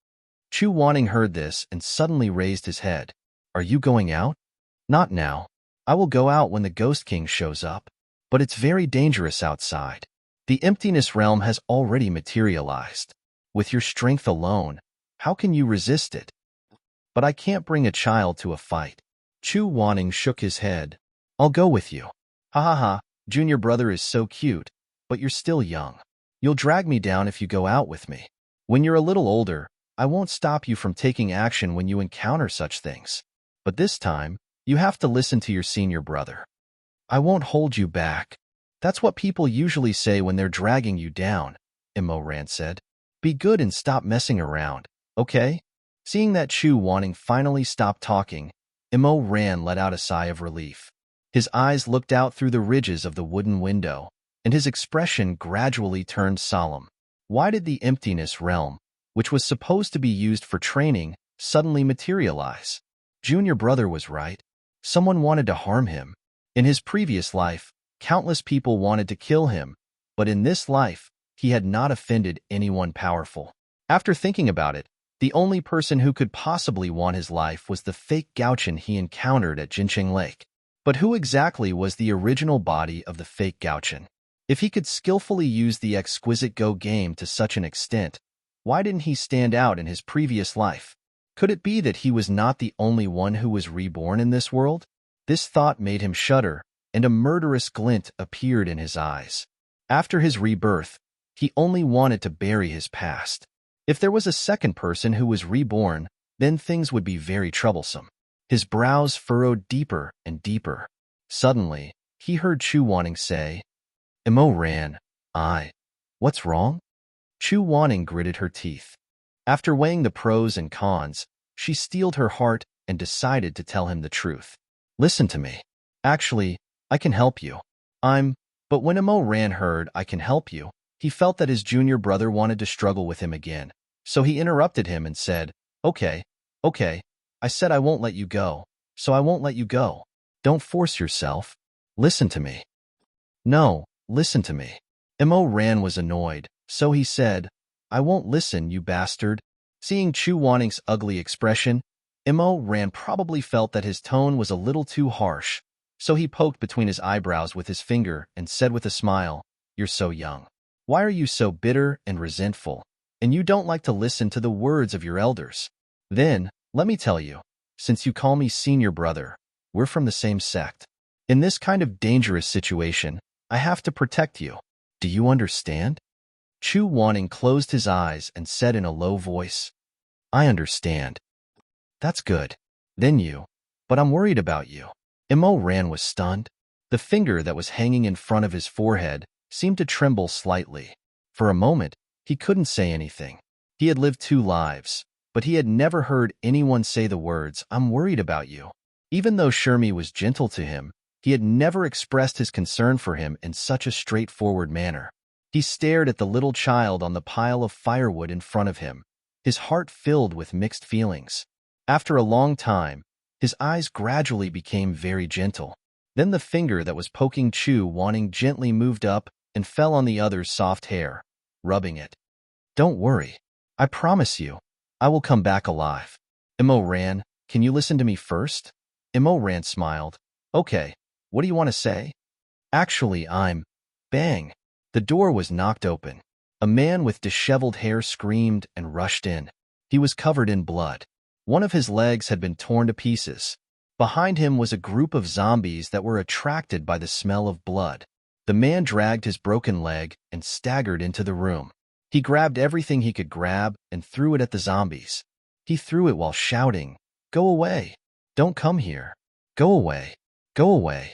Chu Wanning heard this and suddenly raised his head. Are you going out? Not now. I will go out when the Ghost King shows up. But it's very dangerous outside. The emptiness realm has already materialized. With your strength alone, how can you resist it? But I can't bring a child to a fight. Chu Wanning shook his head. I'll go with you. Ha ha ha, junior brother is so cute, but you're still young. You'll drag me down if you go out with me. When you're a little older, I won't stop you from taking action when you encounter such things. But this time, you have to listen to your senior brother. I won't hold you back. That's what people usually say when they're dragging you down, Ran said. Be good and stop messing around, okay? Seeing that Chu Wanning finally stopped talking, Ran let out a sigh of relief. His eyes looked out through the ridges of the wooden window, and his expression gradually turned solemn. Why did the emptiness realm, which was supposed to be used for training, suddenly materialize? Junior brother was right. Someone wanted to harm him. In his previous life, countless people wanted to kill him, but in this life, he had not offended anyone powerful. After thinking about it, the only person who could possibly want his life was the fake Gauchen he encountered at Jincheng Lake. But who exactly was the original body of the fake Gauchen? If he could skillfully use the exquisite Go game to such an extent, why didn't he stand out in his previous life? Could it be that he was not the only one who was reborn in this world? This thought made him shudder, and a murderous glint appeared in his eyes. After his rebirth, he only wanted to bury his past. If there was a second person who was reborn, then things would be very troublesome. His brows furrowed deeper and deeper. Suddenly, he heard Chu Wanning say, Ran, what's wrong? Chu Wanning gritted her teeth. After weighing the pros and cons, she steeled her heart and decided to tell him the truth. Listen to me. Actually, I can help you. But when Immerse heard I can help you, he felt that his junior brother wanted to struggle with him again. So he interrupted him and said, Okay, I said I won't let you go, so I won't let you go. Don't force yourself. Listen to me. No, listen to me. Immerse was annoyed, so he said, I won't listen, you bastard. Seeing Chu Wanning's ugly expression, Immerse probably felt that his tone was a little too harsh, so he poked between his eyebrows with his finger and said with a smile, You're so young. Why are you so bitter and resentful? And you don't like to listen to the words of your elders. Then, let me tell you, since you call me senior brother, we're from the same sect. In this kind of dangerous situation, I have to protect you. Do you understand? Chu Wanning closed his eyes and said in a low voice, I understand. That's good. But I'm worried about you. Immerse was stunned. The finger that was hanging in front of his forehead seemed to tremble slightly. For a moment, he couldn't say anything. He had lived 2 lives, but he had never heard anyone say the words, I'm worried about you. Even though Shermie was gentle to him, he had never expressed his concern for him in such a straightforward manner. He stared at the little child on the pile of firewood in front of him, his heart filled with mixed feelings. After a long time, his eyes gradually became very gentle. Then the finger that was poking Chu Wanning gently moved up and fell on the other's soft hair, rubbing it. Don't worry. I promise you, I will come back alive. Immerse, can you listen to me first? Immerse smiled. Okay, what do you want to say? Actually, Bang! The door was knocked open. A man with disheveled hair screamed and rushed in. He was covered in blood. One of his legs had been torn to pieces. Behind him was a group of zombies that were attracted by the smell of blood. The man dragged his broken leg and staggered into the room. He grabbed everything he could grab and threw it at the zombies. He threw it while shouting, Go away! Don't come here! Go away! Go away!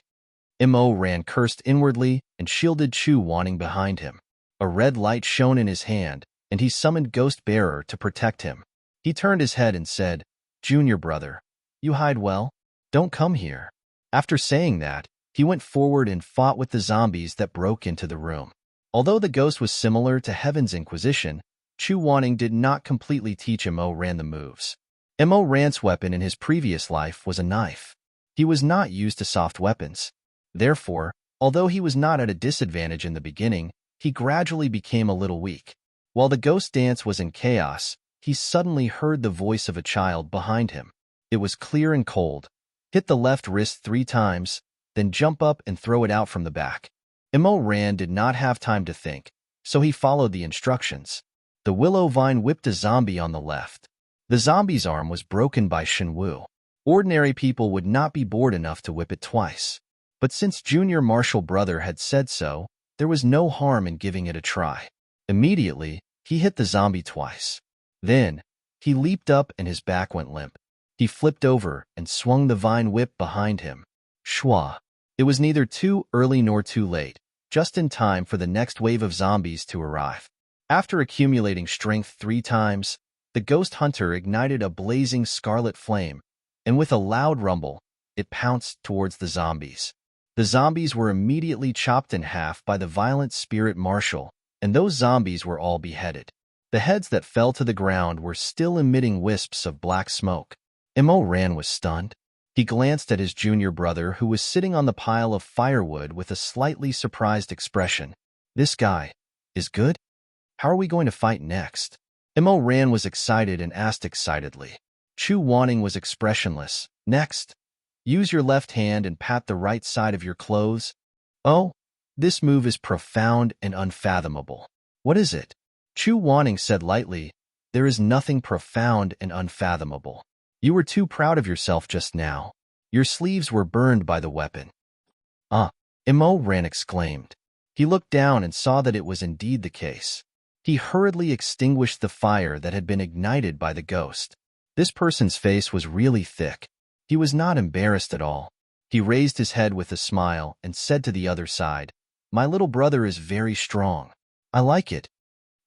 Immerse cursed inwardly and shielded Chu Wanning behind him. A red light shone in his hand, and he summoned Ghost Bearer to protect him. He turned his head and said, Junior brother, you hide well? Don't come here. After saying that, he went forward and fought with the zombies that broke into the room. Although the ghost was similar to Heaven's Inquisition, Chu Wanning did not completely teach Immerse the moves. Immerse's weapon in his previous life was a knife. He was not used to soft weapons. Therefore, although he was not at a disadvantage in the beginning, he gradually became a little weak. While the ghost dance was in chaos, he suddenly heard the voice of a child behind him. It was clear and cold. Hit the left wrist 3 times, then jump up and throw it out from the back. Immerse did not have time to think, so he followed the instructions. The willow vine whipped a zombie on the left. The zombie's arm was broken by Shenwu. Ordinary people would not be bored enough to whip it twice. But since Junior Marshall Brother had said so, there was no harm in giving it a try. Immediately, he hit the zombie twice. Then, he leaped up and his back went limp. He flipped over and swung the vine whip behind him. Shwa! It was neither too early nor too late, just in time for the next wave of zombies to arrive. After accumulating strength 3 times, the ghost hunter ignited a blazing scarlet flame, and with a loud rumble, it pounced towards the zombies. The zombies were immediately chopped in half by the violent spirit marshal, and those zombies were all beheaded. The heads that fell to the ground were still emitting wisps of black smoke. Immerse was stunned. He glanced at his junior brother who was sitting on the pile of firewood with a slightly surprised expression. This guy is good? How are we going to fight next? Immerse was excited and asked excitedly. Chu Wanning was expressionless. Next, use your left hand and pat the right side of your clothes. Oh, this move is profound and unfathomable. What is it? Chu Wanning said lightly, There is nothing profound and unfathomable. You were too proud of yourself just now. Your sleeves were burned by the weapon. Immerse exclaimed. He looked down and saw that it was indeed the case. He hurriedly extinguished the fire that had been ignited by the ghost. This person's face was really thick. He was not embarrassed at all. He raised his head with a smile and said to the other side, My little brother is very strong. I like it.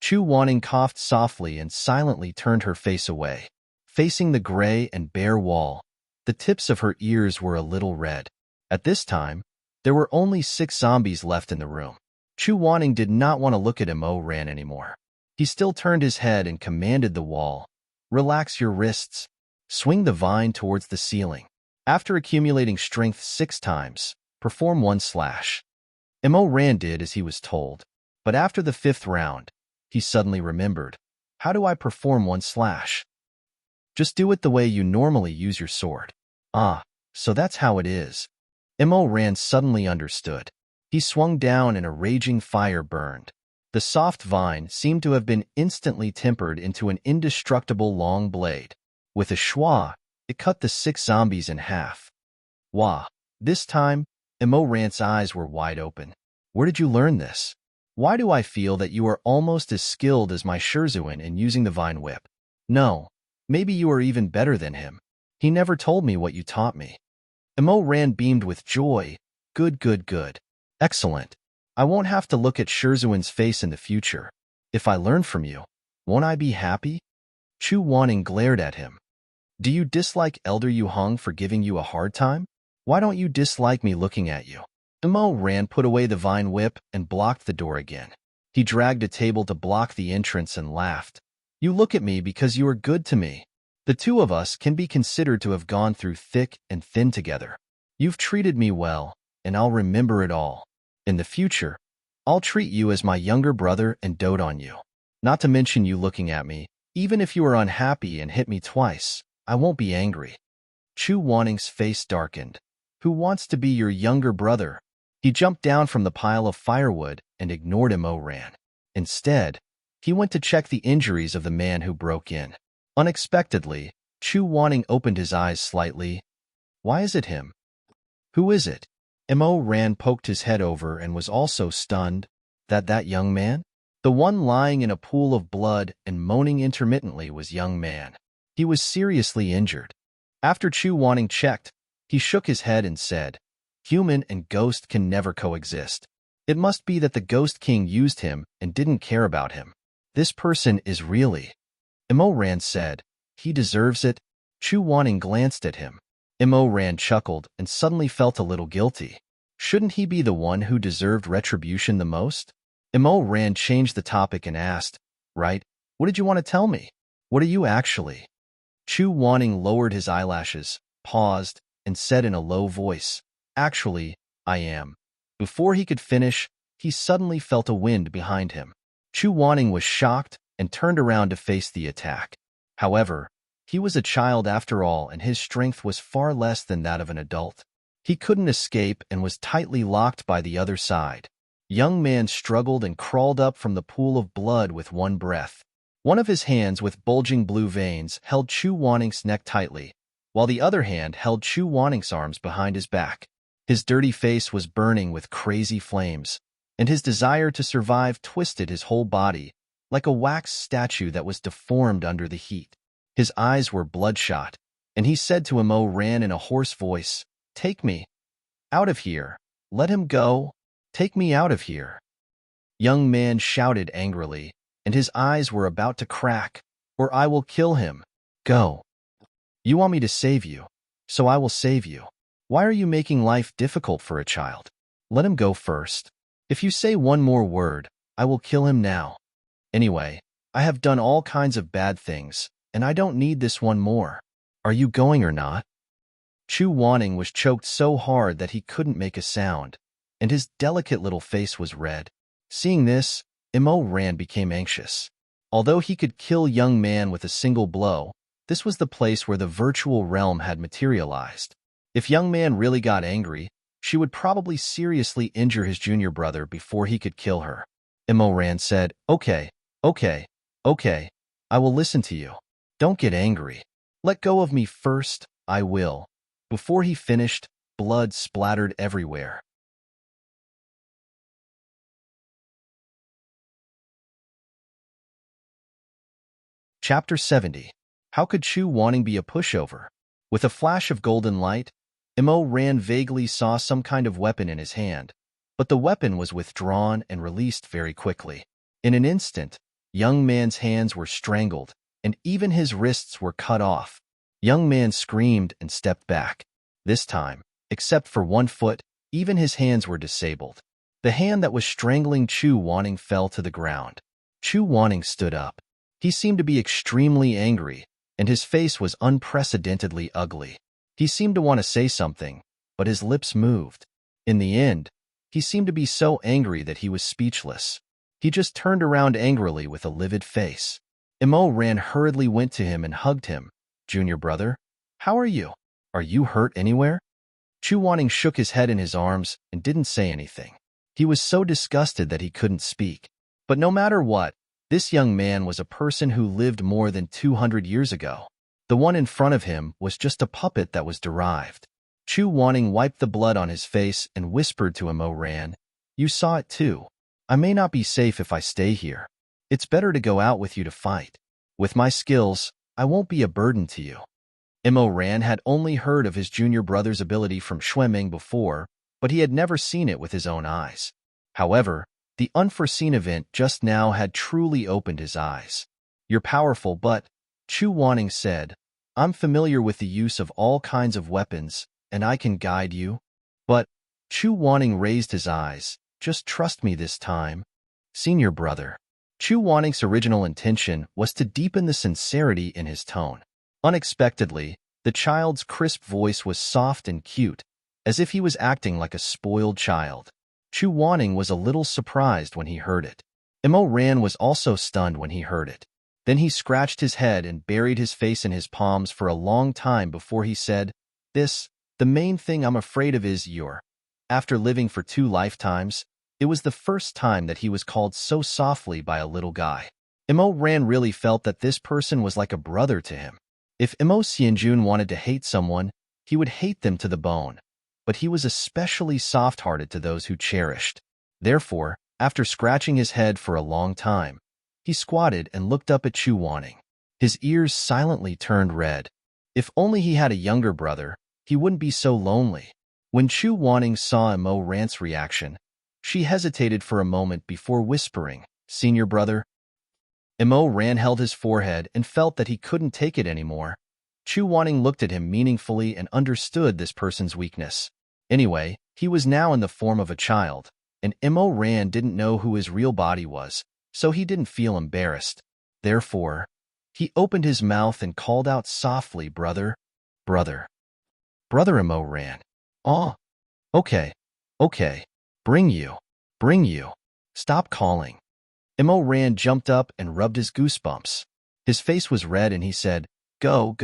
Chu Wanning coughed softly and silently turned her face away. Facing the gray and bare wall, The tips of her ears were a little red. At this time, there were only 6 zombies left in the room. Chu Wanning did not want to look at Immerse anymore. He still turned his head and commanded the wall, "Relax your wrists. Swing the vine towards the ceiling. After accumulating strength 6 times, perform 1 slash." Immerse did as he was told, but after the 5th round, he suddenly remembered. How do I perform 1 slash? Just do it the way you normally use your sword. Ah, so that's how it is. Immerse suddenly understood. He swung down and a raging fire burned. The soft vine seemed to have been instantly tempered into an indestructible long blade. With a schwa, it cut the 6 zombies in half. Wah! This time, Immerse's eyes were wide open. Where did you learn this? Why do I feel that you are almost as skilled as my Shizun in using the vine whip? No, maybe you are even better than him. He never told me what you taught me. Immerse beamed with joy. Good, good, good. Excellent. I won't have to look at Shizun's face in the future. If I learn from you, won't I be happy? Chu Wanning glared at him. Do you dislike Elder Yu Hung for giving you a hard time? Why don't you dislike me looking at you? Immerse put away the vine whip and blocked the door again. He dragged a table to block the entrance and laughed. You look at me because you are good to me. The two of us can be considered to have gone through thick and thin together. You've treated me well, and I'll remember it all. In the future, I'll treat you as my younger brother and dote on you. Not to mention you looking at me. Even if you are unhappy and hit me twice, I won't be angry. Chu Wanning's face darkened. Who wants to be your younger brother? He jumped down from the pile of firewood and ignored Immerse. Instead, he went to check the injuries of the man who broke in. Unexpectedly, Chu Wanning opened his eyes slightly. Why is it him? Who is it? Immerse poked his head over and was also stunned. That young man? The one lying in a pool of blood and moaning intermittently was young man. He was seriously injured. After Chu Wanning checked, he shook his head and said, Human and ghost can never coexist. It must be that the Ghost King used him and didn't care about him. This person is really... Immerse said, he deserves it. Chu Wanning glanced at him. Immerse chuckled and suddenly felt a little guilty. Shouldn't he be the one who deserved retribution the most? Immerse changed the topic and asked, Right, what did you want to tell me? What are you actually? Chu Wanning lowered his eyelashes, paused, and said in a low voice, Actually, I am. Before he could finish, he suddenly felt a wind behind him. Chu Wanning was shocked and turned around to face the attack. However, he was a child after all and his strength was far less than that of an adult. He couldn't escape and was tightly locked by the other side. Young man struggled and crawled up from the pool of blood with one breath. One of his hands with bulging blue veins held Chu Wanning's neck tightly, while the other hand held Chu Wanning's arms behind his back. His dirty face was burning with crazy flames, and his desire to survive twisted his whole body, like a wax statue that was deformed under the heat. His eyes were bloodshot, and he said to Immerse in a hoarse voice, Take me out of here. Let him go. Take me out of here. Young man shouted angrily, and his eyes were about to crack, or I will kill him. Go. You want me to save you, so I will save you. Why are you making life difficult for a child? Let him go first. If you say one more word, I will kill him now. Anyway, I have done all kinds of bad things, and I don't need this one more. Are you going or not? Chu Wanning was choked so hard that he couldn't make a sound, and his delicate little face was red. Seeing this, Immerse became anxious. Although he could kill young man with a single blow, this was the place where the virtual realm had materialized. If young man really got angry, she would probably seriously injure his junior brother before he could kill her. Immerse said, Okay, I will listen to you. Don't get angry. Let go of me first, I will. Before he finished, blood splattered everywhere. Chapter 70. How could Chu Wanning be a pushover? With a flash of golden light, Immerse vaguely saw some kind of weapon in his hand, but the weapon was withdrawn and released very quickly. In an instant, young man's hands were strangled, and even his wrists were cut off. Young man screamed and stepped back. This time, except for one foot, even his hands were disabled. The hand that was strangling Chu Wanning fell to the ground. Chu Wanning stood up. He seemed to be extremely angry, and his face was unprecedentedly ugly. He seemed to want to say something, but his lips moved. In the end, he seemed to be so angry that he was speechless. He just turned around angrily with a livid face. Immerse hurriedly went to him and hugged him. "Junior brother, how are you? Are you hurt anywhere?" Chu Wanning shook his head in his arms and didn't say anything. He was so disgusted that he couldn't speak. But no matter what, this young man was a person who lived more than 200 years ago. The one in front of him was just a puppet that was derived. Chu Wanning wiped the blood on his face and whispered to Immerse, "You saw it too. I may not be safe if I stay here. It's better to go out with you to fight. With my skills, I won't be a burden to you." Immerse had only heard of his junior brother's ability from Xueming before, but he had never seen it with his own eyes. However, the unforeseen event just now had truly opened his eyes. "You're powerful, but," Chu Wanning said, "I'm familiar with the use of all kinds of weapons, and I can guide you." But Chu Wanning raised his eyes. "Just trust me this time, senior brother." Chu Wanning's original intention was to deepen the sincerity in his tone. Unexpectedly, the child's crisp voice was soft and cute, as if he was acting like a spoiled child. Chu Wanning was a little surprised when he heard it. Immerse was also stunned when he heard it. Then he scratched his head and buried his face in his palms for a long time before he said, "The main thing I'm afraid of is you're." After living for 2 lifetimes, it was the first time that he was called so softly by a little guy. Immerse really felt that this person was like a brother to him. If Shizun wanted to hate someone, he would hate them to the bone. But he was especially soft-hearted to those who cherished. Therefore, after scratching his head for a long time, he squatted and looked up at Chu Wanning. His ears silently turned red. If only he had a younger brother, he wouldn't be so lonely. When Chu Wanning saw Immerse's reaction, she hesitated for a moment before whispering, "Senior brother." Immerse held his forehead and felt that he couldn't take it anymore. Chu Wanning looked at him meaningfully and understood this person's weakness. Anyway, he was now in the form of a child, and Immerse didn't know who his real body was, so he didn't feel embarrassed. Therefore, he opened his mouth and called out softly, "Brother, brother, brother Immerse." "Oh, okay, okay, bring you. Stop calling." Immerse jumped up and rubbed his goosebumps. His face was red and he said, Go,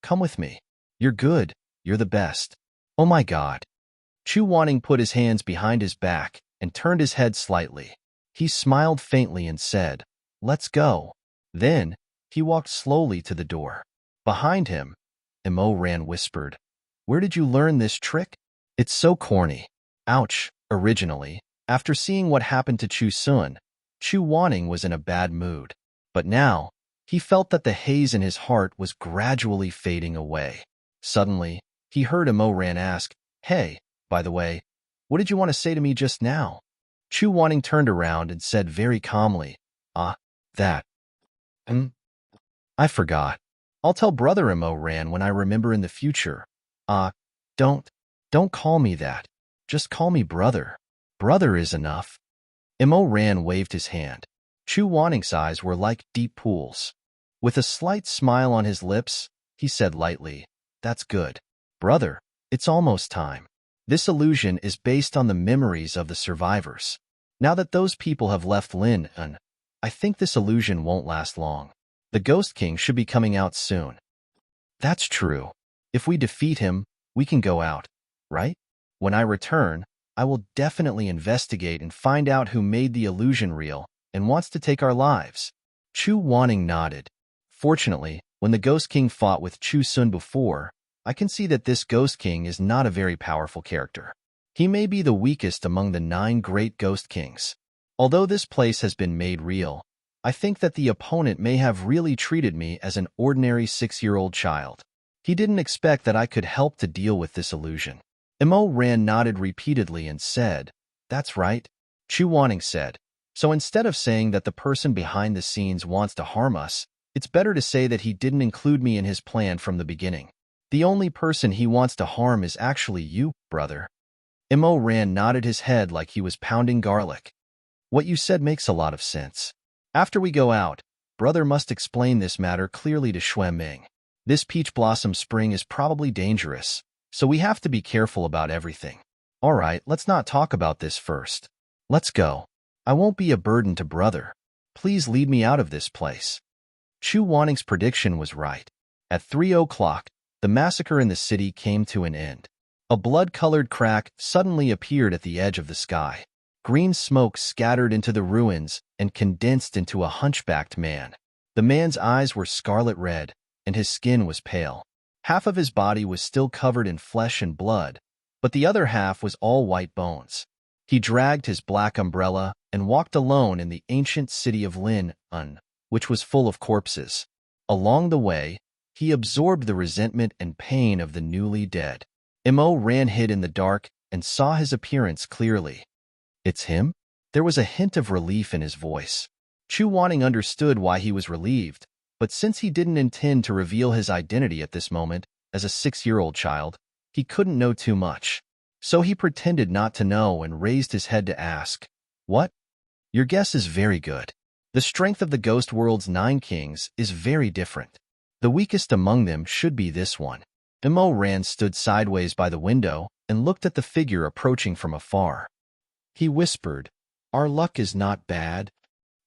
come with me. You're good, you're the best." "Oh my God." Chu Wanning put his hands behind his back and turned his head slightly. He smiled faintly and said, "Let's go." Then, he walked slowly to the door. Behind him, Immerse whispered, "Where did you learn this trick? It's so corny." Ouch. Originally, after seeing what happened to Shizun, Chu Wanning was in a bad mood. But now, he felt that the haze in his heart was gradually fading away. Suddenly, he heard Immerse ask, "Hey, by the way, what did you want to say to me just now?" Chu Wanning turned around and said very calmly, That. I forgot. I'll tell brother Immerse when I remember in the future." Don't call me that. Just call me brother. Brother is enough." Immerse waved his hand. Chu Wanning's eyes were like deep pools. With a slight smile on his lips, he said lightly, "That's good. Brother, it's almost time." This illusion is based on the memories of the survivors. Now that those people have left Lin, I think this illusion won't last long. The Ghost King should be coming out soon. That's true. If we defeat him, we can go out, right? When I return, I will definitely investigate and find out who made the illusion real and wants to take our lives. Chu Wanning nodded. Fortunately, when the Ghost King fought with Chu Sun before, I can see that this Ghost King is not a very powerful character. He may be the weakest among the 9 great Ghost Kings. Although this place has been made real, I think that the opponent may have really treated me as an ordinary 6-year-old child. He didn't expect that I could help to deal with this illusion. Immerse nodded repeatedly and said, "That's right." Chu Wanning said, "So instead of saying that the person behind the scenes wants to harm us, It's better to say that he didn't include me in his plan from the beginning. The only person he wants to harm is actually you, brother. Mo Ran nodded his head like he was pounding garlic. What you said makes a lot of sense. After we go out, brother must explain this matter clearly to Xue Ming. This peach blossom spring is probably dangerous, so we have to be careful about everything. All right, let's not talk about this first. Let's go. I won't be a burden to brother. Please lead me out of this place. Chu Wanning's prediction was right. At 3 o'clock, the massacre in the city came to an end. A blood-colored crack suddenly appeared at the edge of the sky. Green smoke scattered into the ruins and condensed into a hunchbacked man. The man's eyes were scarlet red, and his skin was pale. Half of his body was still covered in flesh and blood, but the other half was all white bones. He dragged his black umbrella and walked alone in the ancient city of Lin Un, which was full of corpses. Along the way, he absorbed the resentment and pain of the newly dead. Mo Ran hid in the dark and saw his appearance clearly. It's him? There was a hint of relief in his voice. Chu Wanning understood why he was relieved, but since he didn't intend to reveal his identity at this moment, as a 6-year-old child, he couldn't know too much. So he pretended not to know and raised his head to ask, "What?" "Your guess is very good. The strength of the ghost world's 9 kings is very different. The weakest among them should be this one." Mo Ran stood sideways by the window and looked at the figure approaching from afar. He whispered, "Our luck is not bad.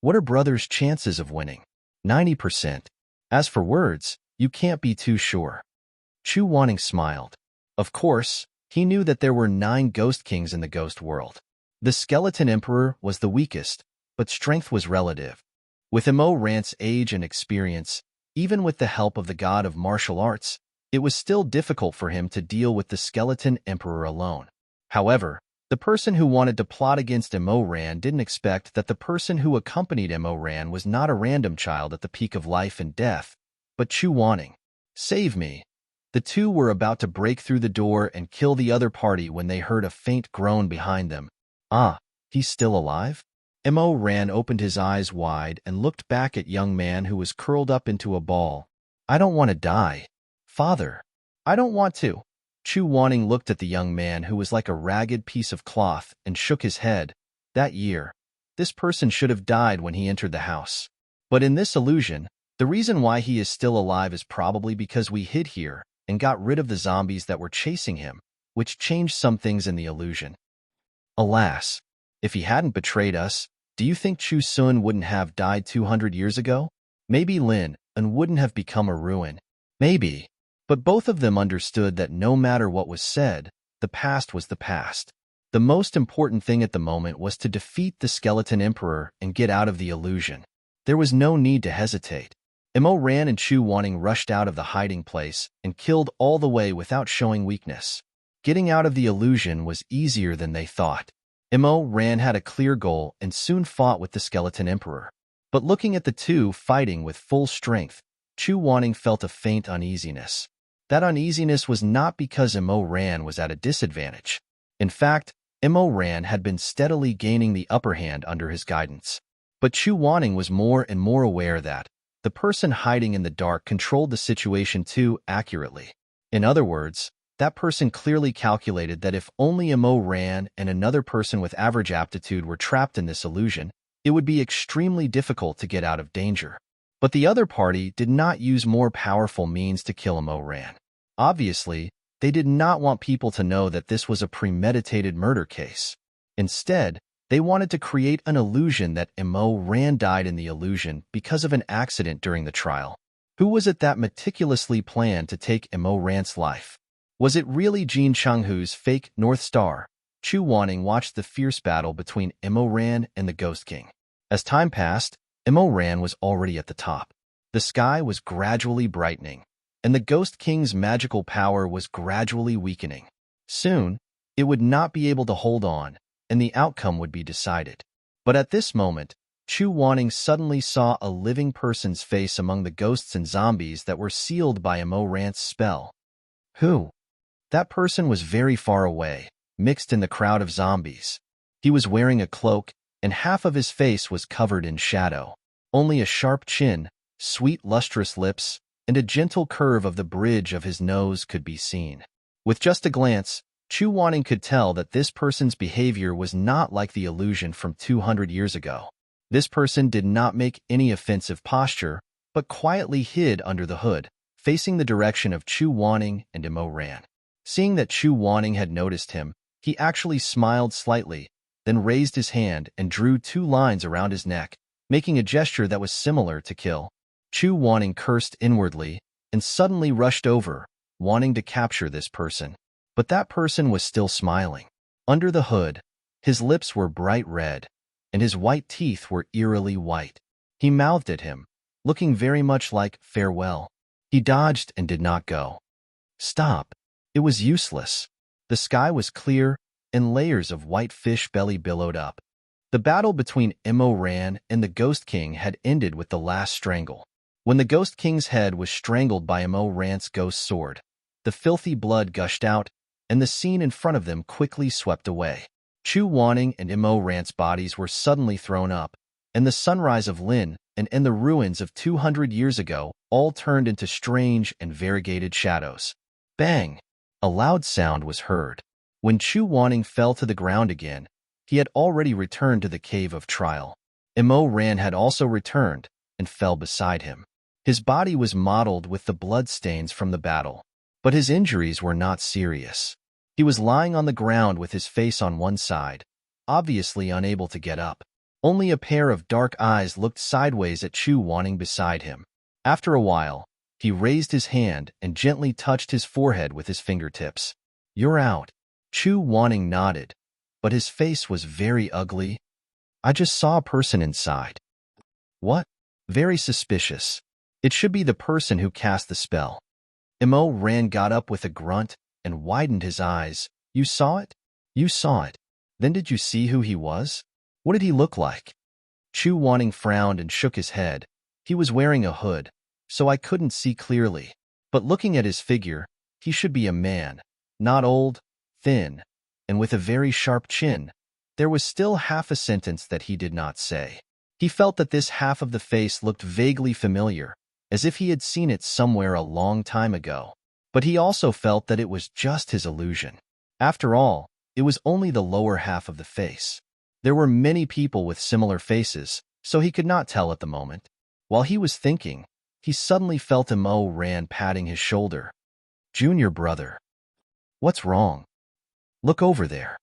What are brother's chances of winning?" 90%. As for words, you can't be too sure. Chu Wanning smiled. Of course, he knew that there were 9 ghost kings in the ghost world. The skeleton emperor was the weakest, but strength was relative. With Mo Ran's age and experience, even with the help of the god of martial arts, it was still difficult for him to deal with the skeleton emperor alone. However, the person who wanted to plot against Mo Ran didn't expect that the person who accompanied Mo Ran was not a random child at the peak of life and death, but Chu Wanning. "Save me." The two were about to break through the door and kill the other party when they heard a faint groan behind them. "Ah, he's still alive?" Mo Ran opened his eyes wide and looked back at young man who was curled up into a ball. "I don't want to die. Father, I don't want to." Chu Wanning looked at the young man who was like a ragged piece of cloth and shook his head. That year, this person should have died when he entered the house. But in this illusion, the reason why he is still alive is probably because we hid here and got rid of the zombies that were chasing him, which changed some things in the illusion. Alas, if he hadn't betrayed us, do you think Chu Sun wouldn't have died 200 years ago? Maybe Lin Un wouldn't have become a ruin. Maybe. But both of them understood that no matter what was said, the past was the past. The most important thing at the moment was to defeat the skeleton emperor and get out of the illusion. There was no need to hesitate. Mo Ran and Chu Wanning rushed out of the hiding place and killed all the way without showing weakness. Getting out of the illusion was easier than they thought. Mo Ran had a clear goal and soon fought with the skeleton emperor. But looking at the two fighting with full strength, Chu Wanning felt a faint uneasiness. That uneasiness was not because Mo Ran was at a disadvantage. In fact, Mo Ran had been steadily gaining the upper hand under his guidance. But Chu Wanning was more and more aware that the person hiding in the dark controlled the situation too accurately. In other words, that person clearly calculated that if only Mo Ran and another person with average aptitude were trapped in this illusion, it would be extremely difficult to get out of danger. But the other party did not use more powerful means to kill Mo Ran. Obviously, they did not want people to know that this was a premeditated murder case. Instead, they wanted to create an illusion that Mo Ran died in the illusion because of an accident during the trial. Who was it that meticulously planned to take Mo Ran's life? Was it really Jin Changhu's fake North Star? Chu Wanning watched the fierce battle between Mo Ran and the Ghost King. As time passed, Mo Ran was already at the top. The sky was gradually brightening, and the Ghost King's magical power was gradually weakening. Soon, it would not be able to hold on, and the outcome would be decided. But at this moment, Chu Wanning suddenly saw a living person's face among the ghosts and zombies that were sealed by Mo Ran's spell. Who? That person was very far away, mixed in the crowd of zombies. He was wearing a cloak, and half of his face was covered in shadow. Only a sharp chin, Sweet, lustrous lips, and a gentle curve of the bridge of his nose could be seen. With just a glance, Chu Wanning could tell that this person's behavior was not like the illusion from 200 years ago. This person did not make any offensive posture, but quietly hid under the hood, facing the direction of Chu Wanning and Imo Ran. Seeing that Chu Wanning had noticed him, he actually smiled slightly, then raised his hand and drew 2 lines around his neck, making a gesture that was similar to kill. Chu Wanning cursed inwardly and suddenly rushed over, wanting to capture this person. But that person was still smiling. Under the hood, his lips were bright red, and his white teeth were eerily white. He mouthed at him, looking very much like farewell. He dodged and did not go. Stop. It was useless. The sky was clear, and layers of white fish belly billowed up. The battle between Imo Ran and the Ghost King had ended with the last strangle. When the Ghost King's head was strangled by Imo Ran's ghost sword, the filthy blood gushed out, and the scene in front of them quickly swept away. Chu Wanning and Imo Ran's bodies were suddenly thrown up, and the sunrise of Lin and the ruins of 200 years ago all turned into strange and variegated shadows. Bang! A loud sound was heard. When Chu Wanning fell to the ground again, he had already returned to the cave of trial. Imo Ran had also returned and fell beside him. His body was mottled with the bloodstains from the battle, but his injuries were not serious. He was lying on the ground with his face on one side, obviously unable to get up. Only a pair of dark eyes looked sideways at Chu Wanning beside him. After a while, he raised his hand and gently touched his forehead with his fingertips. "You're out." Chu Wanning nodded, but his face was very ugly. "I just saw a person inside." "What?" "Very suspicious. It should be the person who cast the spell." Imo Ran got up with a grunt and widened his eyes. "You saw it?" "You saw it. Then did you see who he was? What did he look like?" Chu Wanning frowned and shook his head. "He was wearing a hood, so I couldn't see clearly. But looking at his figure, he should be a man, not old, thin, and with a very sharp chin." There was still half a sentence that he did not say. He felt that this half of the face looked vaguely familiar, as if he had seen it somewhere a long time ago. But he also felt that it was just his illusion. After all, it was only the lower half of the face. There were many people with similar faces, so he could not tell at the moment. While he was thinking, he suddenly felt Imo Ran patting his shoulder. "Junior brother. What's wrong? Look over there."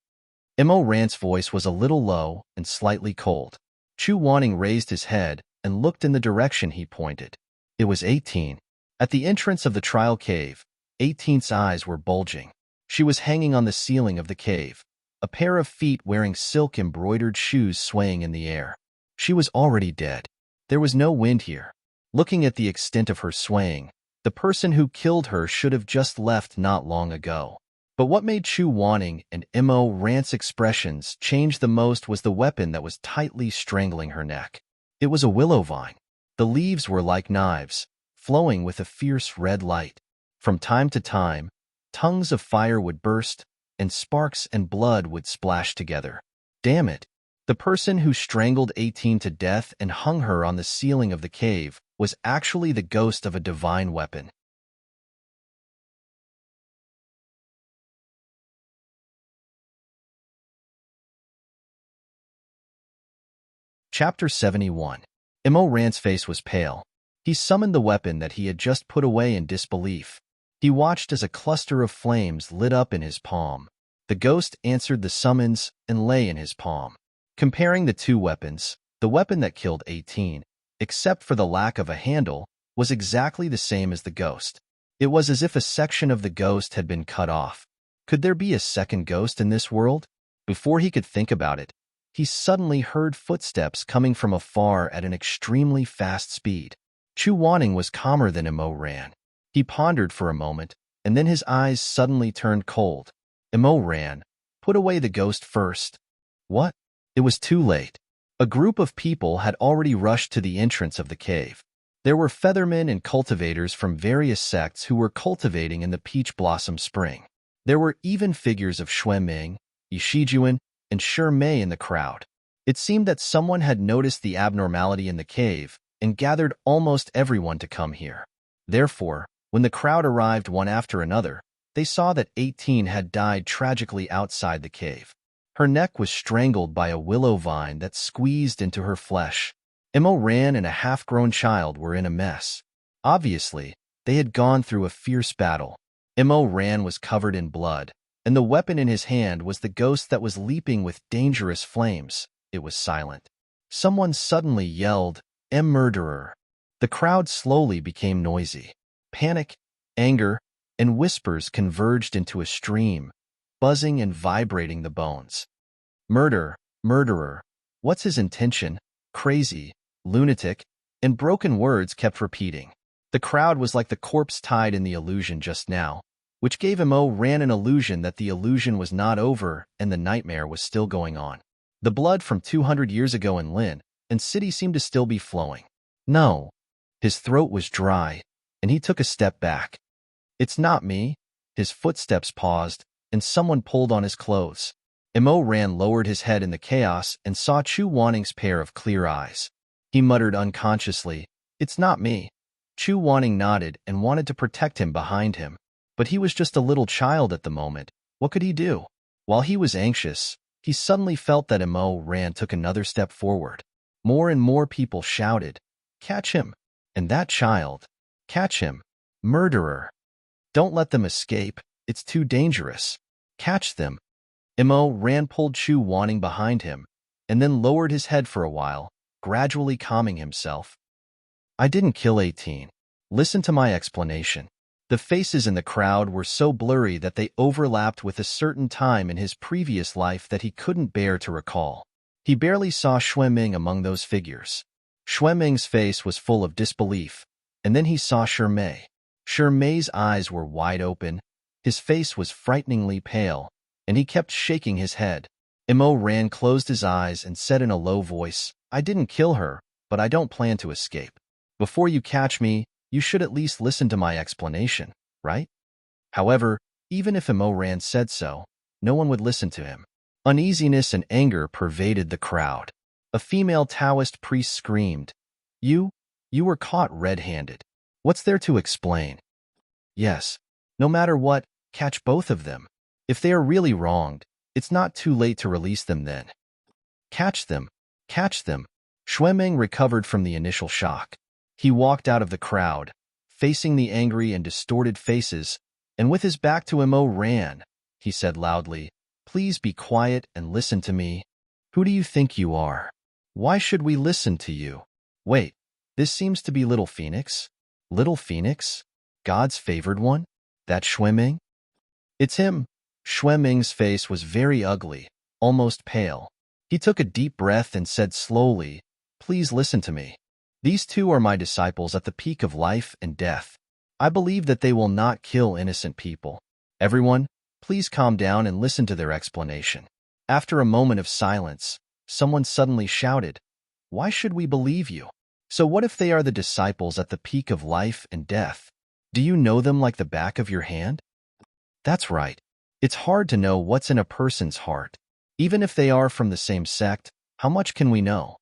Imo Ran's voice was a little low and slightly cold. Chu Wanning raised his head and looked in the direction he pointed. It was 18. At the entrance of the trial cave, 18's eyes were bulging. She was hanging on the ceiling of the cave, a pair of feet wearing silk-embroidered shoes swaying in the air. She was already dead. There was no wind here. Looking at the extent of her swaying, the person who killed her should have just left not long ago. But what made Chu Wanning and Imo Ran's expressions change the most was the weapon that was tightly strangling her neck. It was a willow vine. The leaves were like knives, flowing with a fierce red light. From time to time, tongues of fire would burst, and sparks and blood would splash together. Damn it! The person who strangled 18 to death and hung her on the ceiling of the cave was actually the ghost of a divine weapon. Chapter 71. Imo Ran's face was pale. He summoned the weapon that he had just put away in disbelief. He watched as a cluster of flames lit up in his palm. The ghost answered the summons and lay in his palm. Comparing the two weapons, the weapon that killed 18, except for the lack of a handle, was exactly the same as the ghost. It was as if a section of the ghost had been cut off. Could there be a second ghost in this world? Before he could think about it, he suddenly heard footsteps coming from afar at an extremely fast speed. Chu Wanning was calmer than Imo Ran. He pondered for a moment, and then his eyes suddenly turned cold. Imo Ran, put away the ghost first. What? It was too late. A group of people had already rushed to the entrance of the cave. There were feathermen and cultivators from various sects who were cultivating in the peach blossom spring. There were even figures of Xue Ming, Shizun, and Shi Mei in the crowd. It seemed that someone had noticed the abnormality in the cave and gathered almost everyone to come here. Therefore, when the crowd arrived one after another, they saw that 18 had died tragically outside the cave. Her neck was strangled by a willow vine that squeezed into her flesh. Ran and a half-grown child were in a mess. Obviously, they had gone through a fierce battle. Ran was covered in blood, and the weapon in his hand was the ghost that was leaping with dangerous flames. It was silent. Someone suddenly yelled, "Murderer!" The crowd slowly became noisy. Panic, anger, and whispers converged into a stream, buzzing and vibrating the bones. Murderer. What's his intention? Crazy, lunatic, and broken words kept repeating. The crowd was like the corpse tied in the illusion just now, which gave Ran an illusion that the illusion was not over and the nightmare was still going on. The blood from 200 years ago in Lin and City seemed to still be flowing. No. His throat was dry, and he took a step back. It's not me. His footsteps paused, and someone pulled on his clothes. Ran lowered his head in the chaos and saw Chu Wanning's pair of clear eyes. He muttered unconsciously, "It's not me." Chu Wanning nodded and wanted to protect him behind him. But he was just a little child at the moment. What could he do? While he was anxious, he suddenly felt that Ran took another step forward. More and more people shouted, "Catch him!" And that child, "Catch him! Murderer! Don't let them escape. It's too dangerous. Catch them!" Ran pulled Chu Wanning behind him, and then lowered his head for a while, gradually calming himself. "I didn't kill 18. Listen to my explanation." The faces in the crowd were so blurry that they overlapped with a certain time in his previous life that he couldn't bear to recall. He barely saw Xueming among those figures. Xueming's face was full of disbelief, and then he saw Shimei. Shimei's eyes were wide open, his face was frighteningly pale, and he kept shaking his head. Ran closed his eyes and said in a low voice, "I didn't kill her, but I don't plan to escape. Before you catch me, you should at least listen to my explanation, right?" However, even if Ran said so, no one would listen to him. Uneasiness and anger pervaded the crowd. A female Taoist priest screamed, You were caught red-handed. What's there to explain?" "Yes. No matter what, catch both of them. If they are really wronged, it's not too late to release them then." Catch them. Catch them." Xueming recovered from the initial shock. He walked out of the crowd, facing the angry and distorted faces, and with his back to Ran, he said loudly, "Please be quiet and listen to me. Who do you think you are? Why should we listen to you? Wait, this seems to be Little Phoenix? Little Phoenix? God's favored one? That Xueming?" "It's him." Xueming's face was very ugly, almost pale. He took a deep breath and said slowly, "Please listen to me. These two are my disciples at the peak of life and death. I believe that they will not kill innocent people. Everyone, please calm down and listen to their explanation." After a moment of silence, someone suddenly shouted, "Why should we believe you? So what if they are the disciples at the peak of life and death? Do you know them like the back of your hand?" "That's right. It's hard to know what's in a person's heart. Even if they are from the same sect, how much can we know?"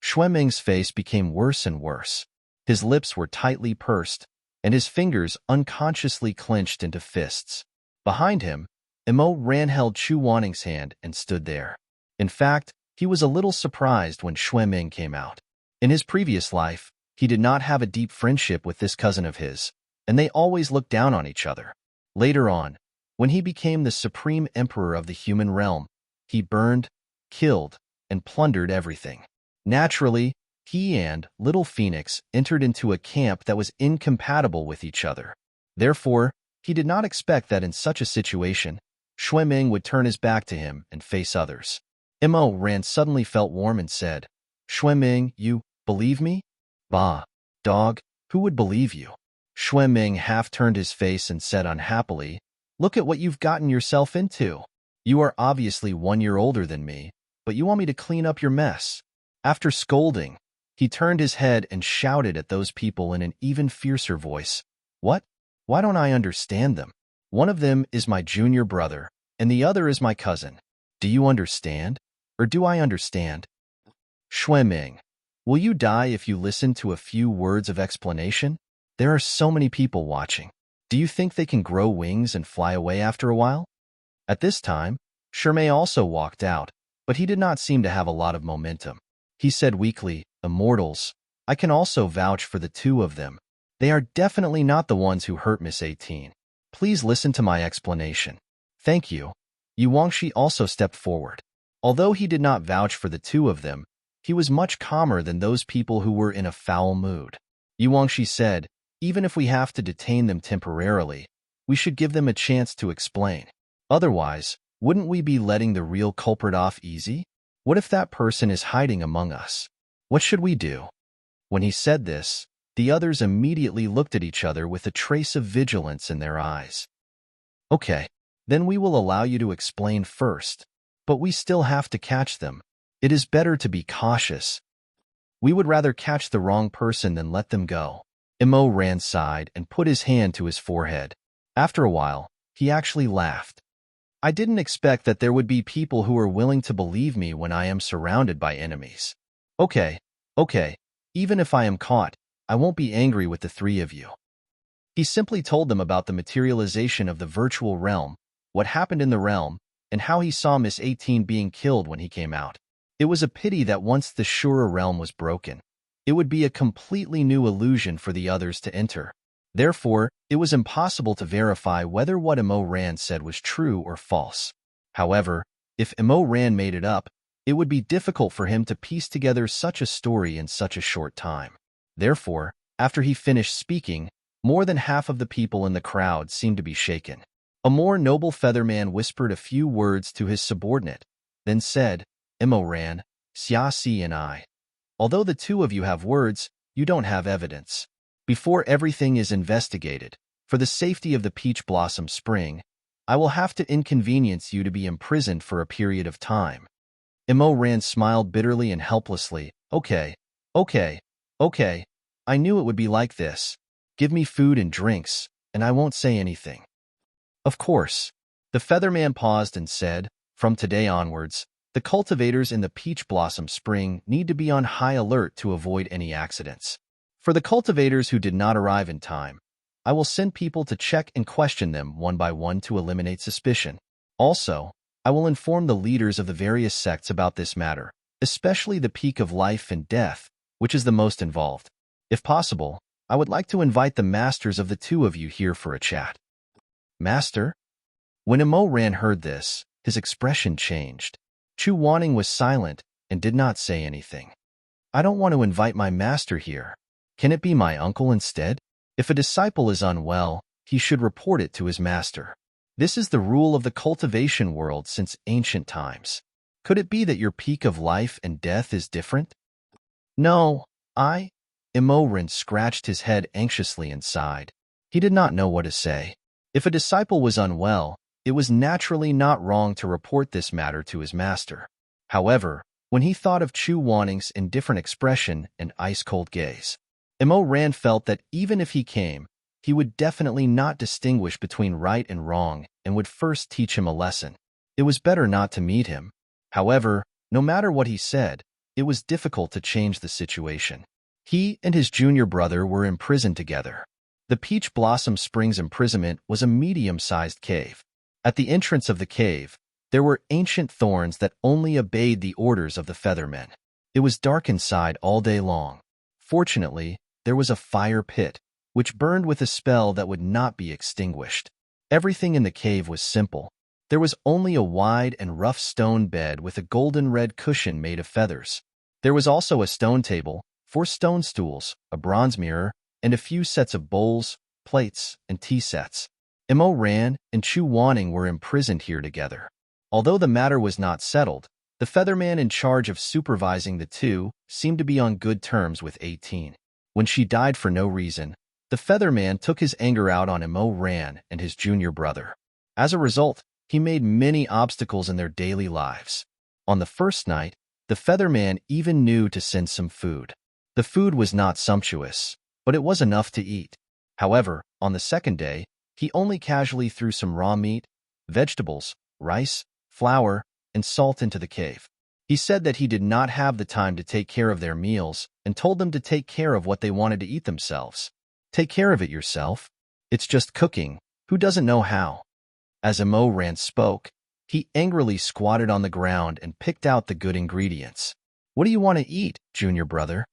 Xueming's face became worse and worse. His lips were tightly pursed, and his fingers unconsciously clenched into fists. Behind him, Ran held Chu Wanning's hand and stood there. In fact, he was a little surprised when Xueming came out. In his previous life, he did not have a deep friendship with this cousin of his, and they always looked down on each other. Later on, when he became the supreme emperor of the human realm, he burned, killed, and plundered everything. Naturally, he and Little Phoenix entered into a camp that was incompatible with each other. Therefore, he did not expect that in such a situation, Xueming would turn his back to him and face others. Ran suddenly felt warm and said, "Xueming, you believe me?" "Bah, dog, who would believe you?" Xueming half turned his face and said unhappily, "Look at what you've gotten yourself into. You are obviously 1 year older than me, but you want me to clean up your mess." After scolding, he turned his head and shouted at those people in an even fiercer voice, "What? Why don't I understand them? One of them is my junior brother, and the other is my cousin. Do you understand? Or do I understand?" "Xueming, Will you die if you listen to a few words of explanation? There are so many people watching. Do you think they can grow wings and fly away after a while? At this time, Shermay also walked out, but he did not seem to have a lot of momentum. He said weakly, "Immortals, I can also vouch for the two of them. They are definitely not the ones who hurt Miss 18. Please listen to my explanation." "Thank you." Yu Wangshi also stepped forward. Although he did not vouch for the two of them, he was much calmer than those people who were in a foul mood. Yu Wangshi said, "Even if we have to detain them temporarily, we should give them a chance to explain. Otherwise, wouldn't we be letting the real culprit off easy? What if that person is hiding among us? What should we do?" When he said this, the others immediately looked at each other with a trace of vigilance in their eyes. "Okay, then we will allow you to explain first, but we still have to catch them. It is better to be cautious. We would rather catch the wrong person than let them go." Immerse sighed and put his hand to his forehead. After a while, he actually laughed. "I didn't expect that there would be people who are willing to believe me when I am surrounded by enemies. Okay, even if I am caught, I won't be angry with the three of you." He simply told them about the materialization of the virtual realm, what happened in the realm, and how he saw Miss 18 being killed when he came out. It was a pity that once the Shura realm was broken, it would be a completely new illusion for the others to enter. Therefore, it was impossible to verify whether what Immerse said was true or false. However, if Immerse made it up, it would be difficult for him to piece together such a story in such a short time. Therefore, after he finished speaking, more than half of the people in the crowd seemed to be shaken. A more noble featherman whispered a few words to his subordinate, then said, "Immerse, Xia Si and I. Although the two of you have words, you don't have evidence. Before everything is investigated, for the safety of the Peach Blossom Spring, I will have to inconvenience you to be imprisoned for a period of time." Immerse smiled bitterly and helplessly. Okay. I knew it would be like this. Give me food and drinks, and I won't say anything." "Of course." The featherman paused and said, "From today onwards, the cultivators in the Peach Blossom Spring need to be on high alert to avoid any accidents. For the cultivators who did not arrive in time, I will send people to check and question them one by one to eliminate suspicion. Also, I will inform the leaders of the various sects about this matter, especially the Peak of Life and Death, which is the most involved. If possible, I would like to invite the masters of the two of you here for a chat." "Master?" When Immerse heard this, his expression changed. Chu Wanning was silent and did not say anything. "I don't want to invite my master here. Can it be my uncle instead? If a disciple is unwell, he should report it to his master. This is the rule of the cultivation world since ancient times. Could it be that your peak of life and death is different?" "No, Immerse scratched his head anxiously and sighed. He did not know what to say. If a disciple was unwell, it was naturally not wrong to report this matter to his master. However, when he thought of Chu Wanning's indifferent expression and ice-cold gaze, Immerse felt that even if he came, he would definitely not distinguish between right and wrong and would first teach him a lesson. It was better not to meet him. However, no matter what he said, it was difficult to change the situation. He and his junior brother were imprisoned together. The Peach Blossom Springs imprisonment was a medium-sized cave. At the entrance of the cave, there were ancient thorns that only obeyed the orders of the feathermen. It was dark inside all day long. Fortunately, there was a fire pit, which burned with a spell that would not be extinguished. Everything in the cave was simple. There was only a wide and rough stone bed with a golden-red cushion made of feathers. There was also a stone table, 4 stone stools, a bronze mirror, and a few sets of bowls, plates, and tea sets. Immerse and Chu Wanning were imprisoned here together. Although the matter was not settled, the featherman in charge of supervising the two seemed to be on good terms with 18. When she died for no reason, the featherman took his anger out on Immerse and his junior brother. As a result, he made many obstacles in their daily lives. On the first night, the featherman even knew to send some food. The food was not sumptuous, but it was enough to eat. However, on the second day, he only casually threw some raw meat, vegetables, rice, flour, and salt into the cave. He said that he did not have the time to take care of their meals and told them to take care of what they wanted to eat themselves. Take care of it yourself. It's just cooking. Who doesn't know how? As Immerse spoke, he angrily squatted on the ground and picked out the good ingredients. What do you want to eat, junior brother?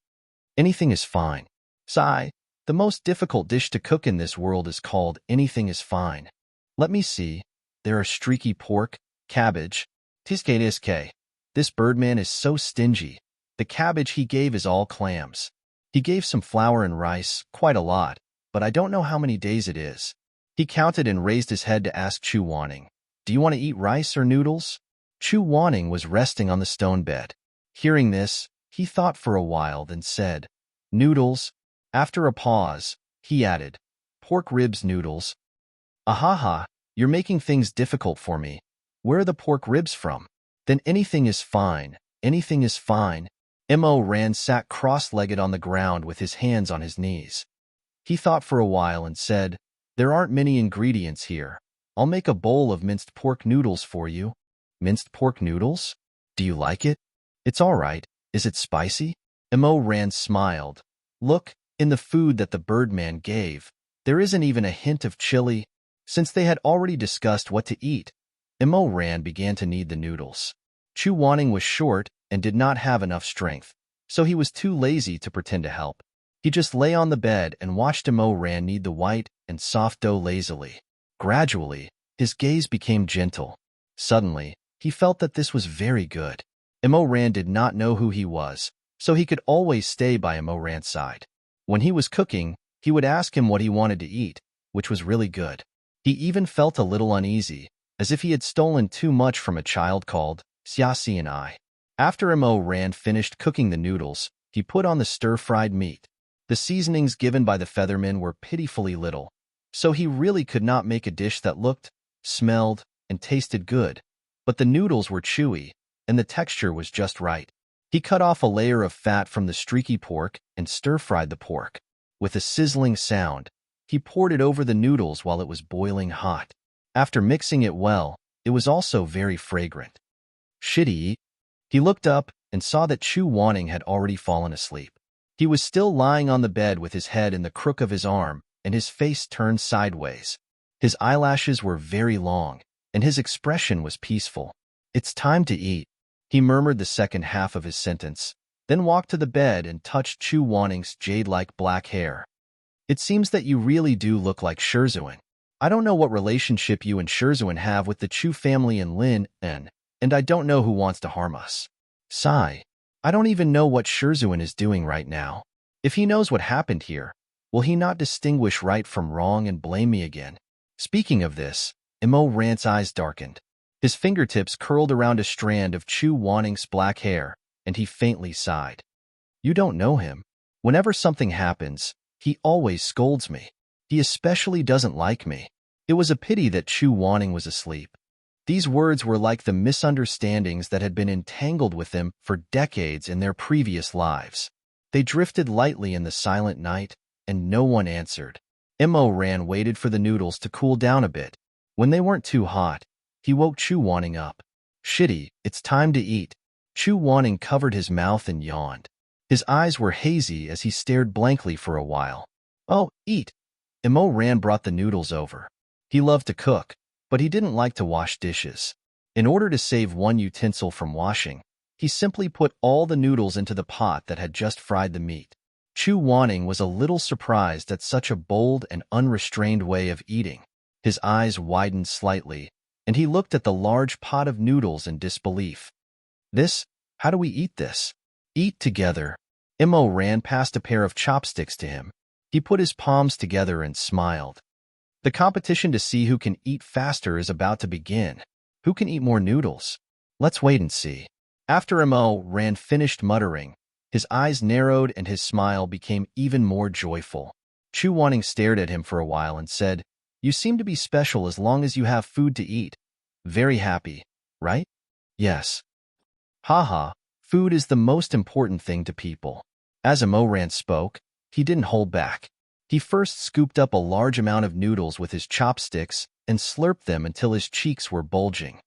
Anything is fine. Sigh. The most difficult dish to cook in this world is called anything is fine. Let me see. There are streaky pork, cabbage, tiske. This birdman is so stingy. The cabbage he gave is all clams. He gave some flour and rice, quite a lot, but I don't know how many days it is. He counted and raised his head to ask Chu Wanning, do you want to eat rice or noodles? Chu Wanning was resting on the stone bed. Hearing this, he thought for a while, then said, noodles. After a pause, he added, pork ribs noodles. Ahaha, you're making things difficult for me. Where are the pork ribs from? Then anything is fine, anything is fine. Immerse sat cross-legged on the ground with his hands on his knees. He thought for a while and said, there aren't many ingredients here. I'll make a bowl of minced pork noodles for you. Minced pork noodles? Do you like it? It's all right. Is it spicy? Immerse smiled. Look, in the food that the birdman gave, there isn't even a hint of chili. Since they had already discussed what to eat, Immerse began to knead the noodles. Chu Wanning was short and did not have enough strength, so he was too lazy to pretend to help. He just lay on the bed and watched Immerse knead the white and soft dough lazily. Gradually, his gaze became gentle. Suddenly, he felt that this was very good. Immerse did not know who he was, so he could always stay by Immerse's side. When he was cooking, he would ask him what he wanted to eat, which was really good. He even felt a little uneasy, as if he had stolen too much from a child called Xiaxi and I. After Immerse finished cooking the noodles, he put on the stir-fried meat. The seasonings given by the featherman were pitifully little, so he really could not make a dish that looked, smelled, and tasted good. But the noodles were chewy, and the texture was just right. He cut off a layer of fat from the streaky pork and stir-fried the pork. With a sizzling sound, he poured it over the noodles while it was boiling hot. After mixing it well, it was also very fragrant. Shitty. He looked up and saw that Chu Wanning had already fallen asleep. He was still lying on the bed with his head in the crook of his arm and his face turned sideways. His eyelashes were very long, and his expression was peaceful. It's time to eat. He murmured the second half of his sentence, then walked to the bed and touched Chu Wanning's jade-like black hair. It seems that you really do look like Shizun. I don't know what relationship you and Shizun have with the Chu family in Lin, and I don't know who wants to harm us. Sigh. I don't even know what Shizun is doing right now. If he knows what happened here, will he not distinguish right from wrong and blame me again? Speaking of this, Immerse's eyes darkened. His fingertips curled around a strand of Chu Wanning's black hair, and he faintly sighed. You don't know him. Whenever something happens, he always scolds me. He especially doesn't like me. It was a pity that Chu Wanning was asleep. These words were like the misunderstandings that had been entangled with them for decades in their previous lives. They drifted lightly in the silent night, and no one answered. Immerse waited for the noodles to cool down a bit. When they weren't too hot, he woke Chu Wanning up. Shitty, it's time to eat. Chu Wanning covered his mouth and yawned. His eyes were hazy as he stared blankly for a while. Oh, eat. Immerse brought the noodles over. He loved to cook, but he didn't like to wash dishes. In order to save one utensil from washing, he simply put all the noodles into the pot that had just fried the meat. Chu Wanning was a little surprised at such a bold and unrestrained way of eating. His eyes widened slightly, and he looked at the large pot of noodles in disbelief. This? How do we eat this? Eat together. Immerse passed a pair of chopsticks to him. He put his palms together and smiled. The competition to see who can eat faster is about to begin. Who can eat more noodles? Let's wait and see. After Immerse finished muttering, his eyes narrowed and his smile became even more joyful. Chu Wanning stared at him for a while and said, You seem to be special as long as you have food to eat. Very happy, right? Yes. Haha, food is the most important thing to people. As Immerse spoke, he didn't hold back. He first scooped up a large amount of noodles with his chopsticks and slurped them until his cheeks were bulging.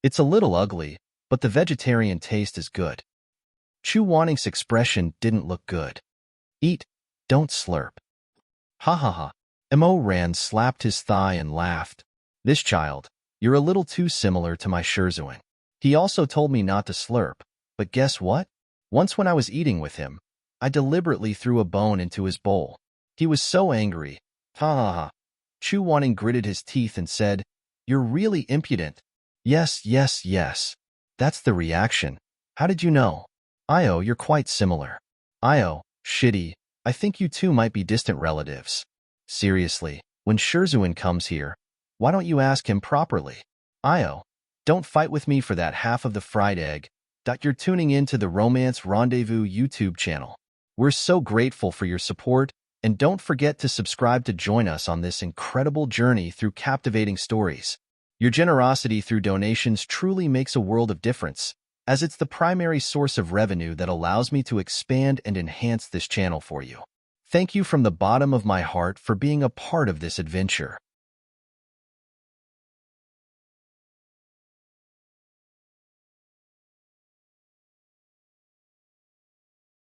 It's a little ugly, but the vegetarian taste is good. Chu Wanning's expression didn't look good. Eat, don't slurp. Ha ha ha. Mo Ran slapped his thigh and laughed. This child, you're a little too similar to my Shizun. He also told me not to slurp, but guess what? Once when I was eating with him, I deliberately threw a bone into his bowl. He was so angry. Ha ha ha. Chu Wanning gritted his teeth and said, "You're really impudent." Yes, yes, yes. That's the reaction. How did you know? Io, you're quite similar. Io, shitty. I think you two might be distant relatives. Seriously, when Shizun comes here, why don't you ask him properly? Io, don't fight with me for that half of the fried egg. You're tuning in to the Romance Rendezvous YouTube channel. We're so grateful for your support, and don't forget to subscribe to join us on this incredible journey through captivating stories. Your generosity through donations truly makes a world of difference, as it's the primary source of revenue that allows me to expand and enhance this channel for you. Thank you from the bottom of my heart for being a part of this adventure.